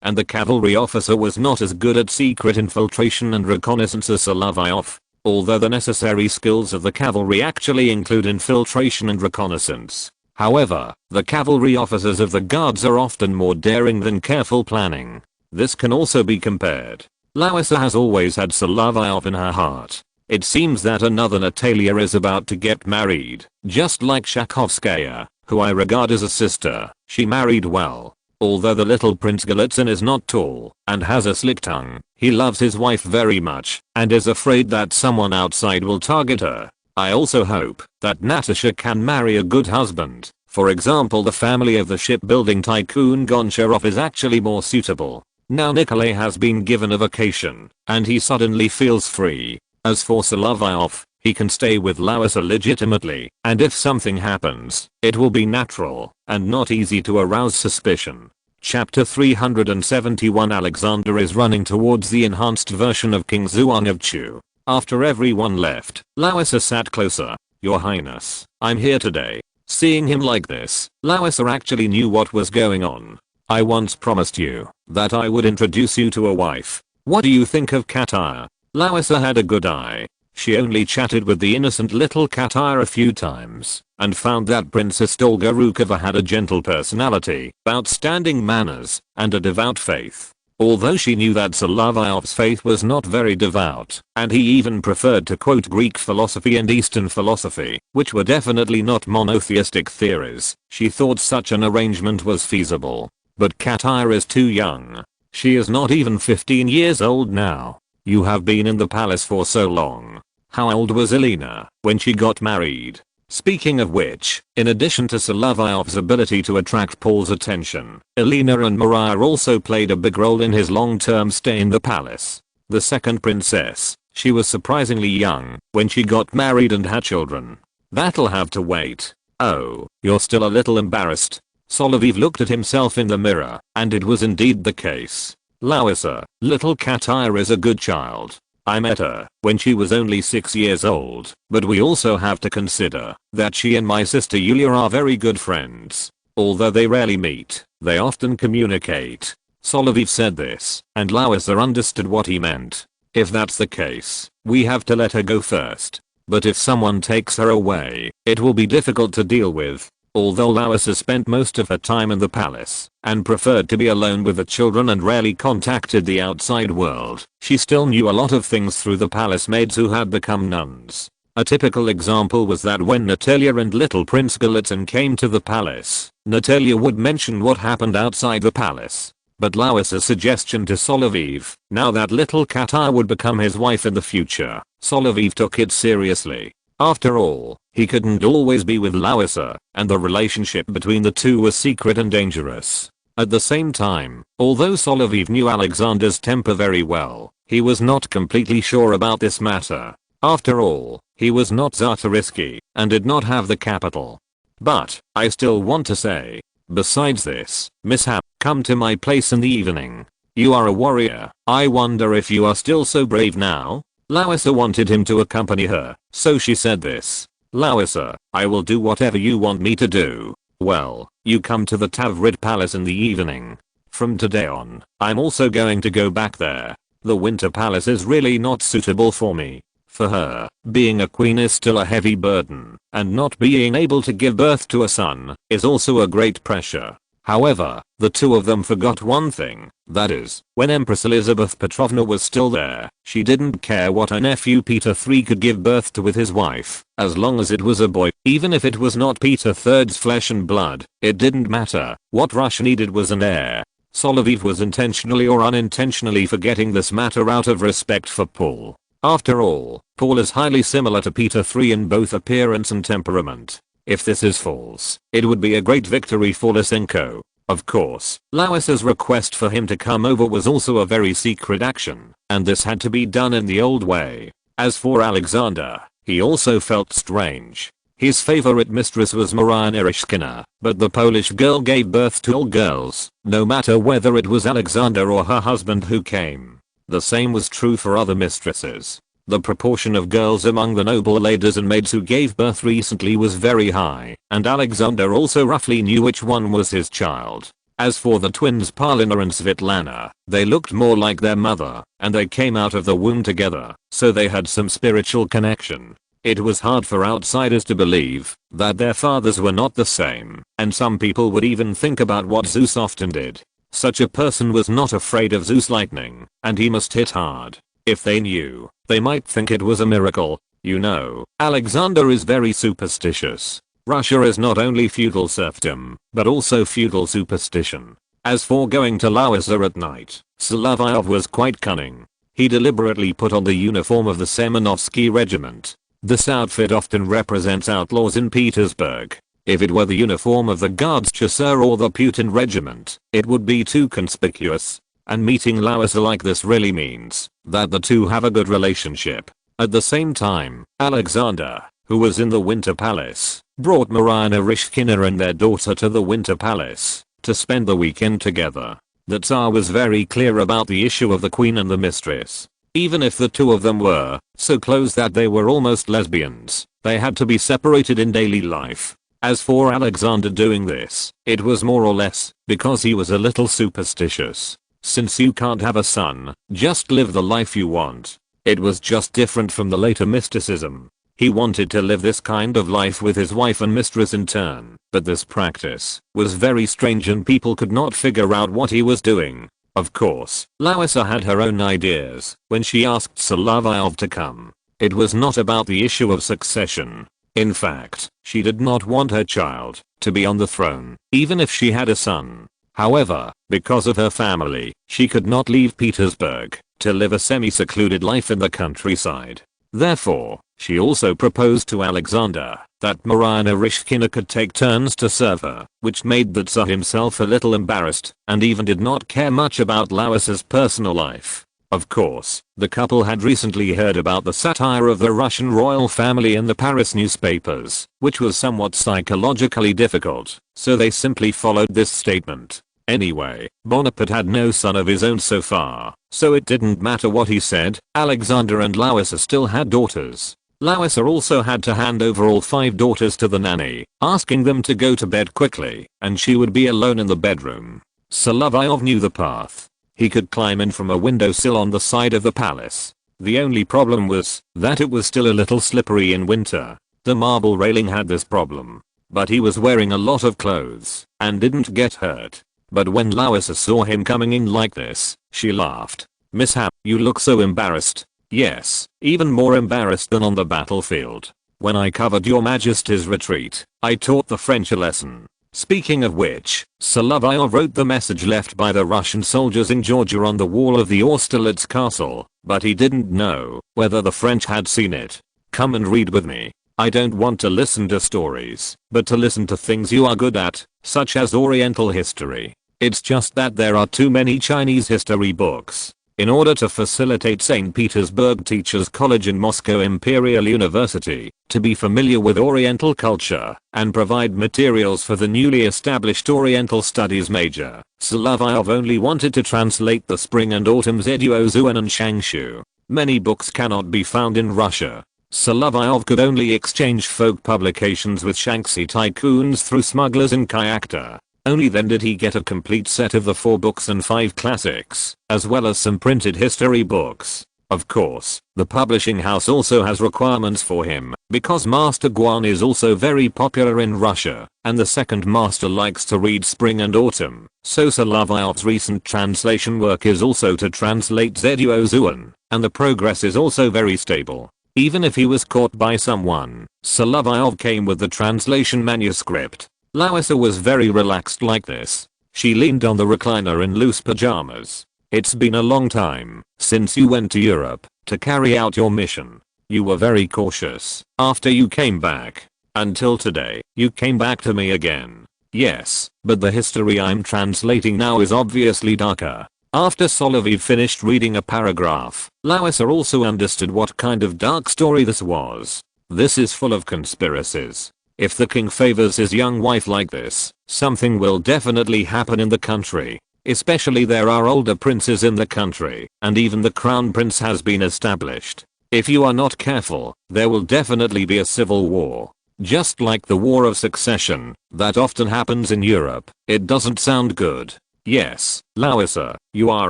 A: and the cavalry officer was not as good at secret infiltration and reconnaissance as Solovyov, although the necessary skills of the cavalry actually include infiltration and reconnaissance. However, the cavalry officers of the guards are often more daring than careful planning. This can also be compared. Larissa has always had Solovyov in her heart. It seems that another Natalia is about to get married, just like Shakovskaya, who I regard as a sister. She married well. Although the little Prince Golitsyn is not tall and has a slick tongue, he loves his wife very much and is afraid that someone outside will target her. I also hope that Natasha can marry a good husband. For example, the family of the shipbuilding tycoon Goncharov is actually more suitable. Now Nikolai has been given a vacation, and he suddenly feels free. As for Solovyov, he can stay with Larissa legitimately, and if something happens, it will be natural and not easy to arouse suspicion. Chapter 371 Alexander is running towards the enhanced version of King Xuan of Chu. After everyone left, Larissa sat closer. Your Highness, I'm here today. Seeing him like this, Larissa actually knew what was going on. I once promised you that I would introduce you to a wife. What do you think of Kataya? Larissa had a good eye. She only chatted with the innocent little Kataya a few times and found that Princess Dolgorukova had a gentle personality, outstanding manners, and a devout faith. Although she knew that Solovyov's faith was not very devout, and he even preferred to quote Greek philosophy and Eastern philosophy, which were definitely not monotheistic theories, she thought such an arrangement was feasible. But Kataya is too young. She is not even 15 years old now. You have been in the palace for so long. How old was Elena when she got married? Speaking of which, in addition to Solovyov's ability to attract Paul's attention, Elena and Maria also played a big role in his long-term stay in the palace. The second princess, she was surprisingly young when she got married and had children. That'll have to wait. Oh, you're still a little embarrassed. Solovyov looked at himself in the mirror, and it was indeed the case. Larissa, little Kataya is a good child. I met her when she was only 6 years old, but we also have to consider that she and my sister Yulia are very good friends. Although they rarely meet, they often communicate. Solovyov said this, and Larissa understood what he meant. If that's the case, we have to let her go first. But if someone takes her away, it will be difficult to deal with. Although Larissa spent most of her time in the palace and preferred to be alone with the children and rarely contacted the outside world, she still knew a lot of things through the palace maids who had become nuns. A typical example was that when Natalia and little Prince Golitsyn came to the palace, Natalia would mention what happened outside the palace. But Larissa's suggestion to Solovyov, now that little Kataya would become his wife in the future, Solovyov took it seriously. After all, he couldn't always be with Larissa, and the relationship between the two was secret and dangerous. At the same time, although Solovyov knew Alexander's temper very well, he was not completely sure about this matter. After all, he was not Tsarist and did not have the capital. But, I still want to say, besides this mishap, come to my place in the evening. You are a warrior. I wonder if you are still so brave now? Larissa wanted him to accompany her, so she said this. Larissa, I will do whatever you want me to do. Well, you come to the Tavrid Palace in the evening. From today on, I'm also going to go back there. The Winter Palace is really not suitable for me. For her, being a queen is still a heavy burden, and not being able to give birth to a son is also a great pressure. However, the two of them forgot one thing, that is, when Empress Elizabeth Petrovna was still there, she didn't care what her nephew Peter III could give birth to with his wife, as long as it was a boy. Even if it was not Peter III's flesh and blood, it didn't matter. What Russia needed was an heir. Solovyov was intentionally or unintentionally forgetting this matter out of respect for Paul. After all, Paul is highly similar to Peter III in both appearance and temperament. If this is false, it would be a great victory for Lysenko. Of course, Larissa's request for him to come over was also a very secret action, and this had to be done in the old way. As for Alexander, he also felt strange. His favorite mistress was Maria Naryshkina, but the Polish girl gave birth to all girls, no matter whether it was Alexander or her husband who came. The same was true for other mistresses. The proportion of girls among the noble ladies and maids who gave birth recently was very high, and Alexander also roughly knew which one was his child. As for the twins Paulina and Svetlana, they looked more like their mother, and they came out of the womb together, so they had some spiritual connection. It was hard for outsiders to believe that their fathers were not the same, and some people would even think about what Zeus often did. Such a person was not afraid of Zeus' lightning, and he must hit hard. If they knew, they might think it was a miracle. You know, Alexander is very superstitious. Russia is not only feudal serfdom, but also feudal superstition. As for going to Lausa at night, Solovyov was quite cunning. He deliberately put on the uniform of the Semenovsky regiment. This outfit often represents outlaws in Petersburg. If it were the uniform of the Guards Chasseurs or the Putin regiment, it would be too conspicuous. And meeting Lausa like this really means that the two have a good relationship. At the same time, Alexander, who was in the Winter Palace, brought Maria Naryshkina and their daughter to the Winter Palace to spend the weekend together. The Tsar was very clear about the issue of the queen and the mistress. Even if the two of them were so close that they were almost lesbians, they had to be separated in daily life. As for Alexander doing this, it was more or less because he was a little superstitious. Since you can't have a son, just live the life you want. It was just different from the later mysticism. He wanted to live this kind of life with his wife and mistress in turn, but this practice was very strange and people could not figure out what he was doing. Of course, Lausa had her own ideas when she asked Solovyov to come. It was not about the issue of succession. In fact, she did not want her child to be on the throne, even if she had a son. However, because of her family, she could not leave Petersburg to live a semi-secluded life in the countryside. Therefore, she also proposed to Alexander that Maria Naryshkina could take turns to serve her, which made the Tsar himself a little embarrassed and even did not care much about Lausa's personal life. Of course, the couple had recently heard about the satire of the Russian royal family in the Paris newspapers, which was somewhat psychologically difficult, so they simply followed this statement. Anyway, Bonaparte had no son of his own so far, so it didn't matter what he said. Alexander and Lausa still had daughters. Lausa also had to hand over all 5 daughters to the nanny, asking them to go to bed quickly, and she would be alone in the bedroom. Solovyov knew the path. He could climb in from a windowsill on the side of the palace. The only problem was that it was still a little slippery in winter. The marble railing had this problem. But he was wearing a lot of clothes and didn't get hurt. But when Lausa saw him coming in like this, she laughed. "Mishap, you look so embarrassed." "Yes, even more embarrassed than on the battlefield. When I covered your majesty's retreat, I taught the French a lesson." Speaking of which, Solovyov wrote the message left by the Russian soldiers in Georgia on the wall of the Austerlitz castle, but he didn't know whether the French had seen it. "Come and read with me. I don't want to listen to stories, but to listen to things you are good at, such as Oriental history. It's just that there are too many Chinese history books." In order to facilitate St. Petersburg Teachers College and Moscow Imperial University to be familiar with Oriental culture and provide materials for the newly established Oriental Studies major, Solovyov only wanted to translate the Spring and Autumn Zhuozuan and Shangshu. Many books cannot be found in Russia. Solovyov could only exchange folk publications with Shanxi tycoons through smugglers in Kayakta. Only then did he get a complete set of the 4 books and 5 classics, as well as some printed history books. Of course, the publishing house also has requirements for him, because Master Guan is also very popular in Russia, and the second master likes to read Spring and Autumn, so Solovyov's recent translation work is also to translate Zhuozuan, and the progress is also very stable. Even if he was caught by someone, Solovyov came with the translation manuscript. Lausa was very relaxed like this. She leaned on the recliner in loose pajamas. "It's been a long time since you went to Europe to carry out your mission. You were very cautious after you came back. Until today, you came back to me again." "Yes, but the history I'm translating now is obviously darker." After Solovyov finished reading a paragraph, Lausa also understood what kind of dark story this was. This is full of conspiracies. If the king favors his young wife like this, something will definitely happen in the country. Especially there are older princes in the country, and even the crown prince has been established. If you are not careful, there will definitely be a civil war. Just like the war of succession, that often happens in Europe. It doesn't sound good. Yes, Larissa, you are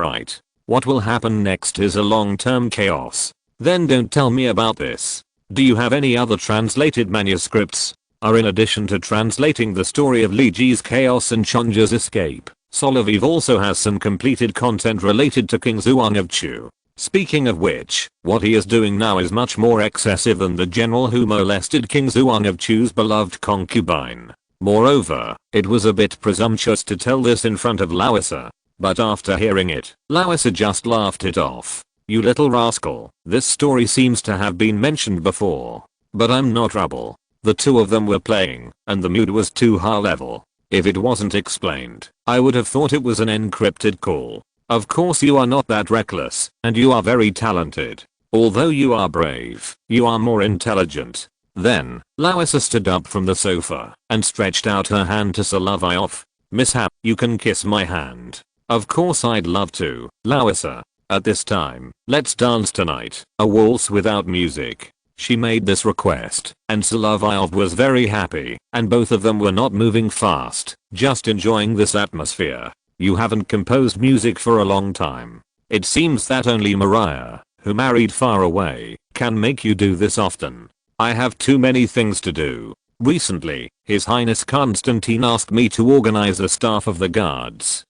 A: right. What will happen next is a long-term chaos. Then don't tell me about this. Do you have any other translated manuscripts? In addition to translating the story of Liji's chaos and Chonja's escape, Solovyov also has some completed content related to King Xuan of Chu. Speaking of which, what he is doing now is much more excessive than the general who molested King Xuan of Chu's beloved concubine. Moreover, it was a bit presumptuous to tell this in front of Larissa. But after hearing it, Larissa just laughed it off. You little rascal, this story seems to have been mentioned before. But I'm not trouble. The two of them were playing, and the mood was too high level. If it wasn't explained, I would have thought it was an encrypted call. Of course you are not that reckless, and you are very talented. Although you are brave, you are more intelligent. Then, Larissa stood up from the sofa and stretched out her hand to Solovyov. Mishap, you can kiss my hand. Of course I'd love to, Larissa. At this time, let's dance tonight, a waltz without music. She made this request, and Solovyov was very happy, and both of them were not moving fast, just enjoying this atmosphere. You haven't composed music for a long time. It seems that only Maria, who married far away, can make you do this often. I have too many things to do. Recently, His Highness Constantine asked me to organize the staff of the guards.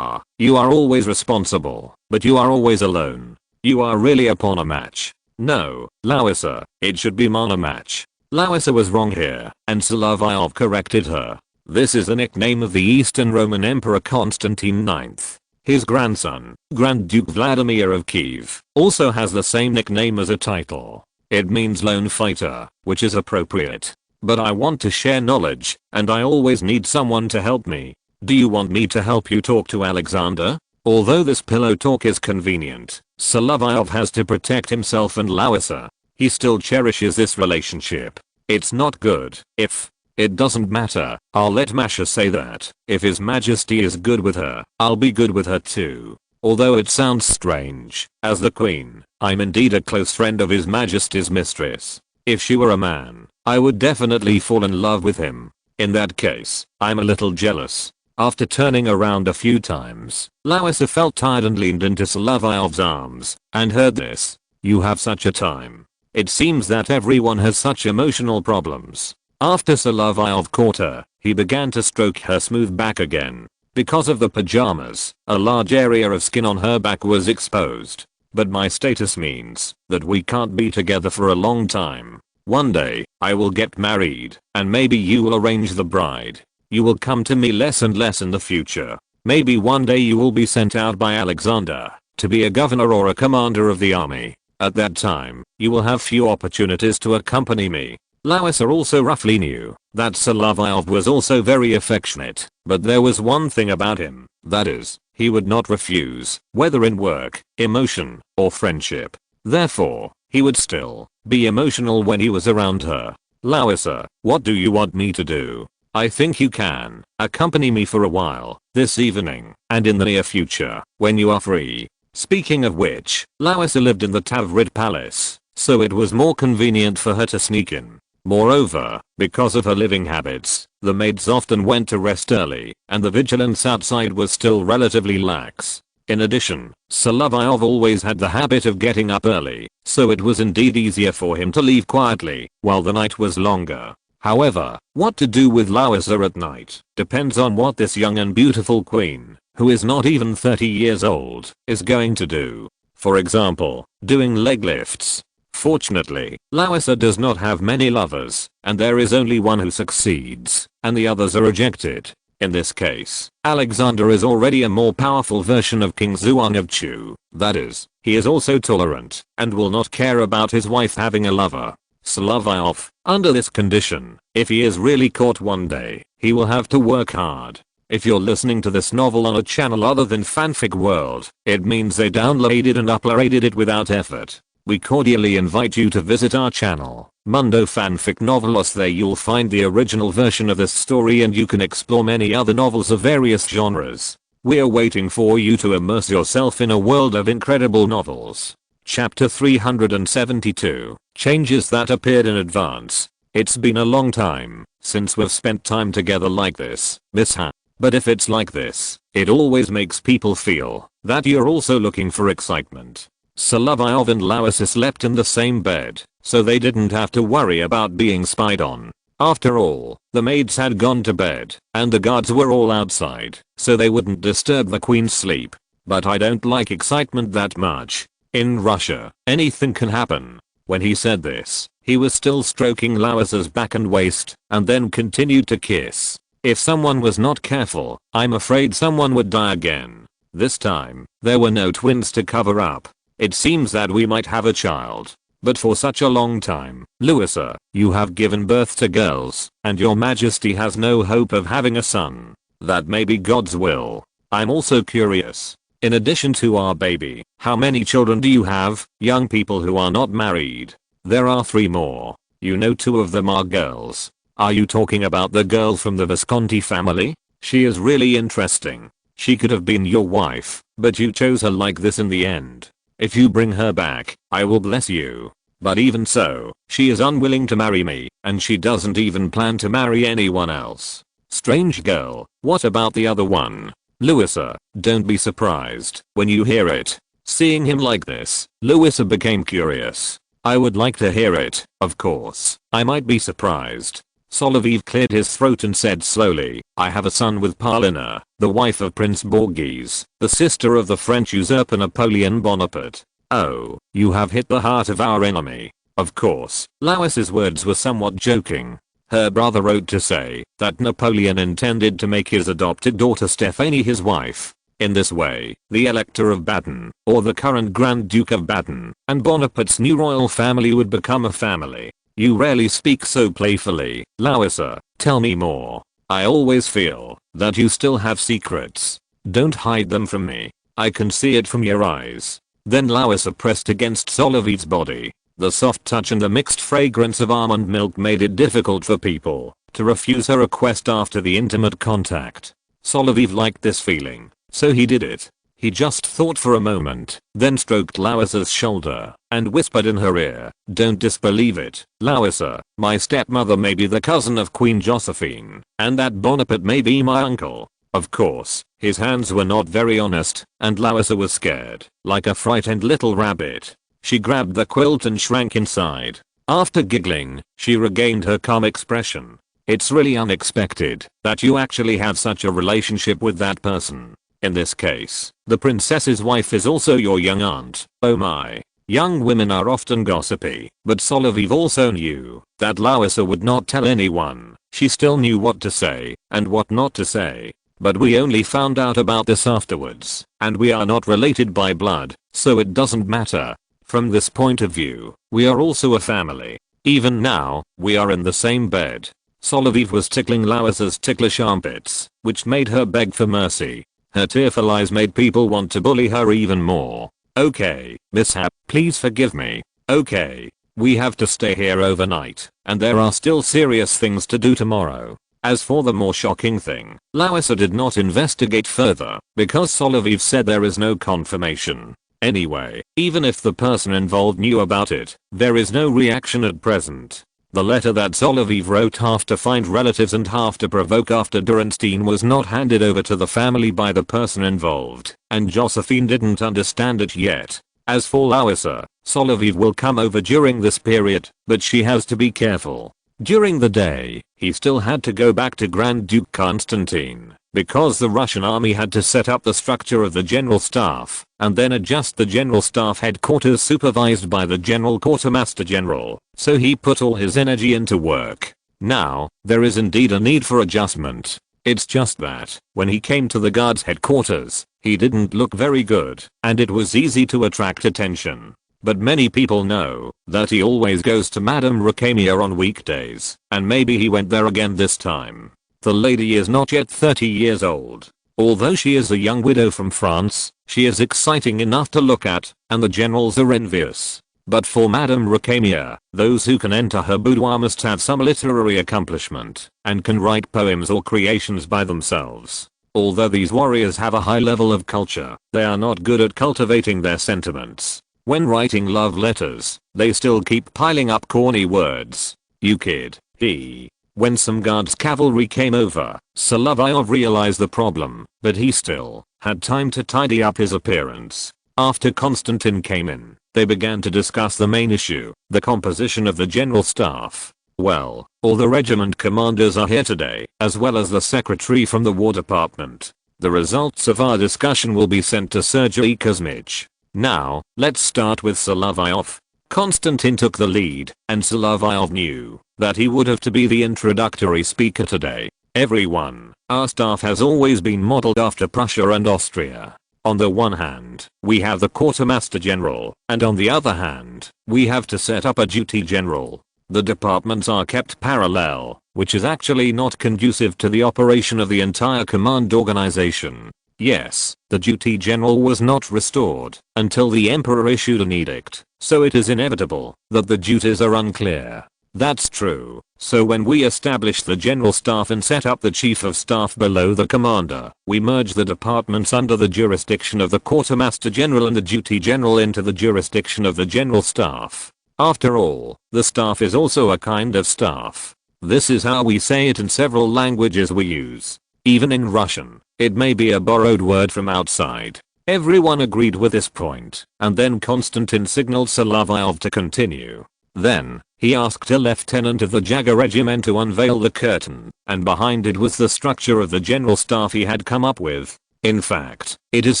A: You are always responsible, but you are always alone. You are really a pawn match. No, Larissa, it should be mana match. Larissa was wrong here, and Solovyov corrected her. This is the nickname of the Eastern Roman Emperor Constantine IX. His grandson, Grand Duke Vladimir of Kiev, also has the same nickname as a title. It means lone fighter, which is appropriate. But I want to share knowledge, and I always need someone to help me. Do you want me to help you talk to Alexander? Although this pillow talk is convenient, Solovyov has to protect himself and Larissa. He still cherishes this relationship. It's not good. It doesn't matter. I'll let Masha say that. If His Majesty is good with her, I'll be good with her too. Although it sounds strange, as the Queen, I'm indeed a close friend of His Majesty's mistress. If she were a man, I would definitely fall in love with him. In that case, I'm a little jealous. After turning around a few times, Larissa felt tired and leaned into Solovyov's arms, and heard this. You have such a time. It seems that everyone has such emotional problems. After Solovyov caught her, he began to stroke her smooth back again. Because of the pajamas, a large area of skin on her back was exposed. But my status means that we can't be together for a long time. One day, I will get married, and maybe you will arrange the bride. You will come to me less and less in the future. Maybe one day you will be sent out by Alexander to be a governor or a commander of the army. At that time, you will have few opportunities to accompany me. Larissa also roughly knew that Solovyov was also very affectionate, but there was one thing about him, that is, he would not refuse, whether in work, emotion, or friendship. Therefore, he would still be emotional when he was around her. Larissa, what do you want me to do? I think you can accompany me for a while, this evening, and in the near future, when you are free. Speaking of which, Larissa lived in the Tavrid Palace, so it was more convenient for her to sneak in. Moreover, because of her living habits, the maids often went to rest early, and the vigilance outside was still relatively lax. In addition, Solovyov always had the habit of getting up early, so it was indeed easier for him to leave quietly, while the night was longer. However, what to do with Larissa at night depends on what this young and beautiful queen, who is not even 30 years old, is going to do. For example, doing leg lifts. Fortunately, Larissa does not have many lovers, and there is only one who succeeds, and the others are rejected. In this case, Alexander is already a more powerful version of King Xuan of Chu. That is, he is also tolerant, and will not care about his wife having a lover. Solovyov, under this condition, if he is really caught one day, he will have to work hard. If you're listening to this novel on a channel other than Fanfic World, it means they downloaded and uploaded it without effort. We cordially invite you to visit our channel. Mundo Fanfic Novelos. There you'll find the original version of this story and you can explore many other novels of various genres. We're waiting for you to immerse yourself in a world of incredible novels. Chapter 372, Changes that appeared in advance. It's been a long time since we've spent time together like this, Miss Ha. But if it's like this, it always makes people feel that you're also looking for excitement. Solovyov and Laois slept in the same bed, so they didn't have to worry about being spied on. After all, the maids had gone to bed, and the guards were all outside, so they wouldn't disturb the queen's sleep. But I don't like excitement that much. In Russia, anything can happen. When he said this, he was still stroking Laois's back and waist, and then continued to kiss. If someone was not careful, I'm afraid someone would die again. This time, there were no twins to cover up. It seems that we might have a child. But for such a long time, Louisa, you have given birth to girls, and your majesty has no hope of having a son. That may be God's will. I'm also curious. In addition to our baby, how many children do you have, young people who are not married? There are 3 more. You know 2 of them are girls. Are you talking about the girl from the Visconti family? She is really interesting. She could have been your wife, but you chose her like this in the end. If you bring her back, I will bless you. But even so, she is unwilling to marry me, and she doesn't even plan to marry anyone else. Strange girl. What about the other one? Louisa, don't be surprised when you hear it. Seeing him like this, Louisa became curious. I would like to hear it, of course. I might be surprised. Solovyov cleared his throat and said slowly, I have a son with Paulina, the wife of Prince Borghese, the sister of the French usurper Napoleon Bonaparte. Oh, you have hit the heart of our enemy. Of course, Laois's words were somewhat joking. Her brother wrote to say that Napoleon intended to make his adopted daughter Stephanie his wife. In this way, the Elector of Baden, or the current Grand Duke of Baden, and Bonaparte's new royal family would become a family. You rarely speak so playfully, Louisa. Tell me more. I always feel that you still have secrets. Don't hide them from me. I can see it from your eyes. Then Louisa pressed against Solovyov's body. The soft touch and the mixed fragrance of almond milk made it difficult for people to refuse her request after the intimate contact. Solovyov liked this feeling, so he did it. He just thought for a moment, then stroked Laois's shoulder and whispered in her ear, don't disbelieve it, Louisa. My stepmother may be the cousin of Queen Josephine, and that Bonaparte may be my uncle. Of course, his hands were not very honest, and Louisa was scared, like a frightened little rabbit. She grabbed the quilt and shrank inside. After giggling, she regained her calm expression. It's really unexpected that you actually have such a relationship with that person. In this case, the princess's wife is also your young aunt. Oh my. Young women are often gossipy, but Solovyov also knew that Louisa would not tell anyone. She still knew what to say and what not to say. But we only found out about this afterwards, and we are not related by blood, so it doesn't matter. From this point of view, we are also a family. Even now, we are in the same bed. Solovyov was tickling Louisa's ticklish armpits, which made her beg for mercy. Her tearful eyes made people want to bully her even more. Okay, mishap, please forgive me. Okay. We have to stay here overnight, and there are still serious things to do tomorrow. As for the more shocking thing, Louisa did not investigate further, because Solovyov said there is no confirmation. Anyway, even if the person involved knew about it, there is no reaction at present. The letter that Solovyov wrote half to find relatives and half to provoke after Durenstein was not handed over to the family by the person involved, and Josephine didn't understand it yet. As for Louisa, Solovyov will come over during this period, but she has to be careful. During the day, he still had to go back to Grand Duke Constantine, because the Russian army had to set up the structure of the general staff, and then adjust the general staff headquarters supervised by the general quartermaster general, so he put all his energy into work. Now, there is indeed a need for adjustment. It's just that, when he came to the guards headquarters, he didn't look very good, and it was easy to attract attention. But many people know that he always goes to Madame Rukania on weekdays, and maybe he went there again this time. The lady is not yet 30 years old. Although she is a young widow from France, she is exciting enough to look at, and the generals are envious. But for Madame Rakamiya, those who can enter her boudoir must have some literary accomplishment and can write poems or creations by themselves. Although these warriors have a high level of culture, they are not good at cultivating their sentiments. When writing love letters, they still keep piling up corny words. You kid, he. When some guards' cavalry came over, Solovyov realized the problem, but he still had time to tidy up his appearance. After Konstantin came in, they began to discuss the main issue, the composition of the general staff. Well, all the regiment commanders are here today, as well as the secretary from the War Department. The results of our discussion will be sent to Sergei Kuzmich. Now, let's start with Solovyov. Konstantin took the lead, and Solovyov knew that he would have to be the introductory speaker today. Everyone, our staff has always been modeled after Prussia and Austria. On the one hand, we have the quartermaster general, and on the other hand, we have to set up a duty general. The departments are kept parallel, which is actually not conducive to the operation of the entire command organization. Yes, the duty general was not restored until the emperor issued an edict, so it is inevitable that the duties are unclear. That's true, so when we establish the general staff and set up the chief of staff below the commander, we merge the departments under the jurisdiction of the quartermaster general and the duty general into the jurisdiction of the general staff. After all, the staff is also a kind of staff. This is how we say it in several languages we use. Even in Russian, it may be a borrowed word from outside. Everyone agreed with this point, and then Konstantin signaled Solovyov to continue. Then, he asked a lieutenant of the Jager regiment to unveil the curtain, and behind it was the structure of the general staff he had come up with. In fact, it is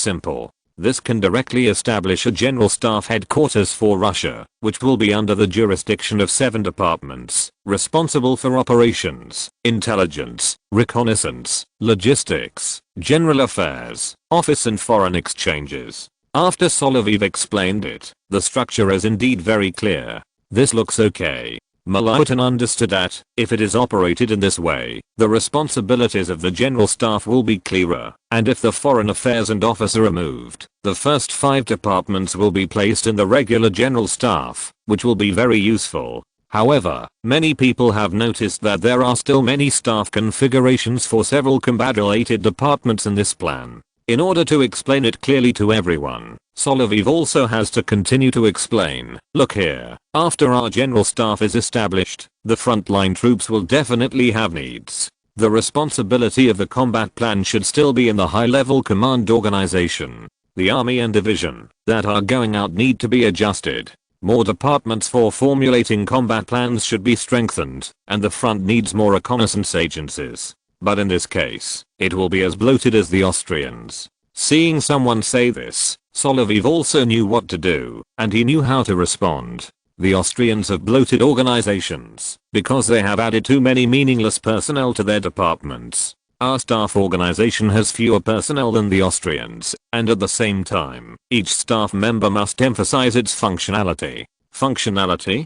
A: simple. This can directly establish a general staff headquarters for Russia, which will be under the jurisdiction of 7 departments, responsible for operations, intelligence, reconnaissance, logistics, general affairs, office and foreign exchanges. After Solovyov explained it, the structure is indeed very clear. This looks okay. Milutin understood that, if it is operated in this way, the responsibilities of the general staff will be clearer, and if the foreign affairs and office are removed, the first 5 departments will be placed in the regular general staff, which will be very useful. However, many people have noticed that there are still many staff configurations for several combat-related departments in this plan. In order to explain it clearly to everyone, Solovyov also has to continue to explain, look here, after our general staff is established, the frontline troops will definitely have needs. The responsibility of the combat plan should still be in the high-level command organization. The army and division that are going out need to be adjusted. More departments for formulating combat plans should be strengthened, and the front needs more reconnaissance agencies. But in this case, it will be as bloated as the Austrians. Seeing someone say this, Solovyov also knew what to do, and he knew how to respond. The Austrians have bloated organizations because they have added too many meaningless personnel to their departments. Our staff organization has fewer personnel than the Austrians, and at the same time, each staff member must emphasize its functionality. Functionality?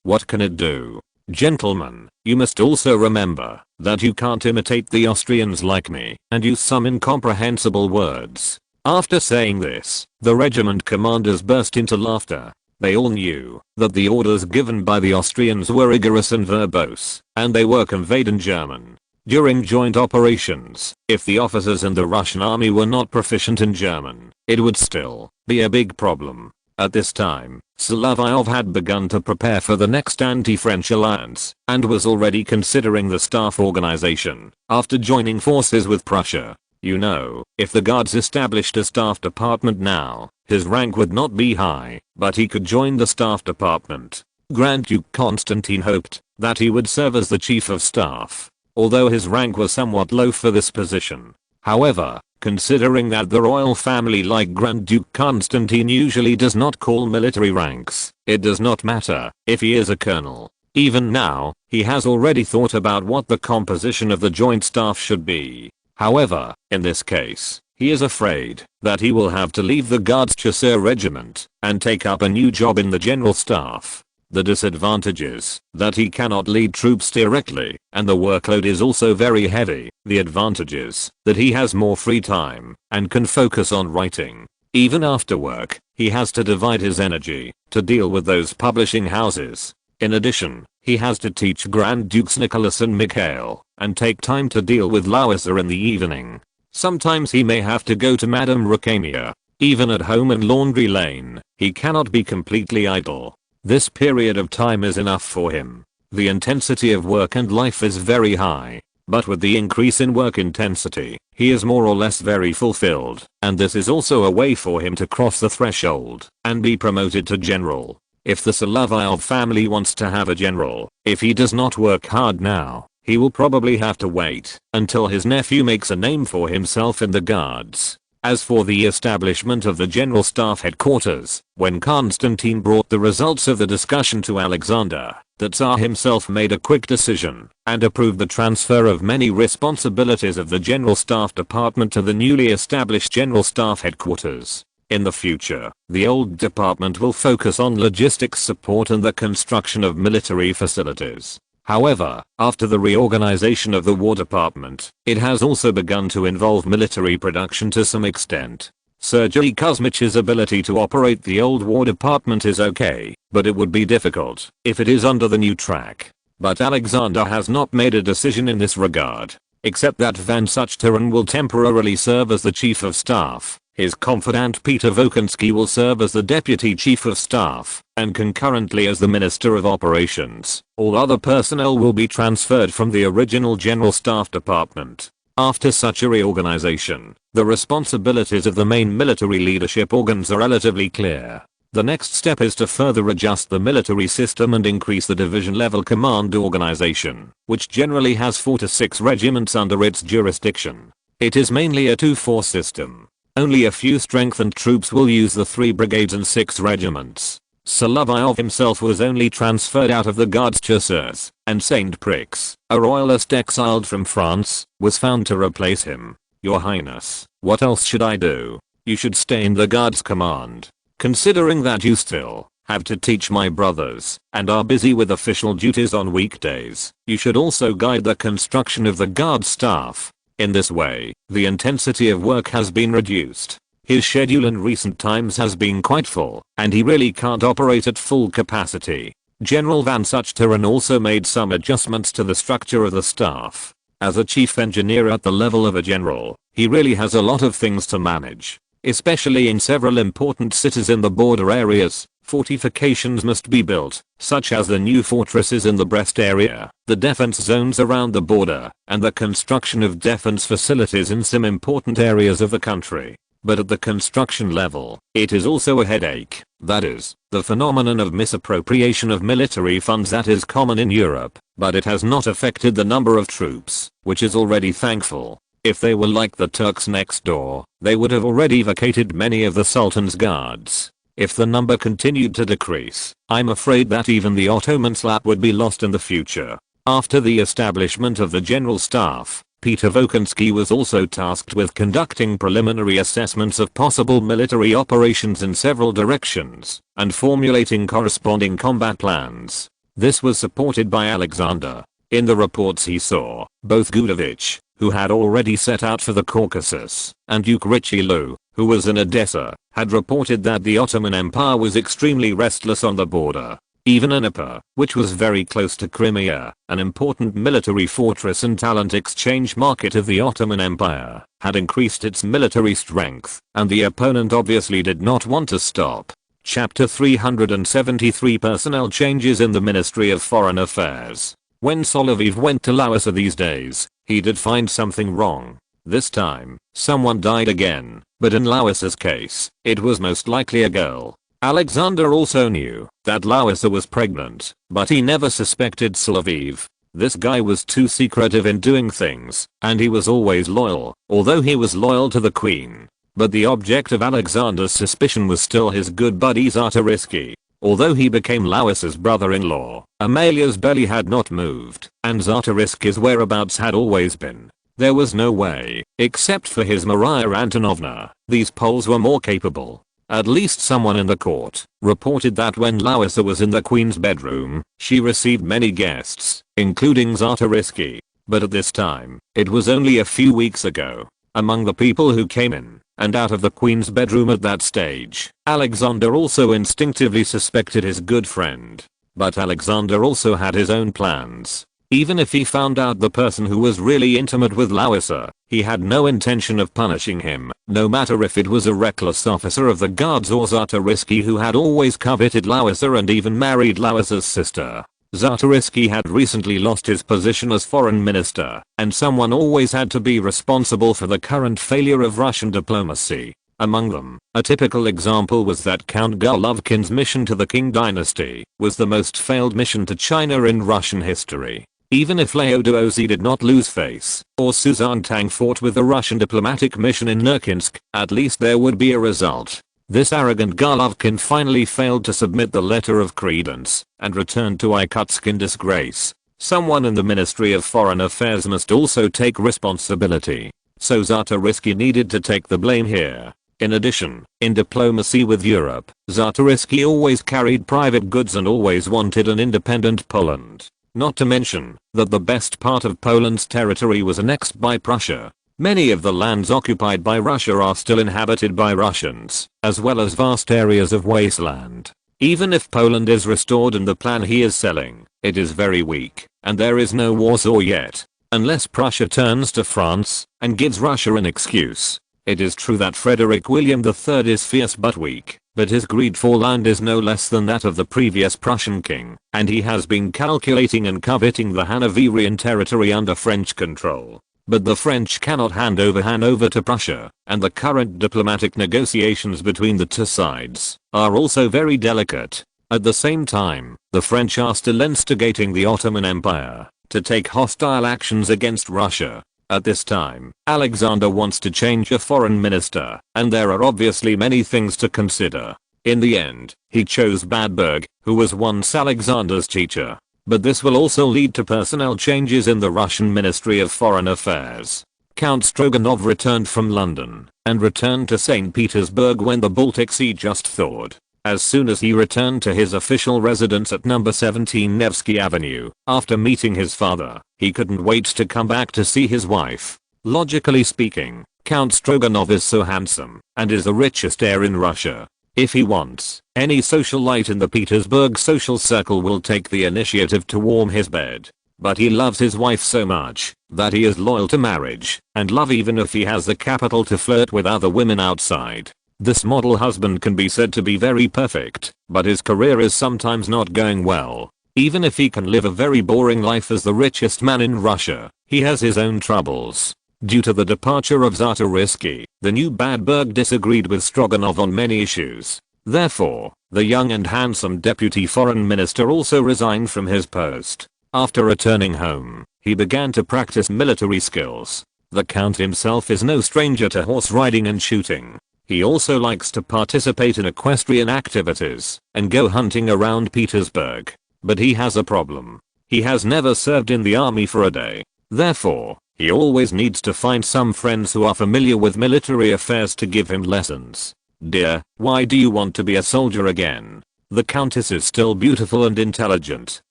A: What can it do? Gentlemen, you must also remember that you can't imitate the Austrians like me and use some incomprehensible words. After saying this, the regiment commanders burst into laughter. They all knew that the orders given by the Austrians were rigorous and verbose, and they were conveyed in German. During joint operations, if the officers in the Russian army were not proficient in German, it would still be a big problem. At this time, Solovyov had begun to prepare for the next anti-French alliance, and was already considering the staff organization after joining forces with Prussia. You know, if the guards established a staff department now, his rank would not be high, but he could join the staff department. Grand Duke Constantine hoped that he would serve as the chief of staff, although his rank was somewhat low for this position. However, considering that the royal family like Grand Duke Constantine usually does not call military ranks, it does not matter if he is a colonel. Even now, he has already thought about what the composition of the joint staff should be. However, in this case, he is afraid that he will have to leave the Guards Chasseur regiment and take up a new job in the general staff. The disadvantage is that he cannot lead troops directly, and the workload is also very heavy. The advantage is that he has more free time and can focus on writing. Even after work, he has to divide his energy to deal with those publishing houses. In addition, he has to teach Grand Dukes Nicholas and Mikhail, and take time to deal with Larissa in the evening. Sometimes he may have to go to Madame Rukania. Even at home in Laundry Lane, he cannot be completely idle. This period of time is enough for him. The intensity of work and life is very high. But with the increase in work intensity, he is more or less very fulfilled, and this is also a way for him to cross the threshold and be promoted to general. If the Solovyov family wants to have a general, if he does not work hard now, he will probably have to wait until his nephew makes a name for himself in the guards. As for the establishment of the General Staff Headquarters, when Constantine brought the results of the discussion to Alexander, the Tsar himself made a quick decision and approved the transfer of many responsibilities of the General Staff Department to the newly established General Staff Headquarters. In the future, the old department will focus on logistics support and the construction of military facilities. However, after the reorganization of the War Department, it has also begun to involve military production to some extent. Sergei Kuzmich's ability to operate the old War Department is okay, but it would be difficult if it is under the new track. But Alexander has not made a decision in this regard, except that Van Suchteren will temporarily serve as the Chief of Staff. His confidant Peter Volkonsky will serve as the Deputy Chief of Staff, and concurrently as the Minister of Operations. All other personnel will be transferred from the original General Staff Department. After such a reorganization, the responsibilities of the main military leadership organs are relatively clear. The next step is to further adjust the military system and increase the division-level command organization, which generally has 4 to 6 regiments under its jurisdiction. It is mainly a 2-4 system. Only a few strengthened troops will use the 3 brigades and 6 regiments. Solovyov himself was only transferred out of the Guards Chasseurs, and Saint Prix, a royalist exiled from France, was found to replace him. Your Highness, what else should I do? You should stay in the Guards command. Considering that you still have to teach my brothers and are busy with official duties on weekdays, you should also guide the construction of the Guard staff. In this way, the intensity of work has been reduced. His schedule in recent times has been quite full, and he really can't operate at full capacity. General Van Suchteren also made some adjustments to the structure of the staff. As a chief engineer at the level of a general, he really has a lot of things to manage. Especially in several important cities in the border areas, fortifications must be built, such as the new fortresses in the Brest area, the defense zones around the border, and the construction of defense facilities in some important areas of the country. But at the construction level, it is also a headache. That is, the phenomenon of misappropriation of military funds that is common in Europe, but it has not affected the number of troops, which is already thankful. If they were like the Turks next door, they would have already vacated many of the Sultan's guards. If the number continued to decrease, I'm afraid that even the Ottoman slap would be lost in the future. After the establishment of the General Staff, Peter Volkonsky was also tasked with conducting preliminary assessments of possible military operations in several directions, and formulating corresponding combat plans. This was supported by Alexander. In the reports he saw, both Gudovich, who had already set out for the Caucasus, and Duke Richelieu, who was in Odessa, had reported that the Ottoman Empire was extremely restless on the border. Even Dnieper, which was very close to Crimea, an important military fortress and talent exchange market of the Ottoman Empire, had increased its military strength, and the opponent obviously did not want to stop. Chapter 373 Personnel Changes in the Ministry of Foreign Affairs. When Solovyov went to Larissa these days, he did find something wrong. This time, someone died again, but in Larissa's case, it was most likely a girl. Alexander also knew that Larissa was pregnant, but he never suspected Solovyov. This guy was too secretive in doing things, and he was always loyal, although he was loyal to the queen. But the object of Alexander's suspicion was still his good buddy Tsarist. Although he became Larissa's brother-in-law, Amalia's belly had not moved, and Tsarist's whereabouts had always been. There was no way, except for his Maria Antonovna, these Poles were more capable. At least someone in the court reported that when Larissa was in the queen's bedroom, she received many guests, including Tsarist. But at this time, it was only a few weeks ago. Among the people who came in, and out of the queen's bedroom at that stage. Alexander also instinctively suspected his good friend. But Alexander also had his own plans. Even if he found out the person who was really intimate with Larissa, he had no intention of punishing him, no matter if it was a reckless officer of the guards or Czartoryski, who had always coveted Larissa and even married Larissa's sister. Czartoryski had recently lost his position as foreign minister, and someone always had to be responsible for the current failure of Russian diplomacy. Among them, a typical example was that Count Golovkin's mission to the Qing dynasty was the most failed mission to China in Russian history. Even if Laodoozy did not lose face, or Suzan Tang fought with the Russian diplomatic mission in Nurkinsk, at least there would be a result. This arrogant Golovkin finally failed to submit the letter of credence, and returned to Irkutsk in disgrace. Someone in the Ministry of Foreign Affairs must also take responsibility. So Czartoryski needed to take the blame here. In addition, in diplomacy with Europe, Czartoryski always carried private goods and always wanted an independent Poland. Not to mention that the best part of Poland's territory was annexed by Prussia. Many of the lands occupied by Russia are still inhabited by Russians, as well as vast areas of wasteland. Even if Poland is restored in the plan he is selling, it is very weak, and there is no Warsaw yet. Unless Prussia turns to France and gives Russia an excuse. It is true that Frederick William III is fierce but weak, but his greed for land is no less than that of the previous Prussian king, and he has been calculating and coveting the Hanoverian territory under French control. But the French cannot hand over Hanover to Prussia, and the current diplomatic negotiations between the two sides are also very delicate. At the same time, the French are still instigating the Ottoman Empire to take hostile actions against Russia. At this time, Alexander wants to change a foreign minister, and there are obviously many things to consider. In the end, he chose Badberg, who was once Alexander's teacher. But this will also lead to personnel changes in the Russian Ministry of Foreign Affairs. Count Stroganov returned from London, and returned to St. Petersburg when the Baltic Sea just thawed. As soon as he returned to his official residence at No. 17 Nevsky Avenue, after meeting his father, he couldn't wait to come back to see his wife. Logically speaking, Count Stroganov is so handsome, and is the richest heir in Russia. If he wants, any socialite in the Petersburg social circle will take the initiative to warm his bed. But he loves his wife so much that he is loyal to marriage and love even if he has the capital to flirt with other women outside. This model husband can be said to be very perfect, but his career is sometimes not going well. Even if he can live a very boring life as the richest man in Russia, he has his own troubles. Due to the departure of Czartoryski, the new Badberg disagreed with Stroganov on many issues. Therefore, the young and handsome deputy foreign minister also resigned from his post. After returning home, he began to practice military skills. The count himself is no stranger to horse riding and shooting. He also likes to participate in equestrian activities and go hunting around Petersburg. But he has a problem. He has never served in the army for a day. Therefore, he always needs to find some friends who are familiar with military affairs to give him lessons. Dear, why do you want to be a soldier again? The countess is still beautiful and intelligent.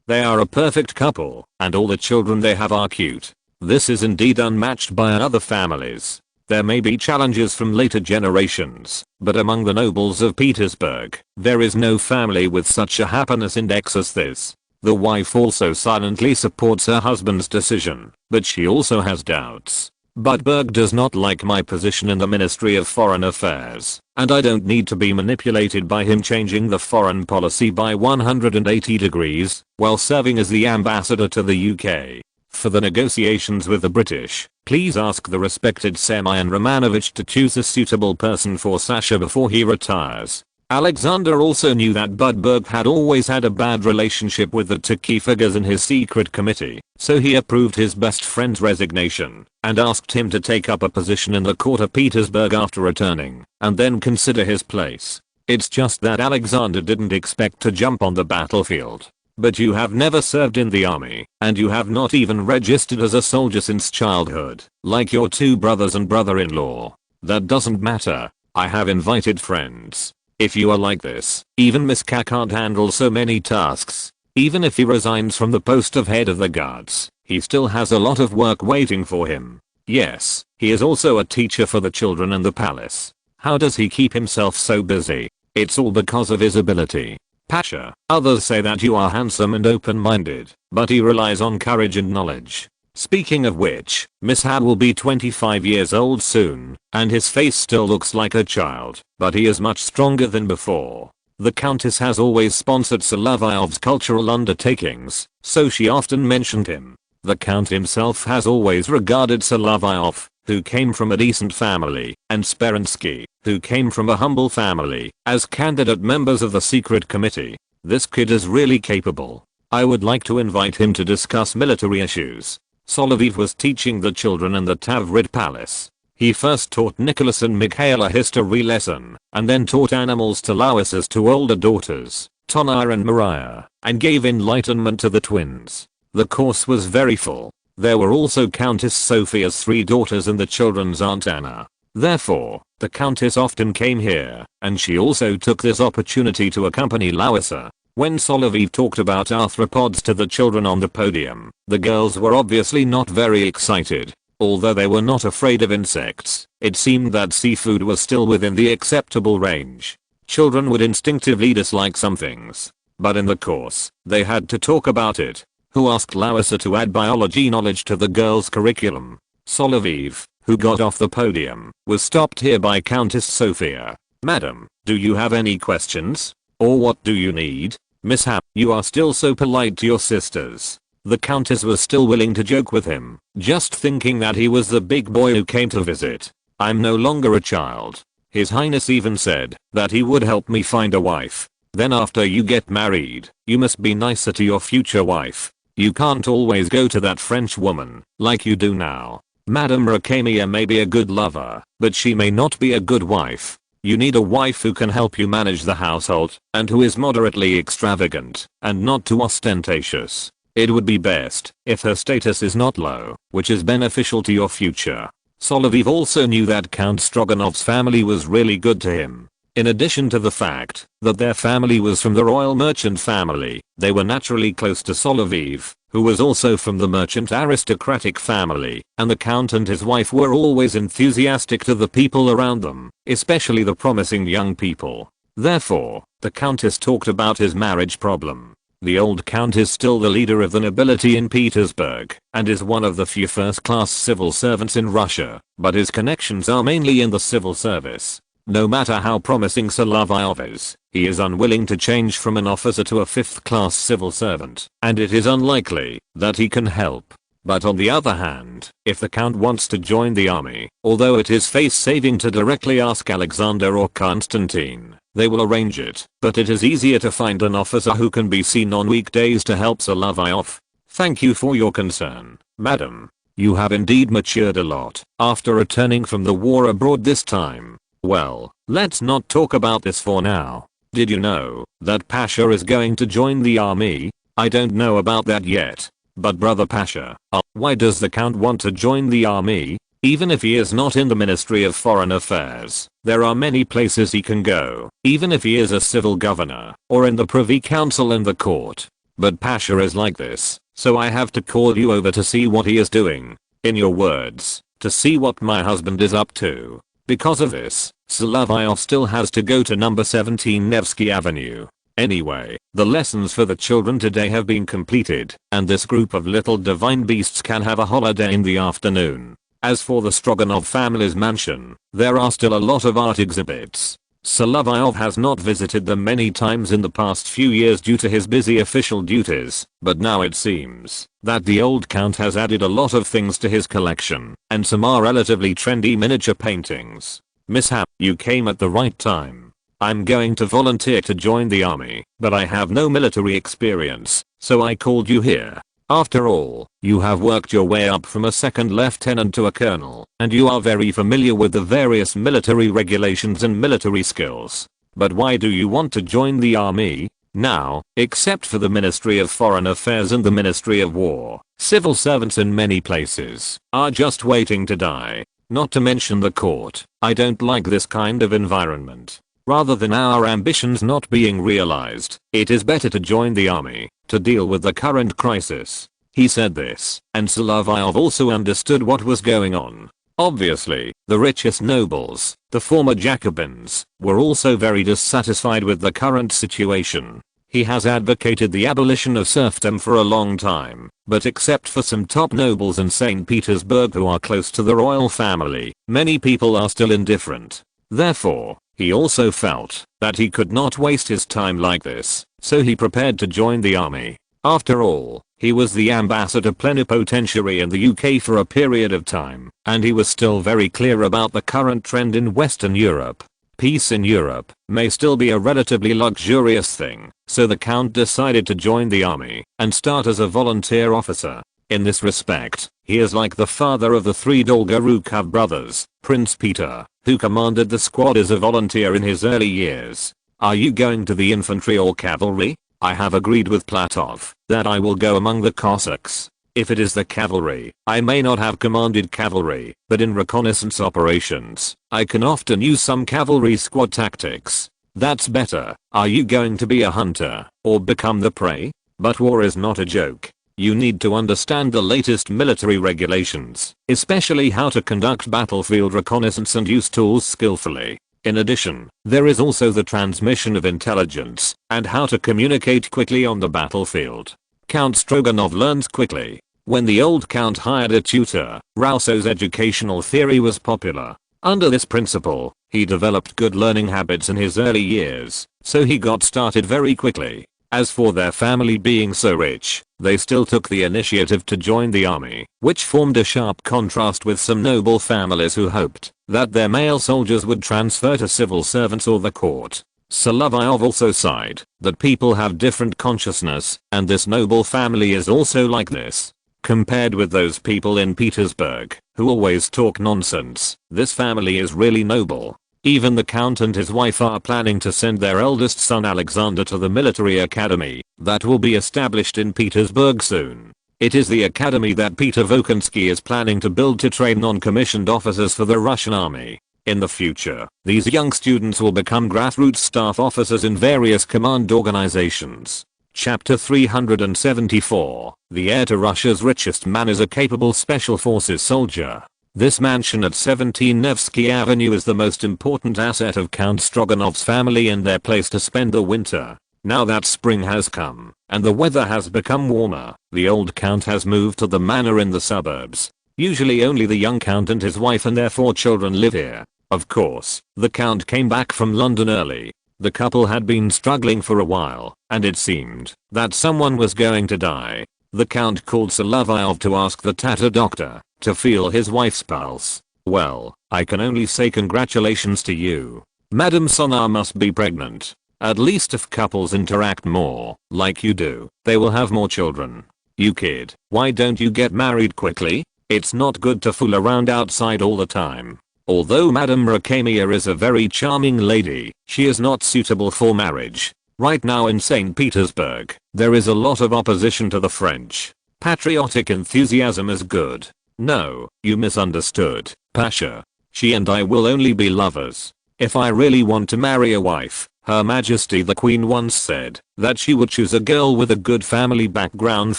A: They are a perfect couple, and all the children they have are cute. This is indeed unmatched by other families. There may be challenges from later generations, but among the nobles of Petersburg, there is no family with such a happiness index as this. The wife also silently supports her husband's decision, but she also has doubts. Badberg does not like my position in the Ministry of Foreign Affairs, and I don't need to be manipulated by him changing the foreign policy by 180 degrees, while serving as the ambassador to the UK. For the negotiations with the British, please ask the respected Semyon Romanovich to choose a suitable person for Sasha before he retires. Alexander also knew that Badberg had always had a bad relationship with the two key figures in his secret committee, so he approved his best friend's resignation and asked him to take up a position in the court of Petersburg after returning, and then consider his place. It's just that Alexander didn't expect to jump on the battlefield. But you have never served in the army, and you have not even registered as a soldier since childhood, like your two brothers and brother-in-law. That doesn't matter. I have invited friends. If you are like this, even Miska can't handle so many tasks. Even if he resigns from the post of head of the guards, he still has a lot of work waiting for him. Yes, he is also a teacher for the children in the palace. How does he keep himself so busy? It's all because of his ability. Pasha, others say that you are handsome and open-minded, but he relies on courage and knowledge. Speaking of which, Mishap will be 25 years old soon, and his face still looks like a child, but he is much stronger than before. The Countess has always sponsored Solovyov's cultural undertakings, so she often mentioned him. The Count himself has always regarded Solovyov, who came from a decent family, and Speransky, who came from a humble family, as candidate members of the secret committee. This kid is really capable. I would like to invite him to discuss military issues. Solovyov was teaching the children in the Tavrid Palace. He first taught Nicholas and Mikhail a history lesson, and then taught animals to Louisa's two older daughters, Tona and Maria, and gave enlightenment to the twins. The course was very full. There were also Countess Sophia's 3 daughters and the children's Aunt Anna. Therefore, the Countess often came here, and she also took this opportunity to accompany Louisa. When Solovyov talked about arthropods to the children on the podium, the girls were obviously not very excited. Although they were not afraid of insects, it seemed that seafood was still within the acceptable range. Children would instinctively dislike some things. But in the course, they had to talk about it. Who asked Louisa to add biology knowledge to the girls' curriculum? Solovyov, who got off the podium, was stopped here by Countess Sophia. Madam, do you have any questions? Or what do you need? Mishap, you are still so polite to your sisters. The Countess was still willing to joke with him, just thinking that he was the big boy who came to visit. I'm no longer a child. His Highness even said that he would help me find a wife. Then after you get married, you must be nicer to your future wife. You can't always go to that French woman, like you do now. Madame Rakemia may be a good lover, but she may not be a good wife. You need a wife who can help you manage the household, and who is moderately extravagant, and not too ostentatious. It would be best if her status is not low, which is beneficial to your future. Solovyov also knew that Count Stroganov's family was really good to him. In addition to the fact that their family was from the royal merchant family, they were naturally close to Solovyov, who was also from the merchant aristocratic family, and the Count and his wife were always enthusiastic to the people around them, especially the promising young people. Therefore, the Countess talked about his marriage problem. The old Count is still the leader of the nobility in Petersburg, and is one of the few first-class civil servants in Russia, but his connections are mainly in the civil service. No matter how promising Solovyov is, he is unwilling to change from an officer to a 5th-class civil servant, and it is unlikely that he can help. But on the other hand, if the Count wants to join the army, although it is face-saving to directly ask Alexander or Constantine, they will arrange it, but it is easier to find an officer who can be seen on weekdays to help Solovyov. Thank you for your concern, madam. You have indeed matured a lot after returning from the war abroad this time. Well, let's not talk about this for now. Did you know that Pasha is going to join the army? I don't know about that yet. But brother Pasha, why does the Count want to join the army? Even if he is not in the Ministry of Foreign Affairs, there are many places he can go, even if he is a civil governor, or in the Privy Council and the court. But Pasha is like this, so I have to call you over to see what he is doing. In your words, to see what my husband is up to. Because of this, Solovyov still has to go to number 17 Nevsky Avenue. Anyway, the lessons for the children today have been completed, and this group of little divine beasts can have a holiday in the afternoon. As for the Stroganov family's mansion, there are still a lot of art exhibits. Solovyov has not visited them many times in the past few years due to his busy official duties, but now it seems that the old Count has added a lot of things to his collection, and some are relatively trendy miniature paintings. Mishap, you came at the right time. I'm going to volunteer to join the army, but I have no military experience, so I called you here. After all, you have worked your way up from a second lieutenant to a colonel, and you are very familiar with the various military regulations and military skills. But why do you want to join the army? Now, except for the Ministry of Foreign Affairs and the Ministry of War, civil servants in many places are just waiting to die. Not to mention the court. I don't like this kind of environment. Rather than our ambitions not being realized, it is better to join the army to deal with the current crisis. He said this, and Solovyov also understood what was going on. Obviously, the richest nobles, the former Jacobins, were also very dissatisfied with the current situation. He has advocated the abolition of serfdom for a long time, but except for some top nobles in St. Petersburg who are close to the royal family, many people are still indifferent. Therefore, he also felt that he could not waste his time like this, so he prepared to join the army. After all, he was the ambassador plenipotentiary in the UK for a period of time, and he was still very clear about the current trend in Western Europe. Peace in Europe may still be a relatively luxurious thing, so the Count decided to join the army and start as a volunteer officer. In this respect, he is like the father of the three Dolgorukov brothers, Prince Peter, who commanded the squad as a volunteer in his early years. Are you going to the infantry or cavalry? I have agreed with Platov that I will go among the Cossacks. If it is the cavalry, I may not have commanded cavalry, but in reconnaissance operations, I can often use some cavalry squad tactics. That's better. Are you going to be a hunter, or become the prey? But war is not a joke. You need to understand the latest military regulations, especially how to conduct battlefield reconnaissance and use tools skillfully. In addition, there is also the transmission of intelligence, and how to communicate quickly on the battlefield. Count Stroganov learns quickly. When the old Count hired a tutor, Rousseau's educational theory was popular. Under this principle, he developed good learning habits in his early years, so he got started very quickly. As for their family being so rich, they still took the initiative to join the army, which formed a sharp contrast with some noble families who hoped that their male soldiers would transfer to civil servants or the court. Solovyov also sighed that people have different consciousness, and this noble family is also like this. Compared with those people in Petersburg, who always talk nonsense, this family is really noble. Even the Count and his wife are planning to send their eldest son Alexander to the military academy that will be established in Petersburg soon. It is the academy that Peter Volkonsky is planning to build to train non-commissioned officers for the Russian army. In the future, these young students will become grassroots staff officers in various command organizations. Chapter 374. The heir to Russia's richest man is a capable special forces soldier. This mansion at 17 Nevsky Avenue is the most important asset of Count Stroganov's family and their place to spend the winter. Now that spring has come, and the weather has become warmer, the old Count has moved to the manor in the suburbs. Usually only the young Count and his wife and their 4 children live here. Of course, the Count came back from London early. The couple had been struggling for a while, and it seemed that someone was going to die. The Count called Solovyov to ask the tattoo doctor to feel his wife's pulse. Well, I can only say congratulations to you. Madame Sonar must be pregnant. At least if couples interact more, like you do, they will have more children. You kid, why don't you get married quickly? It's not good to fool around outside all the time. Although Madame Rakemia is a very charming lady, she is not suitable for marriage. Right now in St. Petersburg, there is a lot of opposition to the French. Patriotic enthusiasm is good. No, you misunderstood, Pasha. She and I will only be lovers. If I really want to marry a wife, Her Majesty the Queen once said that she would choose a girl with a good family background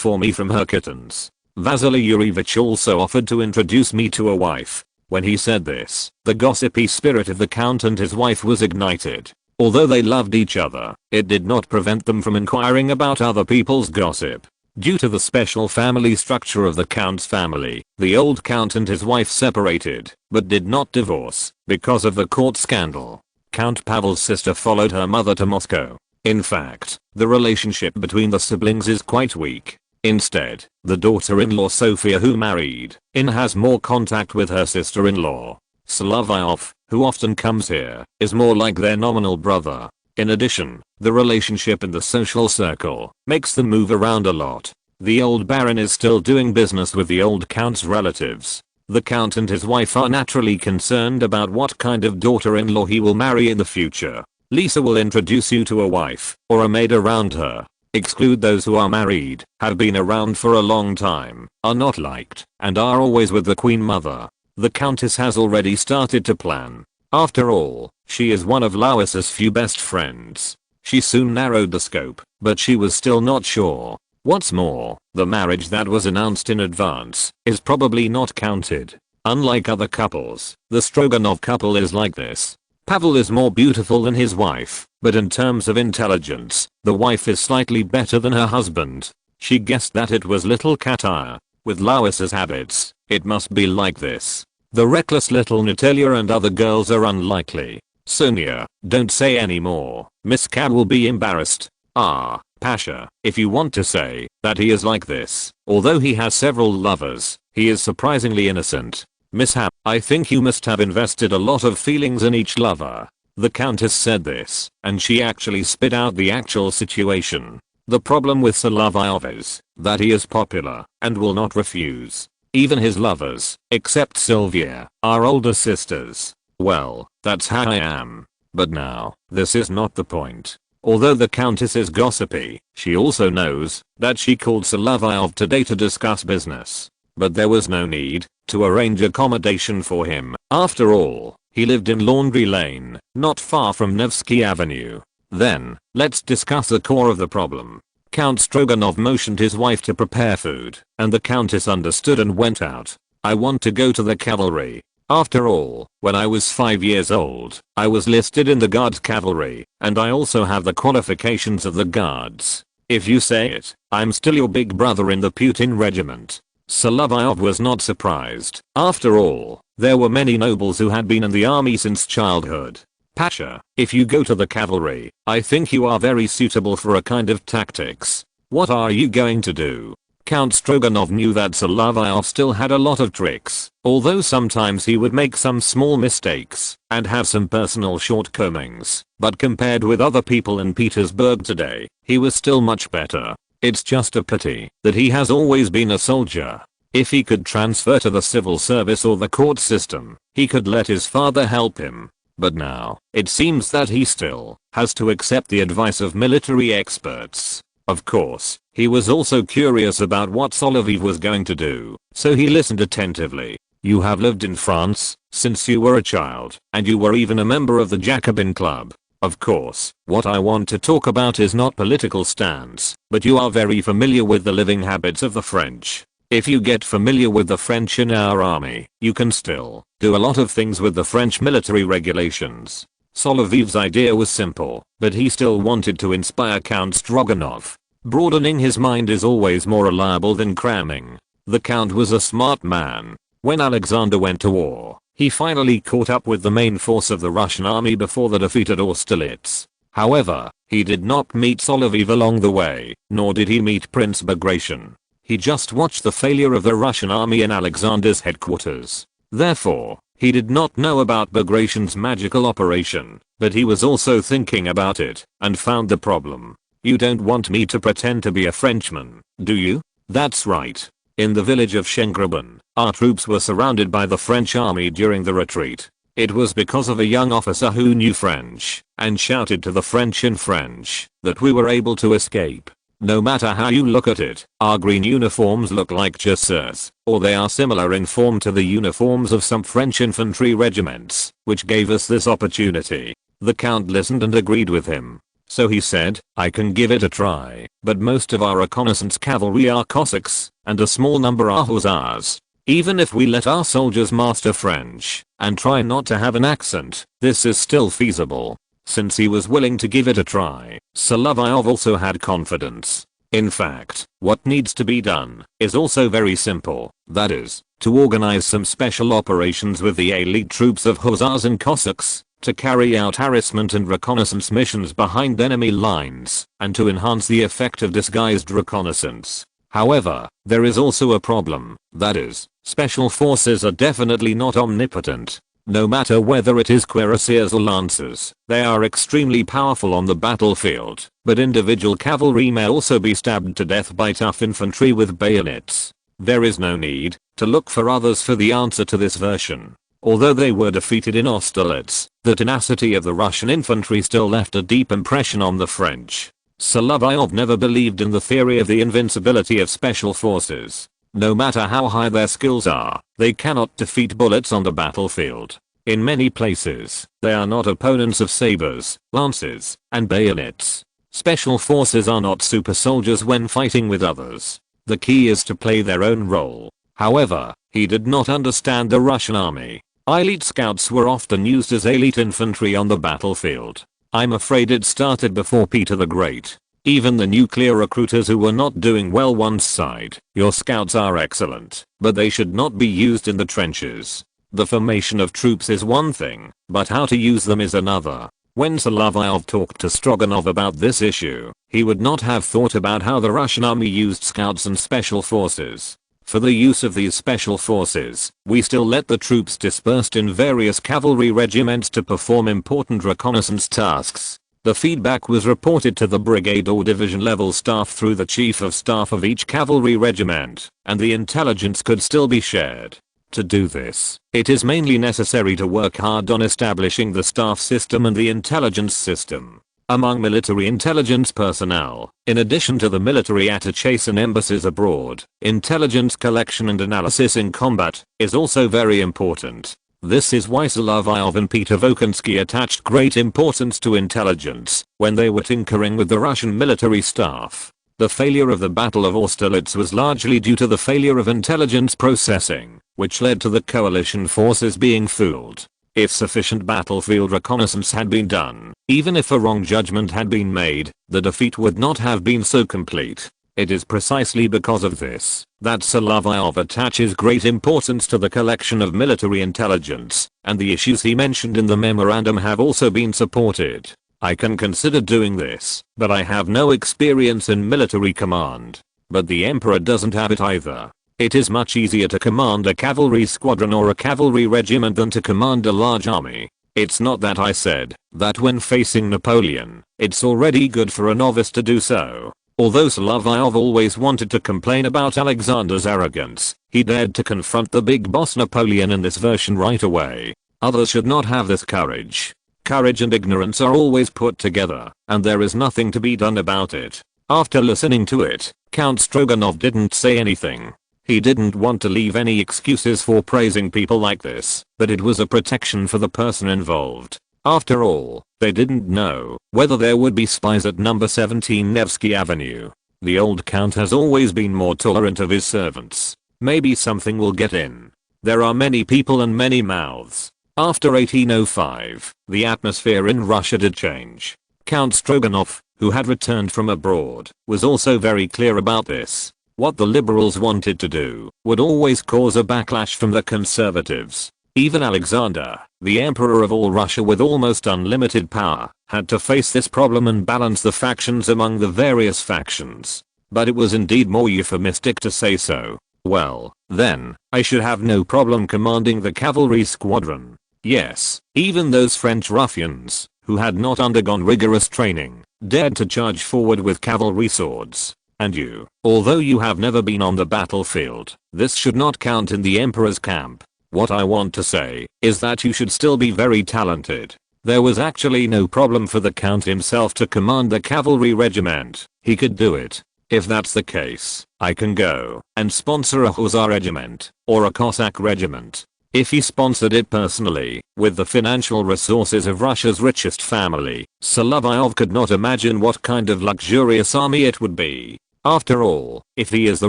A: for me from her kittens. Vasily Yurievich also offered to introduce me to a wife. When he said this, the gossipy spirit of the Count and his wife was ignited. Although they loved each other, it did not prevent them from inquiring about other people's gossip. Due to the special family structure of the Count's family, the old Count and his wife separated, but did not divorce, because of the court scandal. Count Pavel's sister followed her mother to Moscow. In fact, the relationship between the siblings is quite weak. Instead, the daughter-in-law Sofia who married in has more contact with her sister-in-law. Solovyov, who often comes here, is more like their nominal brother. In addition, the relationship in the social circle makes them move around a lot. The old baron is still doing business with the old Count's relatives. The Count and his wife are naturally concerned about what kind of daughter-in-law he will marry in the future. Lisa will introduce you to a wife, or a maid around her. Exclude those who are married, have been around for a long time, are not liked, and are always with the Queen Mother. The Countess has already started to plan. After all, she is one of Lois's few best friends. She soon narrowed the scope, but she was still not sure. What's more, the marriage that was announced in advance is probably not counted. Unlike other couples, the Stroganov couple is like this. Pavel is more beautiful than his wife, but in terms of intelligence, the wife is slightly better than her husband. She guessed that it was little Katia. With Lois's habits, it must be like this. The reckless little Natalia and other girls are unlikely. Sonia, don't say any more. Miss Kat will be embarrassed. Ah, Pasha, if you want to say that he is like this, although he has several lovers, he is surprisingly innocent. Miss Hap, I think you must have invested a lot of feelings in each lover. The countess said this, and she actually spit out the actual situation. The problem with Solovyov is that he is popular and will not refuse. Even his lovers, except Sylvia, are older sisters. Well, that's how I am. But now, this is not the point. Although the countess is gossipy, she also knows that she called Solovyov today to discuss business. But there was no need to arrange accommodation for him. After all, he lived in Laundry Lane, not far from Nevsky Avenue. Then, let's discuss the core of the problem. Count Stroganov motioned his wife to prepare food, and the countess understood and went out. I want to go to the cavalry. After all, when I was 5 years old, I was listed in the Guards cavalry, and I also have the qualifications of the Guards. If you say it, I'm still your big brother in the Putin regiment. Solovyov was not surprised. After all, there were many nobles who had been in the army since childhood. Pasha, if you go to the cavalry, I think you are very suitable for a kind of tactics. What are you going to do? Count Stroganov knew that Solovyov still had a lot of tricks, although sometimes he would make some small mistakes and have some personal shortcomings, but compared with other people in Petersburg today, he was still much better. It's just a pity that he has always been a soldier. If he could transfer to the civil service or the court system, he could let his father help him. But now, it seems that he still has to accept the advice of military experts. Of course, he was also curious about what Solovyov was going to do, so he listened attentively. You have lived in France since you were a child, and you were even a member of the Jacobin Club. Of course, what I want to talk about is not political stance, but you are very familiar with the living habits of the French. If you get familiar with the French in our army, you can still do a lot of things with the French military regulations. Solovyov's idea was simple, but he still wanted to inspire Count Stroganov. Broadening his mind is always more reliable than cramming. The Count was a smart man. When Alexander went to war, he finally caught up with the main force of the Russian army before the defeat at Austerlitz. However, he did not meet Solovyov along the way, nor did he meet Prince Bagration. He just watched the failure of the Russian army in Alexander's headquarters. Therefore, he did not know about Bagration's magical operation, but he was also thinking about it, and found the problem. You don't want me to pretend to be a Frenchman, do you? That's right. In the village of Schengraben, our troops were surrounded by the French army during the retreat. It was because of a young officer who knew French, and shouted to the French in French, that we were able to escape. No matter how you look at it, our green uniforms look like chasseurs, or they are similar in form to the uniforms of some French infantry regiments, which gave us this opportunity. The Count listened and agreed with him. So he said, I can give it a try, but most of our reconnaissance cavalry are Cossacks, and a small number are Hussars. Even if we let our soldiers master French, and try not to have an accent, this is still feasible. Since he was willing to give it a try, Solovyov also had confidence. In fact, what needs to be done is also very simple, that is, to organize some special operations with the elite troops of Hussars and Cossacks, to carry out harassment and reconnaissance missions behind enemy lines, and to enhance the effect of disguised reconnaissance. However, there is also a problem, that is, special forces are definitely not omnipotent. No matter whether it is cuirassiers or lancers, they are extremely powerful on the battlefield, but individual cavalry may also be stabbed to death by tough infantry with bayonets. There is no need to look for others for the answer to this version. Although they were defeated in Austerlitz, the tenacity of the Russian infantry still left a deep impression on the French. Solovyov never believed in the theory of the invincibility of special forces. No matter how high their skills are, they cannot defeat bullets on the battlefield. In many places, they are not opponents of sabers, lances, and bayonets. Special forces are not super soldiers when fighting with others. The key is to play their own role. However, he did not understand the Russian army. Elite scouts were often used as elite infantry on the battlefield. I'm afraid it started before Peter the Great. Even the nuclear recruiters who were not doing well once sighed, "Your scouts are excellent, but they should not be used in the trenches. The formation of troops is one thing, but how to use them is another." When Solovyov talked to Stroganov about this issue, he would not have thought about how the Russian army used scouts and special forces. For the use of these special forces, we still let the troops dispersed in various cavalry regiments to perform important reconnaissance tasks. The feedback was reported to the brigade or division level staff through the chief of staff of each cavalry regiment, and the intelligence could still be shared. To do this, it is mainly necessary to work hard on establishing the staff system and the intelligence system. Among military intelligence personnel, in addition to the military attachés and embassies abroad, intelligence collection and analysis in combat is also very important. This is why Solovyov and Peter Volkonsky attached great importance to intelligence when they were tinkering with the Russian military staff. The failure of the Battle of Austerlitz was largely due to the failure of intelligence processing, which led to the coalition forces being fooled. If sufficient battlefield reconnaissance had been done, even if a wrong judgment had been made, the defeat would not have been so complete. It is precisely because of this that Solovyov attaches great importance to the collection of military intelligence, and the issues he mentioned in the memorandum have also been supported. I can consider doing this, but I have no experience in military command. But the emperor doesn't have it either. It is much easier to command a cavalry squadron or a cavalry regiment than to command a large army. It's not that I said that when facing Napoleon, it's already good for a novice to do so. Although Solovyov always wanted to complain about Alexander's arrogance, he dared to confront the big boss Napoleon in this version right away. Others should not have this courage. Courage and ignorance are always put together, and there is nothing to be done about it. After listening to it, Count Stroganov didn't say anything. He didn't want to leave any excuses for praising people like this, but it was a protection for the person involved. After all, they didn't know whether there would be spies at number 17 Nevsky Avenue. The old count has always been more tolerant of his servants. Maybe something will get in. There are many people and many mouths. After 1805, the atmosphere in Russia did change. Count Stroganov, who had returned from abroad, was also very clear about this. What the liberals wanted to do would always cause a backlash from the conservatives. Even Alexander, the emperor of all Russia with almost unlimited power, had to face this problem and balance the factions among the various factions. But it was indeed more euphemistic to say so. Well, then, I should have no problem commanding the cavalry squadron. Yes, even those French ruffians, who had not undergone rigorous training, dared to charge forward with cavalry swords. And you, although you have never been on the battlefield, this should not count in the emperor's camp. What I want to say is that you should still be very talented. There was actually no problem for the count himself to command the cavalry regiment. He could do it. If that's the case, I can go and sponsor a Hussar regiment or a Cossack regiment. If he sponsored it personally, with the financial resources of Russia's richest family, Solovyov could not imagine what kind of luxurious army it would be. After all, if he is the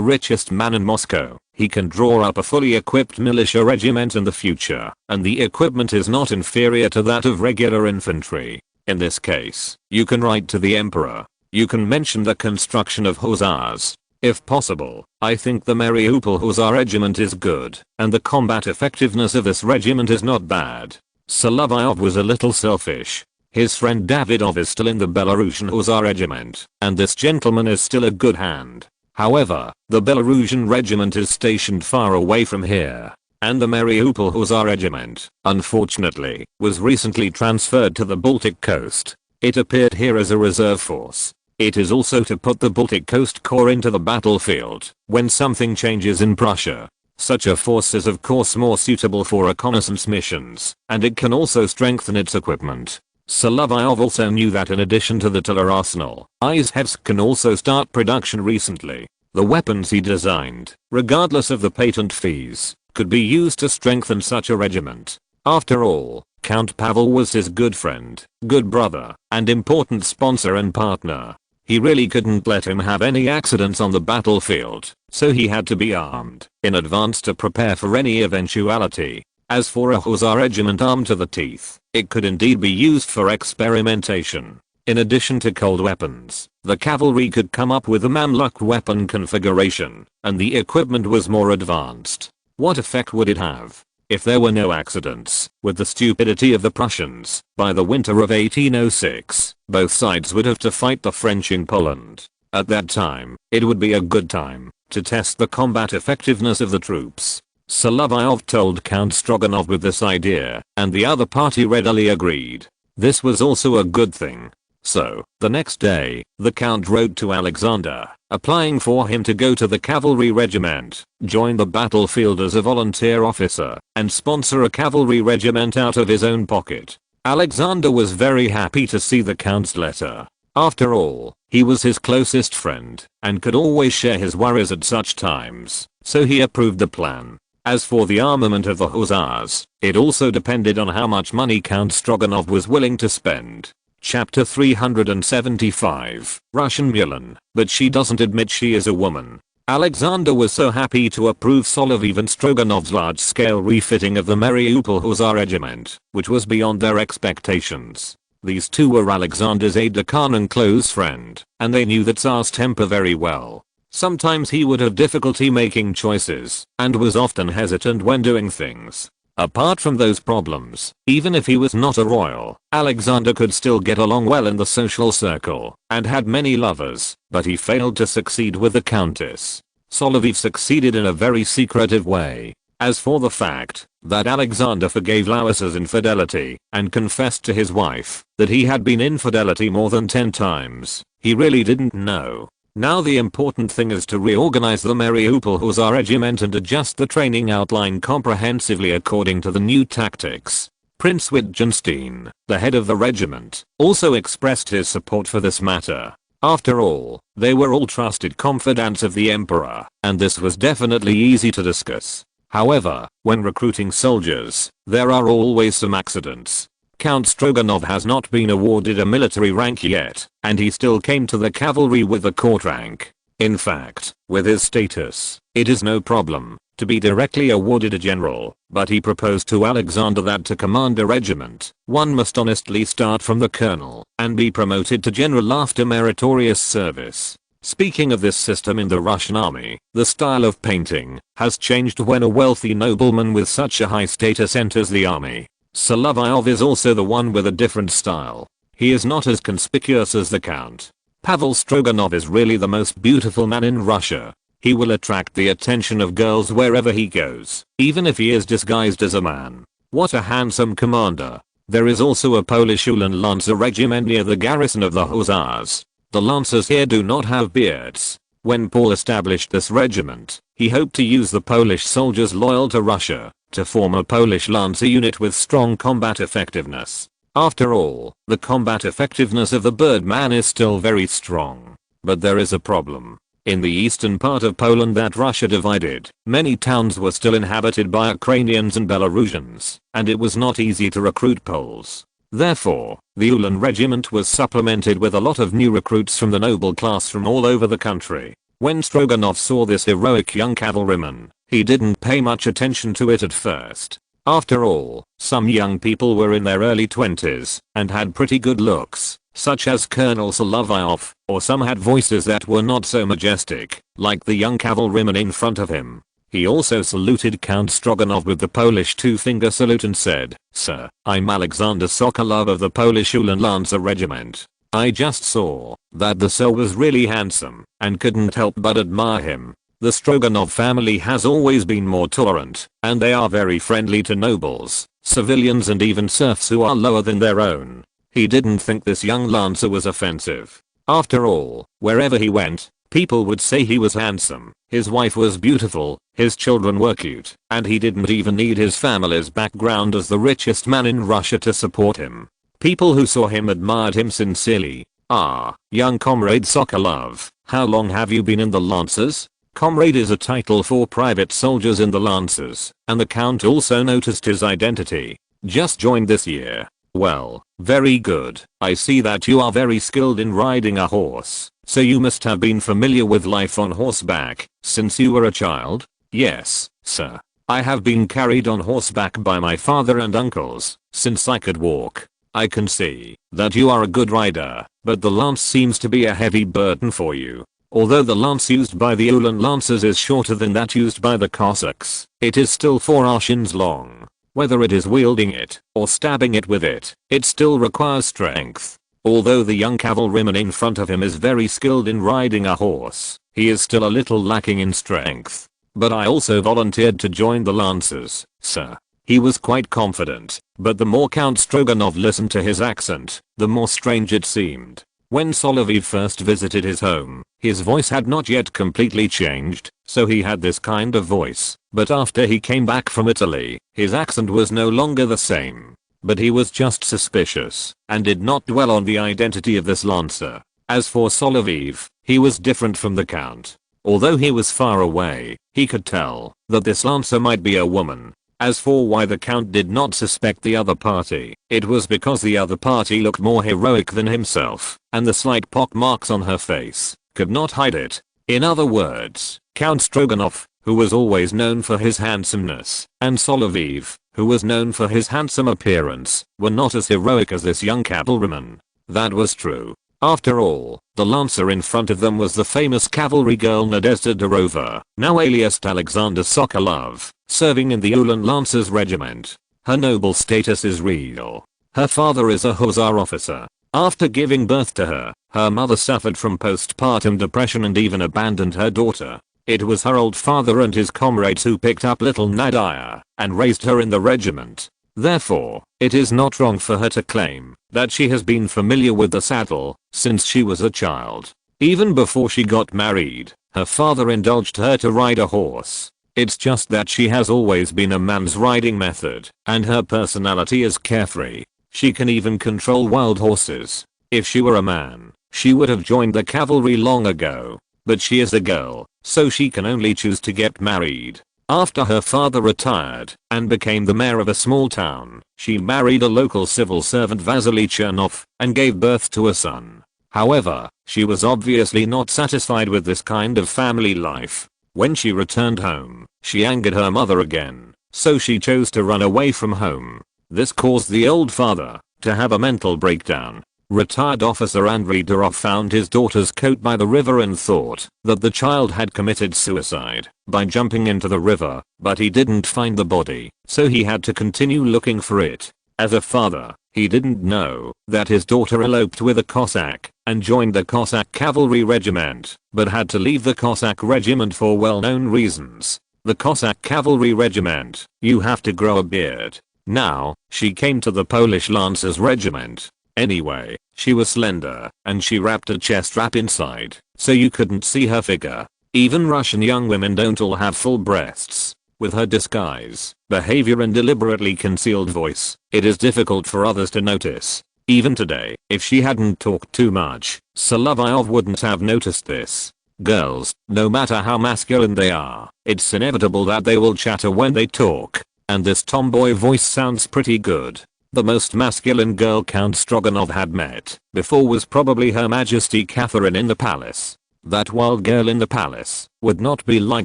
A: richest man in Moscow, he can draw up a fully equipped militia regiment in the future, and the equipment is not inferior to that of regular infantry. In this case, you can write to the emperor. You can mention the construction of hussars. If possible, I think the Mariupol Hussar regiment is good, and the combat effectiveness of this regiment is not bad. Solovyov was a little selfish. His friend Davidov is still in the Belarusian Hussar regiment, and this gentleman is still a good hand. However, the Belarusian regiment is stationed far away from here, and the Mariupol Hussar regiment, unfortunately, was recently transferred to the Baltic coast. It appeared here as a reserve force. It is also to put the Baltic Coast Corps into the battlefield when something changes in Prussia. Such a force is of course more suitable for reconnaissance missions, and it can also strengthen its equipment. Solovyov also knew that in addition to the Tiller arsenal, Izhevsk can also start production recently. The weapons he designed, regardless of the patent fees, could be used to strengthen such a regiment. After all, Count Pavel was his good friend, good brother, and important sponsor and partner. He really couldn't let him have any accidents on the battlefield, so he had to be armed in advance to prepare for any eventuality. As for a hussar regiment armed to the teeth, it could indeed be used for experimentation. In addition to cold weapons, the cavalry could come up with a Mamluk weapon configuration, and the equipment was more advanced. What effect would it have? If there were no accidents, with the stupidity of the Prussians, by the winter of 1806, both sides would have to fight the French in Poland. At that time, it would be a good time to test the combat effectiveness of the troops. Solovyov told Count Stroganov with this idea, and the other party readily agreed. This was also a good thing. So, the next day, the Count wrote to Alexander, applying for him to go to the cavalry regiment, join the battlefield as a volunteer officer, and sponsor a cavalry regiment out of his own pocket. Alexander was very happy to see the Count's letter. After all, he was his closest friend, and could always share his worries at such times, so he approved the plan. As for the armament of the hussars, it also depended on how much money Count Stroganov was willing to spend. Chapter 375, Russian Mulan, but she doesn't admit she is a woman. Alexander was so happy to approve Solovyov and Stroganov's large-scale refitting of the Mariupol Hussar Regiment, which was beyond their expectations. These two were Alexander's aide-de-camp and close friend, and they knew the Tsar's temper very well. Sometimes he would have difficulty making choices, and was often hesitant when doing things. Apart from those problems, even if he was not a royal, Alexander could still get along well in the social circle, and had many lovers, but he failed to succeed with the Countess. Solovyov succeeded in a very secretive way. As for the fact that Alexander forgave Louis's infidelity, and confessed to his wife that he had been infidelity more than 10 times, he really didn't know. Now the important thing is to reorganize the Mariupol Hussar Regiment and adjust the training outline comprehensively according to the new tactics. Prince Wittgenstein, the head of the regiment, also expressed his support for this matter. After all, they were all trusted confidants of the emperor, and this was definitely easy to discuss. However, when recruiting soldiers, there are always some accidents. Count Stroganov has not been awarded a military rank yet, and he still came to the cavalry with the court rank. In fact, with his status, it is no problem to be directly awarded a general, but he proposed to Alexander that to command a regiment, one must honestly start from the colonel and be promoted to general after meritorious service. Speaking of this system in the Russian army, the style of painting has changed when a wealthy nobleman with such a high status enters the army. Solovyov is also the one with a different style. He is not as conspicuous as the Count. Pavel Stroganov is really the most beautiful man in Russia. He will attract the attention of girls wherever he goes, even if he is disguised as a man. What a handsome commander. There is also a Polish Ulan Lancer regiment near the garrison of the Hussars. The Lancers here do not have beards. When Paul established this regiment, he hoped to use the Polish soldiers loyal to Russia to form a Polish Lancer unit with strong combat effectiveness. After all, the combat effectiveness of the Birdman is still very strong. But there is a problem. In the eastern part of Poland that Russia divided, many towns were still inhabited by Ukrainians and Belarusians, and it was not easy to recruit Poles. Therefore, the Ulan regiment was supplemented with a lot of new recruits from the noble class from all over the country. When Stroganov saw this heroic young cavalryman, he didn't pay much attention to it at first. After all, some young people were in their early 20s and had pretty good looks, such as Colonel Solovyov, or some had voices that were not so majestic, like the young cavalryman in front of him. He also saluted Count Stroganov with the Polish two-finger salute and said, "Sir, I'm Alexander Sokolov of the Polish Ulan Lancer Regiment. I just saw that the sir was really handsome and couldn't help but admire him." The Stroganov family has always been more tolerant, and they are very friendly to nobles, civilians and even serfs who are lower than their own. He didn't think this young lancer was offensive. After all, wherever he went, people would say he was handsome, his wife was beautiful, his children were cute, and he didn't even need his family's background as the richest man in Russia to support him. People who saw him admired him sincerely. "Ah, young comrade Sokolov, how long have you been in the Lancers?" Comrade is a title for private soldiers in the Lancers, and the Count also noticed his identity. Just joined this year. Well, very good. I see that you are very skilled in riding a horse, so you must have been familiar with life on horseback since you were a child? Yes, sir. I have been carried on horseback by my father and uncles since I could walk. I can see that you are a good rider, but the lance seems to be a heavy burden for you. Although the lance used by the Ulan lancers is shorter than that used by the Cossacks, it is still 4 arshins long. Whether it is wielding it or stabbing it with it, it still requires strength. Although the young cavalryman in front of him is very skilled in riding a horse, he is still a little lacking in strength. But I also volunteered to join the lancers, sir. He was quite confident, but the more Count Stroganov listened to his accent, the more strange it seemed. When Solovyov first visited his home, his voice had not yet completely changed, so he had this kind of voice. But after he came back from Italy, his accent was no longer the same. But he was just suspicious, and did not dwell on the identity of this lancer. As for Solovyov, he was different from the Count. Although he was far away, he could tell that this lancer might be a woman. As for why the Count did not suspect the other party, it was because the other party looked more heroic than himself, and the slight pock marks on her face could not hide it. In other words, Count Stroganov, who was always known for his handsomeness, and Solovyov, who was known for his handsome appearance, were not as heroic as this young cavalryman. That was true. After all, the lancer in front of them was the famous cavalry girl Nadezhda Dorova, now alias Alexander Sokolov, serving in the Ulan Lancers regiment. Her noble status is real. Her father is a hussar officer. After giving birth to her, her mother suffered from postpartum depression and even abandoned her daughter. It was her old father and his comrades who picked up little Nadia and raised her in the regiment. Therefore, it is not wrong for her to claim that she has been familiar with the saddle since she was a child. Even before she got married, her father indulged her to ride a horse. It's just that she has always been a man's riding method, and her personality is carefree. She can even control wild horses. If she were a man, she would have joined the cavalry long ago. But she is a girl, so she can only choose to get married. After her father retired and became the mayor of a small town, she married a local civil servant Vasily Chernov and gave birth to a son. However, she was obviously not satisfied with this kind of family life. When she returned home, she angered her mother again, so she chose to run away from home. This caused the old father to have a mental breakdown. Retired officer Andrei Durov found his daughter's coat by the river and thought that the child had committed suicide by jumping into the river, but he didn't find the body, so he had to continue looking for it. As a father, he didn't know that his daughter eloped with a Cossack and joined the Cossack cavalry regiment, but had to leave the Cossack regiment for well-known reasons. The Cossack cavalry regiment, you have to grow a beard. Now, she came to the Polish Lancers regiment. Anyway, she was slender, and she wrapped a chest wrap inside, so you couldn't see her figure. Even Russian young women don't all have full breasts. With her disguise, behavior and deliberately concealed voice, it is difficult for others to notice. Even today, if she hadn't talked too much, Solovyov wouldn't have noticed this. Girls, no matter how masculine they are, it's inevitable that they will chatter when they talk, and this tomboy voice sounds pretty good. The most masculine girl Count Stroganov had met before was probably Her Majesty Catherine in the palace. That wild girl in the palace would not be like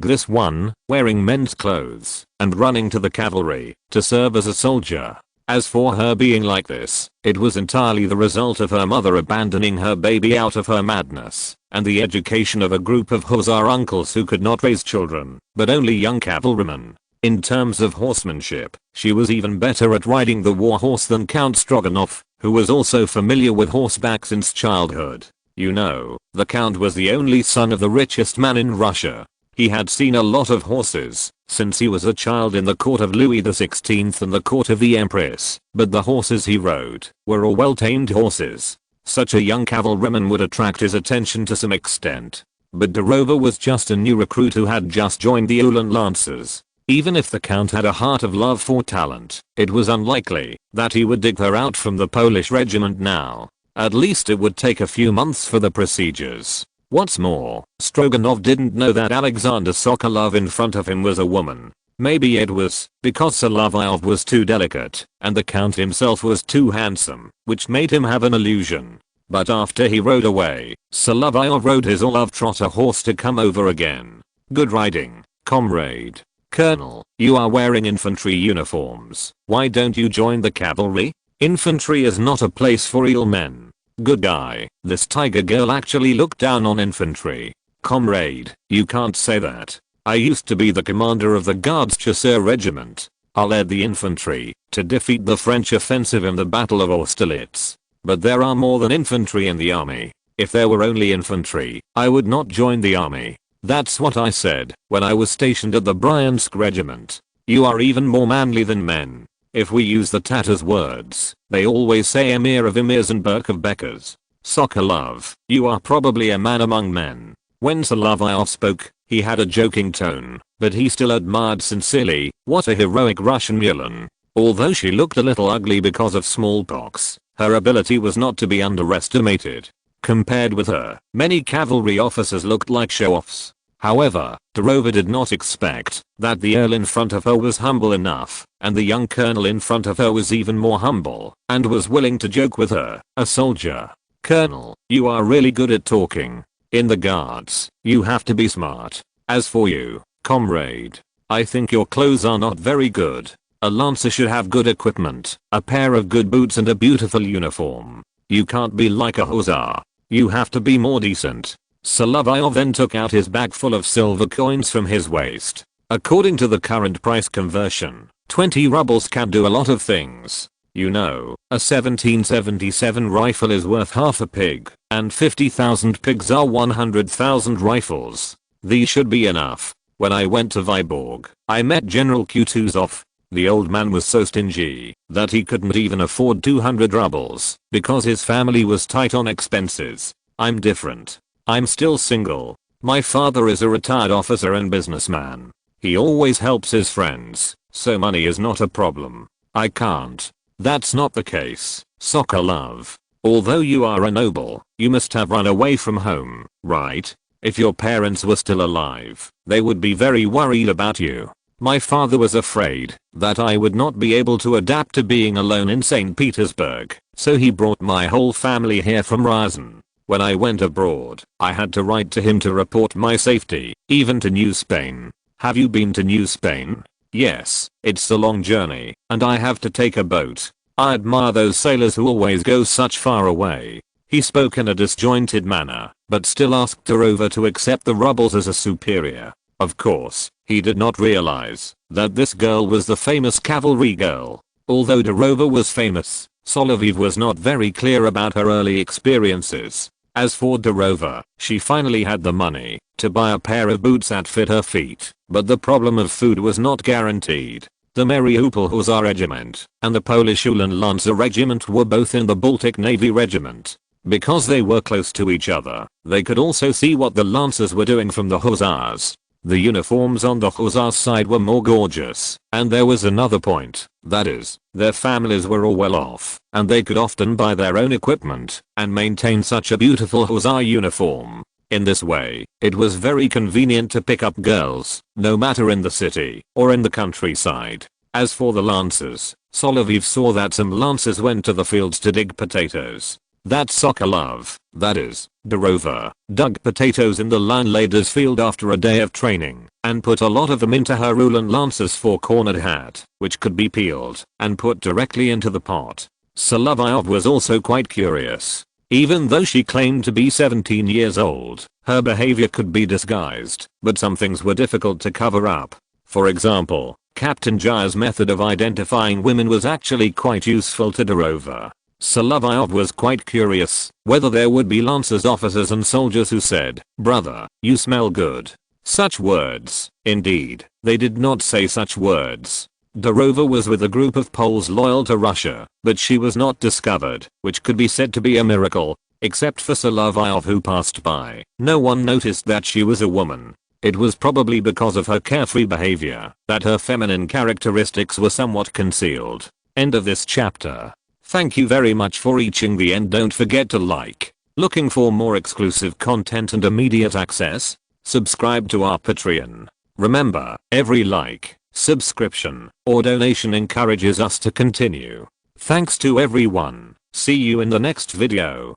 A: this one, wearing men's clothes and running to the cavalry to serve as a soldier. As for her being like this, it was entirely the result of her mother abandoning her baby out of her madness, and the education of a group of hussar uncles who could not raise children, but only young cavalrymen. In terms of horsemanship, she was even better at riding the war horse than Count Stroganov, who was also familiar with horseback since childhood. You know, the Count was the only son of the richest man in Russia. He had seen a lot of horses since he was a child in the court of Louis XVI and the court of the Empress, but the horses he rode were all well-tamed horses. Such a young cavalryman would attract his attention to some extent. But Dorova was just a new recruit who had just joined the Ulan Lancers. Even if the Count had a heart of love for talent, it was unlikely that he would dig her out from the Polish regiment now. At least it would take a few months for the procedures. What's more, Stroganov didn't know that Alexander Sokolov in front of him was a woman. Maybe it was because Solovyov was too delicate and the count himself was too handsome, which made him have an illusion. But after he rode away, Solovyov rode his Orlov trotter horse to come over again. Good riding, comrade. Colonel, you are wearing infantry uniforms. Why don't you join the cavalry? Infantry is not a place for real men. Good guy. This tiger girl actually looked down on infantry. Comrade, you can't say that. I used to be the commander of the Guards Chasseur Regiment. I led the infantry to defeat the French offensive in the Battle of Austerlitz. But there are more than infantry in the army. If there were only infantry, I would not join the army. That's what I said when I was stationed at the Bryansk regiment. You are even more manly than men. If we use the Tatars' words, they always say Emir of Emirs and Berk of Beckers. Sokolov, you are probably a man among men. When Solovyov spoke, he had a joking tone, but he still admired sincerely. What a heroic Russian Mulan. Although she looked a little ugly because of smallpox, her ability was not to be underestimated. Compared with her, many cavalry officers looked like show-offs. However, Dorova did not expect that the earl in front of her was humble enough, and the young colonel in front of her was even more humble, and was willing to joke with her, a soldier. Colonel, you are really good at talking. In the guards, you have to be smart. As for you, comrade, I think your clothes are not very good. A lancer should have good equipment, a pair of good boots and a beautiful uniform. You can't be like a hussar. You have to be more decent. Solovyov then took out his bag full of silver coins from his waist. According to the current price conversion, 20 rubles can do a lot of things. You know, a 1777 rifle is worth half a pig, and 50,000 pigs are 100,000 rifles. These should be enough. When I went to Vyborg, I met General Kutuzov. The old man was so stingy that he couldn't even afford 200 rubles because his family was tight on expenses. I'm different. I'm still single. My father is a retired officer and businessman. He always helps his friends, so money is not a problem. I can't. That's not the case, Sokolov. Although you are a noble, you must have run away from home, right? If your parents were still alive, they would be very worried about you. My father was afraid that I would not be able to adapt to being alone in St. Petersburg, so he brought my whole family here from Rouen. When I went abroad, I had to write to him to report my safety, even to New Spain. Have you been to New Spain? Yes, it's a long journey, and I have to take a boat. I admire those sailors who always go such far away. He spoke in a disjointed manner, but still asked Dorova to accept the rubles as a superior. Of course, he did not realize that this girl was the famous cavalry girl. Although Dorova was famous, Solovyov was not very clear about her early experiences. As for Dorova, she finally had the money to buy a pair of boots that fit her feet, but the problem of food was not guaranteed. The Mariupol Hussar Regiment and the Polish Ulan Lancer Regiment were both in the Baltic Navy Regiment. Because they were close to each other, they could also see what the Lancers were doing from the Hussars. The uniforms on the Hussars side were more gorgeous, and there was another point, that is, their families were all well off, and they could often buy their own equipment and maintain such a beautiful Hussar uniform. In this way, it was very convenient to pick up girls, no matter in the city or in the countryside. As for the Lancers, Solovyov saw that some Lancers went to the fields to dig potatoes. That Sokolov, that is, Dorova, dug potatoes in the landlady's field after a day of training, and put a lot of them into her Ulan Lancer's four-cornered hat, which could be peeled and put directly into the pot. Solovyov was also quite curious. Even though she claimed to be 17 years old, her behavior could be disguised, but some things were difficult to cover up. For example, Captain Jaya's method of identifying women was actually quite useful to Dorova. Solovyov was quite curious whether there would be Lancers officers and soldiers who said, "Brother, you smell good." Such words. Indeed, they did not say such words. Dorova was with a group of Poles loyal to Russia, but she was not discovered, which could be said to be a miracle. Except for Solovyov, who passed by, no one noticed that she was a woman. It was probably because of her carefree behavior that her feminine characteristics were somewhat concealed. End of this chapter. Thank you very much for reaching the end. Don't forget to like. Looking for more exclusive content and immediate access? Subscribe to our Patreon. Remember, every like, subscription, or donation encourages us to continue. Thanks to everyone. See you in the next video.